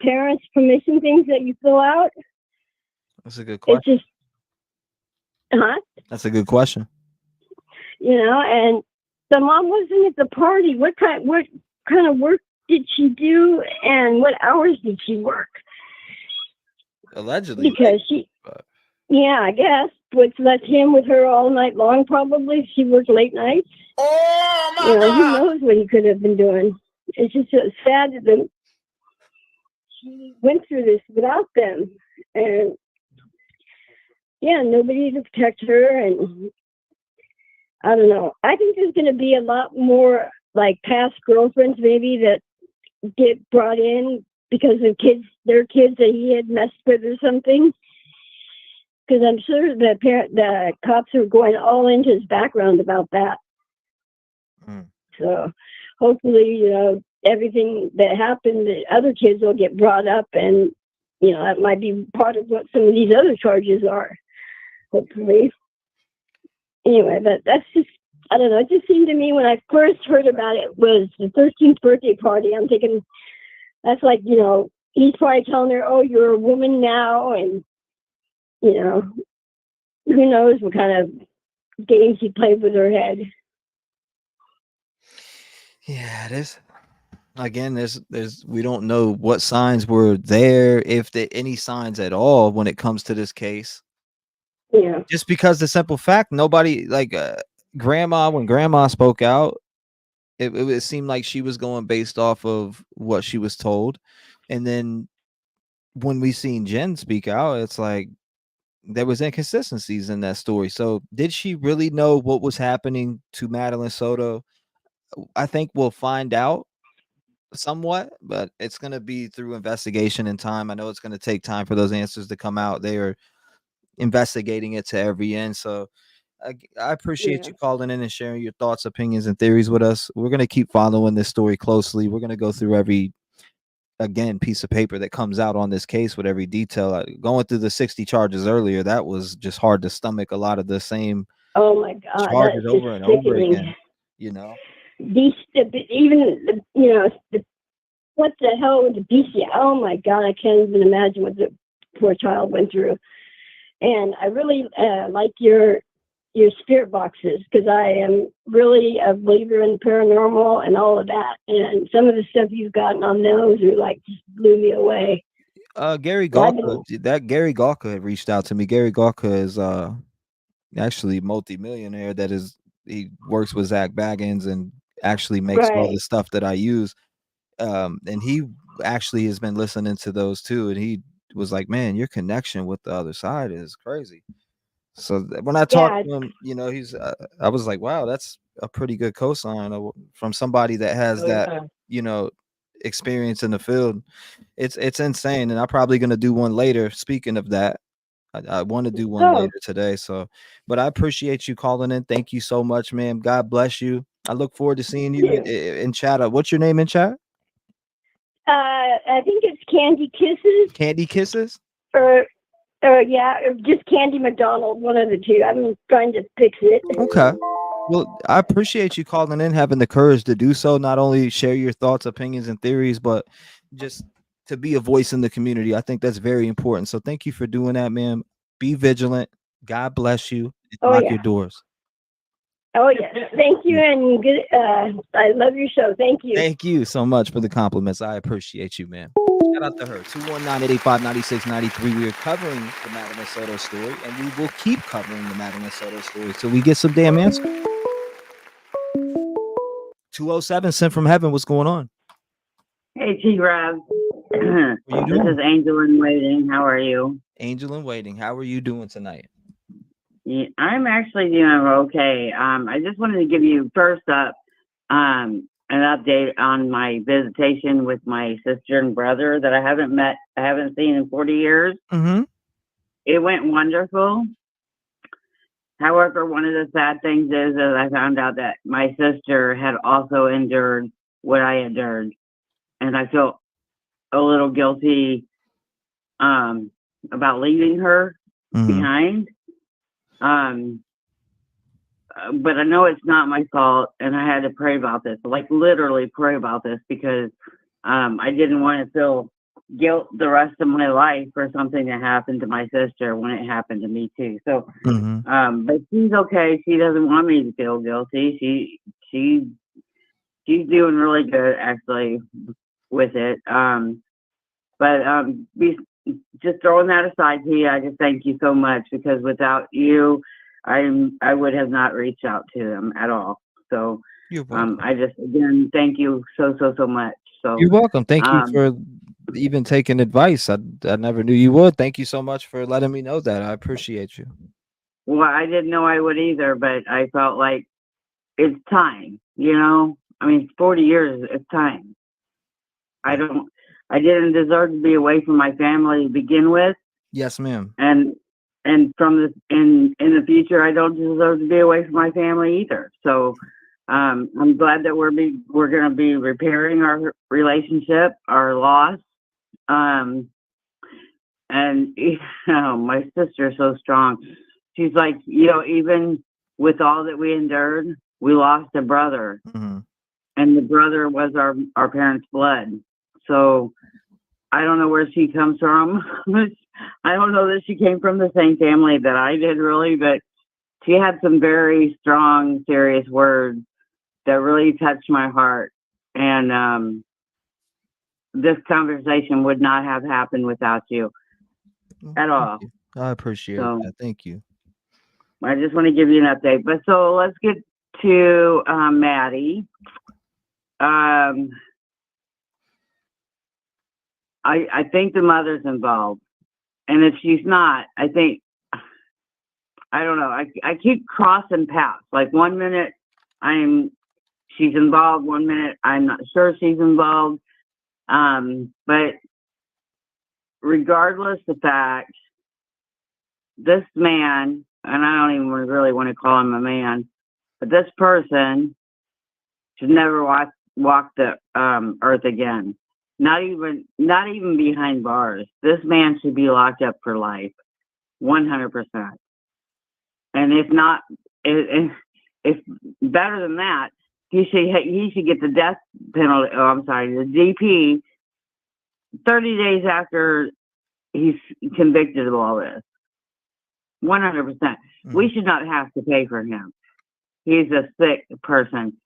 parents' permission things that you fill out? That's a good question. It's just, That's a good question. And the mom wasn't at the party. What kind of work did she do, and what hours did she work? Allegedly. Because yeah, I guess, which left him with her all night long, probably. She worked late nights. Oh, my God. Who knows what he could have been doing. It's just so sad that she went through this without them. And, yeah, nobody to protect her. And I don't know. I think there's going to be a lot more, like, past girlfriends, maybe, that get brought in because of their kids that he had messed with or something. Because I'm sure the cops are going all into his background about that. So hopefully, everything that happened, the other kids will get brought up, and that might be part of what some of these other charges are. Hopefully. Anyway, but that's just, I don't know. It just seemed to me when I first heard about it was the 13th birthday party. I'm thinking that's like, he's probably telling her, "Oh, you're a woman now," and who knows what kind of games he played with her head. Yeah, we don't know what signs were there, if there any signs at all when it comes to this case. Yeah. Just because the simple fact, nobody, like when grandma spoke out, it seemed like she was going based off of what she was told. And then when we seen Jen speak out, it's like there was inconsistencies in that story. So did she really know what was happening to Madeline Soto? I think we'll find out somewhat, but it's going to be through investigation and time. I know it's going to take time for those answers to come out. They are investigating it to every end. So I appreciate you calling in and sharing your thoughts, opinions, and theories with us. We're going to keep following this story closely. We're going to go through every piece of paper that comes out on this case with every detail. Going through the 60 charges earlier, that was just hard to stomach. A lot of the same oh my God, charges that's over and over sickening. again. These, even what the hell with the BC? Oh my God, I can't even imagine what the poor child went through. And I really like your spirit boxes, because I am really a believer in paranormal and all of that. And some of the stuff you've gotten on those are like just blew me away. Gary Galka had reached out to me. Gary Galka is actually multimillionaire. He works with Zach Baggins and actually makes all the stuff that I use. And he actually has been listening to those too. And he was like, "Man, your connection with the other side is crazy." So when I talked to him, he's I was like, "Wow, that's a pretty good cosign from somebody that has experience in the field." It's insane. And I'm probably going to do one later. Speaking of that, I want to do one later today. So, but I appreciate you calling in. Thank you so much, man. God bless you. I look forward to seeing you in chat. What's your name in chat? I think it's Candy Kisses. Candy Kisses? Or just Candy McDonald, one of the two. I'm trying to fix it. Okay. Well, I appreciate you calling in, having the courage to do so. Not only share your thoughts, opinions, and theories, but just to be a voice in the community. I think that's very important. So thank you for doing that, man. Be vigilant. God bless you. Lock your doors. Oh, yeah. Thank you. And good, I love your show. Thank you. Thank you so much for the compliments. I appreciate you, man. Shout out to her. 219-885-9693. We are covering the Madeline Soto story, and we will keep covering the Madeline Soto story till we get some damn answer. 207 sent from heaven. What's going on? Hey, T-REV. This is Angel in Waiting. How are you? Angel in Waiting. How are you doing tonight? Yeah, I'm actually doing okay. I just wanted to give you first up an update on my visitation with my sister and brother that I haven't seen in 40 years. Mm-hmm. It went wonderful. However, one of the sad things is that I found out that my sister had also endured what I endured, and I feel a little guilty about leaving her behind. But I know it's not my fault, and I had to pray about this, like literally pray about this, because I didn't want to feel guilt the rest of my life for something that happened to my sister when it happened to me too. So, but she's okay. She doesn't want me to feel guilty. She's doing really good actually with it. Just throwing that aside to you, I just thank you so much, because without you, I would have not reached out to them at all. So I just again thank you so much. So you're welcome. Thank you for even taking advice. I never knew you would. Thank you so much for letting me know that. I appreciate you. Well, I didn't know I would either, but I felt like it's time. I mean, it's 40 years. It's time. I didn't deserve to be away from my family to begin with. Yes, ma'am. And from in the future, I don't deserve to be away from my family either. So I'm glad that we're going to be repairing our relationship, our loss. And my sister's so strong. She's like, even with all that we endured, we lost a brother, and the brother was our parents' blood. So I don't know where she comes from. I don't know that she came from the same family that I did, really, but she had some very strong, serious words that really touched my heart. And this conversation would not have happened without you at all. I appreciate that. Thank you. I just want to give you an update. But so let's get to Maddie. I think the mother's involved. And if she's not, I don't know. I keep crossing paths. Like 1 minute she's involved, 1 minute I'm not sure she's involved. But regardless of the fact, this man, and I don't even really want to call him a man, but this person should never walk the earth again. Not even behind bars. This man should be locked up for life, 100%. And if not, if better than that, he should get the death penalty. Oh, I'm sorry, the DP 30 days after he's convicted of all this. 100%. We should not have to pay for him. He's a sick person.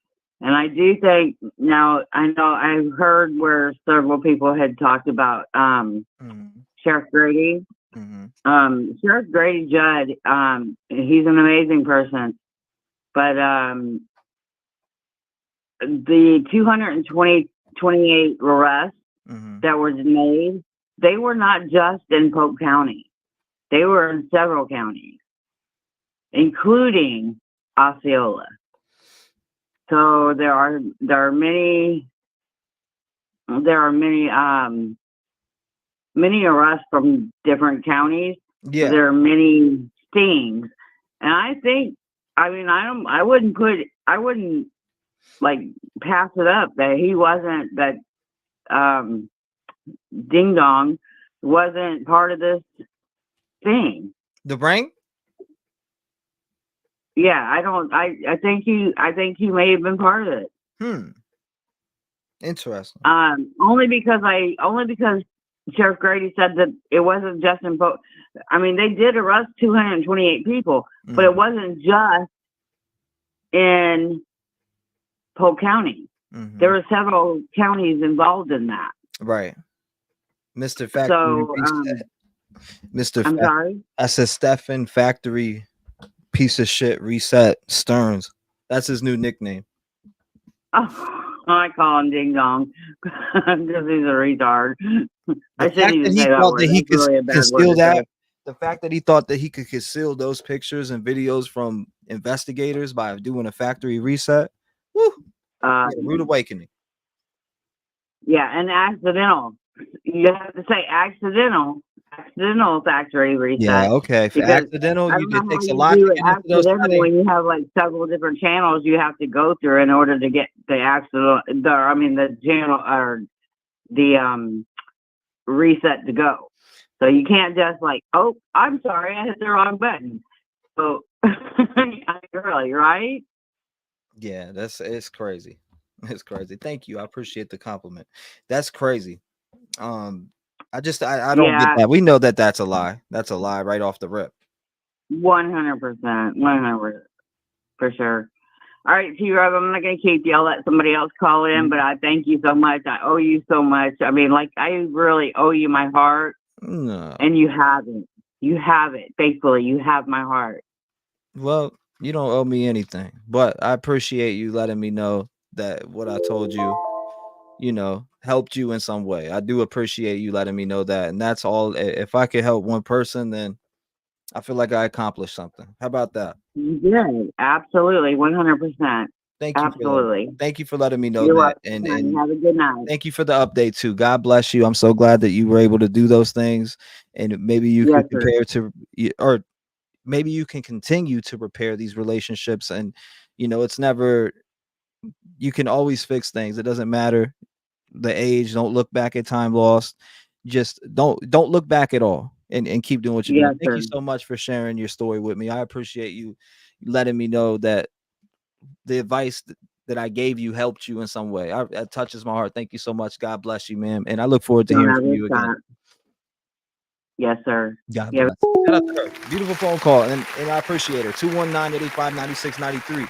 And I do think, now, I know I've heard where several people had talked about Sheriff Grady. Sheriff Grady Judd, he's an amazing person. But the 228 arrests that were made, they were not just in Polk County. They were in several counties, including Osceola. So there are many arrests from different counties. Yeah. There are many stings. And I think, I wouldn't like pass it up that he wasn't, that Ding Dong wasn't part of this thing. The brain? Yeah, I think he may have been part of it. Interesting. Only because Sheriff Grady said that it wasn't just in Polk. I mean, they did arrest 228 people, but it wasn't just in Polk County. There were several counties involved in that. Right. Mr. Factory. I'm sorry? I said Stephen Factory piece of shit reset Stearns. That's his new nickname. Oh, I call him Ding Dong because he's a retard. I shouldn't even say that word. That he could really a bad conceal word that The fact that he thought that he could conceal those pictures and videos from investigators by doing a factory reset. Woo! Yeah, rude awakening. Yeah, and accidental. You have to say accidental factory reset. Yeah, okay. For Because accidental, I don't know it how takes a you lot do to it get into those accidental when settings. you have like several different channels you have to go through in order to get the the channel or the reset to go. So you can't just like, oh, I'm sorry, I hit the wrong button. So really, right? Yeah, it's crazy. It's crazy. Thank you. I appreciate the compliment. That's crazy. I don't get Yeah, that. We know that that's a lie. That's a lie right off the rip. 100%, 100% for sure. All right, T-REV, I'm not going to keep you. I'll let somebody else call in, but I thank you so much. I owe you so much. I mean, like, I really owe you my heart, No. and you haven't. You have it. Faithfully, you have my heart. Well, you don't owe me anything, but I appreciate you letting me know that what I told you, helped you in some way. I do appreciate you letting me know that. And that's all. If I could help one person, then I feel like I accomplished something. How about that? Yeah, absolutely, 100%. Thank you Absolutely. thank you for letting me know You're that. welcome. And Have a good night. thank you for the update too. God bless you. I'm so glad that you were able to do those things. And maybe you Yes, could sir. compare to, or maybe you can continue to repair these relationships. And, it's never, you can always fix things. It doesn't matter the age. Don't look back at time lost. Just don't look back at all, and keep doing what you're doing. Yes, Thank sir. you so much for sharing your story with me. I appreciate you letting me know that the advice that I gave you helped you in some way. That touches my heart. Thank you so much. God bless you, ma'am. And I look forward to Don't hearing have from this you again. time. Yes, sir. God Yeah. bless. Shout out to her. Beautiful phone call. And I appreciate her. 219-885-9693.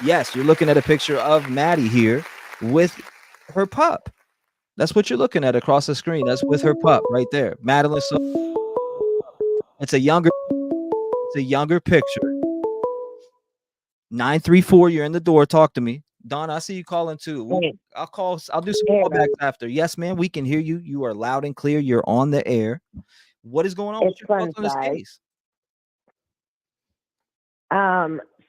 Yes, you're looking at a picture of Maddie here with her pup. That's what you're looking at across the screen. That's with her pup right there. Madeline Soto. It's a younger picture. 934, you're in the door. Talk to me. Don, I see you calling too. I'll do some callbacks after. Yes, ma'am. We can hear you. You are loud and clear. You're on the air. What is going on? What's your thoughts on this case?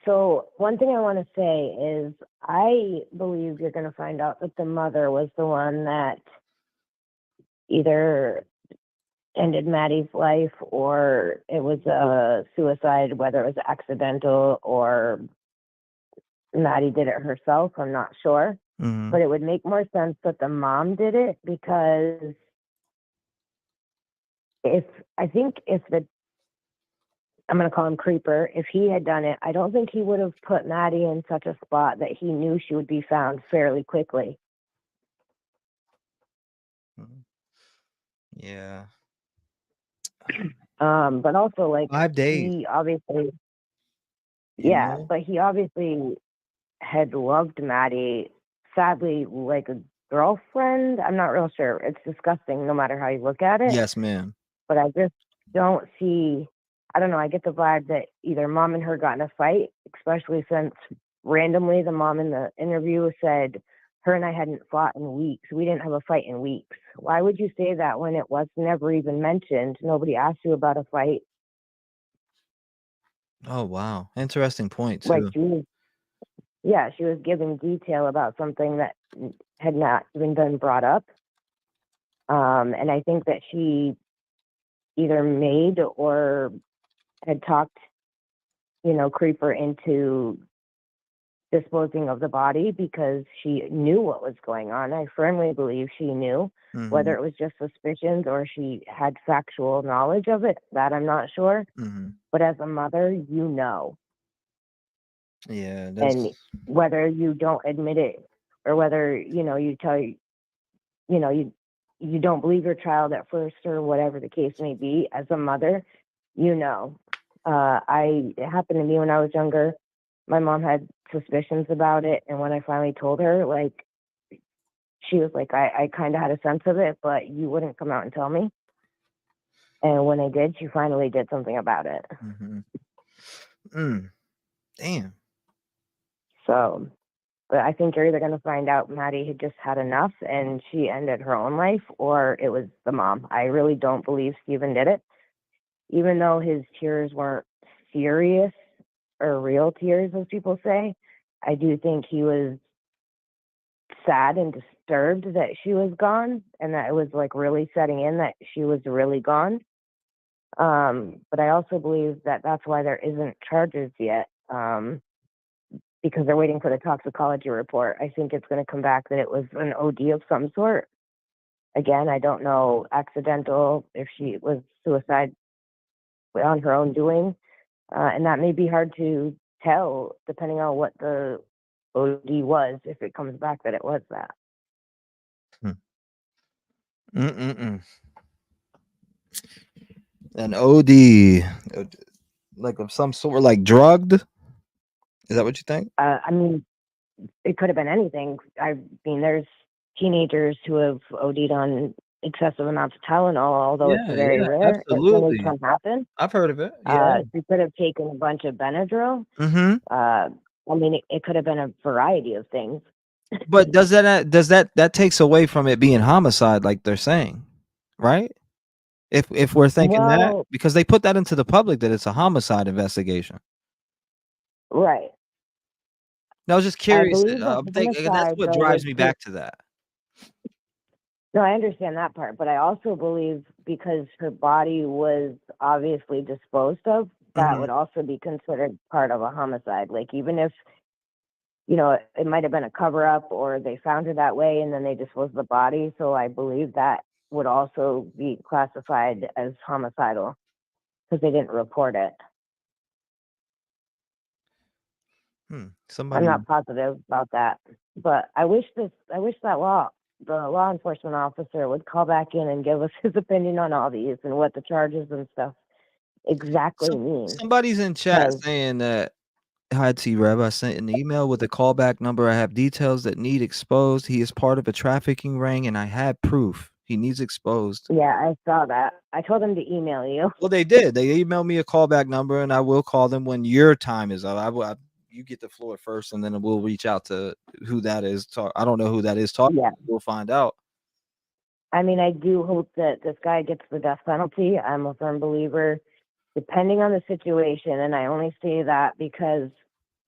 So one thing I want to say is I believe you're going to find out that the mother was the one that either ended Maddie's life or it was a suicide, whether it was accidental or Maddie did it herself. I'm not sure. Mhm. But it would make more sense that the mom did it, because if the I'm going to call him Creeper, if he had done it, I don't think he would have put Maddie in such a spot that he knew she would be found fairly quickly. Yeah. But also, like, 5 days. he obviously, You yeah, know? but he obviously had loved Maddie, sadly, like a girlfriend. I'm not real sure. It's disgusting no matter how you look at it. Yes, ma'am. But I just don't see, I don't know, I get the vibe that either mom and her got in a fight, especially since randomly the mom in the interview said her and I hadn't fought in weeks. We didn't have a fight in weeks. Why would you say that when it was never even mentioned? Nobody asked you about a fight. Oh, wow. Interesting point Like, too. she was giving detail about something that had not even been brought up. And I think that she either made or had talked, Creeper into disposing of the body because she knew what was going on. I firmly believe she knew, whether it was just suspicions or she had factual knowledge of it, that I'm not sure. But as a mother, Yeah, and whether you don't admit it or whether, you tell you don't believe your child at first or whatever the case may be, as a mother, it happened to me when I was younger. My mom had suspicions about it, and when I finally told her, like, she was like, I kind of had a sense of it, but you wouldn't come out and tell me. And when I did, she finally did something about it. Damn. So, but I think you're either going to find out Maddie had just had enough and she ended her own life, or it was the mom. I really don't believe Steven did it. even though his tears weren't serious or real tears, as people say, I do think he was sad and disturbed that she was gone, and that it was like really setting in that she was really gone. But I also believe that that's why there isn't charges yet, because they're waiting for the toxicology report. I think it's going to come back that it was an OD of some sort. Again, I don't know accidental, if she was suicide on her own doing, and that may be hard to tell depending on what the OD was, if it comes back that it was that. An OD, like of some sort, like drugged. Is that what you think? I mean, it could have been anything. I mean, there's teenagers who have OD'd on excessive amounts of Tylenol, although it's very rare. It really Absolutely. can happen. I've heard of it. Yeah. She could have taken a bunch of Benadryl. Mm-hmm. I mean, it could have been a variety of things. But does that takes away from it being homicide, like they're saying, right? If we're thinking that, Well, because they put that into the public that it's a homicide investigation. right. No, I was just I curious. believe the I'm thinking that's homicide, what though, drives was me back to that. No, I understand that part, but I also believe because her body was obviously disposed of, that would also be considered part of a homicide. Like, even if, you know, it might have been a cover up or they found her that way and then they disposed of the body. So I believe that would also be classified as homicidal because they didn't report it. I'm Somebody. not positive about that, but I wish that the law enforcement officer would call back in and give us his opinion on all these and what the charges and stuff exactly mean. Somebody's in chat saying that, hi T-REV, I sent an email with a callback number. I have details that need exposed. He is part of a trafficking ring and I have proof. He needs exposed. Yeah, I saw that. I told them to email you. Well, they did. They emailed me a callback number and I will call them when your time is up. You get the floor first and then we'll reach out to who that is. I don't know who that is talking. Yeah. We'll find out. I mean, I do hope that this guy gets the death penalty. I'm a firm believer, depending on the situation. And I only say that because,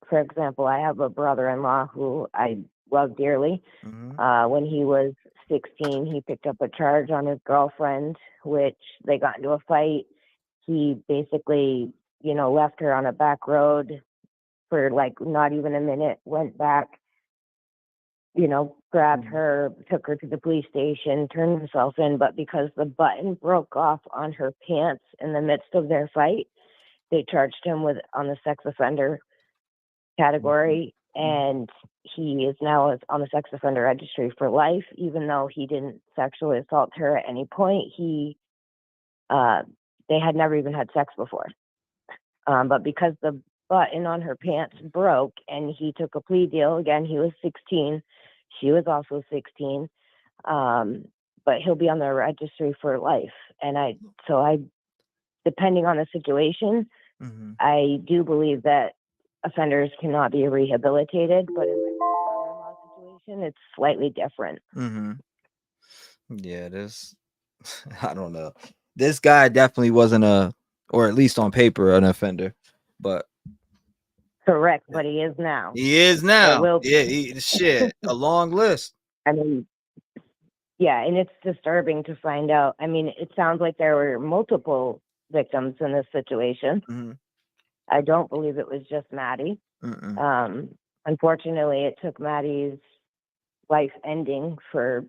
for example, I have a brother-in-law who I love dearly. When he was 16, he picked up a charge on his girlfriend, which they got into a fight. He basically, you know, left her on a back road for like not even a minute, went back, you know, grabbed her, took her to the police station, turned himself in. But because the button broke off on her pants in the midst of their fight, they charged him on the sex offender category. And he is now on the sex offender registry for life, even though he didn't sexually assault her at any point. They had never even had sex before. But because the button on her pants broke and he took a plea deal, again, he was 16. She was also 16. But he'll be on the registry for life. And depending on the situation, I do believe that offenders cannot be rehabilitated, but in my brother-in-law situation, it's slightly different. Yeah, I don't know. This guy definitely wasn't or at least on paper, an offender, but correct. But he is now. He is now. Will Yeah, shit, a long list. I mean, yeah, and it's disturbing to find out. I mean, it sounds like there were multiple victims in this situation. I don't believe it was just Maddie. Unfortunately, it took Maddie's life ending for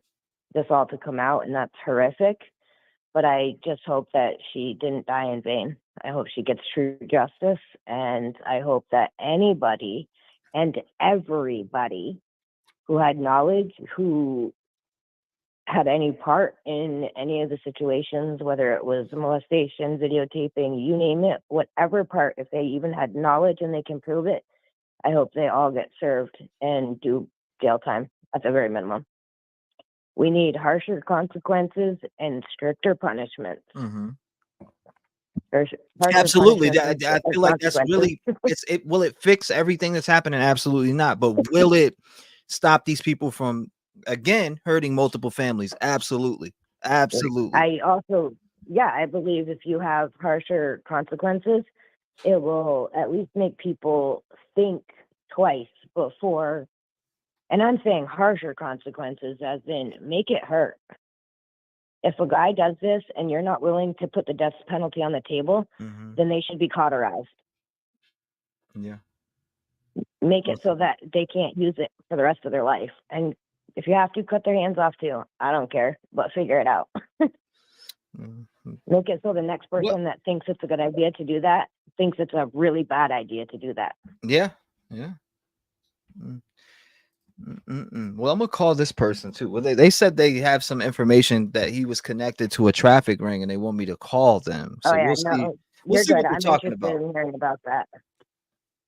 this all to come out, and that's horrific. But I just hope that she didn't die in vain. I hope she gets true justice, and I hope that anybody and everybody who had knowledge, who had any part in any of the situations, whether it was molestation, videotaping, you name it, whatever part, if they even had knowledge and they can prove it, I hope they all get served and do jail time at the very minimum. We need harsher consequences and stricter punishments. Absolutely. I feel like that's really, will it fix everything that's happening? Absolutely not. But will it stop these people from, again, hurting multiple families? Absolutely. Absolutely. I also yeah, I believe if you have harsher consequences, it will at least make people think twice before. And I'm saying harsher consequences, as in make it hurt. If a guy does this and you're not willing to put the death penalty on the table, then they should be cauterized. Yeah. Make it so that they can't use it for the rest of their life. And if you have to, cut their hands off too. I don't care, but figure it out. Make it so the next person that thinks it's a good idea to do that thinks it's a really bad idea to do that. Yeah. Yeah. Well, I'm gonna call this person too. Well, they said they have some information that he was connected to a traffic ring, and they want me to call them. So Oh yeah, we'll see. no, We'll you're see good. what they're I'm talking interested about. in hearing about that.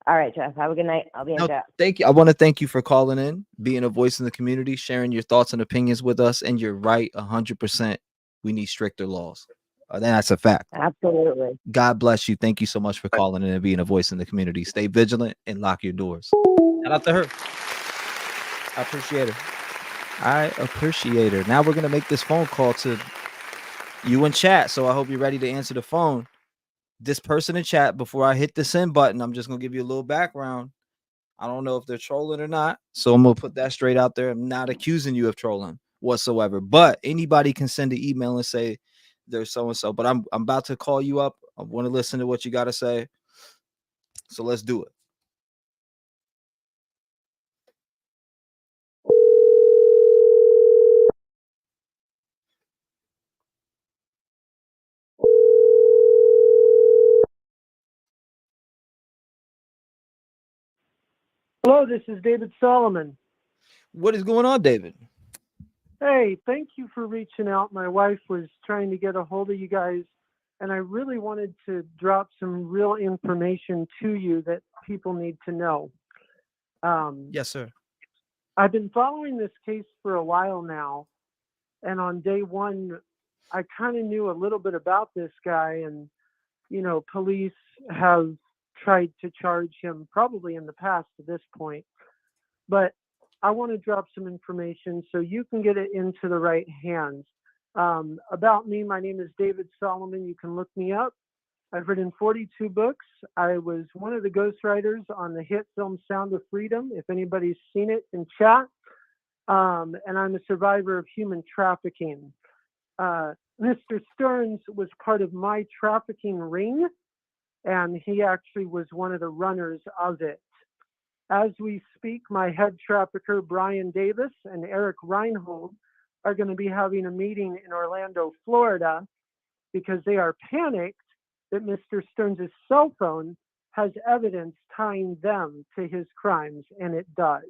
All right, Jeff. Have a good night. I'll be in No, chat. thank you. I want to thank you for calling in, being a voice in the community, sharing your thoughts and opinions with us. And you're right, 100%. We need stricter laws. That's a fact. Absolutely. God bless you. Thank you so much for calling in and being a voice in the community. Stay vigilant and lock your doors. Shout out to her. I appreciate her. I appreciate her. Now we're gonna make this phone call to you in chat. So I hope you're ready to answer the phone. This person in chat, before I hit the send button, I'm just gonna give you a little background. I don't know if they're trolling or not, so I'm gonna put that straight out there. I'm not accusing you of trolling whatsoever, but anybody can send an email and say there's so and so. But I'm about to call you up. I want to listen to what you got to say. So let's do it. Hello, this is David Solomon. What is going on, David? Hey, thank you for reaching out. My wife was trying to get a hold of you guys, and I really wanted to drop some real information to you that people need to know. Yes, sir. I've been following this case for a while now, and on day one, I kind of knew a little bit about this guy, and, you know, police have tried to charge him probably in the past at this point. But I want to drop some information so you can get it into the right hands. About me, my name is David Solomon. You can look me up. I've written 42 books. I was one of the ghostwriters on the hit film Sound of Freedom, if anybody's seen it in chat. And I'm a survivor of human trafficking. Mr. Stearns was part of my trafficking ring, and he actually was one of the runners of it. As we speak, my head trafficker, Brian Davis, and Eric Reinhold are going to be having a meeting in Orlando, Florida, because they are panicked that Mr. Stearns' cell phone has evidence tying them to his crimes, and it does.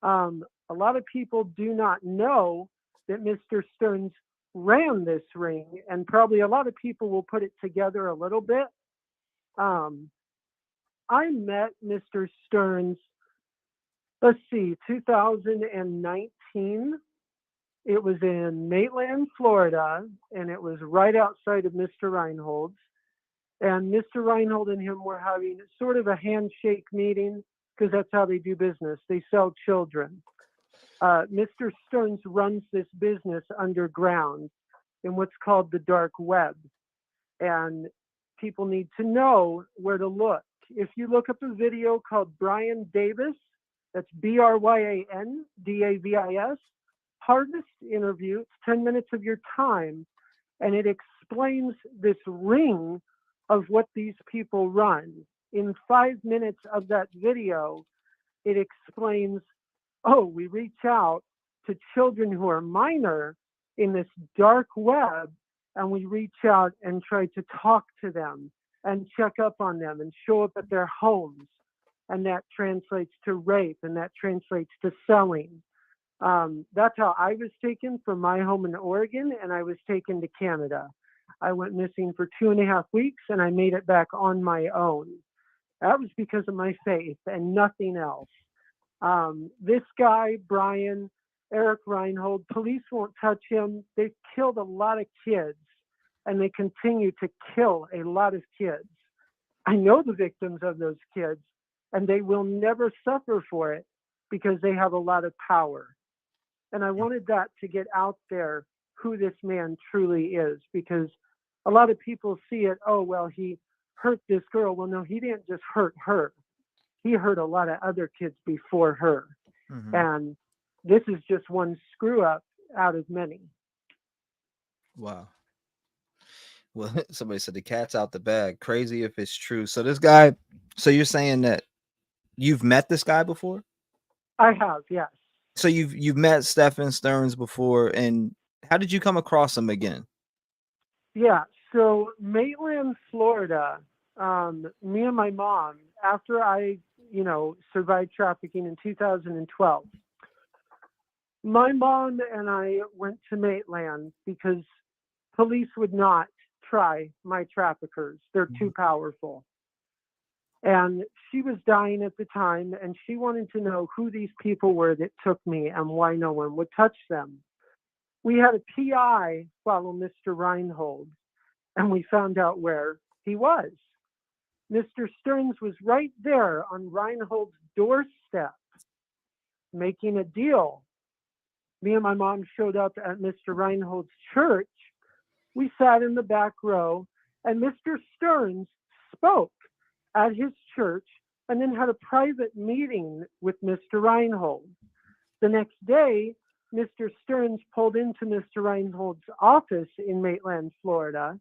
A lot of people do not know that Mr. Stearns ran this ring, and probably a lot of people will put it together a little bit. I met Mr. Stearns, 2019. It was in Maitland, Florida, and it was right outside of Mr. Reinhold's. And Mr. Reinhold and him were having sort of a handshake meeting because that's how they do business. They sell children. Mr. Stearns runs this business underground in what's called the dark web. And people need to know where to look. If you look up a video called Brian Davis, that's BRYAN DAVIS, hardest interview, it's 10 minutes of your time, and it explains this ring of what these people run. In 5 minutes of that video, it explains, oh, we reach out to children who are minor in this dark web, and we reach out and try to talk to them and check up on them and show up at their homes. And that translates to rape, and that translates to selling. That's how I was taken from my home in Oregon, and I was taken to Canada. I went missing for 2.5 weeks, and I made it back on my own. That was because of my faith and nothing else. This guy, Brian, Eric Reinhold, police won't touch him. They've killed a lot of kids, and they continue to kill a lot of kids. I know the victims of those kids, and they will never suffer for it because they have a lot of power. And I wanted that to get out there, who this man truly is, because a lot of people see it, oh, well, he hurt this girl. Well, no, he didn't just hurt her. He hurt a lot of other kids before her. Mhm. And this is just one screw up out of many. Wow. Well, somebody said the cat's out the bag. Crazy if it's true. So this guy, so you're saying that you've met this guy before? I have, yes. So you've met Stephen Stearns before, and how did you come across him again? Yeah, so Maitland, Florida, me and my mom, after I, survived trafficking in 2012, my mom and I went to Maitland because police would not try my traffickers. They're too powerful. And she was dying at the time, and she wanted to know who these people were that took me and why no one would touch them. We had a PI follow Mr. Reinhold, and we found out where he was. Mr. Stearns was right there on Reinhold's doorstep making a deal. Me and my mom showed up at Mr. Reinhold's church. We sat in the back row, and Mr. Stearns spoke at his church and then had a private meeting with Mr. Reinhold. The next day, Mr. Stearns pulled into Mr. Reinhold's office in Maitland, Florida,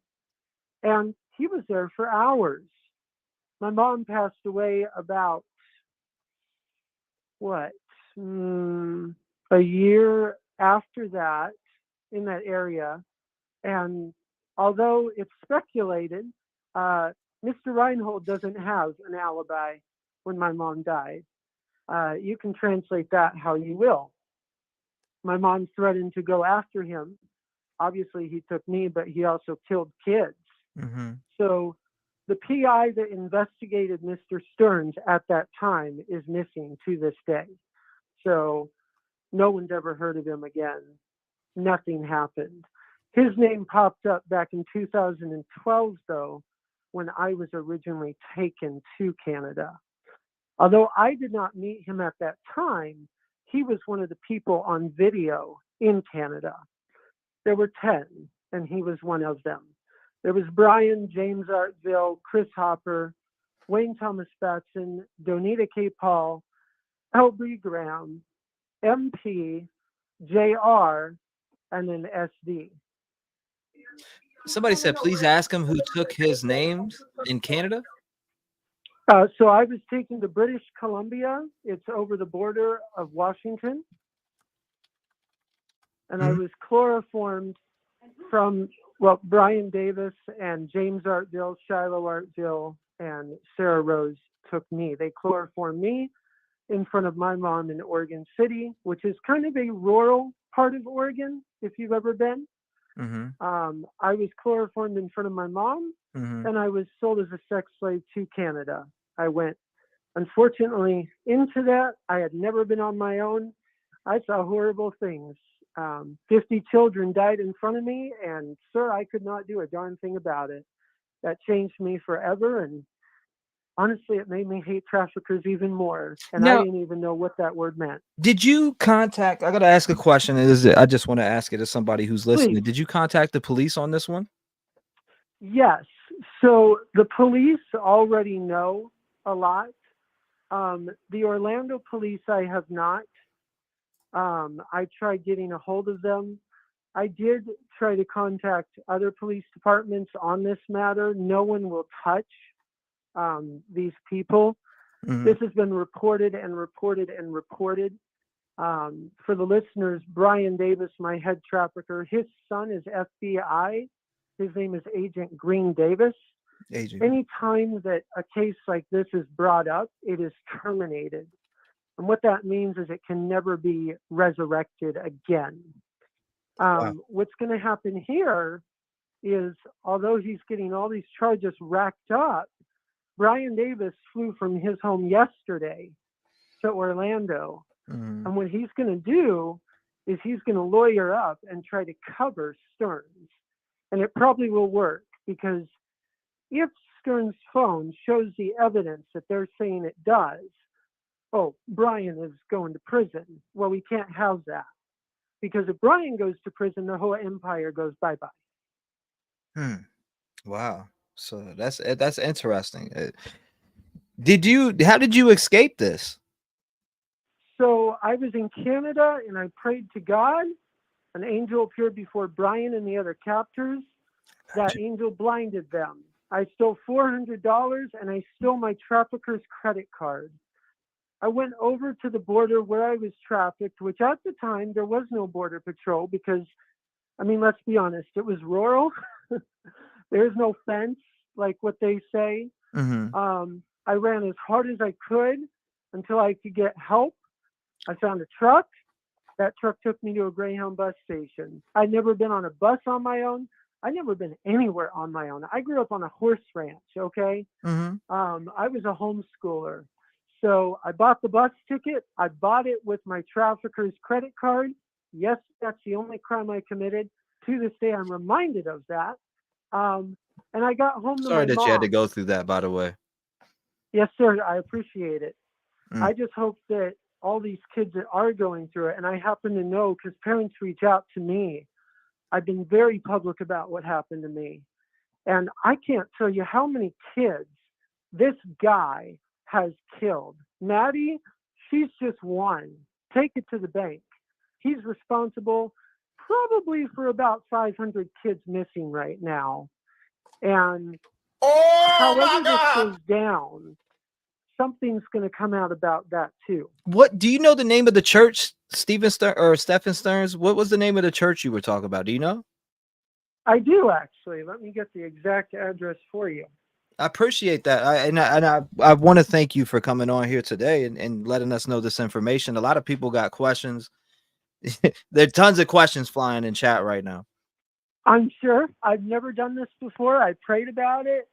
and he was there for hours. My mom passed away about, a year after that in that area. And although it's speculated, Mr. Reinhold doesn't have an alibi when my mom died. You can translate that how you will. My mom threatened to go after him. Obviously, he took me, but he also killed kids. Mm-hmm. So the PI that investigated Mr. Stearns at that time is missing to this day. So no one's ever heard of him again. Nothing happened. His name popped up back in 2012, though, when I was originally taken to Canada. Although I did not meet him at that time, he was one of the people on video in Canada. There were 10, and he was one of them. There was Brian, James Artville, Chris Hopper, Wayne Thomas Batson, Donita K. Paul, Elbree Graham, MP, JR, and then SD. Somebody said, please ask him who took his names in Canada. So I was taken to British Columbia. It's over the border of Washington. And I was chloroformed from, Brian Davis and James Artville, Shiloh Artville, and Sarah Rose took me. They chloroformed me in front of my mom in Oregon City, which is kind of a rural part of Oregon, if you've ever been. Mm-hmm. I was chloroformed in front of my mom, and I was sold as a sex slave to Canada. I went, unfortunately, into that. I had never been on my own. I saw horrible things. 50 children died in front of me, and sir, I could not do a darn thing about it. That changed me forever, and honestly, it made me hate traffickers even more. And I didn't even know what that word meant. Did you contact? I got to ask a question. I just want to ask it as somebody who's listening. Please. Did you contact the police on this one? Yes. So the police already know a lot. The Orlando police, I have not. I tried getting a hold of them. I did try to contact other police departments on this matter. No one will touch these people. Mm-hmm. This has been reported and reported and reported. For the listeners, Brian Davis, my head trafficker, his son is FBI. His name is Agent Green Davis. Anytime that a case like this is brought up, it is terminated. And what that means is it can never be resurrected again. What's going to happen here is, although he's getting all these charges racked up, Brian Davis flew from his home yesterday to Orlando. Mm-hmm. And what he's going to do is he's going to lawyer up and try to cover Stearns. And it probably will work, because if Stearns' phone shows the evidence that they're saying it does, Brian is going to prison. Well, we can't have that. because if Brian goes to prison, the whole empire goes bye-bye. Wow. So that's interesting. How did you escape this? So I was in Canada and I prayed to God. An angel appeared before Brian and the other captors. That angel blinded them. I stole $400 and I stole my trafficker's credit card. I went over to the border where I was trafficked, which at the time there was no border patrol because, I mean, let's be honest, it was rural. There's no fence like what they say. I ran as hard as I could until I could get help. I found a truck. That truck took me to a Greyhound bus station. I'd never been on a bus on my own. I'd never been anywhere on my own. I grew up on a horse ranch, okay? I was a homeschooler. So I bought the bus ticket. I bought it with my trafficker's credit card. Yes, that's the only crime I committed. To this day, I'm reminded of that. And I got home to Sorry my that mom. you had to go through that, by the way. Yes, sir. I appreciate it. I just hope that all these kids that are going through it, and I happen to know because parents reach out to me. I've been very public about what happened to me. And I can't tell you how many kids this guy has killed. Maddie, she's just one. Take it to the bank. He's responsible probably for about 500 kids missing right now. And however this goes down, something's going to come out about that too. What do you know the name of the church, Stephen Stearns? What was the name of the church you were talking about? Do you know? I do actually. Let me get the exact address for you. I appreciate that. I want to thank you for coming on here today and letting us know this information. A lot of people got questions. There are tons of questions flying in chat right now. I'm sure. I've never done this before. I prayed about it.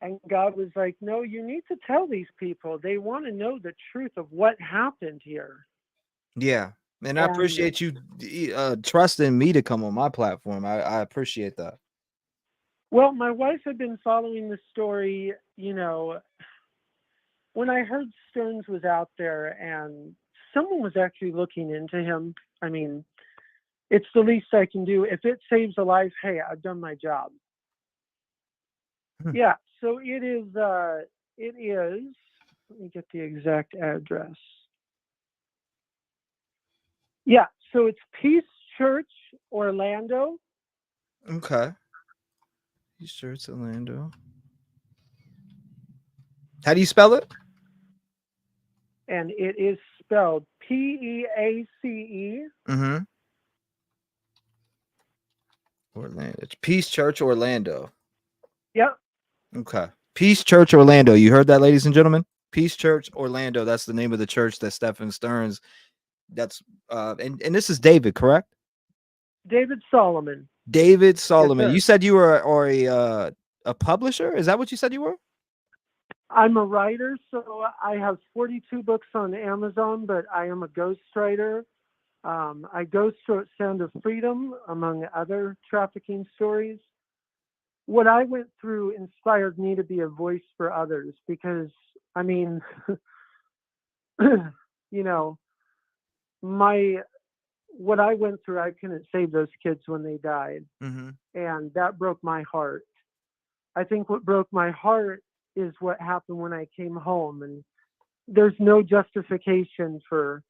And God was like, no, you need to tell these people. They want to know the truth of what happened here. Yeah. And I appreciate you trusting me to come on my platform. I appreciate that. Well, my wife had been following the story, you know, when I heard Stearns was out there and someone was actually looking into him. I mean, it's the least I can do. If it saves a life, hey, I've done my job. Yeah, so it is, let me get the exact address. Yeah, so it's Peace Church, Orlando. Okay. Peace Church, Orlando. How do you spell it? And it is spelled P-E-A-C-E. Orlando. It's Peace Church, Orlando. Yep. Okay. Peace Church, Orlando. You heard that, ladies and gentlemen? Peace Church, Orlando. That's the name of the church that Stephen Stearns. That's and this is David, correct? David Solomon. David Solomon. Yes, you said you were a publisher? Is that what you said you were? I'm a writer, so I have 42 books on Amazon, but I am a ghostwriter. I ghostwrote Sound of Freedom, among other trafficking stories. What I went through inspired me to be a voice for others because, I mean, you know, what I went through, I couldn't save those kids when they died. And that broke my heart. I think what broke my heart is what happened when I came home. And there's no justification for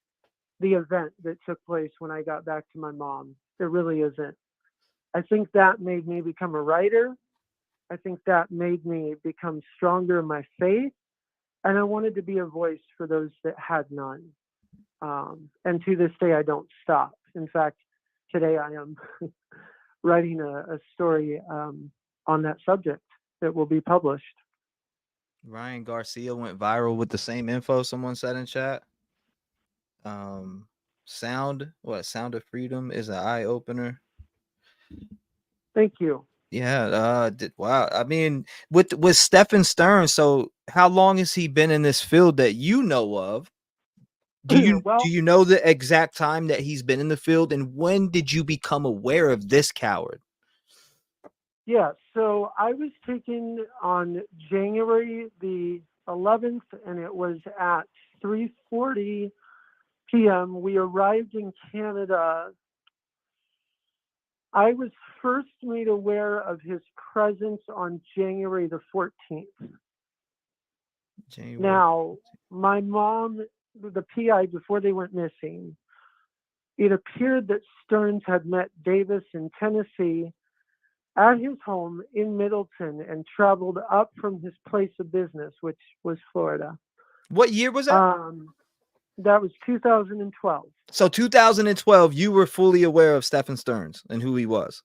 the event that took place when I got back to my mom. There really isn't. I think that made me become a writer. I think that made me become stronger in my faith. And I wanted to be a voice for those that had none. And to this day, I don't stop. In fact, today I am writing a story on that subject that will be published. Ryan Garcia went viral with the same info someone said in chat. Sound of Freedom is an eye opener. Thank you. Yeah. Wow. I mean, with Stephen Stearns. So, how long has he been in this field that you know of? Do you know the exact time that he's been in the field, and when did you become aware of this coward? Yeah. So I was taken on January the 11th, and it was at 3:40 p.m. We arrived in Canada I was first made aware of his presence on January the 14th. January. Now, my mom, the PI, before they went missing, it appeared that Stearns had met Davis in Tennessee at his home in Middleton and traveled up from his place of business, which was Florida. What year was that? That was 2012. So 2012, you were fully aware of Stephen Stearns and who he was.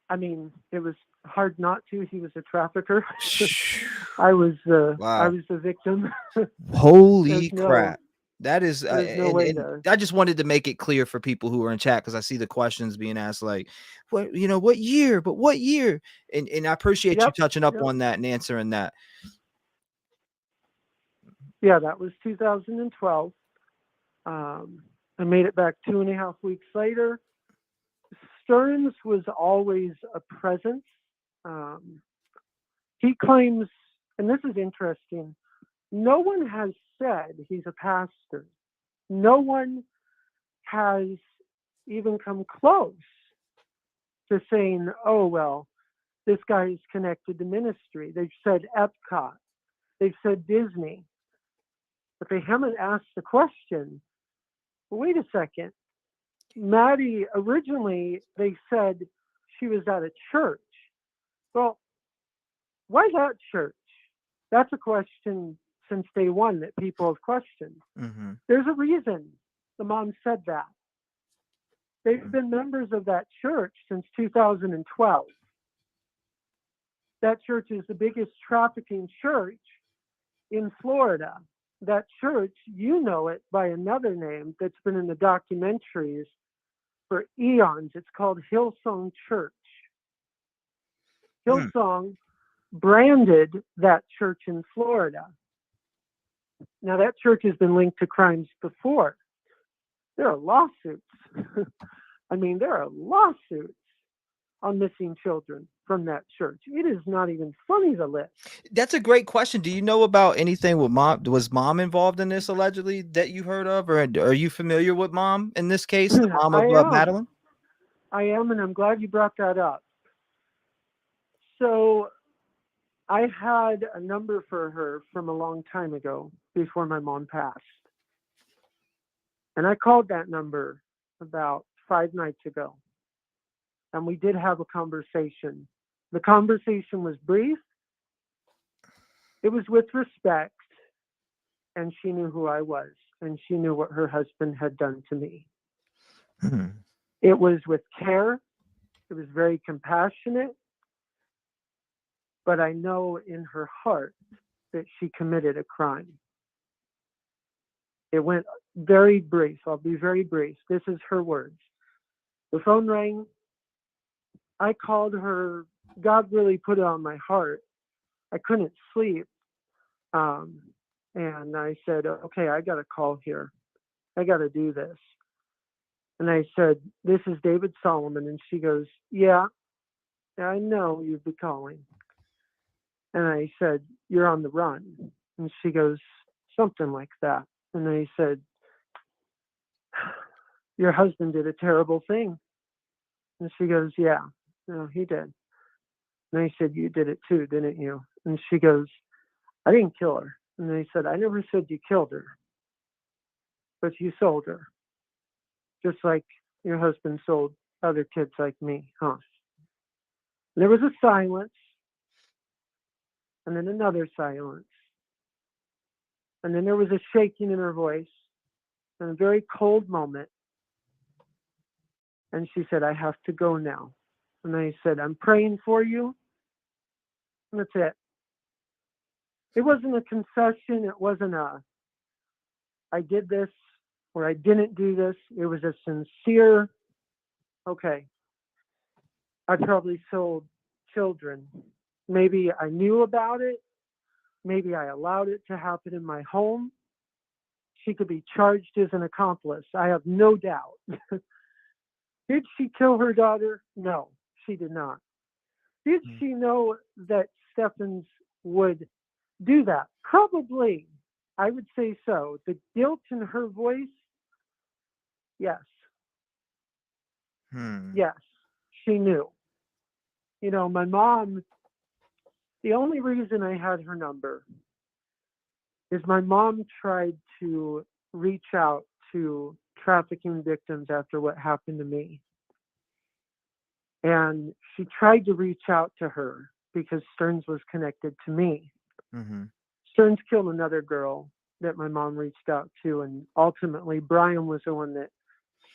I mean, it was hard not to. He was a trafficker. I was the victim. Holy crap. That is, there's no way to. I just wanted to make it clear for people who are in chat, because I see the questions being asked, like, what year? But what year? And I appreciate you touching up on that and answering that. Yeah, that was 2012. I made it back 2.5 weeks later. Stearns was always a presence. He claims, and this is interesting, no one has said he's a pastor. No one has even come close to saying, oh, well, this guy is connected to ministry. They've said Epcot. They've said Disney. But they haven't asked the question, well, wait a second. Maddie, originally, they said she was at a church. Well, why that church? That's a question since day one that people have questioned. Mm-hmm. There's a reason the mom said that. They've been members of that church since 2012. That church is the biggest trafficking church in Florida. That church, you know it by another name that's been in the documentaries for eons. It's called Hillsong Church. Hillsong branded that church in Florida. Now, that church has been linked to crimes before. There are lawsuits. I mean, there are lawsuits on missing children from that church. It is not even funny to list. That's a great question. Do you know about anything with mom? Was mom involved in this allegedly that you heard of, or are you familiar with mom in this case, the mom of Madeline? I am, and I'm glad you brought that up. So I had a number for her from a long time ago before my mom passed. And I called that number about 5 nights ago. And we did have a conversation. The conversation was brief. It was with respect. And she knew who I was. And she knew what her husband had done to me. Mm-hmm. It was with care. It was very compassionate. But I know in her heart that she committed a crime. It went very brief. I'll be very brief. This is her words. The phone rang. I called her. God really put it on my heart. I couldn't sleep. And I said, okay, I got to call here. I got to do this. And I said, this is David Solomon. And she goes, yeah, I know you'd be calling. And I said, you're on the run. And she goes, something like that. And I said, your husband did a terrible thing. And she goes, yeah, no, he did. And I said, you did it too, didn't you? And she goes, I didn't kill her. And I said, I never said you killed her, but you sold her. Just like your husband sold other kids like me, huh? And there was a silence, and then another silence. And then there was a shaking in her voice, and a very cold moment. And she said, I have to go now. And I said, I'm praying for you. And that's it. It wasn't a concession. It wasn't a, I did this or I didn't do this. It was a sincere, okay, I probably sold children. Maybe I knew about it. Maybe I allowed it to happen in my home. She could be charged as an accomplice. I have no doubt. Did she kill her daughter? No, she did not. Did she know that Stephens would do that? Probably. I would say so. The guilt in her voice, yes. Yes, she knew. You know, my mom, the only reason I had her number is my mom tried to reach out to trafficking victims after what happened to me. And she tried to reach out to her because Stearns was connected to me. Stearns killed another girl that my mom reached out to, and ultimately Brian was the one that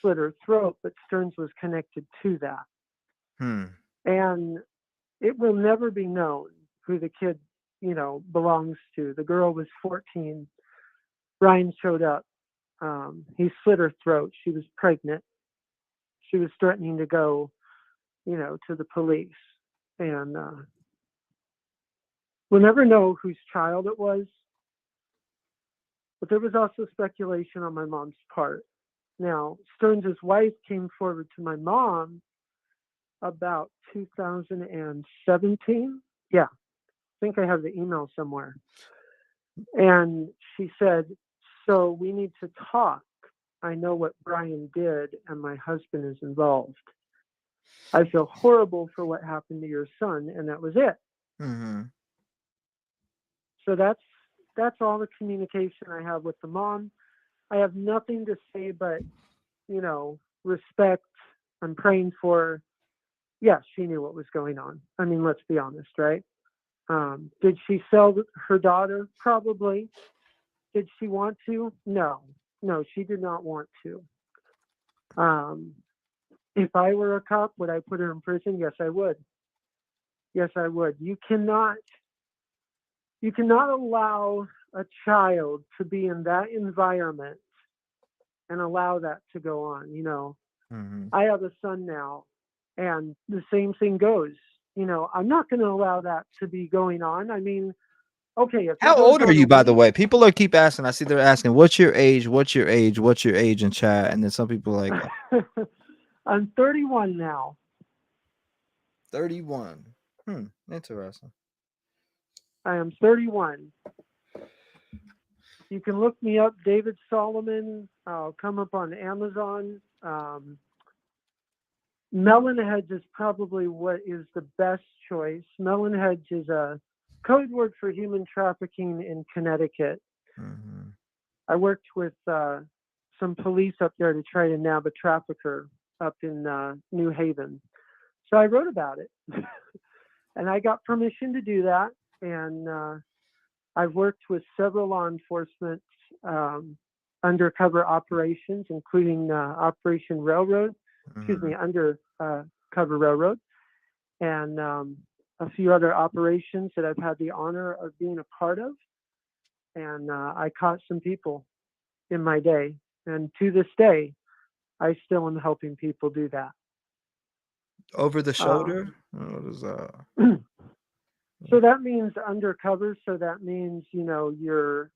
slit her throat, but Stearns was connected to that. And it will never be known who the kid, you know, belongs to. The girl was 14. Brian showed up. He slit her throat. She was pregnant. She was threatening to go, you know, to the police. And we'll never know whose child it was. But there was also speculation on my mom's part. Now, Stearns' wife came forward to my mom about 2017. Yeah, I think I have the email somewhere. And she said, so we need to talk. I know what Brian did, and my husband is involved. I feel horrible for what happened to your son, and that was it. So that's all the communication I have with the mom. I have nothing to say but, you know, respect. I'm praying for her. Yes, she knew what was going on. I mean, let's be honest, right? Did she sell her daughter? Probably. Did she want to? No, she did not want to. If I were a cop, would I put her in prison? Yes, I would. Yes, I would. You cannot allow a child to be in that environment and allow that to go on. You know, I have a son now, and the same thing goes. You know, I'm not going to allow that to be going on. I mean, okay. How old are you, by the way? People are keep asking. I see they're asking, "What's your age? What's your age? What's your age?" in chat, and then some people are like, I'm 31 now. 31. Interesting. I am 31. You can look me up, David Solomon. I'll come up on Amazon. Melonheads is probably what is the best choice. Melonheads is a code word for human trafficking in Connecticut. I worked with some police up there to try to nab a trafficker up in New Haven. So I wrote about it. And I got permission to do that. And I've worked with several law enforcement undercover operations, including Operation Railroad, undercover railroad, and a few other operations that I've had the honor of being a part of. And I caught some people in my day. And to this day, I still am helping people do that. Over the shoulder? What is that? So that means undercover. So that means, you know, you're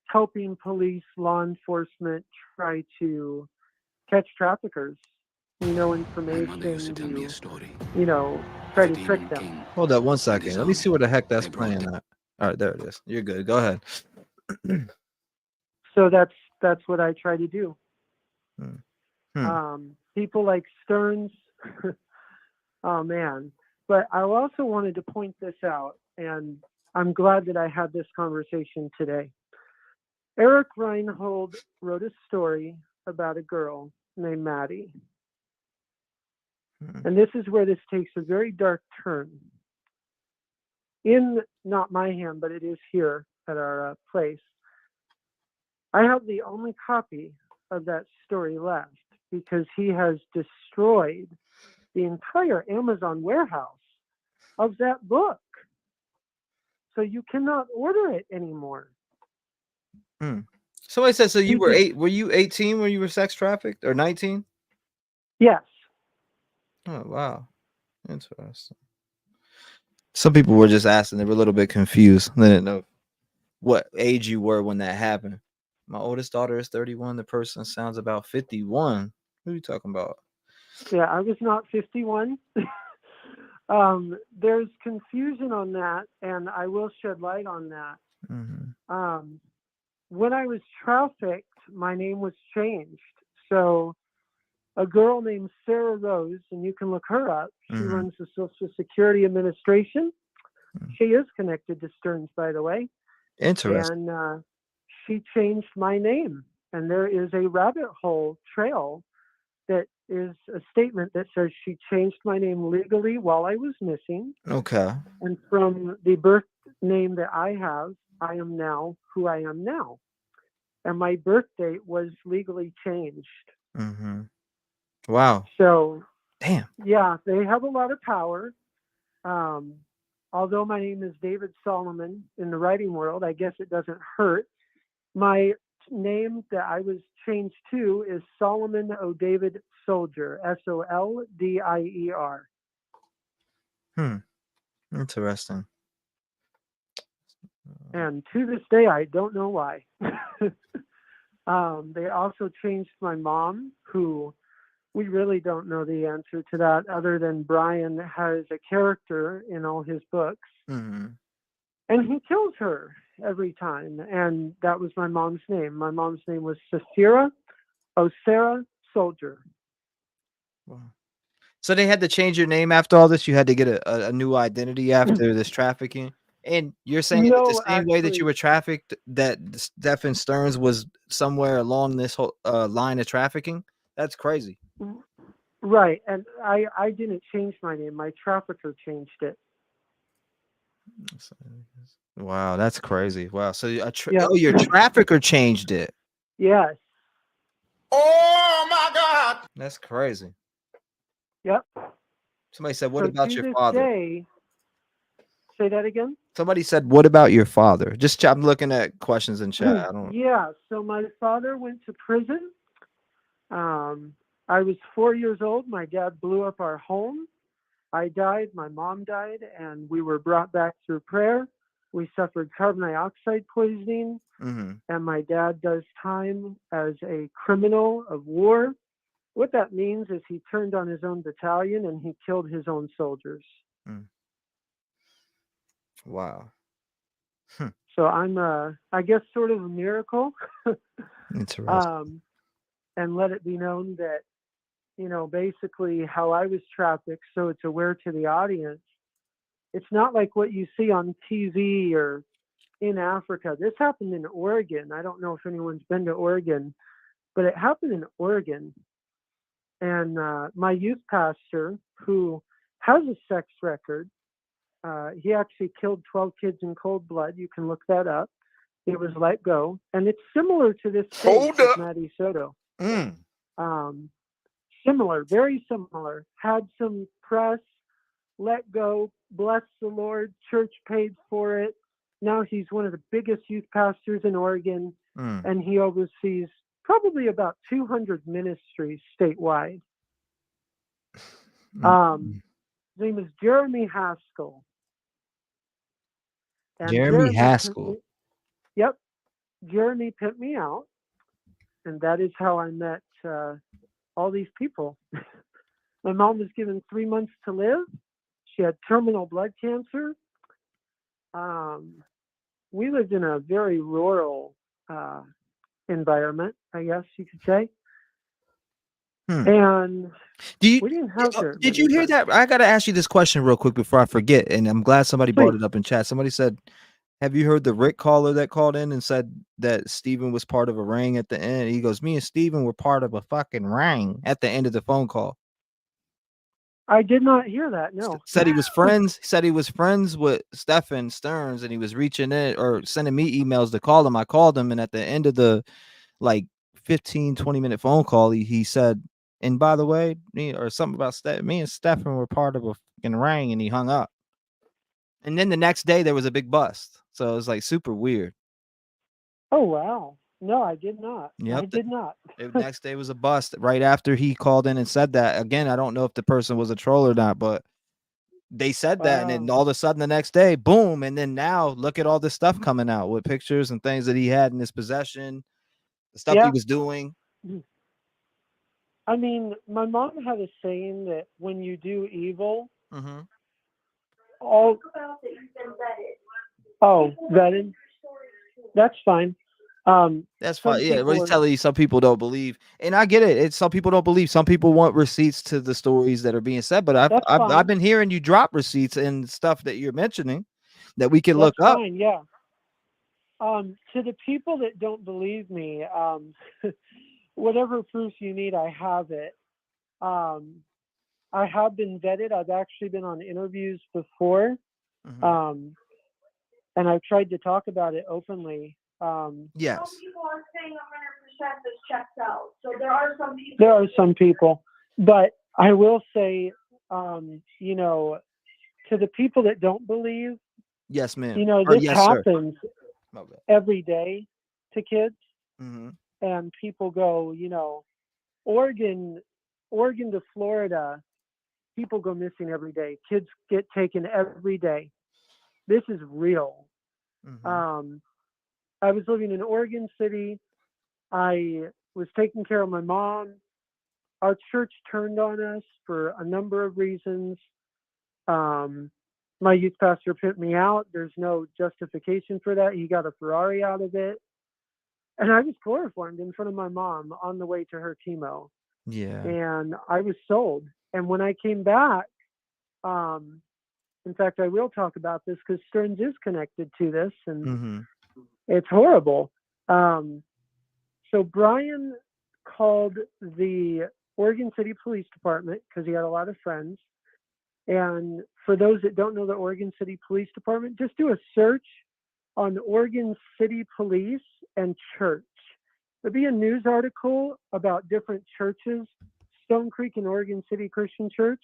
helping police, law enforcement try to catch traffickers. You know, information, you know, try to trick them. Hold up 1 second. Let me see where the heck that's playing at. All right, there it is. You're good. Go ahead. So that's what I try to do. People like Stearns, oh man. But I also wanted to point this out, and I'm glad that I had this conversation today. Eric Reinhold wrote a story about a girl named Maddie. And this is where this takes a very dark turn. In not my hand, but it is here at our place. I have the only copy of that story left because he has destroyed the entire Amazon warehouse of that book. So you cannot order it anymore. Somebody said, so you were 8, were you 18 when you were sex trafficked, or 19? Yes. Oh, wow. Interesting. Some people were just asking. They were a little bit confused. They didn't know what age you were when that happened. My oldest daughter is 31. The person sounds about 51. Who are you talking about? Yeah, I was not 51. There's confusion on that, and I will shed light on that. When I was trafficked, my name was changed. So a girl named Sarah Rose, and you can look her up. She Mhm. runs the Social Security Administration. She is connected to Stearns, by the way. Interesting. And she changed my name. And there is a rabbit hole trail that is a statement that says she changed my name legally while I was missing. Okay. And from the birth name that I have, I am now who I am now. And my birth date was legally changed. Mm-hmm. Wow. So, damn. Yeah, they have a lot of power. Although my name is David Solomon in the writing world, I guess it doesn't hurt. My name that I was changed to is Solomon O'David Soldier, Soldier. Interesting. And to this day, I don't know why. They also changed my mom, who we really don't know the answer to that, other than Brian has a character in all his books, Mm-hmm. and he kills her every time. And that was my mom's name. My mom's name was Safira Osera Soldier. So they had to change your name after all this. You had to get a new identity after this trafficking. And you're saying that the No, same way that you actually, were trafficked, that Stephen Stearns was somewhere along this whole line of trafficking? That's crazy. right. And I didn't change my name. My trafficker changed it. Wow, that's crazy. Wow. So Yeah. your trafficker changed it. Yes. Oh my God. That's crazy. Yep. Somebody said, "What So about to your this father?" day, say that again. Somebody said, "What about your father?" I'm looking at questions in chat. I don't. Yeah. So my father went to prison. I was 4 years old. My dad blew up our home. I died. My mom died, and we were brought back through prayer. We suffered carbon dioxide poisoning, Mm-hmm. and my dad does time as a criminal of war. What that means is he turned on his own battalion and he killed his own soldiers. Wow. So I'm, I guess, sort of a miracle. Interesting. And let it be known that, you know, basically how I was trafficked, so it's aware to the audience. It's not like what you see on TV or in Africa. This happened in Oregon. I don't know if anyone's been to Oregon, but it happened in Oregon. And my youth pastor, who has a sex record, he actually killed 12 kids in cold blood. You can look that up. It was let go. And it's similar to this case Hold with up. Maddie Soto. Similar, very similar. Had some press, let go, bless the Lord, church paid for it. Now he's one of the biggest youth pastors in Oregon, and he oversees probably about 200 ministries statewide. His name is Jeremy Haskell. And Jeremy Haskell. Yep. Jeremy pimped me out. And that is how I met all these people. My mom was given 3 months to live. She had terminal blood cancer. We lived in a very rural environment, I guess you could say. And we didn't have very Did many you hear friends. that? I gotta ask you this question real quick before I forget, and I'm glad somebody brought it up in chat. Somebody said, "Have you heard the Rick caller that called in and said that Steven was part of a ring at the end?" He goes, "Me and Steven were part of a fucking ring at the end of the phone call." I did not hear that. No. Said he was friends. Said he was friends with Stephen Stearns, and he was reaching in or sending me emails to call him. I called him, and at the end of the 15-20 minute phone call, he said, "And by the way," or something about me and Stephen were part of a fucking ring, and he hung up. And then the next day there was a big bust. So it was like super weird. Oh, wow. No, I did not. Yep. I did not. The next day was a bust right after he called in and said that. Again, I don't know if the person was a troll or not, but they said that. And then all of a sudden the next day, boom. And then now look at all this stuff coming out with pictures and things that he had in his possession, the stuff he was doing. I mean, my mom had a saying that when you do evil, all... Oh, vetted. That's fine. That's Some fine. Yeah, people really are, telling you some people don't believe, and I get it. It's some people don't believe. Some people want receipts to the stories that are being said. But that's I've fine. been hearing you drop receipts and stuff that you're mentioning that we can That's look up. fine. Yeah. To the people that don't believe me, whatever proof you need, I have it. I have been vetted. I've actually been on interviews before, and I've tried to talk about it openly. Yes. Some people are saying 100% this checks out. So there are some people. There are some people, but I will say, you know, to the people that don't believe, Yes, ma'am. you know, Or this yes, sir. happens My bad. every day to kids, Mm-hmm. and people go, you know, Oregon to Florida, people go missing every day. Kids get taken every day. This is real. I was living in Oregon City. I was taking care of my mom. Our church turned on us for a number of reasons. My youth pastor put me out. There's no justification for that. He got a Ferrari out of it. And I was chloroformed in front of my mom on the way to her chemo. Yeah. And I was sold. And when I came back, in fact, I will talk about this because Stearns is connected to this, and it's horrible. So Brian called the Oregon City Police Department because he had a lot of friends. And for those that don't know the Oregon City Police Department, just do a search on Oregon City Police and church. There'll be a news article about different churches, Stone Creek and Oregon City Christian Church.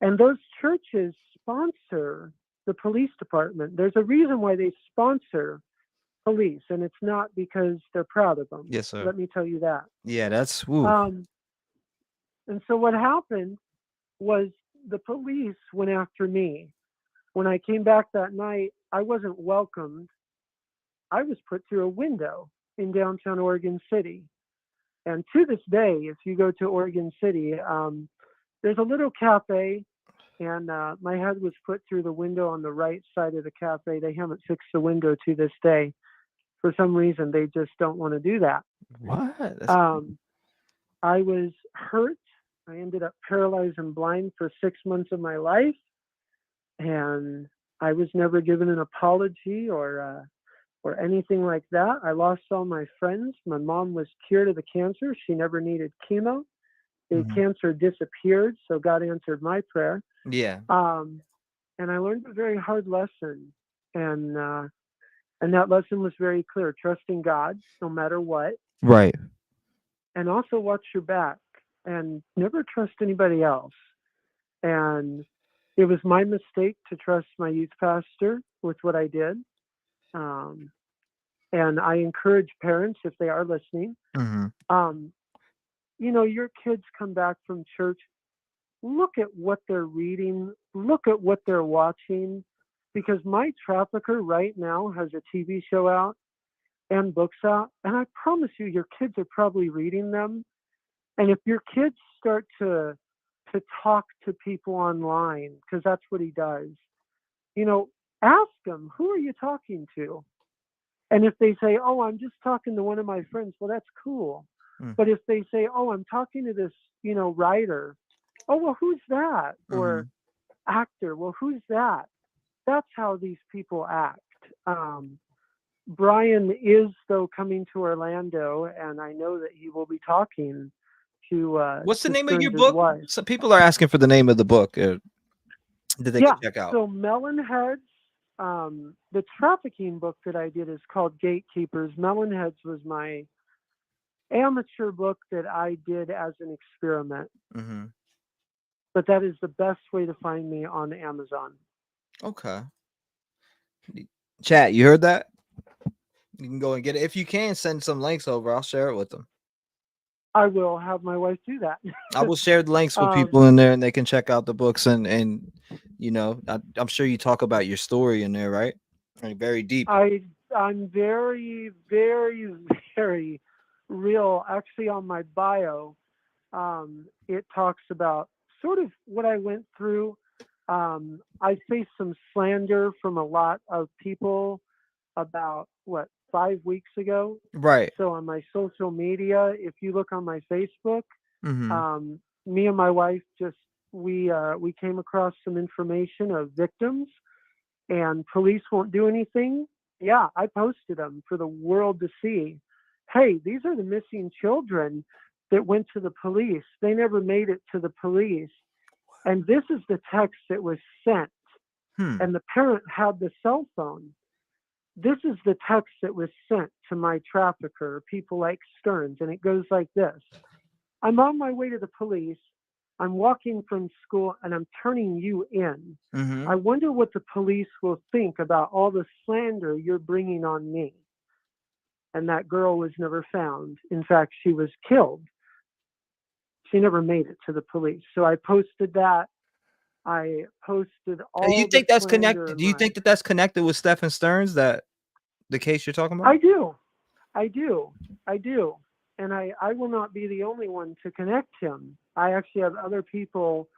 And those churches sponsor the police department. There's a reason why they sponsor police, and it's not because they're proud of them. Yes, sir. Let me tell you that. Yeah, that's woo. And so what happened was the police went after me. When I came back that night, I wasn't welcomed. I was put through a window in downtown Oregon City. And to this day, if you go to Oregon City, there's a little cafe, and my head was put through the window on the right side of the cafe. They haven't fixed the window to this day. For some reason, they just don't want to do that. What? I was hurt. I ended up paralyzed and blind for 6 months of my life, and I was never given an apology or anything like that. I lost all my friends. My mom was cured of the cancer. She never needed chemo. The cancer disappeared, so God answered my prayer. Yeah. And I learned a very hard lesson, and that lesson was very clear: trusting God no matter what, Right. and also watch your back and never trust anybody else. And it was my mistake to trust my youth pastor with what I did. And I encourage parents, if they are listening, you know, your kids come back from church, look at what they're reading, look at what they're watching, because my trafficker right now has a TV show out and books out, and I promise you, your kids are probably reading them. And if your kids start to talk to people online, because that's what he does, you know, ask them, who are you talking to? And if they say, oh, I'm just talking to one of my friends, well, that's cool. But if they say, oh, I'm talking to this, you know, writer, oh, well, who's that? Or actor, well, who's that? That's how these people act. Brian is, though, coming to Orlando, and I know that he will be talking to What's the to name of your Stearns' book? wife. Some people are asking for the name of the book that they can check out. So Melonheads, the trafficking book that I did is called Gatekeepers. Melonheads was my amateur book that I did as an experiment. But that is the best way to find me on Amazon. Okay. Chat, you heard that? You can go and get it. If you can, send some links over. I'll share it with them. I will have my wife do that. I will share the links with people in there, and they can check out the books. And you know, I'm sure you talk about your story in there, right? Like very deep. I'm very, very, very real. Actually, on my bio, it talks about sort of what I went through. I faced some slander from a lot of people about 5 weeks ago. Right. So on my social media, if you look on my Facebook, Mm-hmm. me and my wife we came across some information of victims, and police won't do anything. Yeah, I posted them for the world to see. Hey, these are the missing children that went to the police. They never made it to the police. And this is the text that was sent. And the parent had the cell phone. This is the text that was sent to my trafficker, people like Stearns. And it goes like this. I'm on my way to the police. I'm walking from school and I'm turning you in. Mm-hmm. I wonder what the police will think about all the slander you're bringing on me. And that girl was never found. In fact, she was killed. She never made it to the police. So I posted that. I posted all. You think that's connected? connected? Do you think that that's connected with Stephen Stearns? That the case you're talking about? I do. And I will not be the only one to connect him. I actually have other people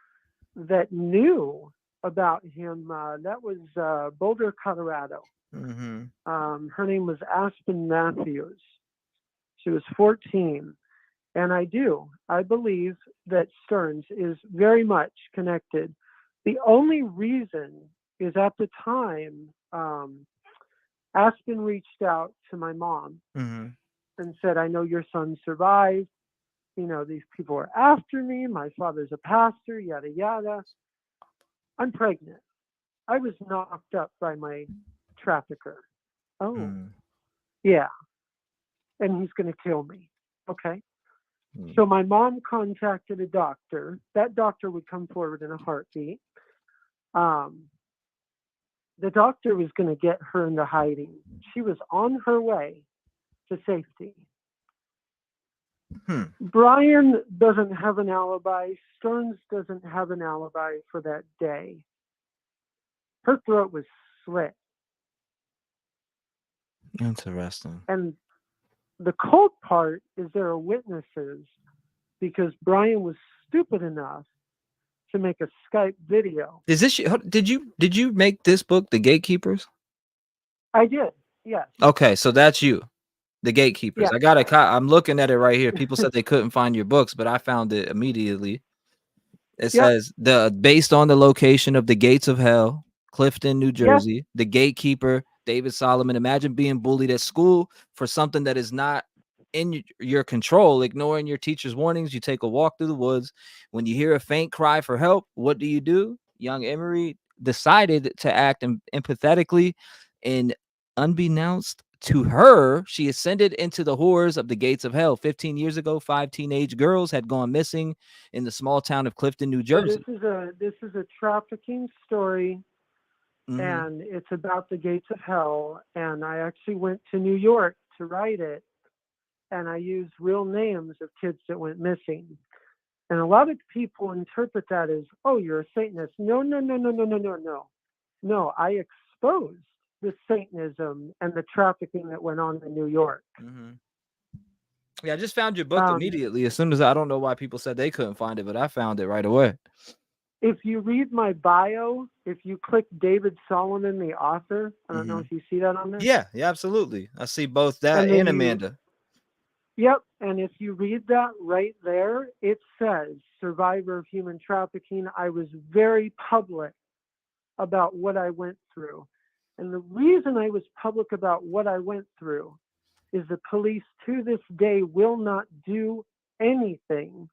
that knew about him. That was Boulder, Colorado. Mm-hmm. Her name was Aspen Matthews. She was 14. And I believe that Stearns is very much connected. The only reason is at the time, Aspen reached out to my mom and said, I know your son survived. You know, these people are after me. My father's a pastor, yada, yada. I'm pregnant. I was knocked up by my trafficker. Oh, yeah. And he's going to kill me. Okay. So my mom contacted a doctor. That doctor would come forward in a heartbeat. The doctor was going to get her into hiding. She was on her way to safety. Brian doesn't have an alibi. Stearns doesn't have an alibi for that day. Her throat was slit. Interesting. And the cold part is there are witnesses, because Brian was stupid enough to make a Skype video. Is this? Did you make this book, The Gatekeepers? I did. Yes. Okay, so that's you, The Gatekeepers. Yeah. I got I'm looking at it right here. People said they couldn't find your books, but I found it immediately. It says based on the location of the gates of hell, Clifton, New Jersey, the gatekeeper, David Solomon. Imagine being bullied at school for something that is not in your control, ignoring your teacher's warnings. You take a walk through the woods. When you hear a faint cry for help, what do? Young Emery decided to act empathetically, and unbeknownst to her, she ascended into the horrors of the gates of hell. 15 years ago, 5 teenage girls had gone missing in the small town of Clifton, New Jersey. So this is a trafficking story, and it's about the gates of hell. And I actually went to New York to write it, and I used real names of kids that went missing. And a lot of people interpret that as, oh, you're a Satanist. No. No, I exposed the Satanism and the trafficking that went on in New York. Yeah, I just found your book immediately. As soon as I don't know why people said they couldn't find it, but I found it right away. If you read my bio, if you click David Solomon, the author, I don't know if you see that on there. Yeah, absolutely. I see both that and Amanda. Yep. And if you read that right there, it says survivor of human trafficking. I was very public about what I went through. And the reason I was public about what I went through is the police to this day will not do anything.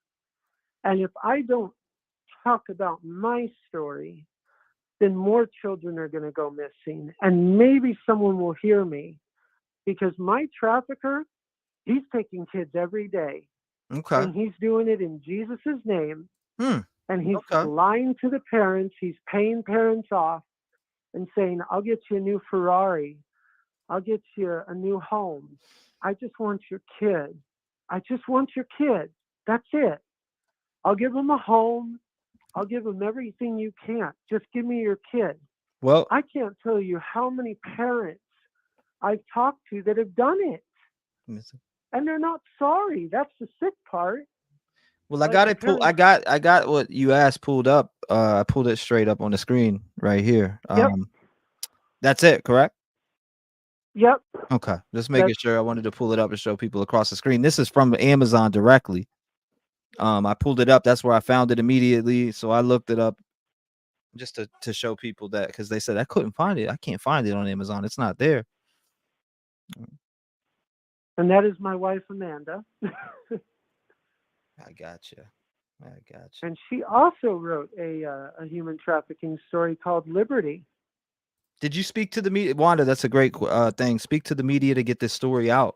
And if I don't talk about my story, then more children are going to go missing. And maybe someone will hear me, because my trafficker, he's taking kids every day. Okay. And he's doing it in Jesus's name. And he's lying to the parents. He's paying parents off and saying, I'll get you a new Ferrari. I'll get you a new home. I just want your kid. I just want your kid. That's it. I'll give him a home. I'll give him everything you can. Just give me your kid. Well, I can't tell you how many parents I've talked to that have done it. And they're not sorry. That's the sick part. Well, I got it pulled. I got what you asked pulled up. I pulled it straight up on the screen right here. That's it, correct? Yep. Okay, just making sure. I wanted to pull it up and show people across the screen. This is from Amazon directly. I pulled it up. That's where I found it immediately. So I looked it up just to show people that, because they said I couldn't find it. I can't find it on Amazon. It's not there. And that is my wife, Amanda. I gotcha. And she also wrote a human trafficking story called Liberty. Did you speak to the media, Wanda? That's a great thing. Speak to the media to get this story out.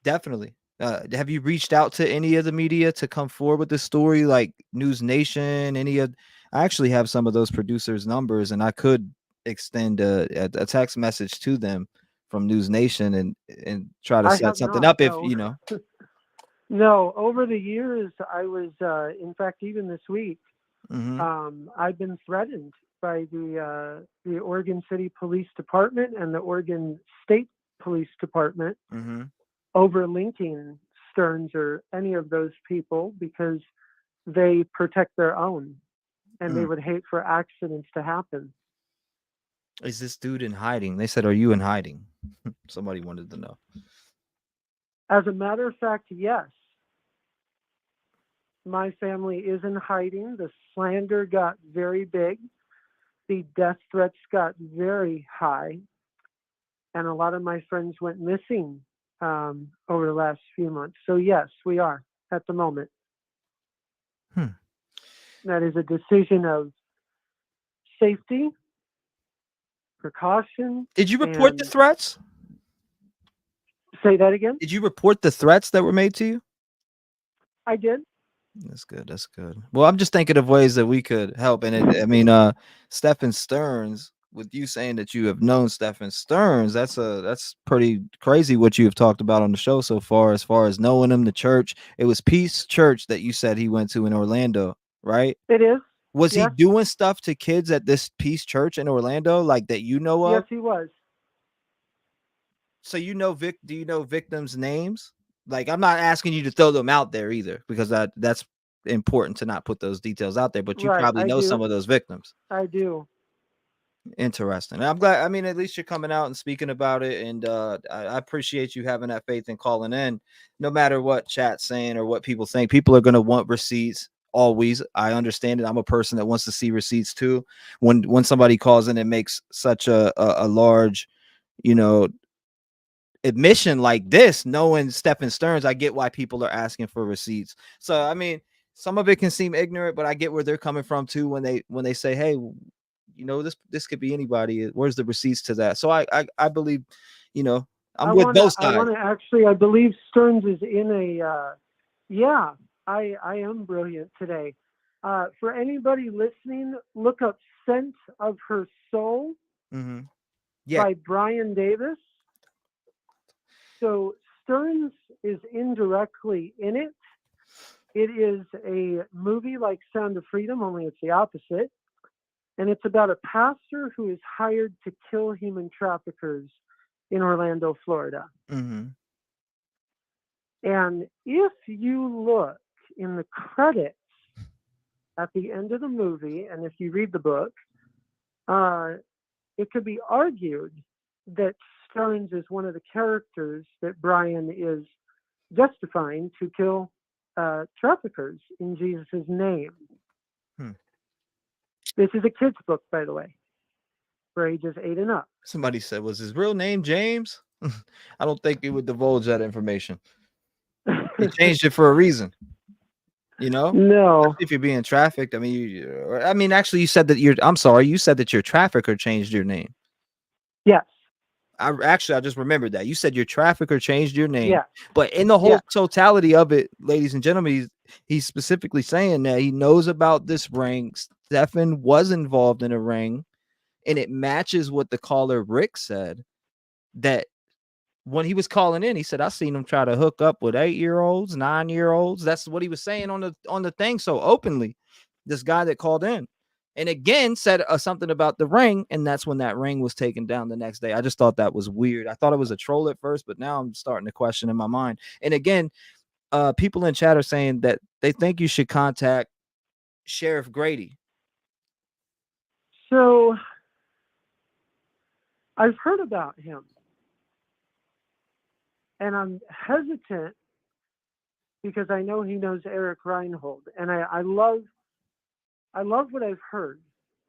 Definitely. Have you reached out to any of the media to come forward with this story, like News Nation? I actually have some of those producers' numbers, and I could extend a text message to them from News Nation and try to I set have something not, up if no. you know. No, over the years, I was, in fact, even this week, Mhm. I've been threatened by the Oregon City Police Department and the Oregon State Police Department Mhm. over linking Stearns or any of those people because they protect their own and they would hate for accidents to happen. Is this dude in hiding? They said, "Are you in hiding?" Somebody wanted to know. As a matter of fact, yes. My family is in hiding. The slander got very big. The death threats got very high. And a lot of my friends went missing over the last few months. So, yes, we are at the moment. That is a decision of safety, precaution. Did you report the and- threats? Say that again? Did you report the threats that were made to you? I did. That's good. That's good. Well, I'm just thinking of ways that we could help. And I mean, Stephen Stearns, with you saying that you have known Stephen Stearns, that's pretty crazy what you have talked about on the show so far, as far as knowing him, the church. It was Peace Church that you said he went to in Orlando, right? It is. Was he Yes. doing stuff to kids at this Peace Church in Orlando, like that you know of? Yes, he was. So do you know victims' names? Like, I'm not asking you to throw them out there either, because that's important to not put those details out there, but you Right, probably I know do. some of those victims. I do. Interesting. I'm glad. I mean, at least you're coming out and speaking about it, and I appreciate you having that faith and calling in. No matter what chat's saying or what people think, people are going to want receipts. Always, I understand it. I'm a person that wants to see receipts too. When somebody calls in and makes such a large, you know, admission like this, knowing Stephen Stearns, I get why people are asking for receipts. So I mean, some of it can seem ignorant, but I get where they're coming from too when they say, hey, you know, this could be anybody. Where's the receipts to that? So I believe, you know, I'm with both I sides. want to actually, I believe Stearns is in a, yeah, I am brilliant today. For anybody listening, look up Scent of Her Soul Yeah. by Brian Davis. So Stearns is indirectly in it. It is a movie like Sound of Freedom, only it's the opposite. And it's about a pastor who is hired to kill human traffickers in Orlando, Florida. And if you look in the credits at the end of the movie, and if you read the book, it could be argued that Stearns is one of the characters that Brian is justifying to kill traffickers in Jesus' name. This is a kid's book, by the way, for ages 8 and up. Somebody said, was his real name James? I don't think he would divulge that information. He changed it for a reason. You know? No. Especially if you're being trafficked. I mean, actually, you said that you said that your trafficker changed your name. Yes. I just remembered that. You said your trafficker changed your name. Yeah. But in the whole totality of it, ladies and gentlemen, he's specifically saying that he knows about this ring. Stephen was involved in a ring, and it matches what the caller Rick said, that when he was calling in, he said, I seen him try to hook up with 8-year-olds, 9-year-olds. That's what he was saying on the thing so openly. This guy that called in, and again said something about the ring, and that's when that ring was taken down the next day. I just thought that was weird. I thought it was a troll at first, but now I'm starting to question in my mind. And again, people in chat are saying that they think you should contact Sheriff Grady. So I've heard about him. And I'm hesitant because I know he knows Eric Reinhold, and I love what I've heard.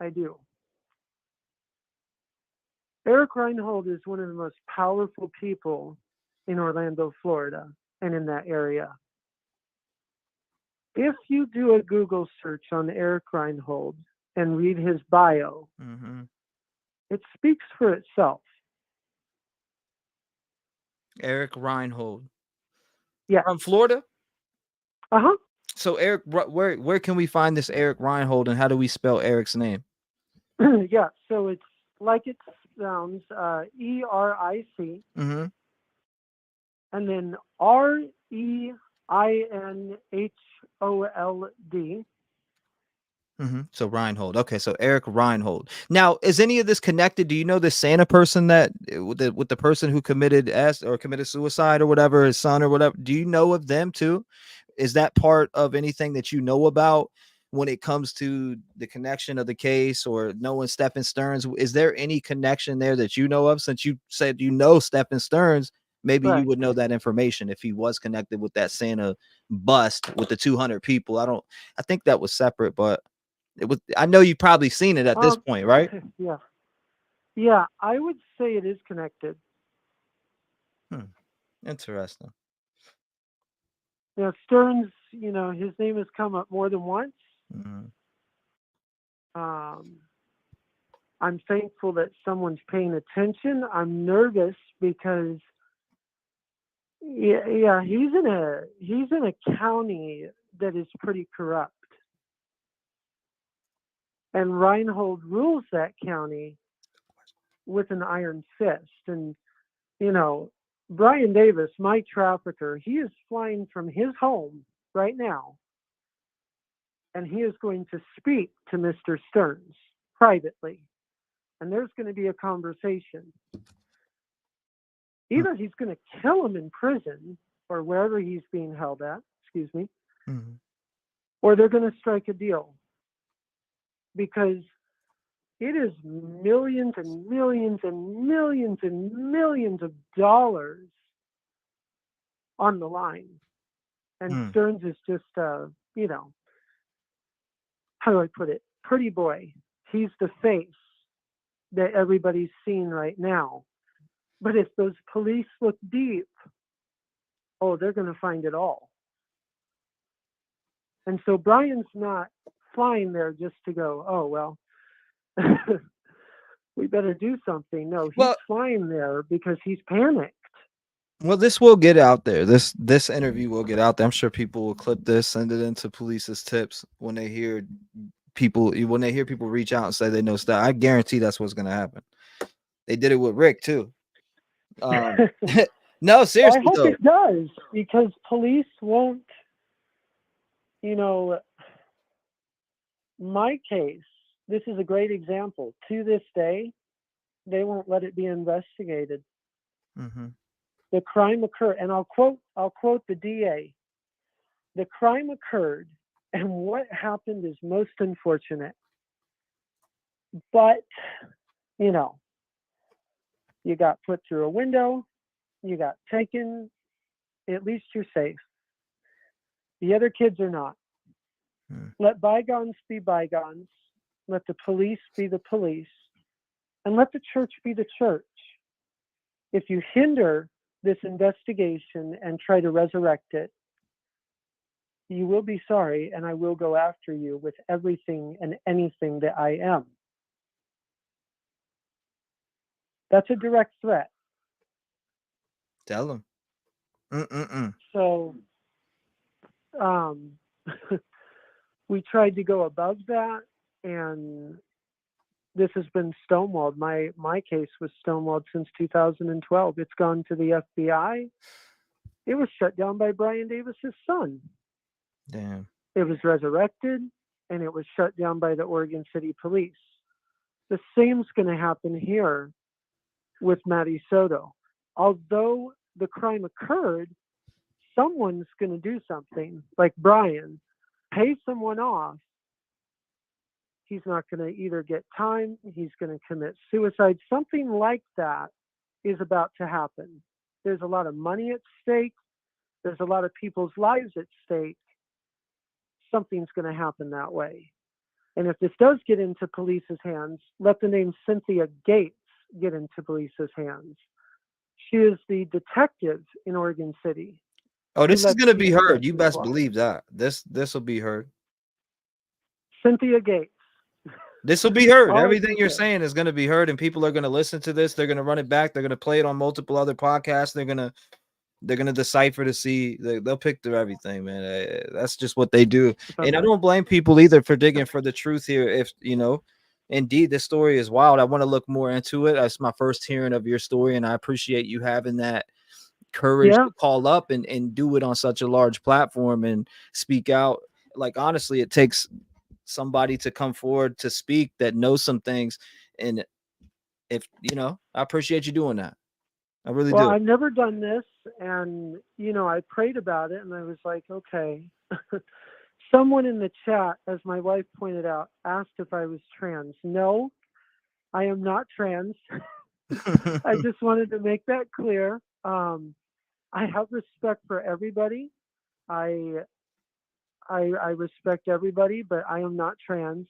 I do. Eric Reinhold is one of the most powerful people in Orlando, Florida, and in that area. If you do a Google search on Eric Reinhold and read his bio, it speaks for itself. Eric Reinhold. Yeah. From Florida? Uh-huh. So Eric, where can we find this Eric Reinhold, and how do we spell Eric's name? Yeah, so it's like it sounds, ERIC, Mm-hmm. and then REINHOLD. Mm-hmm. So Reinhold. Okay, so Eric Reinhold. Now, is any of this connected? Do you know the Santa person that with the person who committed suicide or whatever, his son or whatever? Do you know of them too? Is that part of anything that you know about when it comes to the connection of the case or knowing Stephen Stearns? Is there any connection there that you know of? Since you said you know Stephen Stearns, maybe you would know that information if he was connected with that Santa bust with the 200 people. I think that was separate, but it was. I know you've probably seen it at this point, right? Yeah, I would say it is connected. Interesting. Yeah, Stearns, his name has come up more than once. I'm thankful that someone's paying attention. I'm nervous because he's in a county that is pretty corrupt. And Reinhold rules that county with an iron fist. And, Brian Davis, my trafficker, he is flying from his home right now. And he is going to speak to Mr. Stearns privately. And there's going to be a conversation. Either he's going to kill him in prison or wherever he's being held at, or they're going to strike a deal. Because it is millions and millions and millions and millions of dollars on the line. And Stearns is just, how do I put it? Pretty boy. He's the face that everybody's seeing right now. But if those police look deep, they're going to find it all. And so Brian's not flying there just to go, we better do something. No, he's flying there because he's panicked. Well, this will get out there. This interview will get out there. I'm sure people will clip this, send it into police's tips when they hear people reach out and say they know stuff. I guarantee that's what's going to happen. They did it with Rick too. No, seriously, I hope though. it does, because police won't, my case, this is a great example. To this day, they won't let it be investigated. The crime occurred, and I'll quote the DA. The crime occurred, and what happened is most unfortunate. But, you got put through a window, you got taken, at least you're safe. The other kids are not. Let bygones be bygones. Let the police be the police. And let the church be the church. If you hinder this investigation and try to resurrect it, you will be sorry, and I will go after you with everything and anything that I am. That's a direct threat. Tell them. So, we tried to go above that, and this has been stonewalled. My case was stonewalled since 2012. It's gone to the FBI. It was shut down by Brian Davis's son. Damn. It was resurrected, and it was shut down by the Oregon City Police. The same's going to happen here with Maddie Soto. Although the crime occurred, someone's going to do something, like Brian, pay someone off. He's not going to either get time, he's going to commit suicide. Something like that is about to happen. there's a lot of money at stake, there's a lot of people's lives at stake, something's going to happen that way. And if this does get into police's hands, let the name Cynthia Gates get into police's hands. She is the detective in Oregon City. Oh, this is going to be heard. You people best walk. believe that. This will be heard. Cynthia Gates. This will be heard. All I Everything can you're say. saying is going to be heard, and people are going to listen to this. They're going to run it back. They're going to play it on multiple other podcasts. They're going to decipher to see. They'll pick through everything, man. That's just what they do. And I don't blame people either for digging for the truth here. If indeed this story is wild, I want to look more into it. That's my first hearing of your story, and I appreciate you having that courage to call up and do it on such a large platform and speak out. Like, honestly, it takes somebody to come forward to speak that knows some things. And if I appreciate you doing that. I really do. I've never done this, and I prayed about it, and I was like, okay. Someone in the chat, as my wife pointed out, asked if I was trans. No, I am not trans. I just wanted to make that clear. I have respect for everybody. I respect everybody, but I am not trans.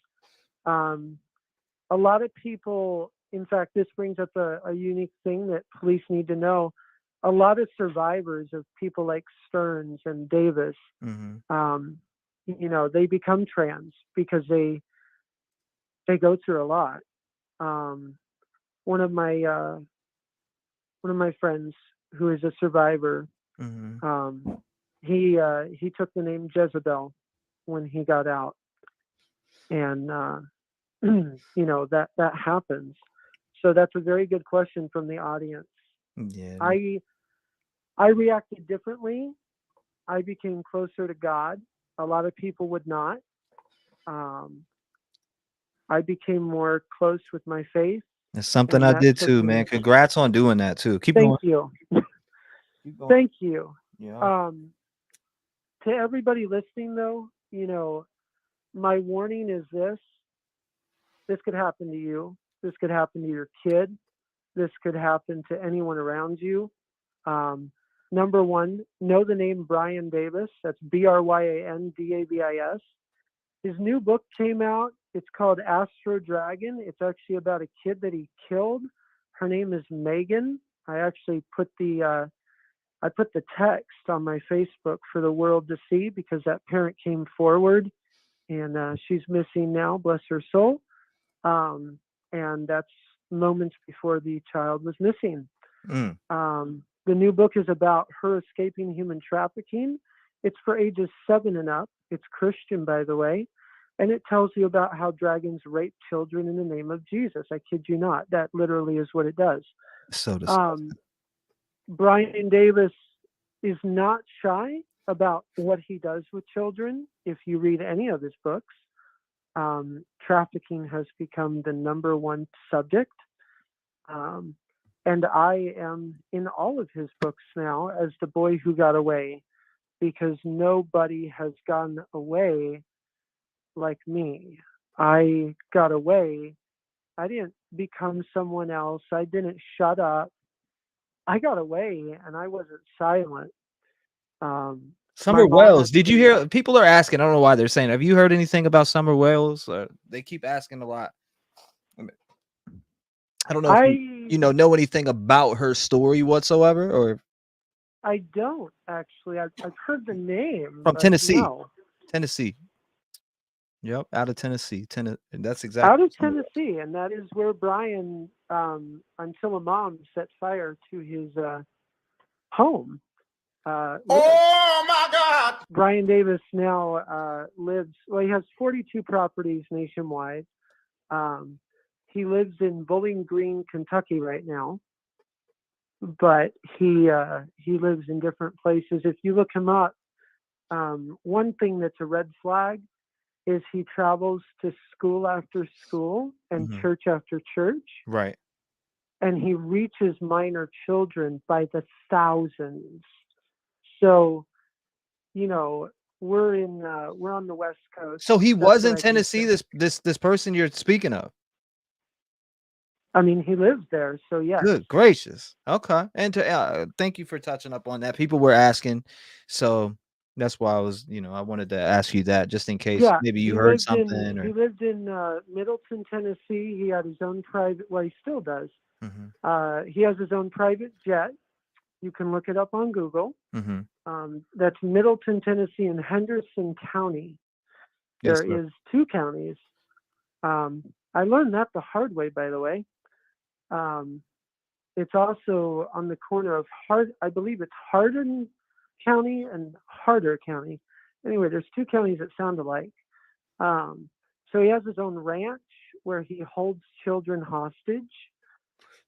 A lot of people, in fact, this brings up a unique thing that police need to know. A lot of survivors of people like Stearns and Davis, they become trans because they go through a lot. One of my friends who is a survivor, he took the name Jezebel when he got out, and that happens. So that's a very good question from the audience. Yeah. I reacted differently. I became closer to God. A lot of people would not. I became more close with my faith. It's something I did too, man. Congrats on doing that too. Keep going. Thank you. Keep going. Thank you. Yeah. To everybody listening, though, my warning is this. This could happen to you. This could happen to your kid. This could happen to anyone around you. Number one, know the name Brian Davis. That's Bryan Davis. His new book came out. It's called Astro Dragon. It's actually about a kid that he killed. Her name is Megan. I actually put the text on my Facebook for the world to see because that parent came forward, and she's missing now. Bless her soul. And that's moments before the child was missing. The new book is about her escaping human trafficking. It's for ages 7 and up. It's Christian, by the way. And it tells you about how dragons rape children in the name of Jesus. I kid you not. That literally is what it does. So disgusting. Brian Davis is not shy about what he does with children. If you read any of his books, trafficking has become the number one subject. And I am in all of his books now as the boy who got away, because nobody has gone away like me. I got away. I didn't become someone else. I didn't shut up. I got away, and I wasn't silent. Summer Wells. Did you hear? People are asking. I don't know why they're saying. Have you heard anything about Summer Wells? They keep asking a lot. I don't know if you know anything about her story whatsoever, or I don't actually. I've heard the name from Tennessee. No. Tennessee. Yep, out of Tennessee. That's exactly out of Tennessee, and that is where Brian, until a mom set fire to his home. Oh my God! Brian Davis now lives. Well, he has 42 properties nationwide. He lives in Bowling Green, Kentucky right now, but he lives in different places. If you look him up, one thing that's a red flag is he travels to school after school and church after church. Right. And he reaches minor children by the thousands. So, we're on the West Coast. So he was in Tennessee. This person you're speaking of. I mean, he lives there, so yes. Good gracious. Okay. And thank you for touching up on that. People were asking, so that's why I was, I wanted to ask you that just in case Yeah, maybe you he heard lived something he or. lived in Middleton, Tennessee. He had his own private. Well, he still does. Mm-hmm. He has his own private jet. You can look it up on Google. Mm-hmm. That's Middleton, Tennessee, in Henderson County. Yes, There sir. is 2 counties. I learned that the hard way, by the way. It's also on the corner of I believe it's Hardin County and Harder County. Anyway, there's 2 counties that sound alike. So he has his own ranch where he holds children hostage,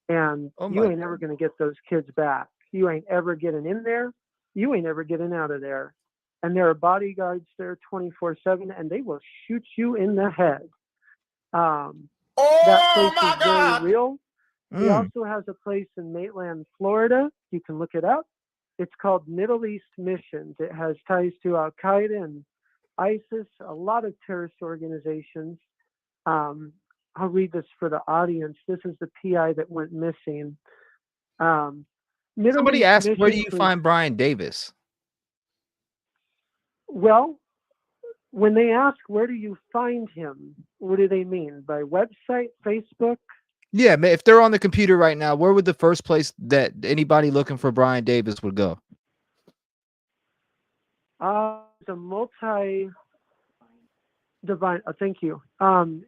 and Oh you my ain't ever going to get those kids back. You ain't ever getting in there. You ain't ever getting out of there. And there are bodyguards there 24/7, and they will shoot you in the head. That place is very real. He also has a place in Maitland, Florida. You can look it up. It's called Middle East Missions. It has ties to Al Qaeda and ISIS, a lot of terrorist organizations. I'll read this for the audience. This is the PI that went missing. Somebody asked, where do you find Brian Davis? Well, when they ask, where do you find him? What do they mean? By website, Facebook? Yeah, if they're on the computer right now, where would the first place that anybody looking for Brian Davis would go? He's a thank you.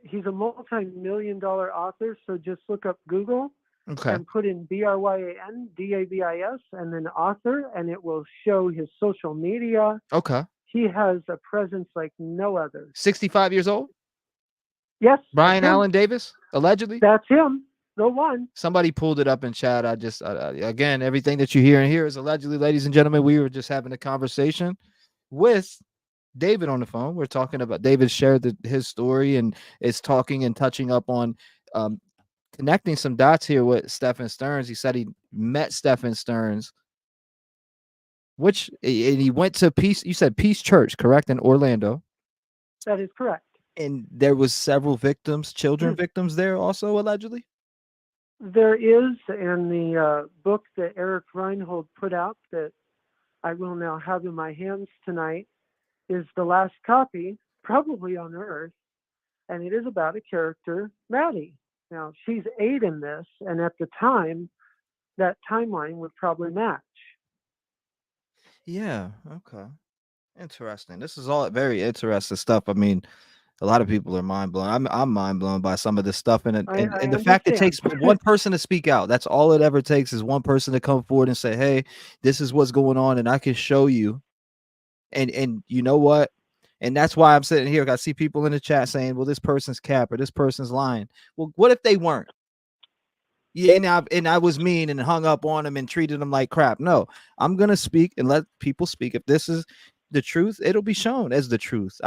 He's a multi-million-dollar author, so just look up Google and put in Bryan Davis and then author, and it will show his social media. Okay. He has a presence like no other. 65 years old? Yes. Brian Allen Davis, allegedly? That's him. The one. Somebody pulled it up in chat. I just, again, everything that you hear and here is allegedly, ladies and gentlemen. We were just having a conversation with David on the phone. We're talking about David shared his story and is talking and touching up on connecting some dots here with Stephen Stearns. He said he met Stephen Stearns, and he went to Peace. You said Peace Church, correct, in Orlando. That is correct. And there was several victims, children victims there also, allegedly? There is, in the book that Eric Reinhold put out that I will now have in my hands tonight, is the last copy, probably on Earth, and it is about a character, Maddie. Now, she's 8 in this, and at the time, that timeline would probably match. Yeah, okay. Interesting. This is all very interesting stuff. I mean, a lot of people are mind blown. I'm mind blown by some of this stuff, and the fact it takes one person to speak out. That's all it ever takes is one person to come forward and say, "Hey, this is what's going on, and I can show you." And you know what? And that's why I'm sitting here. I see people in the chat saying, "Well, this person's cap or this person's lying." Well, what if they weren't? Yeah, and I was mean and hung up on them and treated them like crap. No, I'm gonna speak and let people speak. If this is the truth, it'll be shown as the truth.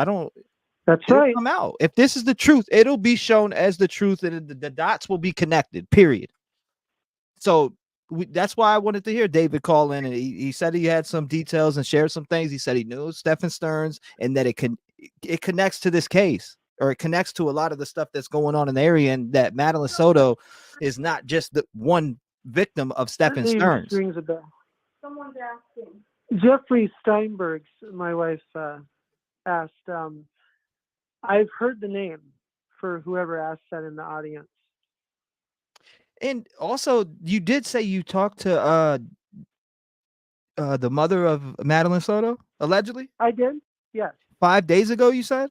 That's it'll right. come out. If this is the truth, it'll be shown as the truth, and the dots will be connected. Period. So that's why I wanted to hear David call in, and he said he had some details and shared some things. He said he knew Stephen Stearns and that it connects to this case, or it connects to a lot of the stuff that's going on in the area, and that Madeline Soto is not just the one victim of Stephen Stearns. Rings a bell. Someone's asking. Jeffrey Steinberg's, my wife asked. I've heard the name for whoever asked that in the audience. And also, you did say you talked to the mother of Madeline Soto, allegedly? I did, yes. 5 days ago, you said?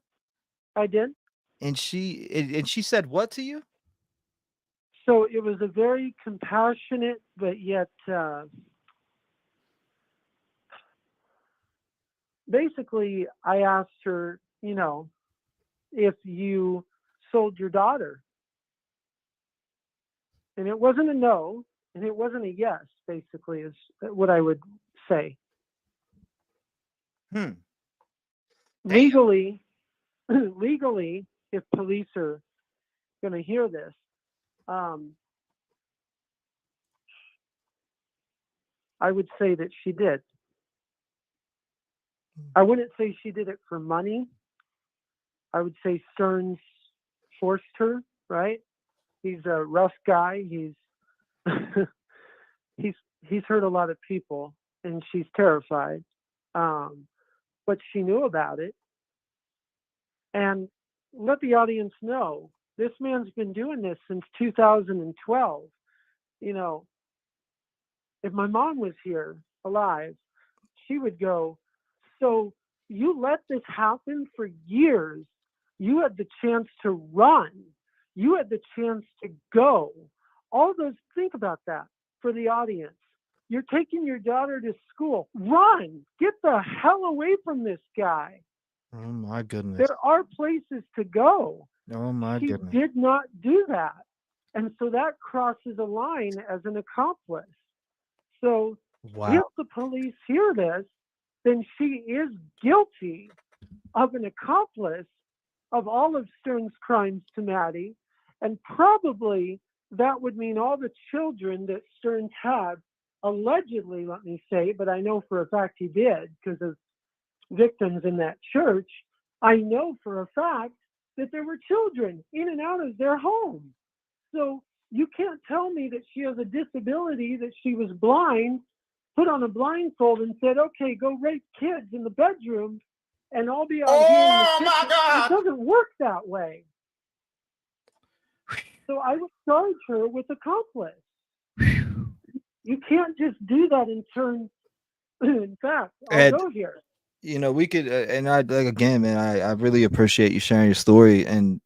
I did. And she said what to you? So it was a very compassionate, but yet basically I asked her, if you sold your daughter. And it wasn't a no, and it wasn't a yes, basically, is what I would say. Legally, if police are going to hear this, I would say that she did. I wouldn't say she did it for money. I would say Stearns forced her, right? He's a rough guy. He's he's hurt a lot of people, and she's terrified. But she knew about it. And let the audience know, this man's been doing this since 2012. You know, if my mom was here alive, she would go, so you let this happen for years. You had the chance to run. You had the chance to go. All those, think about that for the audience. You're taking your daughter to school. Run. Get the hell away from this guy. Oh my goodness. There are places to go. Oh my She goodness. did not do that. And so that crosses a line as an accomplice. So Wow. if the police hear this, then she is guilty of an accomplice of all of Stern's crimes to Maddie. And probably that would mean all the children that Stearns had, allegedly, let me say, but I know for a fact he did because of victims in that church. I know for a fact that there were children in and out of their home. So you can't tell me that she has a disability, that she was blind, put on a blindfold and said, okay, go rape kids in the bedroom and I'll be out here in the kitchen. my God. It doesn't work that way. So I would charge her with accomplice. You can't just do that and turn. In fact, I'll go here. You know, we could, and I like, again, man, I really appreciate you sharing your story, and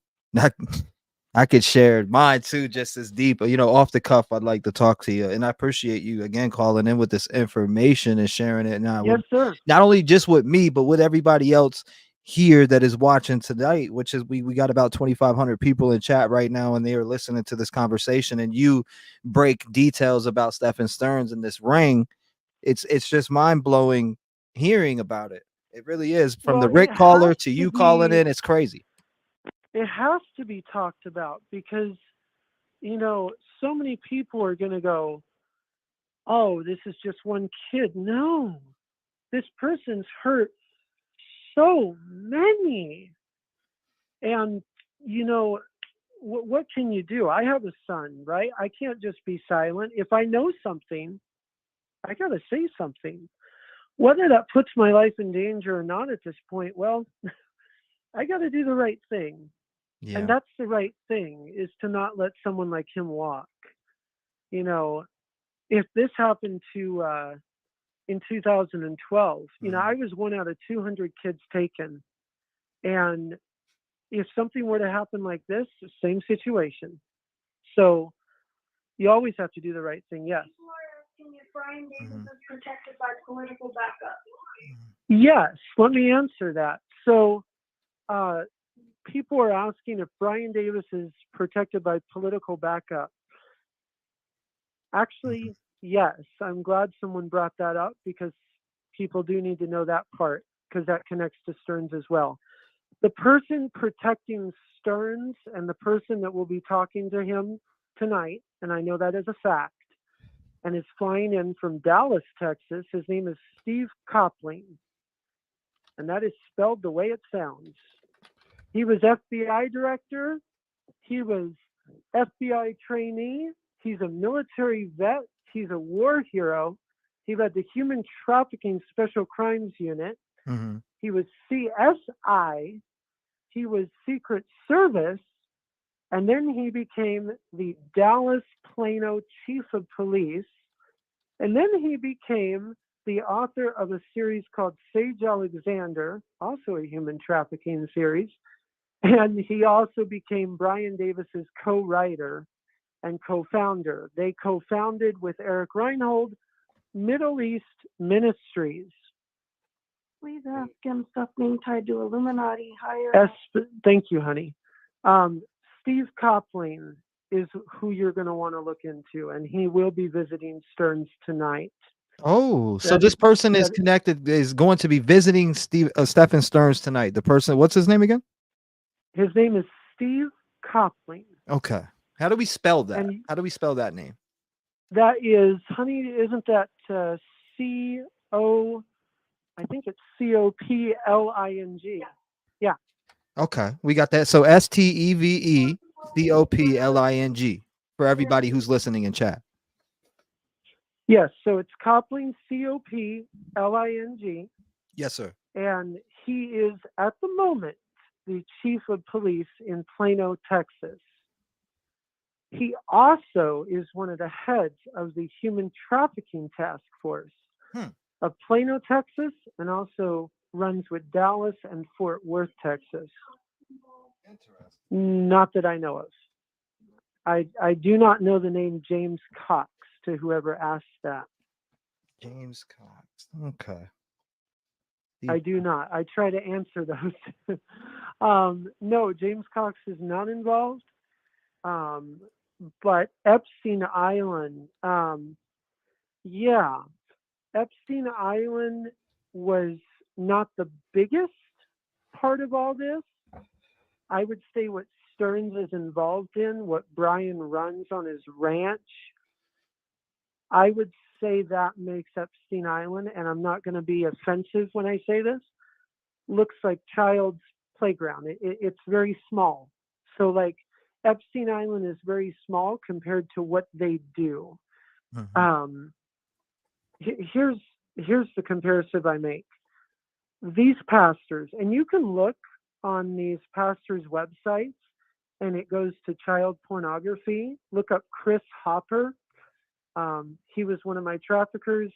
I could share mine too, just as deep. You know, off the cuff, I'd like to talk to you, and I appreciate you again calling in with this information and sharing it now. Yes, sir. Not only just with me, but with everybody else here that is watching tonight, which is we got about 2,500 people in chat right now, and they are listening to this conversation, and you break details about Stephen Stearns and this ring. It's just mind blowing hearing about it. It really is. From the Rick caller to you calling in, it's crazy. It has to be talked about because, you know, so many people are going to go, oh, this is just one kid. No, this person's hurt so many. And, you know, what can you do? I have a son, right? I can't just be silent. If I know something, I got to say something. Whether that puts my life in danger or not at this point, well, I got to do the right thing. Yeah. And that's the right thing, is to not let someone like him walk. You know, if this happened to in 2012, you know, I was 1 out of 200 kids taken. And if something were to happen like this, same situation. So you always have to do the right thing, yes. Brian Davis is protected by political backup. Yes, let me answer that. So people are asking if Brian Davis is protected by political backup. Actually, yes. I'm glad someone brought that up because people do need to know that part because that connects to Stearns as well. The person protecting Stearns and the person that will be talking to him tonight, and I know that as a fact, and is flying in from Dallas, Texas. His name is Steve Copling, and that is spelled the way it sounds. He was FBI director. He was FBI trainee. He's a military vet. He's a war hero. He led the Human Trafficking Special Crimes Unit. Mm-hmm. He was CSI. He was Secret Service. And then he became the Dallas Plano Chief of Police. And then he became the author of a series called Sage Alexander, also a human trafficking series. And he also became Brian Davis's co-writer and co-founder. They co-founded with Eric Reinhold Middle East Ministries. Please ask him stuff being tied to Illuminati higher. Thank you, honey. Steve Copling is who you're going to want to look into, and he will be visiting Stearns tonight. Oh, so this person is connected, is going to be visiting Stephen Stearns tonight. The person, what's his name again? His name is Steve Copling. Okay. How do we spell that? How do we spell that name? That is, honey, isn't that C-O, I think it's C-O-P-L-I-N-G. Yeah. Okay, we got that. So Steve COPLING for everybody who's listening in chat. Yes, so it's Copling, COPLING, Yes, sir. and he is at the moment the chief of police in Plano, Texas. He also is one of the heads of the human trafficking task force of Plano, Texas, and also runs with Dallas and Fort Worth, Texas. Not that I know of. I do not know the name James Cox, to whoever asked that. James Cox. Okay. I do not. I try to answer those. No, James Cox is not involved. But Epstein Island, yeah, Epstein Island was not the biggest part of all this. I would say what Stearns is involved in, what Brian runs on his ranch, I would say that makes Epstein Island, and I'm not going to be offensive when I say this, looks like child's playground. It's very small. So like Epstein Island is very small compared to what they do. Here's the comparison I make. These pastors, and you can look on these pastors' websites, and it goes to child pornography. Look up Chris Hopper. He was one of my traffickers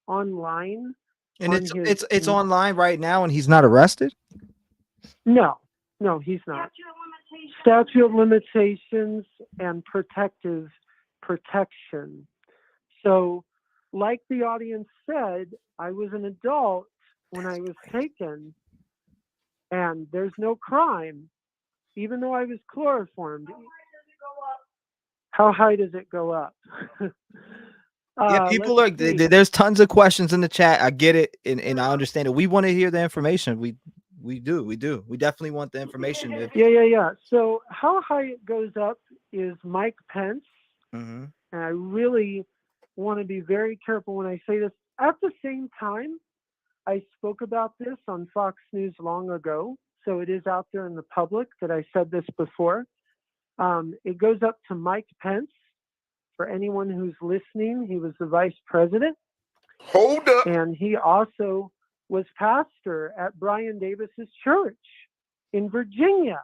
online. And it's online right now, and he's not arrested? No, he's not. Statute of limitations and protective protection. So, like the audience said, I was an adult when I was taken, and there's no crime, even though I was chloroformed. How high does it go up? Yeah, people are. There's tons of questions in the chat. I get it, and I understand it. We want to hear the information. We do. We definitely want the information. Yeah. So how high it goes up is Mike Pence, and I really want to be very careful when I say this. At the same time, I spoke about this on Fox News long ago, so it is out there in the public that I said this before. It goes up to Mike Pence. For anyone who's listening, he was the vice president. Hold up. And he also was pastor at Brian Davis's church in Virginia.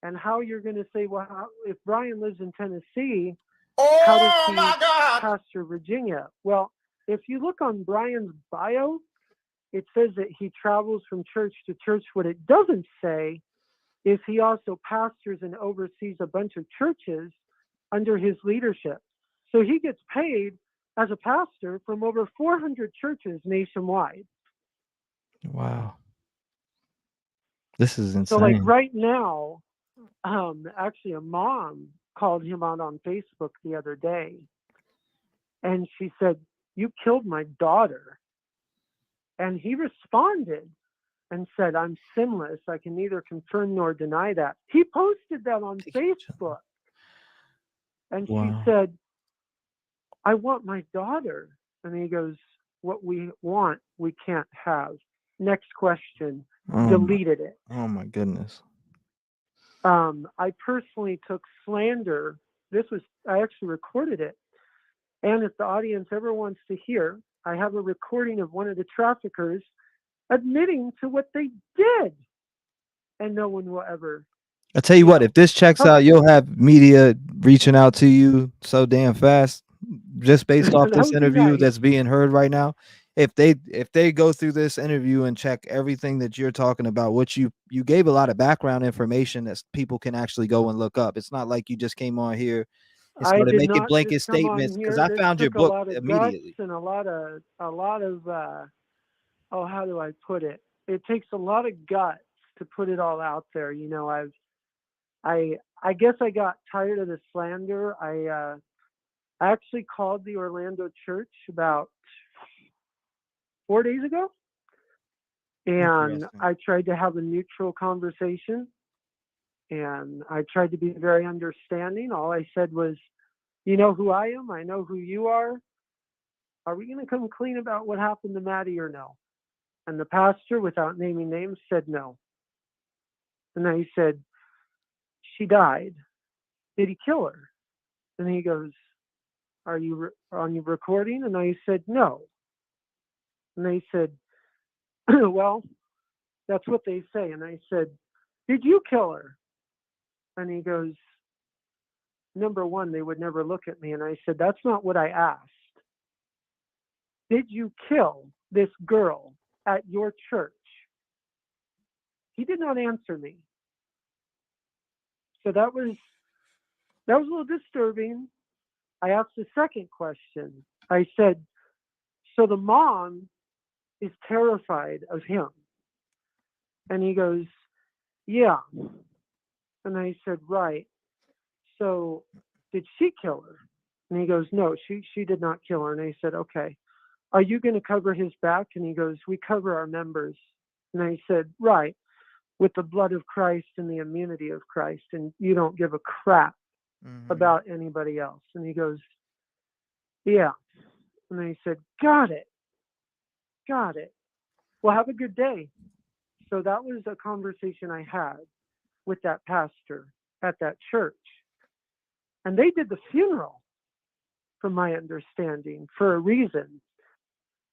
And how you're going to say, well, if Brian lives in Tennessee, how does he pastor Virginia? Well, if you look on Brian's bio, it says that he travels from church to church. What it doesn't say is he also pastors and oversees a bunch of churches under his leadership. So he gets paid as a pastor from over 400 churches nationwide. Wow. This is insane. So like right now, actually a mom called him out on Facebook the other day, and she said, "You killed my daughter." And he responded and said, "I'm sinless. I can neither confirm nor deny that." He posted that on Facebook. And she said, "I want my daughter." And he goes, "What we want, we can't have." Next question. Deleted it. Oh my goodness. I personally took slander. I actually recorded it. And if the audience ever wants to hear, I have a recording of one of the traffickers admitting to what they did. And no one will ever. I tell you what, if this checks out, you'll have media reaching out to you so damn fast, just based off this interview that's being heard right now. If they go through this interview and check everything that you're talking about, which you gave a lot of background information that people can actually go and look up. It's not like you just came on here and started making blanket statements, because I found your book immediately. And a lot of how do I put it? It takes a lot of guts to put it all out there. You know, I guess I got tired of the slander. I actually called the Orlando church about 4 days ago, and I tried to have a neutral conversation, and I tried to be very understanding. All I said was, "You know who I am. I know who you are. Are we going to come clean about what happened to Maddie or no?" And the pastor, without naming names, said no. And then he said, she died. Did he kill her? And he goes, are you on your recording? And I said, no. And they said, well, that's what they say. And I said, did you kill her? And he goes, number one, they would never look at me. And I said, that's not what I asked. Did you kill this girl at your church? He did not answer me. So that was a little disturbing. I asked the second question. I said, so the mom is terrified of him. And he goes, yeah. And I said, right. So did she kill her? And he goes, no, she did not kill her. And I said, okay. Are you going to cover his back? And he goes, we cover our members. And I said, right, with the blood of Christ and the immunity of Christ. And you don't give a crap about anybody else. And he goes, yeah. And I said, got it. Well, have a good day. So that was a conversation I had with that pastor at that church. And they did the funeral, from my understanding, for a reason,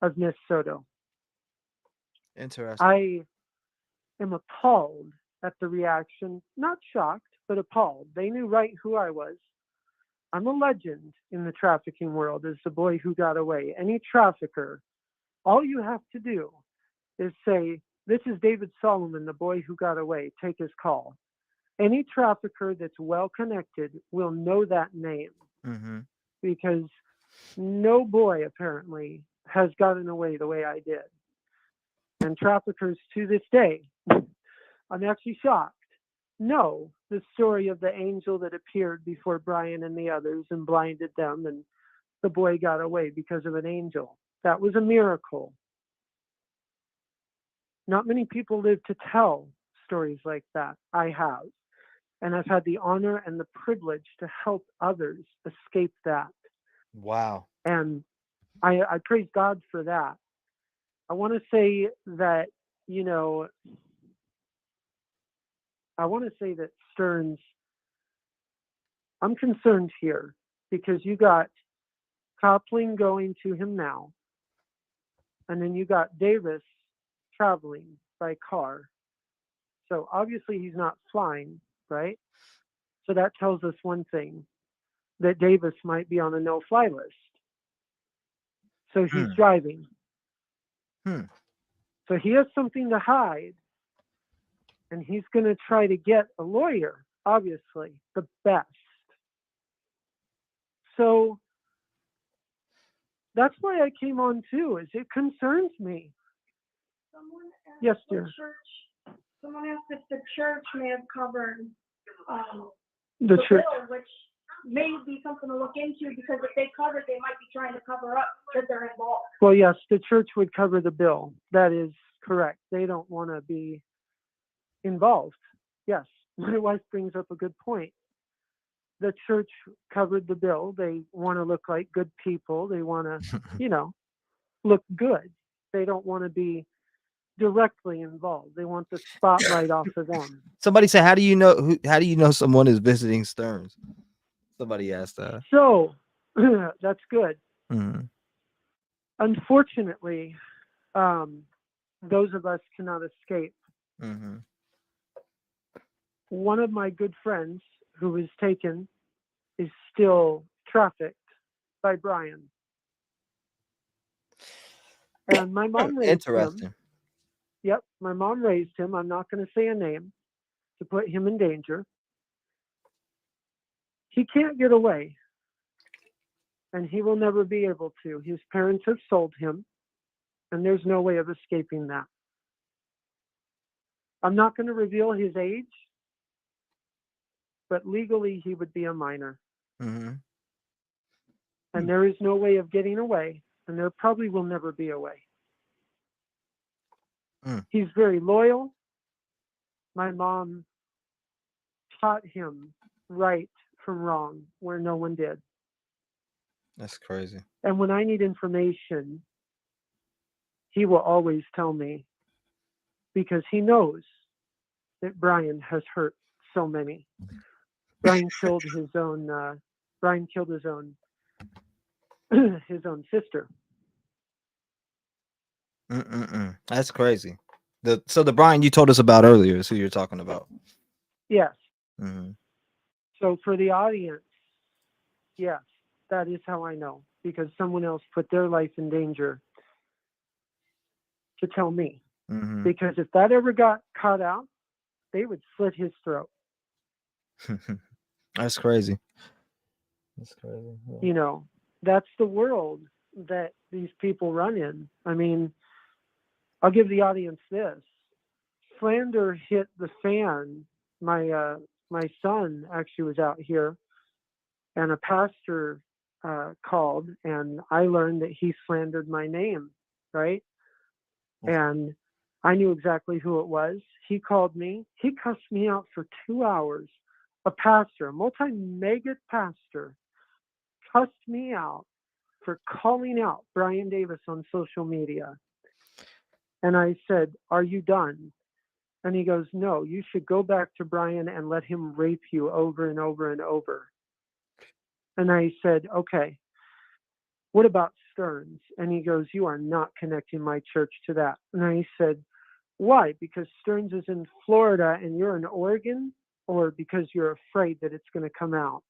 of Miss Soto. Interesting. I am appalled at the reaction, not shocked, but appalled. They knew right who I was. I'm a legend in the trafficking world as the boy who got away. Any trafficker, all you have to do is say, this is David Solomon, the boy who got away. Take his call. Any trafficker that's well connected will know that name because no boy apparently has gotten away the way I did. And traffickers to this day, I'm actually shocked, know the story of the angel that appeared before Brian and the others and blinded them, and the boy got away because of an angel. That was a miracle. Not many people live to tell stories like that. I have. And I've had the honor and the privilege to help others escape that. Wow. And I praise God for that. I want to say that, Stearns, I'm concerned here because you got Coupling going to him now. And then you got Davis traveling by car. So obviously he's not flying, right? So that tells us one thing, that Davis might be on a no-fly list. So he's driving. So he has something to hide. And he's going to try to get a lawyer, obviously, the best. So that's why I came on too, is it concerns me. Yes, dear. Someone asked if the church may have covered The church. bill, which may be something to look into, because if they covered, they might be trying to cover up that they're involved. Well, yes, the church would cover the bill. That is correct. They don't want to be involved. Yes, my wife brings up a good point. The church covered the bill. They want to look like good people. They want to, look good. They don't want to be directly involved. They want the spotlight off of them. Somebody said, how do you know someone is visiting Stearns? Somebody asked that. So that's good. Unfortunately, those of us cannot escape. One of my good friends who was taken is still trafficked by Brian. And my mom raised him. Yep, my mom raised him. I'm not going to say a name to put him in danger. He can't get away. And he will never be able to. His parents have sold him. And there's no way of escaping that. I'm not going to reveal his age. But legally, he would be a minor. And there is no way of getting away. And there probably will never be a way. He's very loyal. My mom taught him right from wrong where no one did. That's crazy. And when I need information, he will always tell me, because he knows that Brian has hurt so many. Brian killed his own. Brian killed his own sister. That's crazy. The Brian you told us about earlier is who you're talking about. Yes. Mm-hmm. So for the audience, yes, that is how I know, because someone else put their life in danger to tell me. Mm-hmm. Because if that ever got caught out, they would slit his throat. That's crazy. That's crazy. Yeah. You know, that's the world that these people run in. I mean, I'll give the audience this. Slander hit the fan. My son actually was out here, and a pastor called, and I learned that he slandered my name, right? And I knew exactly who it was. He called me. He cussed me out for 2 hours. A pastor, a multi-mega pastor, cussed me out for calling out Brian Davis on social media. And I said, "Are you done?" And he goes, "No, you should go back to Brian and let him rape you over and over and over." And I said, "Okay, what about Stearns?" And he goes, "You are not connecting my church to that." And I said, "Why? Because Stearns is in Florida and you're in Oregon, or because you're afraid that it's going to come out?"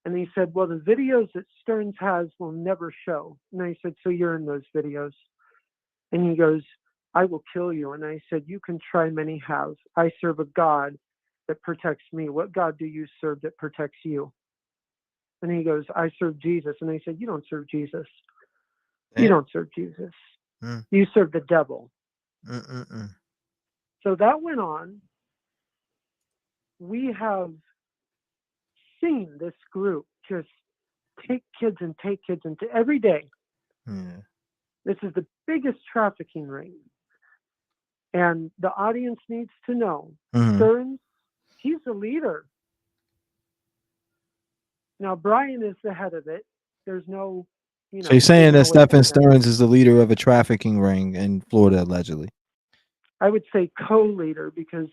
And he said, "Well, the videos that Stearns has will never show." And I said, "So you're in those videos?" And he goes, "I will kill you." And I said, "You can try, many have. I serve a God that protects me. What God do you serve that protects you?" And he goes, "I serve Jesus." And I said, "You don't serve Jesus. You don't serve Jesus. You serve the devil." So that went on. We have seen this group just take kids into every day. Yeah. This is the biggest trafficking ring. And the audience needs to know, Stearns, he's the leader. Now, Brian is the head of it. There's no, So you're saying that taking away Stephen from him. Stearns is the leader of a trafficking ring in Florida, allegedly? I would say co-leader because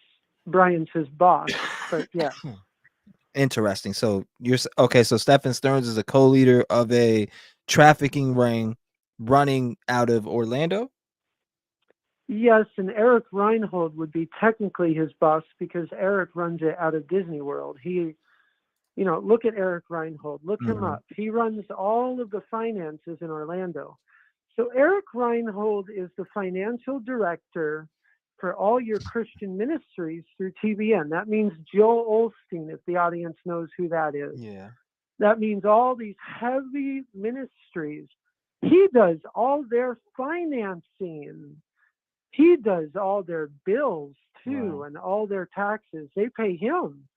Brian's his boss, but yeah. Interesting. So you're okay. So Stephen Stearns is a co-leader of a trafficking ring running out of Orlando. Yes, and Eric Reinhold would be technically his boss because Eric runs it out of Disney World. He, look at Eric Reinhold. Look him up. He runs all of the finances in Orlando. So Eric Reinhold is the financial director for all your Christian ministries through TBN. That means Joel Osteen, if the audience knows who that is. Yeah. That means all these heavy ministries. He does all their financing. He does all their bills too, and all their taxes. They pay him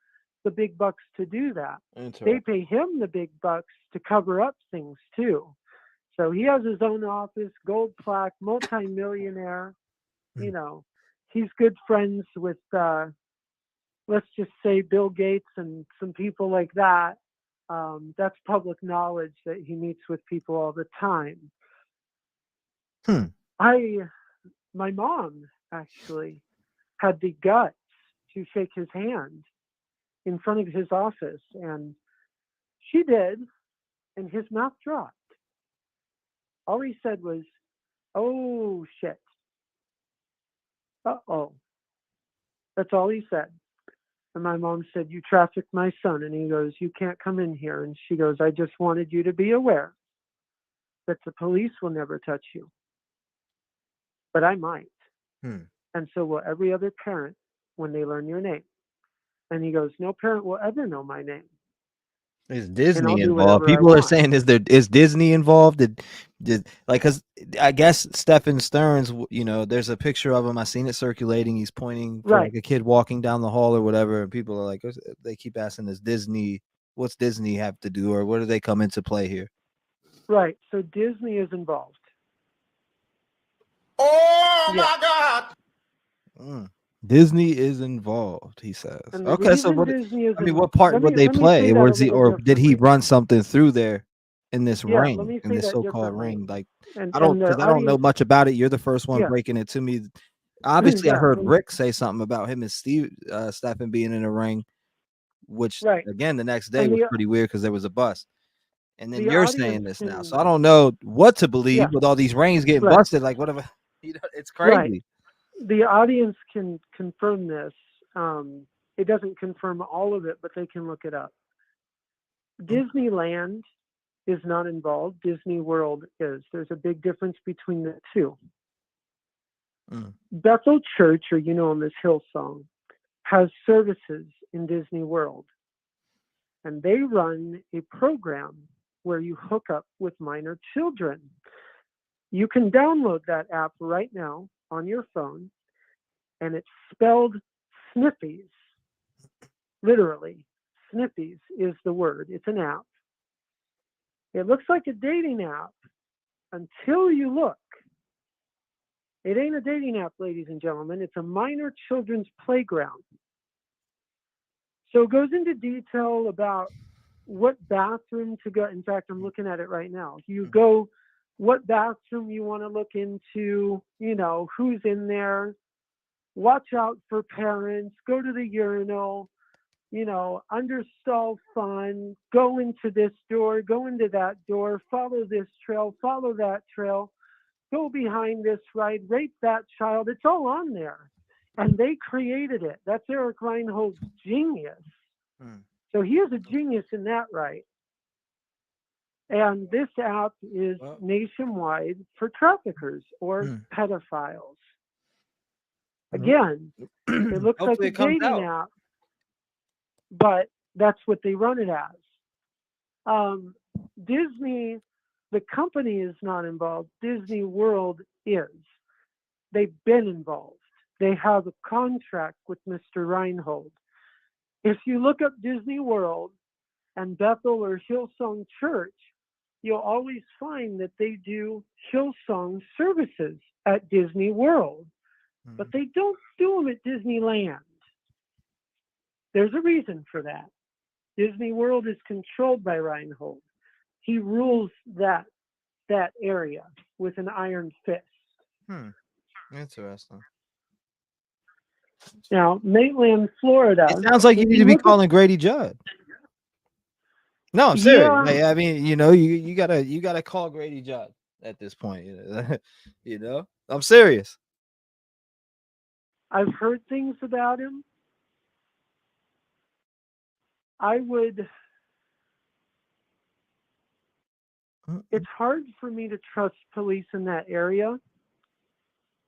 the big bucks to do that. They pay him the big bucks to cover up things too. So he has his own office, gold plaque, multi-millionaire. He's good friends with, let's just say, Bill Gates and some people like that. That's public knowledge that he meets with people all the time. My mom actually had the guts to shake his hand in front of his office, and she did, and his mouth dropped. All he said was, "Oh, shit. Uh-oh." That's all he said. And my mom said, "You trafficked my son." And he goes, "You can't come in here." And she goes, "I just wanted you to be aware that the police will never touch you, but I might. And so will every other parent when they learn your name." And he goes, "No parent will ever know my name. Is And I'll Disney do involved? whatever I People are want." saying, is Disney involved? Because I guess Stephen Stearns, there's a picture of him. I seen it circulating. He's pointing for like a kid walking down the hall or whatever. And people are like, they keep asking, "Is Disney? What's Disney have to do, or where do they come into play here?" Right. So Disney is involved. Oh my God. Disney is involved, he says. And the Okay, so reason Disney is what part would they play? Or did he run something through there in this ring, let me in say this that so-called differently. ring? Like, And I don't know much about it. You're the first one Yeah. breaking it to me. Obviously, I Yeah, heard Rick say something about him and Stephen being in a ring. which Right. again, the next day And was the pretty weird because there was a bus. And then the you're audience saying this now. So can, I don't know what to yeah, believe with all these rings getting right, busted. Like, whatever. It's right. crazy. The audience can confirm this. It doesn't confirm all of it, but they can look it up. Disneyland is not involved. Disney World is. There's a big difference between the two. Bethel Church, or you know them as Hillsong, has services in Disney World. And they run a program where you hook up with minor children. You can download that app right now on your phone, and it's spelled Sniffies. Literally, Sniffies is the word. It's an app. It looks like a dating app until you look. It ain't a dating app, ladies and gentlemen. It's a minor children's playground. So it goes into detail about what bathroom to go. In fact, I'm looking at it right now. You go, what bathroom you want to look into, you know, who's in there, watch out for parents, go to the urinal, you know, understall fun, go into this door, go into that door, follow this trail, follow that trail, go behind this ride, rape that child. It's all on there. And they created it. That's Eric Reinhold's genius. So he is a genius in that right. And this app is nationwide for traffickers or pedophiles. Again, it looks like Hopefully a it comes dating out. app, but that's what they run it as. Disney, the company is not involved. Disney World is. They've been involved. They have a contract with Mr. Reinhold. If you look up Disney World and Bethel or Hillsong Church, you'll always find that they do Hillsong services at Disney World, but they don't do them at Disneyland. There's a reason for that. Disney World is controlled by Reinhold. He rules that area with an iron fist. Interesting. Now, Maitland, Florida. It sounds like you need to be calling Grady Judd. No, I'm serious. Yeah. Like, I mean, you know, you gotta call Grady Judd at this point. You know, I'm serious. I've heard things about him. It's hard for me to trust police in that area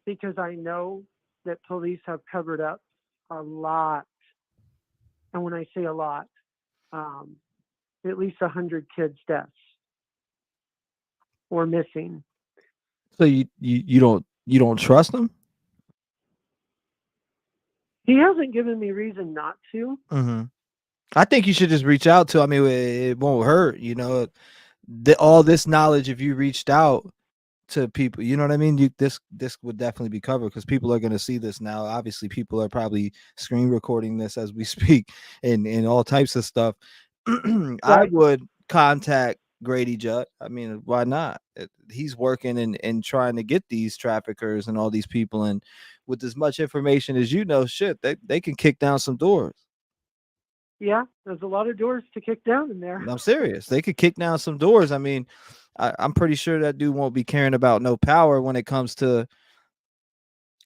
because I know that police have covered up a lot. And when I say a lot, at least 100 kids' deaths or missing. So you don't trust him? He hasn't given me reason not to. I think you should just reach out to. I mean, it won't hurt. You know, all this knowledge. If you reached out to people, you know what I mean. This would definitely be covered because people are going to see this now. Obviously, people are probably screen recording this as we speak, and all types of stuff. I would contact Grady Judd. I mean, why not? He's working and trying to get these traffickers and all these people, and with as much information as you know, shit, they can kick down some doors. Yeah, there's a lot of doors to kick down in there. I'm serious. They could kick down some doors. I mean, I'm pretty sure that dude won't be caring about no power when it comes to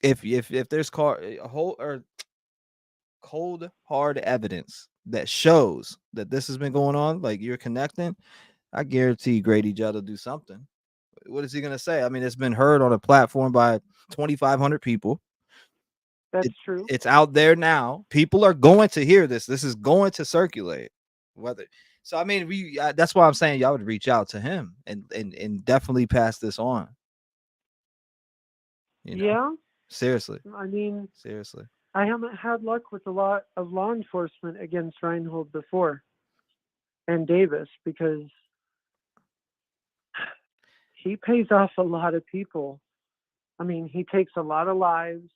if there's cold hard evidence that shows that this has been going on, like you're connecting. I guarantee Grady Judd will do something. What is he gonna say? I mean, it's been heard on a platform by 2,500 people. That's true. It's out there now. People are going to hear this. This is going to circulate. So I mean, that's why I'm saying y'all would reach out to him and definitely pass this on. You know? Yeah. Seriously. I mean, seriously. I haven't had luck with a lot of law enforcement against Reinhold before and Davis because he pays off a lot of people. I mean, he takes a lot of lives,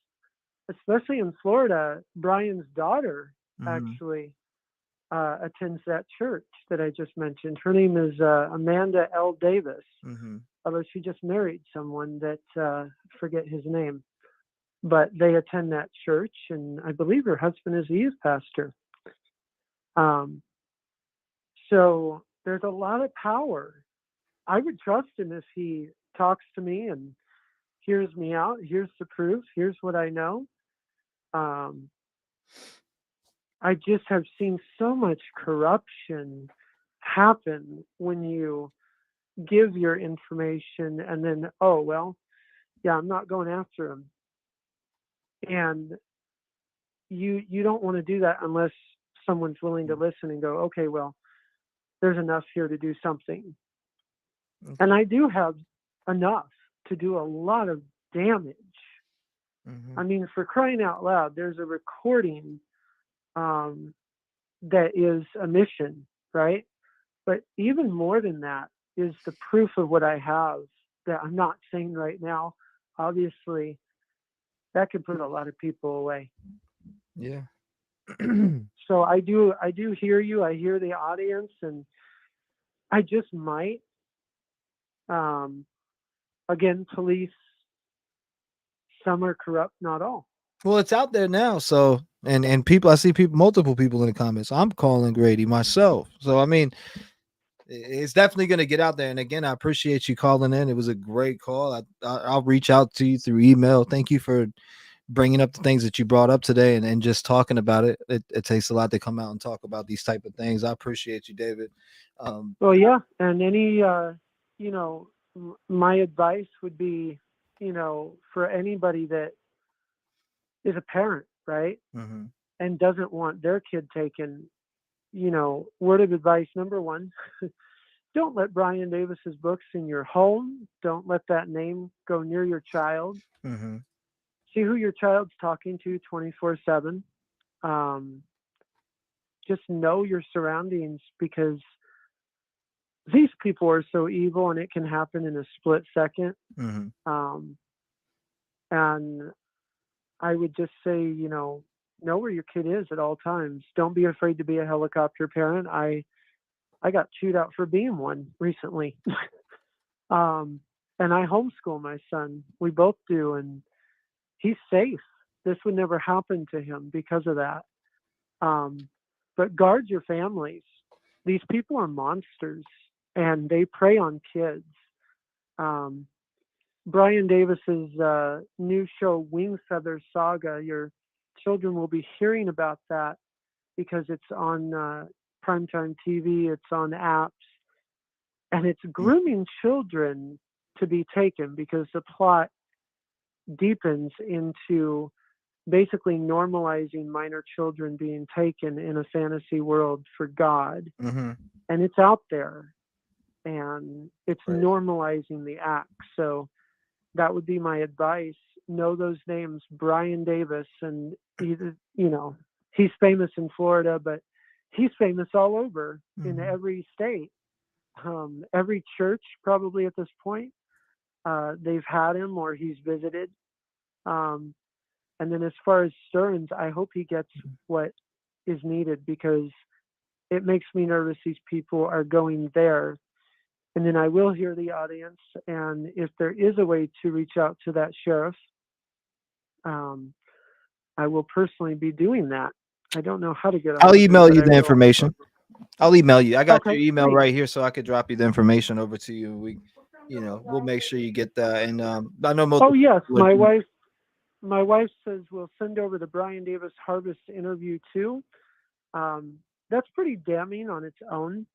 especially in Florida. Brian's daughter actually attends that church that I just mentioned. Her name is Amanda L. Davis, although she just married someone that I forget his name. But they attend that church, and I believe her husband is a youth pastor. So there's a lot of power. I would trust him if he talks to me and hears me out. Here's the proof. Here's what I know. I just have seen so much corruption happen when you give your information and then, oh, well, yeah, I'm not going after him. And you don't want to do that unless someone's willing to listen and go, okay, well, there's enough here to do something. And I do have enough to do a lot of damage. I mean, for crying out loud, there's a recording that is a mission, right? But even more than that is the proof of what I have that I'm not saying right now. Obviously, that could put a lot of people away. Yeah. So I do hear you. I hear the audience, and I just might. Again, police, some are corrupt, not all. Well, it's out there now. So, and people, I see multiple people in the comments. I'm calling Grady myself. So, I mean, it's definitely going to get out there. And again, I appreciate you calling in. It was a great call. I'll reach out to you through email. Thank you for bringing up the things that you brought up today and just talking about it. It takes a lot to come out and talk about these type of things. I appreciate you, David. Well, yeah. And any, my advice would be, for anybody that is a parent, right? And doesn't want their kid taken, word of advice number one, don't let Brian Davis's books in your home. Don't let that name go near your child. See who your child's talking to 24/7. Just know your surroundings, because these people are so evil and it can happen in a split second. And I would just say, know where your kid is at all times. Don't be afraid to be a helicopter parent. I got chewed out for being one recently. And I homeschool my son. We both do, and he's safe. This would never happen to him because of that. But guard your families. These people are monsters, and they prey on kids. Brian Davis's new show, Wing Feather Saga, your children will be hearing about that because it's on primetime TV, it's on apps, and it's grooming children to be taken, because the plot deepens into basically normalizing minor children being taken in a fantasy world for God. And it's out there, and it's normalizing the act. So that would be my advice. Know those names, Brian Davis, and he's famous in Florida, but he's famous all over in every state. Every church probably at this point, they've had him or he's visited. And then as far as Stearns, I hope he gets what is needed, because it makes me nervous these people are going there. And then I will hear the audience, and if there is a way to reach out to that sheriff, I will personally be doing that. I don't know how to get. I'll email you the information. I'll email you. I got your email right here, so I could drop you the information over to you. We'll make sure you get that. And I know most. Oh yes, my wife says we'll send over the Brian Davis Harvest interview too. That's pretty damning on its own,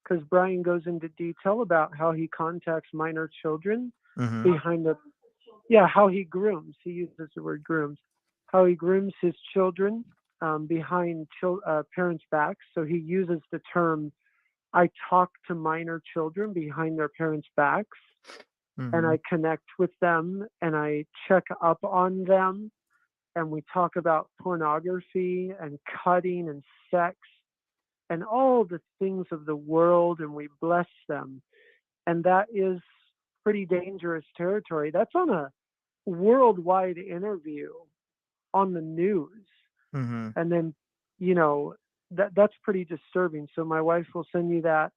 because Brian goes into detail about how he contacts minor children behind how he grooms. He uses the word grooms. How he grooms his children behind parents' backs. So he uses the term, I talk to minor children behind their parents' backs, and I connect with them, and I check up on them, and we talk about pornography and cutting and sex and all the things of the world, and we bless them. And that is pretty dangerous territory. That's on a worldwide interview on the news. And then, that's pretty disturbing. So my wife will send you that.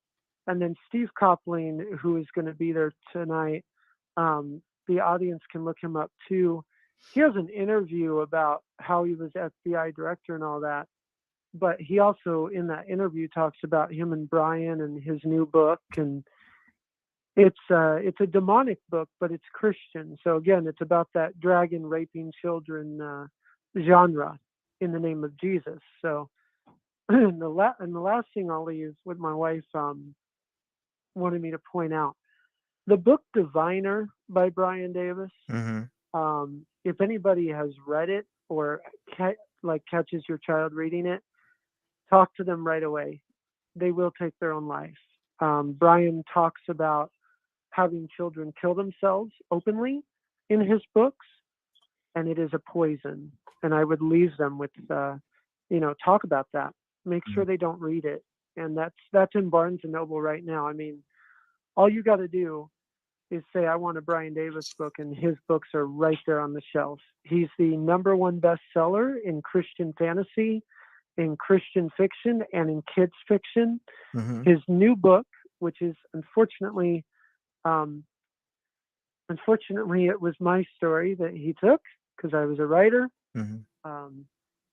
And then Steve Copling, who is going to be there tonight, the audience can look him up too. He has an interview about how he was FBI director and all that. but he also in that interview talks about him and Brian and his new book, and it's a demonic book, but it's Christian. So again, it's about that dragon raping children genre in the name of Jesus. So and the last thing I'll leave with my wife wanted me to point out, the book Diviner by Brian Davis. If anybody has read it or catches your child reading it, talk to them right away. They will take their own life. Brian talks about having children kill themselves openly in his books, and it is a poison. And I would leave them with, talk about that. Make sure they don't read it. And that's in Barnes and Noble right now. I mean, all you got to do is say, I want a Brian Davis book, and his books are right there on the shelf. He's the #1 bestseller in Christian fantasy, in Christian fiction, and in kids fiction. His new book, which is unfortunately, it was my story that he took because I was a writer.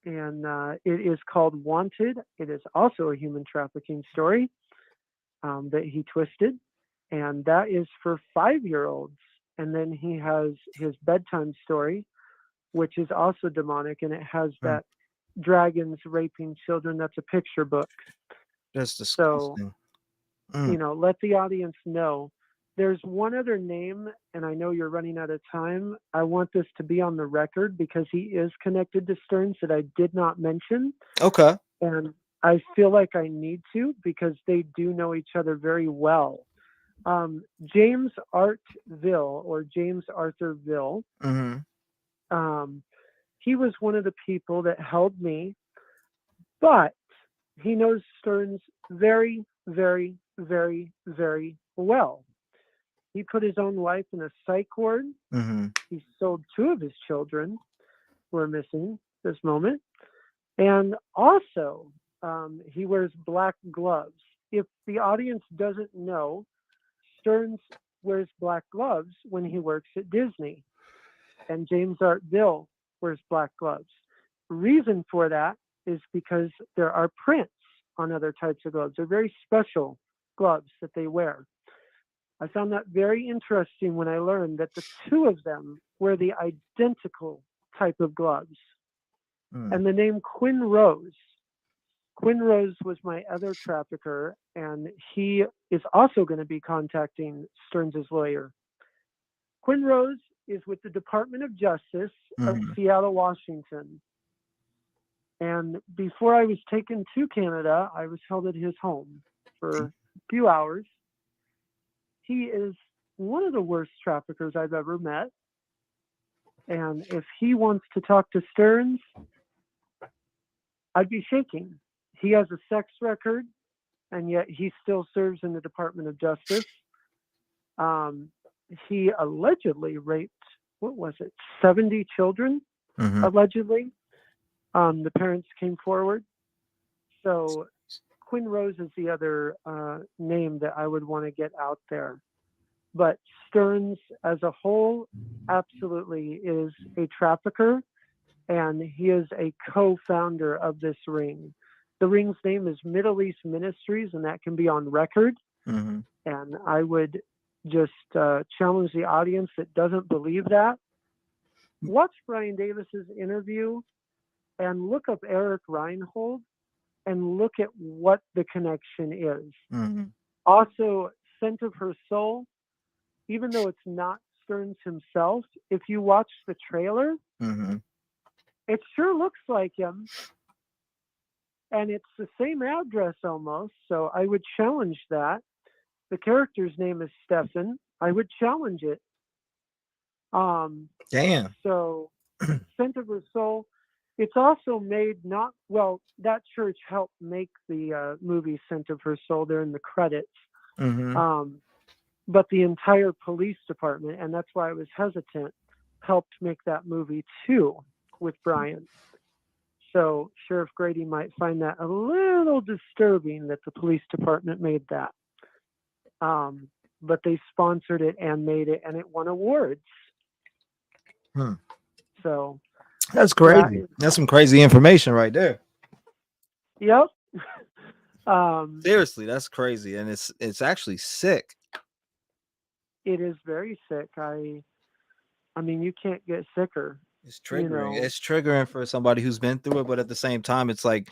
It is called Wanted. It is also a human trafficking story that he twisted. And that is for 5-year-olds. And then he has his bedtime story, which is also demonic. And it has that dragons raping children. That's a picture book. That's disgusting. So, let the audience know. There's one other name, and I know you're running out of time. I want this to be on the record because he is connected to Stearns that I did not mention. Okay. And I feel like I need to because they do know each other very well. James Artville, or James Arthur Ville, he was one of the people that held me, but he knows Stearns very, very, very, very well. He put his own life in a psych ward. He sold 2 of his children who are missing this moment. And also, he wears black gloves. If the audience doesn't know, Stearns wears black gloves when he works at Disney. And James Artville wears black gloves. Reason for that is because there are prints on other types of gloves. They're very special gloves that they wear. I found that very interesting when I learned that the 2 of them wear the identical type of gloves. And the name Quinn Rose was my other trafficker, and he is also going to be contacting Stearns' lawyer. Quinn Rose is with the Department of Justice of Seattle, Washington. And before I was taken to Canada, I was held at his home for a few hours. He is one of the worst traffickers I've ever met. And if he wants to talk to Stearns, I'd be shaking. He has a sex record, and yet he still serves in the Department of Justice. He allegedly raped, 70 children, allegedly. The parents came forward. So Quinn Rose is the other name that I would want to get out there. But Stearns as a whole absolutely is a trafficker, and he is a co-founder of this ring. The ring's name is Middle East Ministries, and that can be on record. And I would just challenge the audience that doesn't believe that. Watch Brian Davis's interview and look up Eric Reinhold and look at what the connection is. Also, Scent of Her Soul, even though it's not Stearns himself, if you watch the trailer, it sure looks like him. And it's the same address almost, so I would challenge that. The character's name is Stefan. I would challenge it. Damn. So, Scent of Her Soul, it's also made that church helped make the movie Scent of Her Soul. They're in the credits. But the entire police department, and that's why I was hesitant, helped make that movie too with Brian. So Sheriff Grady might find that a little disturbing that the police department made that. But they sponsored it and made it, and it won awards. So that's crazy. That's some crazy information right there. Yep. Seriously, that's crazy, and it's actually sick. It is very sick. I mean, you can't get sicker. It's triggering. It's triggering for somebody who's been through it, but at the same time, it's like,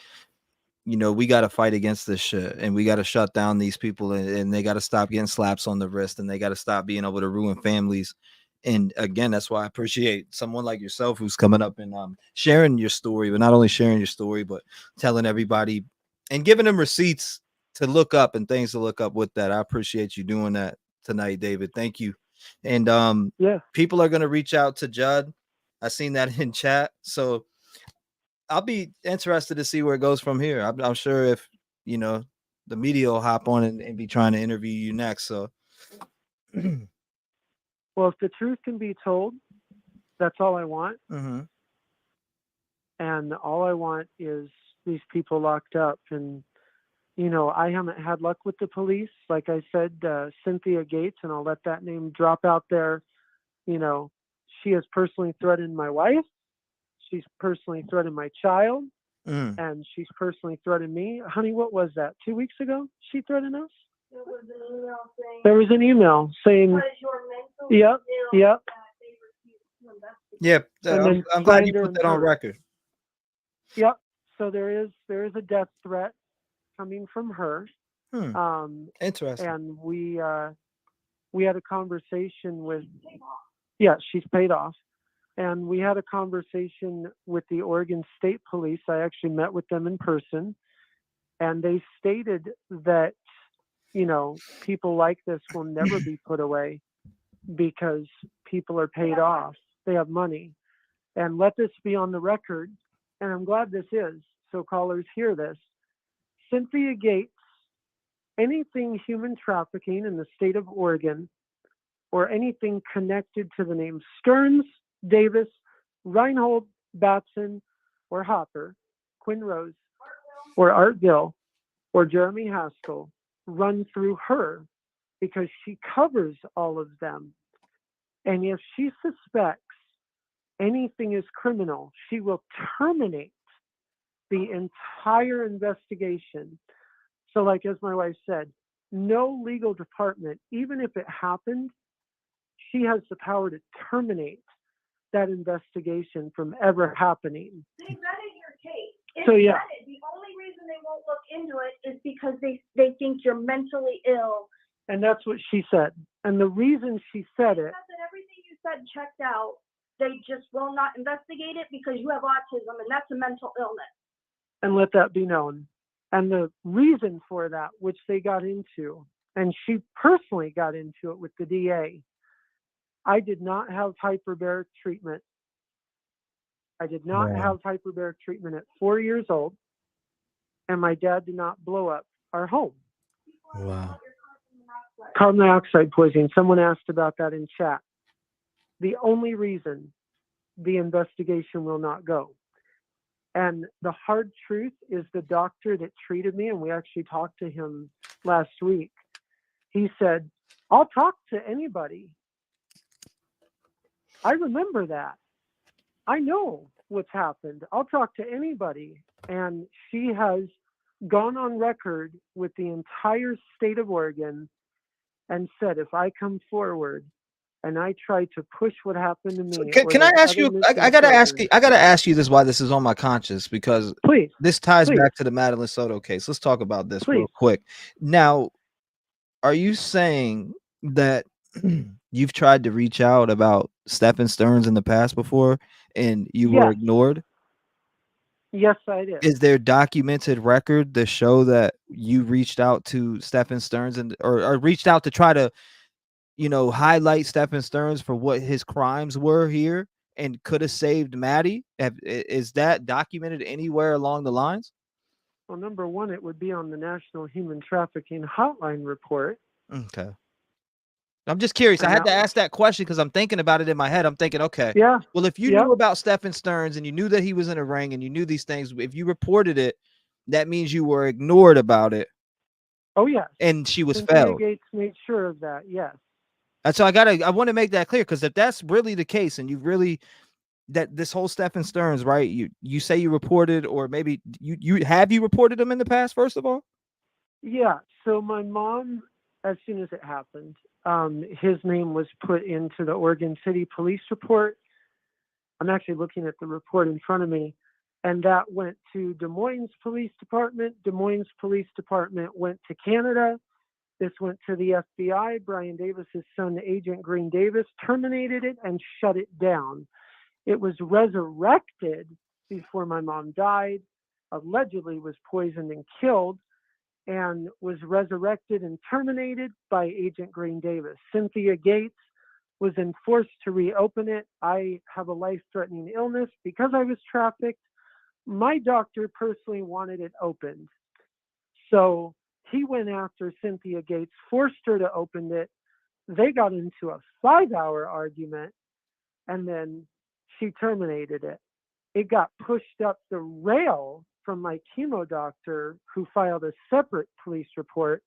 we got to fight against this shit, and we got to shut down these people, and they got to stop getting slaps on the wrist, and they got to stop being able to ruin families. And again, that's why I appreciate someone like yourself who's coming up and sharing your story, but not only sharing your story, but telling everybody and giving them receipts to look up and things to look up with that. I appreciate you doing that tonight, David. Thank you. And people are going to reach out to Judd. I seen that in chat. So I'll be interested to see where it goes from here. I'm sure if, the media will hop on and be trying to interview you next. So, well, if the truth can be told, that's all I want. Mm-hmm. And all I want is these people locked up. And, I haven't had luck with the police. Like I said, Cynthia Gates, and I'll let that name drop out there. She has personally threatened my wife. She's personally threatened my child. And she's personally threatened me. Honey, what was that? 2 weeks ago? She threatened us? There was an email saying, yep. Yeah, I'm glad you put that on record. Yep. So there is a death threat coming from her. Interesting. And we had a conversation with, she's paid off. And we had a conversation with the Oregon State Police. I actually met with them in person. And they stated that, people like this will never be put away because people are paid off. They have money. And let this be on the record. And I'm glad this is, so callers hear this. Cynthia Gates, anything human trafficking in the state of Oregon, or anything connected to the name Stearns, Davis, Reinhold, Batson, or Hopper, Quinn Rose, or Artville, or Jeremy Haskell, run through her because she covers all of them. And if she suspects anything is criminal, she will terminate the entire investigation. So like, as my wife said, no legal department, even if it happened, she has the power to terminate that investigation from ever happening. They vetted your case. It's So, yeah. vetted. The only reason they won't look into it is because they think you're mentally ill. And that's what she said. And the reason she said it, That everything you said checked out. They just will not investigate it because you have autism, and that's a mental illness. and let that be known. And the reason for that, which they got into, and she personally got into it with the DA, I did not have hyperbaric treatment. I did not have hyperbaric treatment at 4 years old, and my dad did not blow up our home. Wow. Carbon dioxide poisoning. Someone asked about that in chat. The only reason the investigation will not go. And the hard truth is the doctor that treated me, and we actually talked to him last week. He said, I'll talk to anybody. I remember that. I know what's happened. I'll talk to anybody. And she has gone on record with the entire state of Oregon and said, if I come forward and I try to push what happened to me. So can I ask you? I gotta ask you. I gotta ask you this. Why this is on my conscience? Because this ties back to the Madeline Soto case. Let's talk about this real quick. Now, are you saying that you've tried to reach out about Stephen Stearns in the past before, and you were ignored? Yes, I did. Is there documented record to show that you reached out to Stephen Stearns and or reached out to try to, highlight Stephen Stearns for what his crimes were here and could have saved Maddie? Is that documented anywhere along the lines? Well, number one, it would be on the National Human Trafficking Hotline report. Okay. I'm just curious. I had to ask that question because I'm thinking about it in my head. I'm thinking, okay, well, if you knew about Stephen Stearns and you knew that he was in a ring and you knew these things, if you reported it, that means you were ignored about it. Oh, yes. And she was Cynthia failed. Gates made sure of that, yes. And so I want to make that clear, because if that's really the case and you really that this whole Stephen Stearns, right? You say you reported, or maybe you reported him in the past, first of all? Yeah. So my mom, as soon as it happened, his name was put into the Oregon City Police report. I'm actually looking at the report in front of me, and that went to Des Moines Police Department. Des Moines Police Department went to Canada. This went to the FBI. Brian Davis's son, Agent Green Davis, terminated it and shut it down. It was resurrected before my mom died, allegedly was poisoned and killed, and was resurrected and terminated by Agent Green Davis. Cynthia Gates was enforced to reopen it. I have a life-threatening illness because I was trafficked. My doctor personally wanted it opened. So he went after Cynthia Gates, forced her to open it. They got into a 5-hour argument, and then she terminated it. It got pushed up the rail from my chemo doctor, who filed a separate police report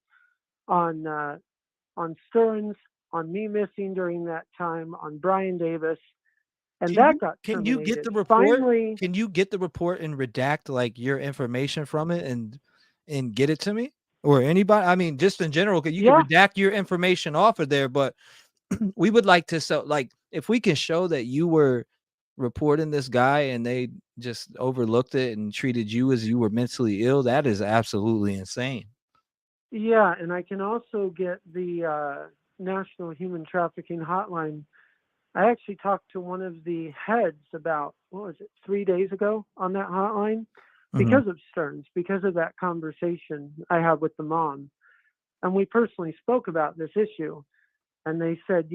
on Stearns, on me missing during that time, on Brian Davis, and got terminated. Can you get the report? Finally, can you get the report and redact like your information from it and get it to me or anybody? I mean, just in general, you can redact your information off of there, but we would like to if we can show that you were reporting this guy and they just overlooked it and treated you as you were mentally ill, that is absolutely insane. Yeah, and I can also get the National Human Trafficking Hotline. I actually talked to one of the heads about, 3 days ago on that hotline because of Stearns, because of that conversation I had with the mom. And we personally spoke about this issue. And they said,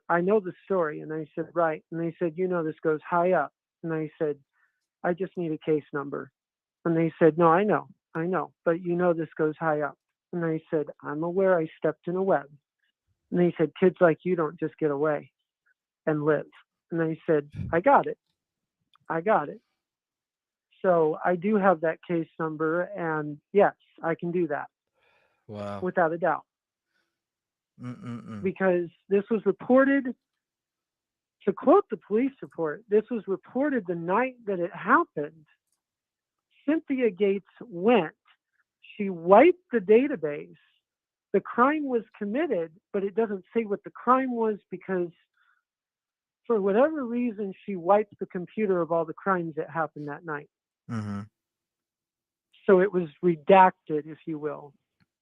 I know the story. And I said, right. And they said, this goes high up. And I said, I just need a case number. And they said, no, I know, but this goes high up. And I said, I'm aware I stepped in a web. And they said, kids like you don't just get away and live. And I said, I got it. So I do have that case number, and yes, I can do that. Wow. Without a doubt. Because this was reported, to quote the police report, this was reported the night that it happened. Cynthia Gates went. She wiped the database. The crime was committed, but it doesn't say what the crime was because for whatever reason, she wiped the computer of all the crimes that happened that night. So it was redacted, if you will,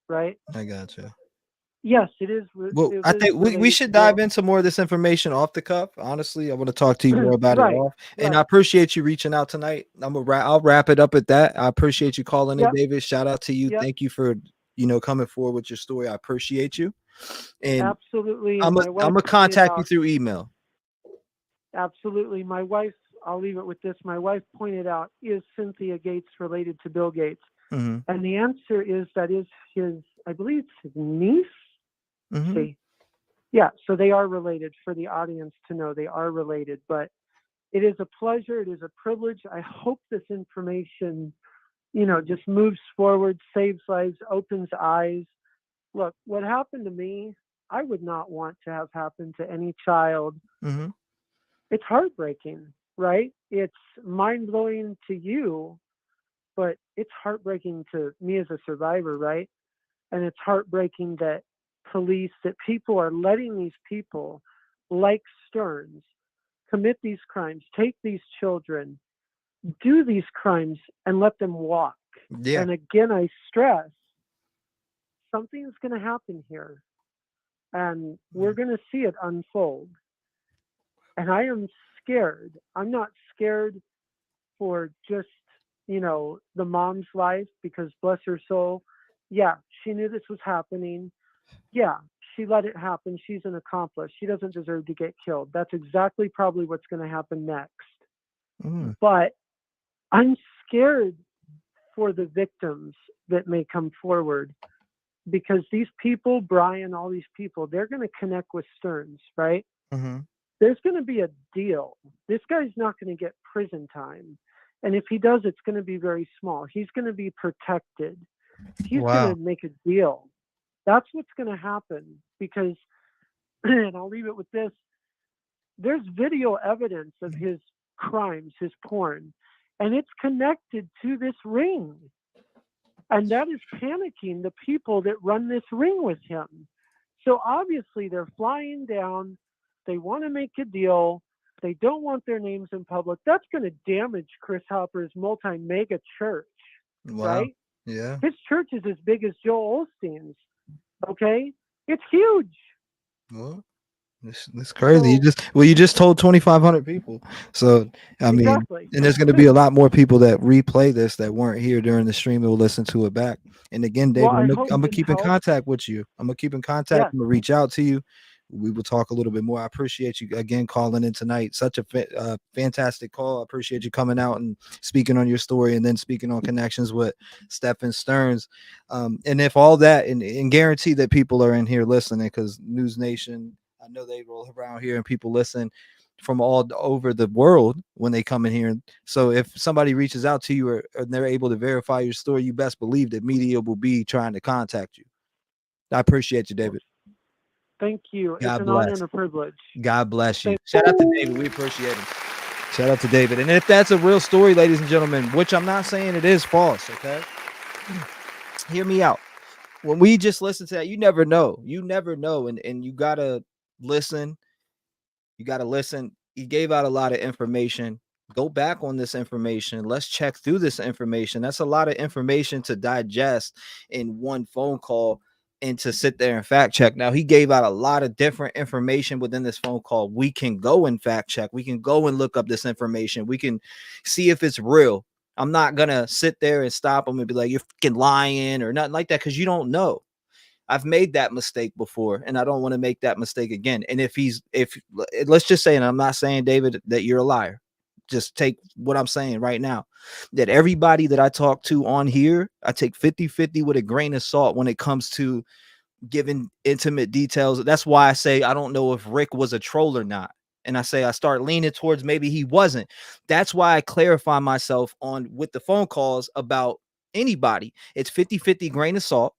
right? I gotcha. Yes, it is. Well, I think we should dive into more of this information off the cuff. Honestly, I want to talk to you more about it off. And I appreciate you reaching out tonight. I'll wrap it up at that. I appreciate you calling in, David. Shout out to you. Thank you for coming forward with your story. I appreciate you. And absolutely. I'm gonna contact you through email. Absolutely. My wife, I'll leave it with this. My wife pointed out, is Cynthia Gates related to Bill Gates? And the answer is that is his, I believe it's his niece. See, yeah, so they are related. For the audience to know, they are related. But it is a pleasure. It is a privilege. I hope this information, just moves forward, saves lives, opens eyes. Look, what happened to me, I would not want to have happened to any child. It's heartbreaking, right? It's mind-blowing to you, but it's heartbreaking to me as a survivor, right? And it's heartbreaking that people are letting these people like Stearns commit these crimes, take these children, do these crimes, and let them walk. Yeah. And again, I stress, something's going to happen here, and we're going to see it unfold. And I am scared. I'm not scared for just, the mom's life, because bless her soul, yeah, she knew this was happening. Yeah, she let it happen. She's an accomplice. She doesn't deserve to get killed. That's exactly probably what's going to happen next. But I'm scared for the victims that may come forward, because these people, Brian, all these people, they're going to connect with Stearns, right? There's going to be a deal. This guy's not going to get prison time. And if he does, it's going to be very small. He's going to be protected. He's going to make a deal. That's what's going to happen, because, and I'll leave it with this, there's video evidence of his crimes, his porn, and it's connected to this ring. And that is panicking the people that run this ring with him. So obviously they're flying down. They want to make a deal. They don't want their names in public. That's going to damage Chris Hopper's multi-mega church, Wow. right? Yeah. His church is as big as Joel Osteen's, okay? It's huge. Well, it's crazy. You just told 2,500 people. So I mean, Exactly. and there's going to be a lot more people that replay this that weren't here during the stream that will listen to it back. And again, David, Well, I I'm hope gonna it keep in helps. contact with you. I'm gonna keep in contact. Yes. I'm gonna reach out to you. We will talk a little bit more. I appreciate you again calling in tonight. Such a fantastic call. I appreciate you coming out and speaking on your story and then speaking on connections with Stephen Stearns. And if all that, and guarantee that people are in here listening, because News Nation, I know they roll around here and people listen from all over the world when they come in here. So if somebody reaches out to you or they're able to verify your story, you best believe that media will be trying to contact you. I appreciate you, David. Thank you. It's God an bless. honor and a privilege. God bless you. Shout out to David. We appreciate him. Shout out to David. And if that's a real story, ladies and gentlemen, which I'm not saying it is false, okay? Hear me out. When we just listen to that, you never know. You never know. And you gotta listen. You gotta listen. He gave out a lot of information. Go back on this information. Let's check through this information. That's a lot of information to digest in one phone call and to sit there and fact check. Now, he gave out a lot of different information within this phone call. We can go and fact check. We can go and look up this information. We can see if it's real. I'm not gonna sit there and stop him and be like, you're fucking lying or nothing like that, because you don't know. I've made that mistake before, and I don't want to make that mistake again. And if let's just say, and I'm not saying, David, that you're a liar. Just take what I'm saying right now, that everybody that I talk to on here, I take 50-50 with a grain of salt when it comes to giving intimate details. That's why I say I don't know if Rick was a troll or not. And I say I start leaning towards maybe he wasn't. That's why I clarify myself on with the phone calls about anybody. It's 50-50 grain of salt.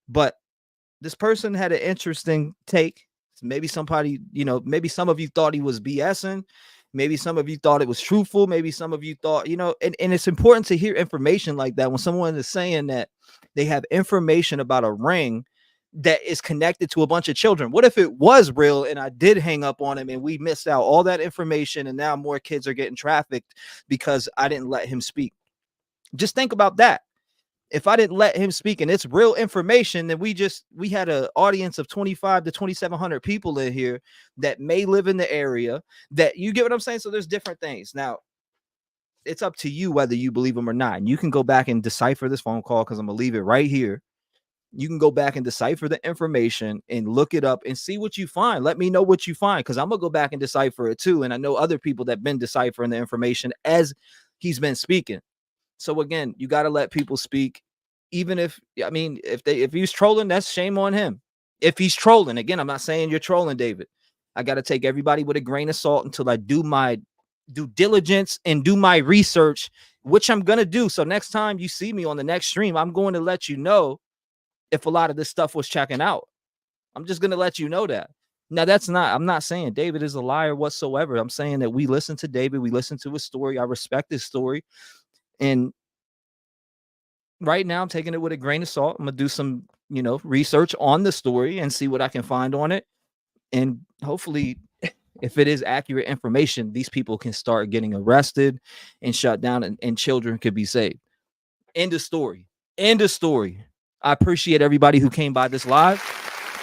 But this person had an interesting take. Maybe somebody, maybe some of you thought he was BSing. Maybe some of you thought it was truthful. Maybe some of you thought, and it's important to hear information like that when someone is saying that they have information about a ring that is connected to a bunch of children. What if it was real and I did hang up on him and we missed out all that information and now more kids are getting trafficked because I didn't let him speak? Just think about that. If I didn't let him speak and it's real information, then we had an audience of 25 to 2,700 people in here that may live in the area, that you get what I'm saying? So there's different things. Now, it's up to you whether you believe them or not. And you can go back and decipher this phone call because I'm going to leave it right here. You can go back and decipher the information and look it up and see what you find. Let me know what you find, because I'm going to go back and decipher it too. And I know other people that have been deciphering the information as he's been speaking. So again, you got to let people speak, even if he's trolling, that's shame on him. If he's trolling, again, I'm not saying you're trolling, David. I got to take everybody with a grain of salt until I do my due diligence and do my research, which I'm going to do. So next time you see me on the next stream, I'm going to let you know if a lot of this stuff was checking out. I'm just going to let you know that. Now, I'm not saying David is a liar whatsoever. I'm saying that we listen to David. We listen to his story. I respect his story. And right now I'm taking it with a grain of salt. I'm going to do some, research on the story and see what I can find on it. And hopefully, if it is accurate information, these people can start getting arrested and shut down, and children could be saved. End of story. End of story. I appreciate everybody who came by this live.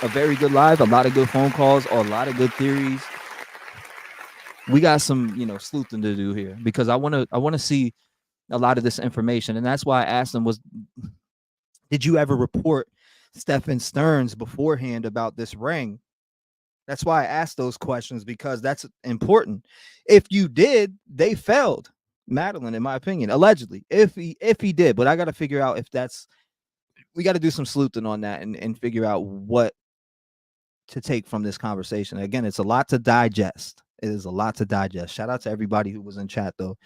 A very good live, a lot of good phone calls, a lot of good theories. We got some, sleuthing to do here, because I want to see a lot of this information. And that's why I asked them did you ever report Stephen Stearns beforehand about this ring? That's why I asked those questions, because that's important. If you did, they failed Madeline, in my opinion, allegedly, if he did. But I got to figure out we got to do some sleuthing on that and figure out what to take from this conversation. Again, it's a lot to digest. It is a lot to digest. Shout out to everybody who was in chat, though.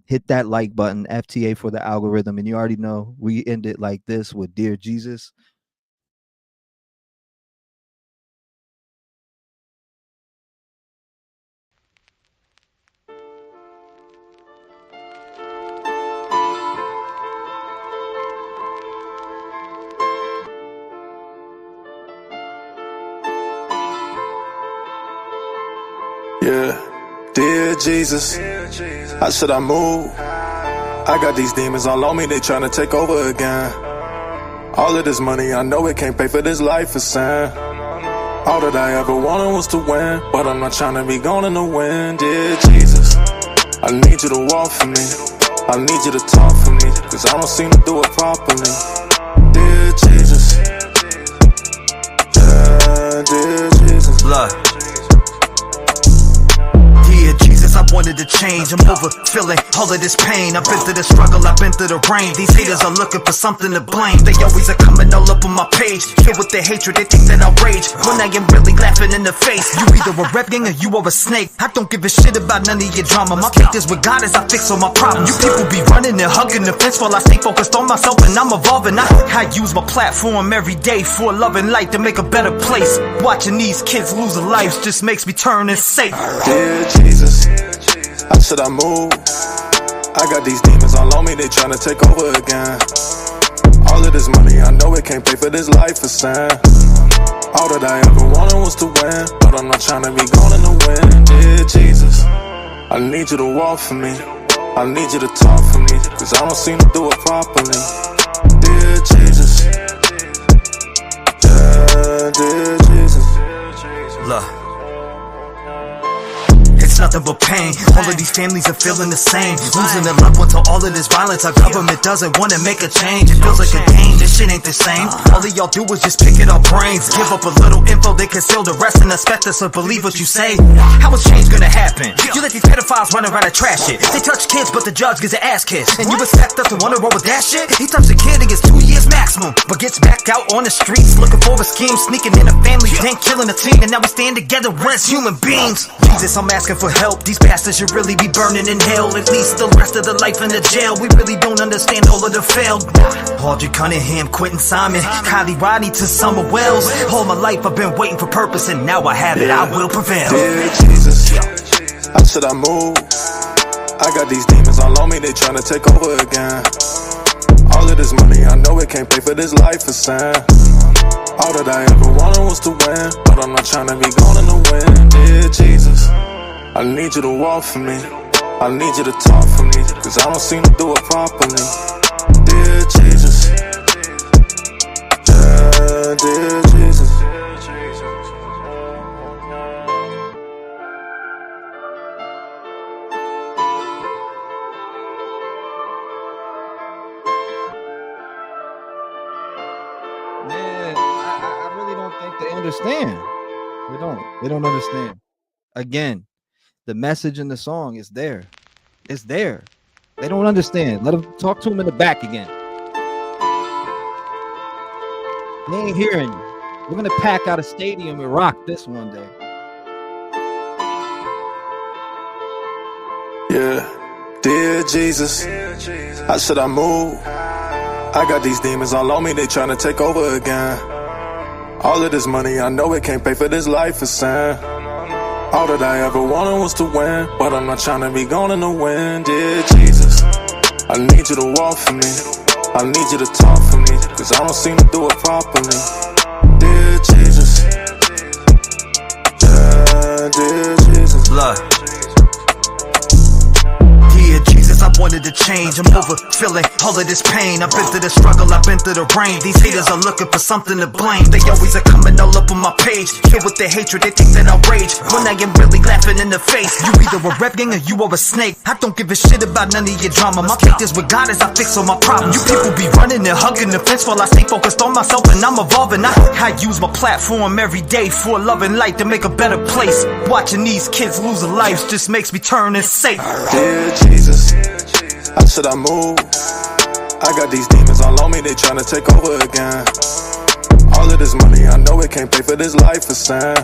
Hit that like button, FTA for the algorithm. And you already know we end it like this with Dear Jesus. Yeah, dear Jesus, how should I move? I got these demons all on me, they tryna take over again. All of this money, I know it can't pay for this life of sin. All that I ever wanted was to win, but I'm not tryna be gone in the wind. Dear Jesus, I need you to walk for me, I need you to talk for me, cause I don't seem to do it properly. Dear Jesus, yeah, dear Jesus. Look, dear Jesus, I wanted to change. I'm over feeling all of this pain. I've been through the struggle, I've been through the rain. These haters are looking for something to blame. They always are coming all up on my page, filled with their hatred, they think that I rage, when I am really laughing in the face. You either a rep gang or you are a snake. I don't give a shit about none of your drama. My faith is with God as I fix all my problems. You people be running and hugging the fence while I stay focused on myself and I'm evolving. I use my platform every day for love and light to make a better place. Watching these kids lose their lives just makes me turn and say, dear Jesus, how should I move? I got these demons all on me, they tryna take over again. All of this money, I know it can't pay for this life of sin. All that I ever wanted was to win, but I'm not tryna be gone in the wind. Dear Jesus, I need you to walk for me, I need you to talk for me, cause I don't seem to do it properly. Dear Jesus, yeah, dear Jesus. look, it's nothing but pain. All of these families are feeling the same, losing their loved ones to all of this violence. Our government doesn't want to make a change. It feels like a game, this shit ain't the same. All of y'all do is just pick at our brains, give up a little info, they conceal the rest and expect us to believe what you say. How is change gonna happen? You let these pedophiles run around and trash it. They touch kids but the judge gets an ass kissed, and you expect us to wanna roll with that shit? He touched a kid and gets 2 years maximum, but gets back out on the streets looking for a scheme, sneaking in a family, then killing a team, and now we stand together as human beings. Jesus, I'm asking for help. These bastards should really be burning in hell, at least the rest of the life in the jail. We really don't understand all of the failed. Audrey Cunningham, Quentin Simon, Kylie Rodney to Summer Wells. All my life I've been waiting for purpose, and now I have it, I will prevail. Dear Jesus, how should I move? I got these demons all on me, they tryna take over again. All of this money, I know it can't pay for this life of sin. All that I ever wanted was to win, but I'm not tryna be gone in the wind. Dear Jesus, I need you to walk for me, I need you to talk for me, cause I don't seem to do it properly. Dear Jesus, yeah, dear Jesus. Man, I really don't think they understand. They don't understand. Again, the message in the song is there. It's there. They don't understand. Let them talk to them in the back again. They ain't hearing you. We're gonna pack out a stadium and rock this one day. Yeah, dear Jesus, how should I move? I got these demons all on me, they tryna take over again. All of this money, I know it can't pay for this life of sin. All that I ever wanted was to win, but I'm not tryna be gone in the wind. Dear Jesus, I need you to walk for me, I need you to talk for me, cause I don't seem to do it properly. Dear Jesus, yeah, dear Jesus. Look, dear Jesus, I wanted to change. I'm over feeling all of this pain. I've been through the struggle, I've been through the rain. These haters are looking for something to blame. They always are coming all up on my page, filled with their hatred, they think that I rage, when I am really laughing in the face. You either a rep gang or you are a snake. I don't give a shit about none of your drama. My faith is with God as I fix all my problems. You people be running and hugging the fence while I stay focused on myself and I'm evolving. I use my platform every day for love and light to make a better place. Watching these kids lose their lives just makes me turn and say, dear Jesus, how should I move? I got these demons all on me, they tryna take over again. All of this money, I know it can't pay for this life of sin.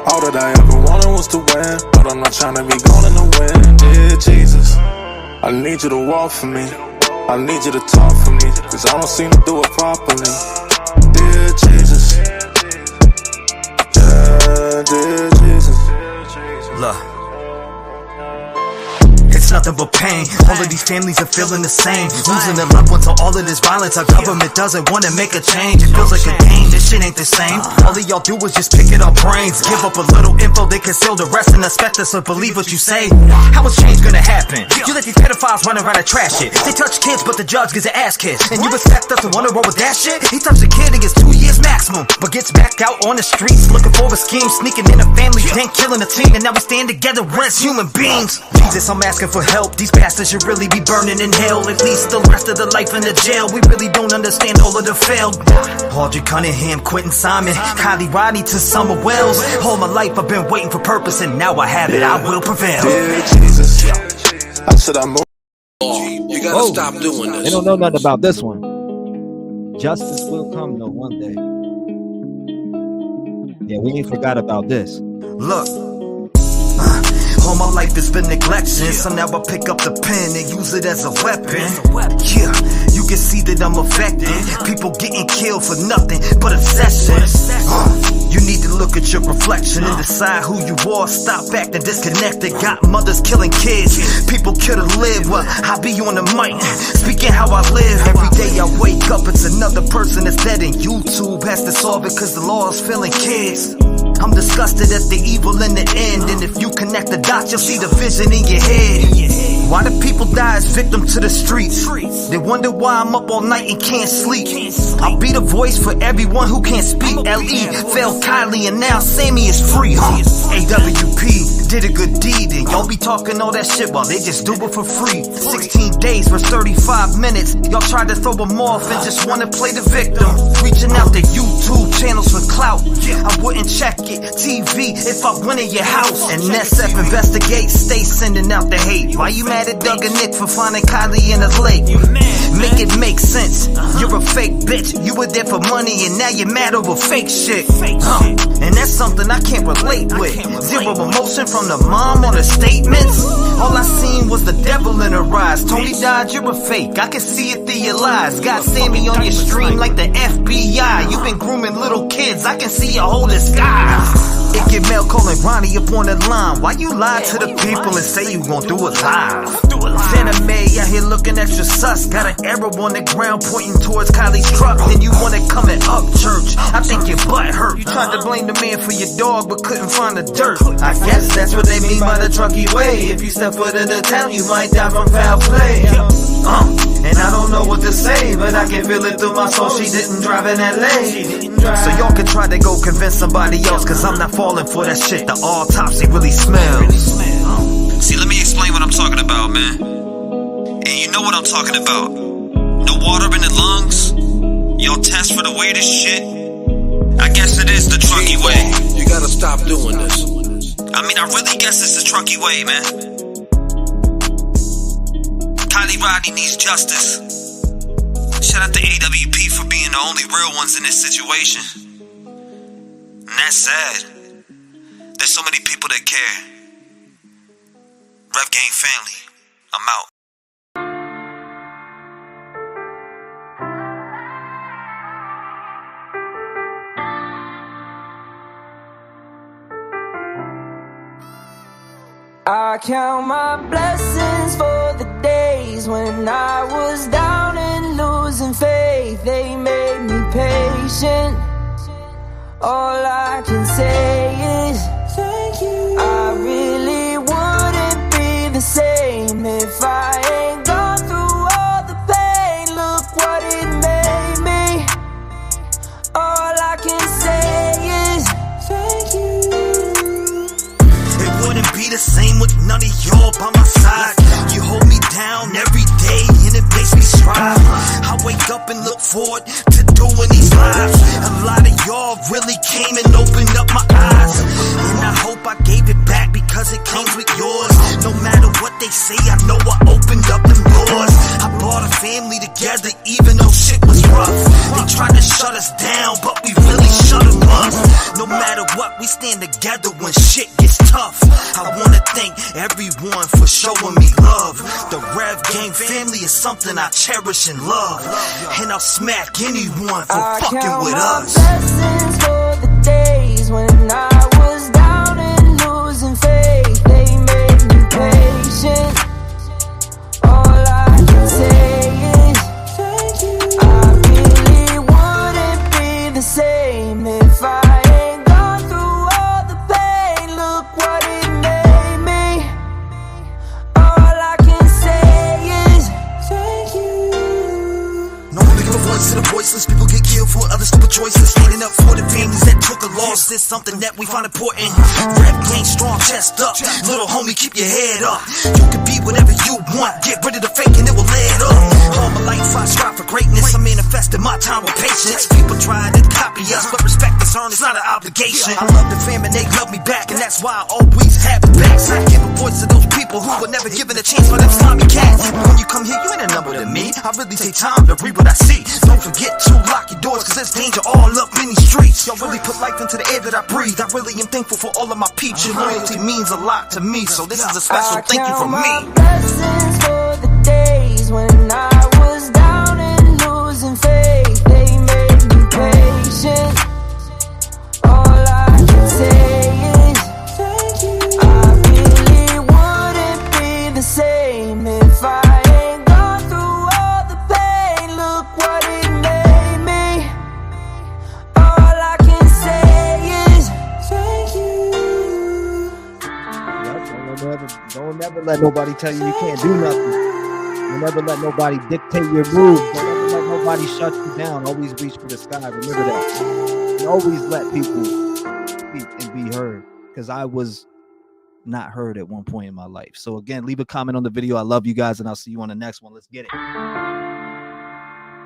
All that I ever wanted was to win, but I'm not tryna be gone in the wind. Dear Jesus, I need you to walk for me, I need you to talk for me, cause I don't seem to do it properly. Dear Jesus, yeah, dear Jesus. look, it's nothing but pain. All of these families are feeling the same, losing their loved ones to all of this violence. Our government doesn't want to make a change. It feels like a game, this shit ain't the same. All of y'all do is just pick it up brains. Give up a little info, they conceal the rest and expect us to believe what you say. How is change gonna happen? You let these pedophiles run around and trash it. They touch kids, but the judge gets an ass kiss. And you expect us to wanna roll with that shit? He touched a kid and gets 2 years maximum, but gets back out on the streets looking for a scheme, sneaking in a family, then killing a team, and now we stand together as human beings. Jesus, I'm asking for help. These bastards should really be burning in hell, at least the rest of the life in the jail. We really don't understand all of the failed. Audrey Cunningham, Quentin Simon, Kylie Rodney to Summer Wells. All my life I've been waiting for purpose, and now I have it. I will prevail. Dear Jesus, I said I moved. You gotta stop doing this. They don't know nothing about this one. Justice will come though one day. Yeah, we ain't forgot about this. Look, all my life has been neglection, so now I pick up the pen and use it as a weapon. Yeah, you can see that I'm affected. People getting killed for nothing but obsession. You need to look at your reflection and decide who you are. Stop acting disconnected. Got mothers killing kids, people kill to live. Well, I be on the mic, speaking how I live. Every day I wake up, it's another person that's dead, and YouTube has to solve it cause the law is failing kids. I'm disgusted at the evil in the end, and if you connect the dots, you'll see the vision in your head. Why do people die as victims to the streets? They wonder why I'm up all night and can't sleep. I'll be the voice for everyone who can't speak. L.E. failed Kylie and now Sammy is free. AWP did a good deed, and y'all be talking all that shit while they just do it for free. 16 days for 35 minutes. Y'all tried to throw them off and just wanna play the victim. Reaching out to YouTube channels for clout. I wouldn't check it. TV if I went in your house. And SF investigate, stay sending out the hate. Why you mad at Doug and Nick for finding Kylie in a lake? Make it make sense. You're a fake bitch. You were there for money and now you're mad over fake shit. And that's something I can't relate with. Zero emotion from the mom on the statements. All I seen was the devil in her eyes. Tony died, you're a fake. I can see it through your lies. Got Sammy on your stream like the FBI. You've been grooming little kids. I can see your whole disguise. It get Mel calling Ronnie up on the line. Why you lie to the people and say you gon' do it live? Santa May out here looking extra sus. Got an arrow on the ground pointing towards Kylie's truck. Then you wanna come and up church. I think your butt hurt. You tried to blame the man for your dog but couldn't find the dirt. I guess that's what they mean by the trucky way. If you step foot in the town you might die from foul play. And I don't know what to say, but I can feel it through my soul. She didn't drive in LA. So y'all can try to go convince somebody else, cause I'm not falling for that shit. The autopsy really smells. See, let me explain what I'm talking about, man. And you know what I'm talking about. No water in the lungs. Y'all test for the weirdest shit. I guess it is the trucky way. You gotta stop doing this. I mean, I really guess it's the trucky way, man. Kylie Rodney needs justice. Shout out to AWP for being the only real ones in this situation. And that's sad. There's so many people that care. Rev Gang family, I'm out. I count my blessings for the days when I was down and losing faith. They made me patient. All I can say is thank you. I really wouldn't be the same if I ain't gone through all the pain. Look what it made me. All I can say is thank you. It wouldn't be the same with none of y'all by my side. You hold me down every day and it makes me strive. I wake up and look forward to doing these lives. A lot of y'all really came and opened up my eyes, and I hope I gave it back because it comes with yours. No matter what they say, I know I opened up them doors. I brought a family together even though shit was rough. They tried to shut us down, but we really shut them up. No matter what, we stand together when shit gets tough. I wanna thank everyone for showing me love. The Rev Gang family is something I cherish and love, and I'll smack anyone for fucking with us. Blessings for the days when I was down and losing faith. They made me patient. All I can say is thank you. I really wouldn't be the same This is something that we find important. Rep game strong, chest up. Little homie, keep your head up. You can be whatever you want. Get rid of the fake and it will lead up. All my life I strive for greatness. I manifested my time with patience. People try to copy us, but respect is earned. It's not an obligation. I love the fam and they love me back, and that's why I always have it back. So I give a voice to those people who were never given a chance for them slimy cats. When you come here, you ain't a number to me. I really take time to read what I see. Don't forget to lock your doors, cause there's danger all up in these streets. Y'all really put life into the air that I breathe. I really am thankful for all of my peeps. Your loyalty means a lot to me, so this is a special thank you from me. Blessings for the days when I was down and losing faith. They made me patient. All I can say is thank you. I really wouldn't be the same if I ain't gone through all the pain. Look what it made me. All I can say is thank you. Don't ever let nobody tell you can't do nothing. Don't ever let nobody dictate your moves. Don't ever let nobody shut you down. Always reach for the sky. Remember that. And always let people speak and be heard. Because I was not heard at one point in my life. So again, leave a comment on the video. I love you guys, and I'll see you on the next one. Let's get it.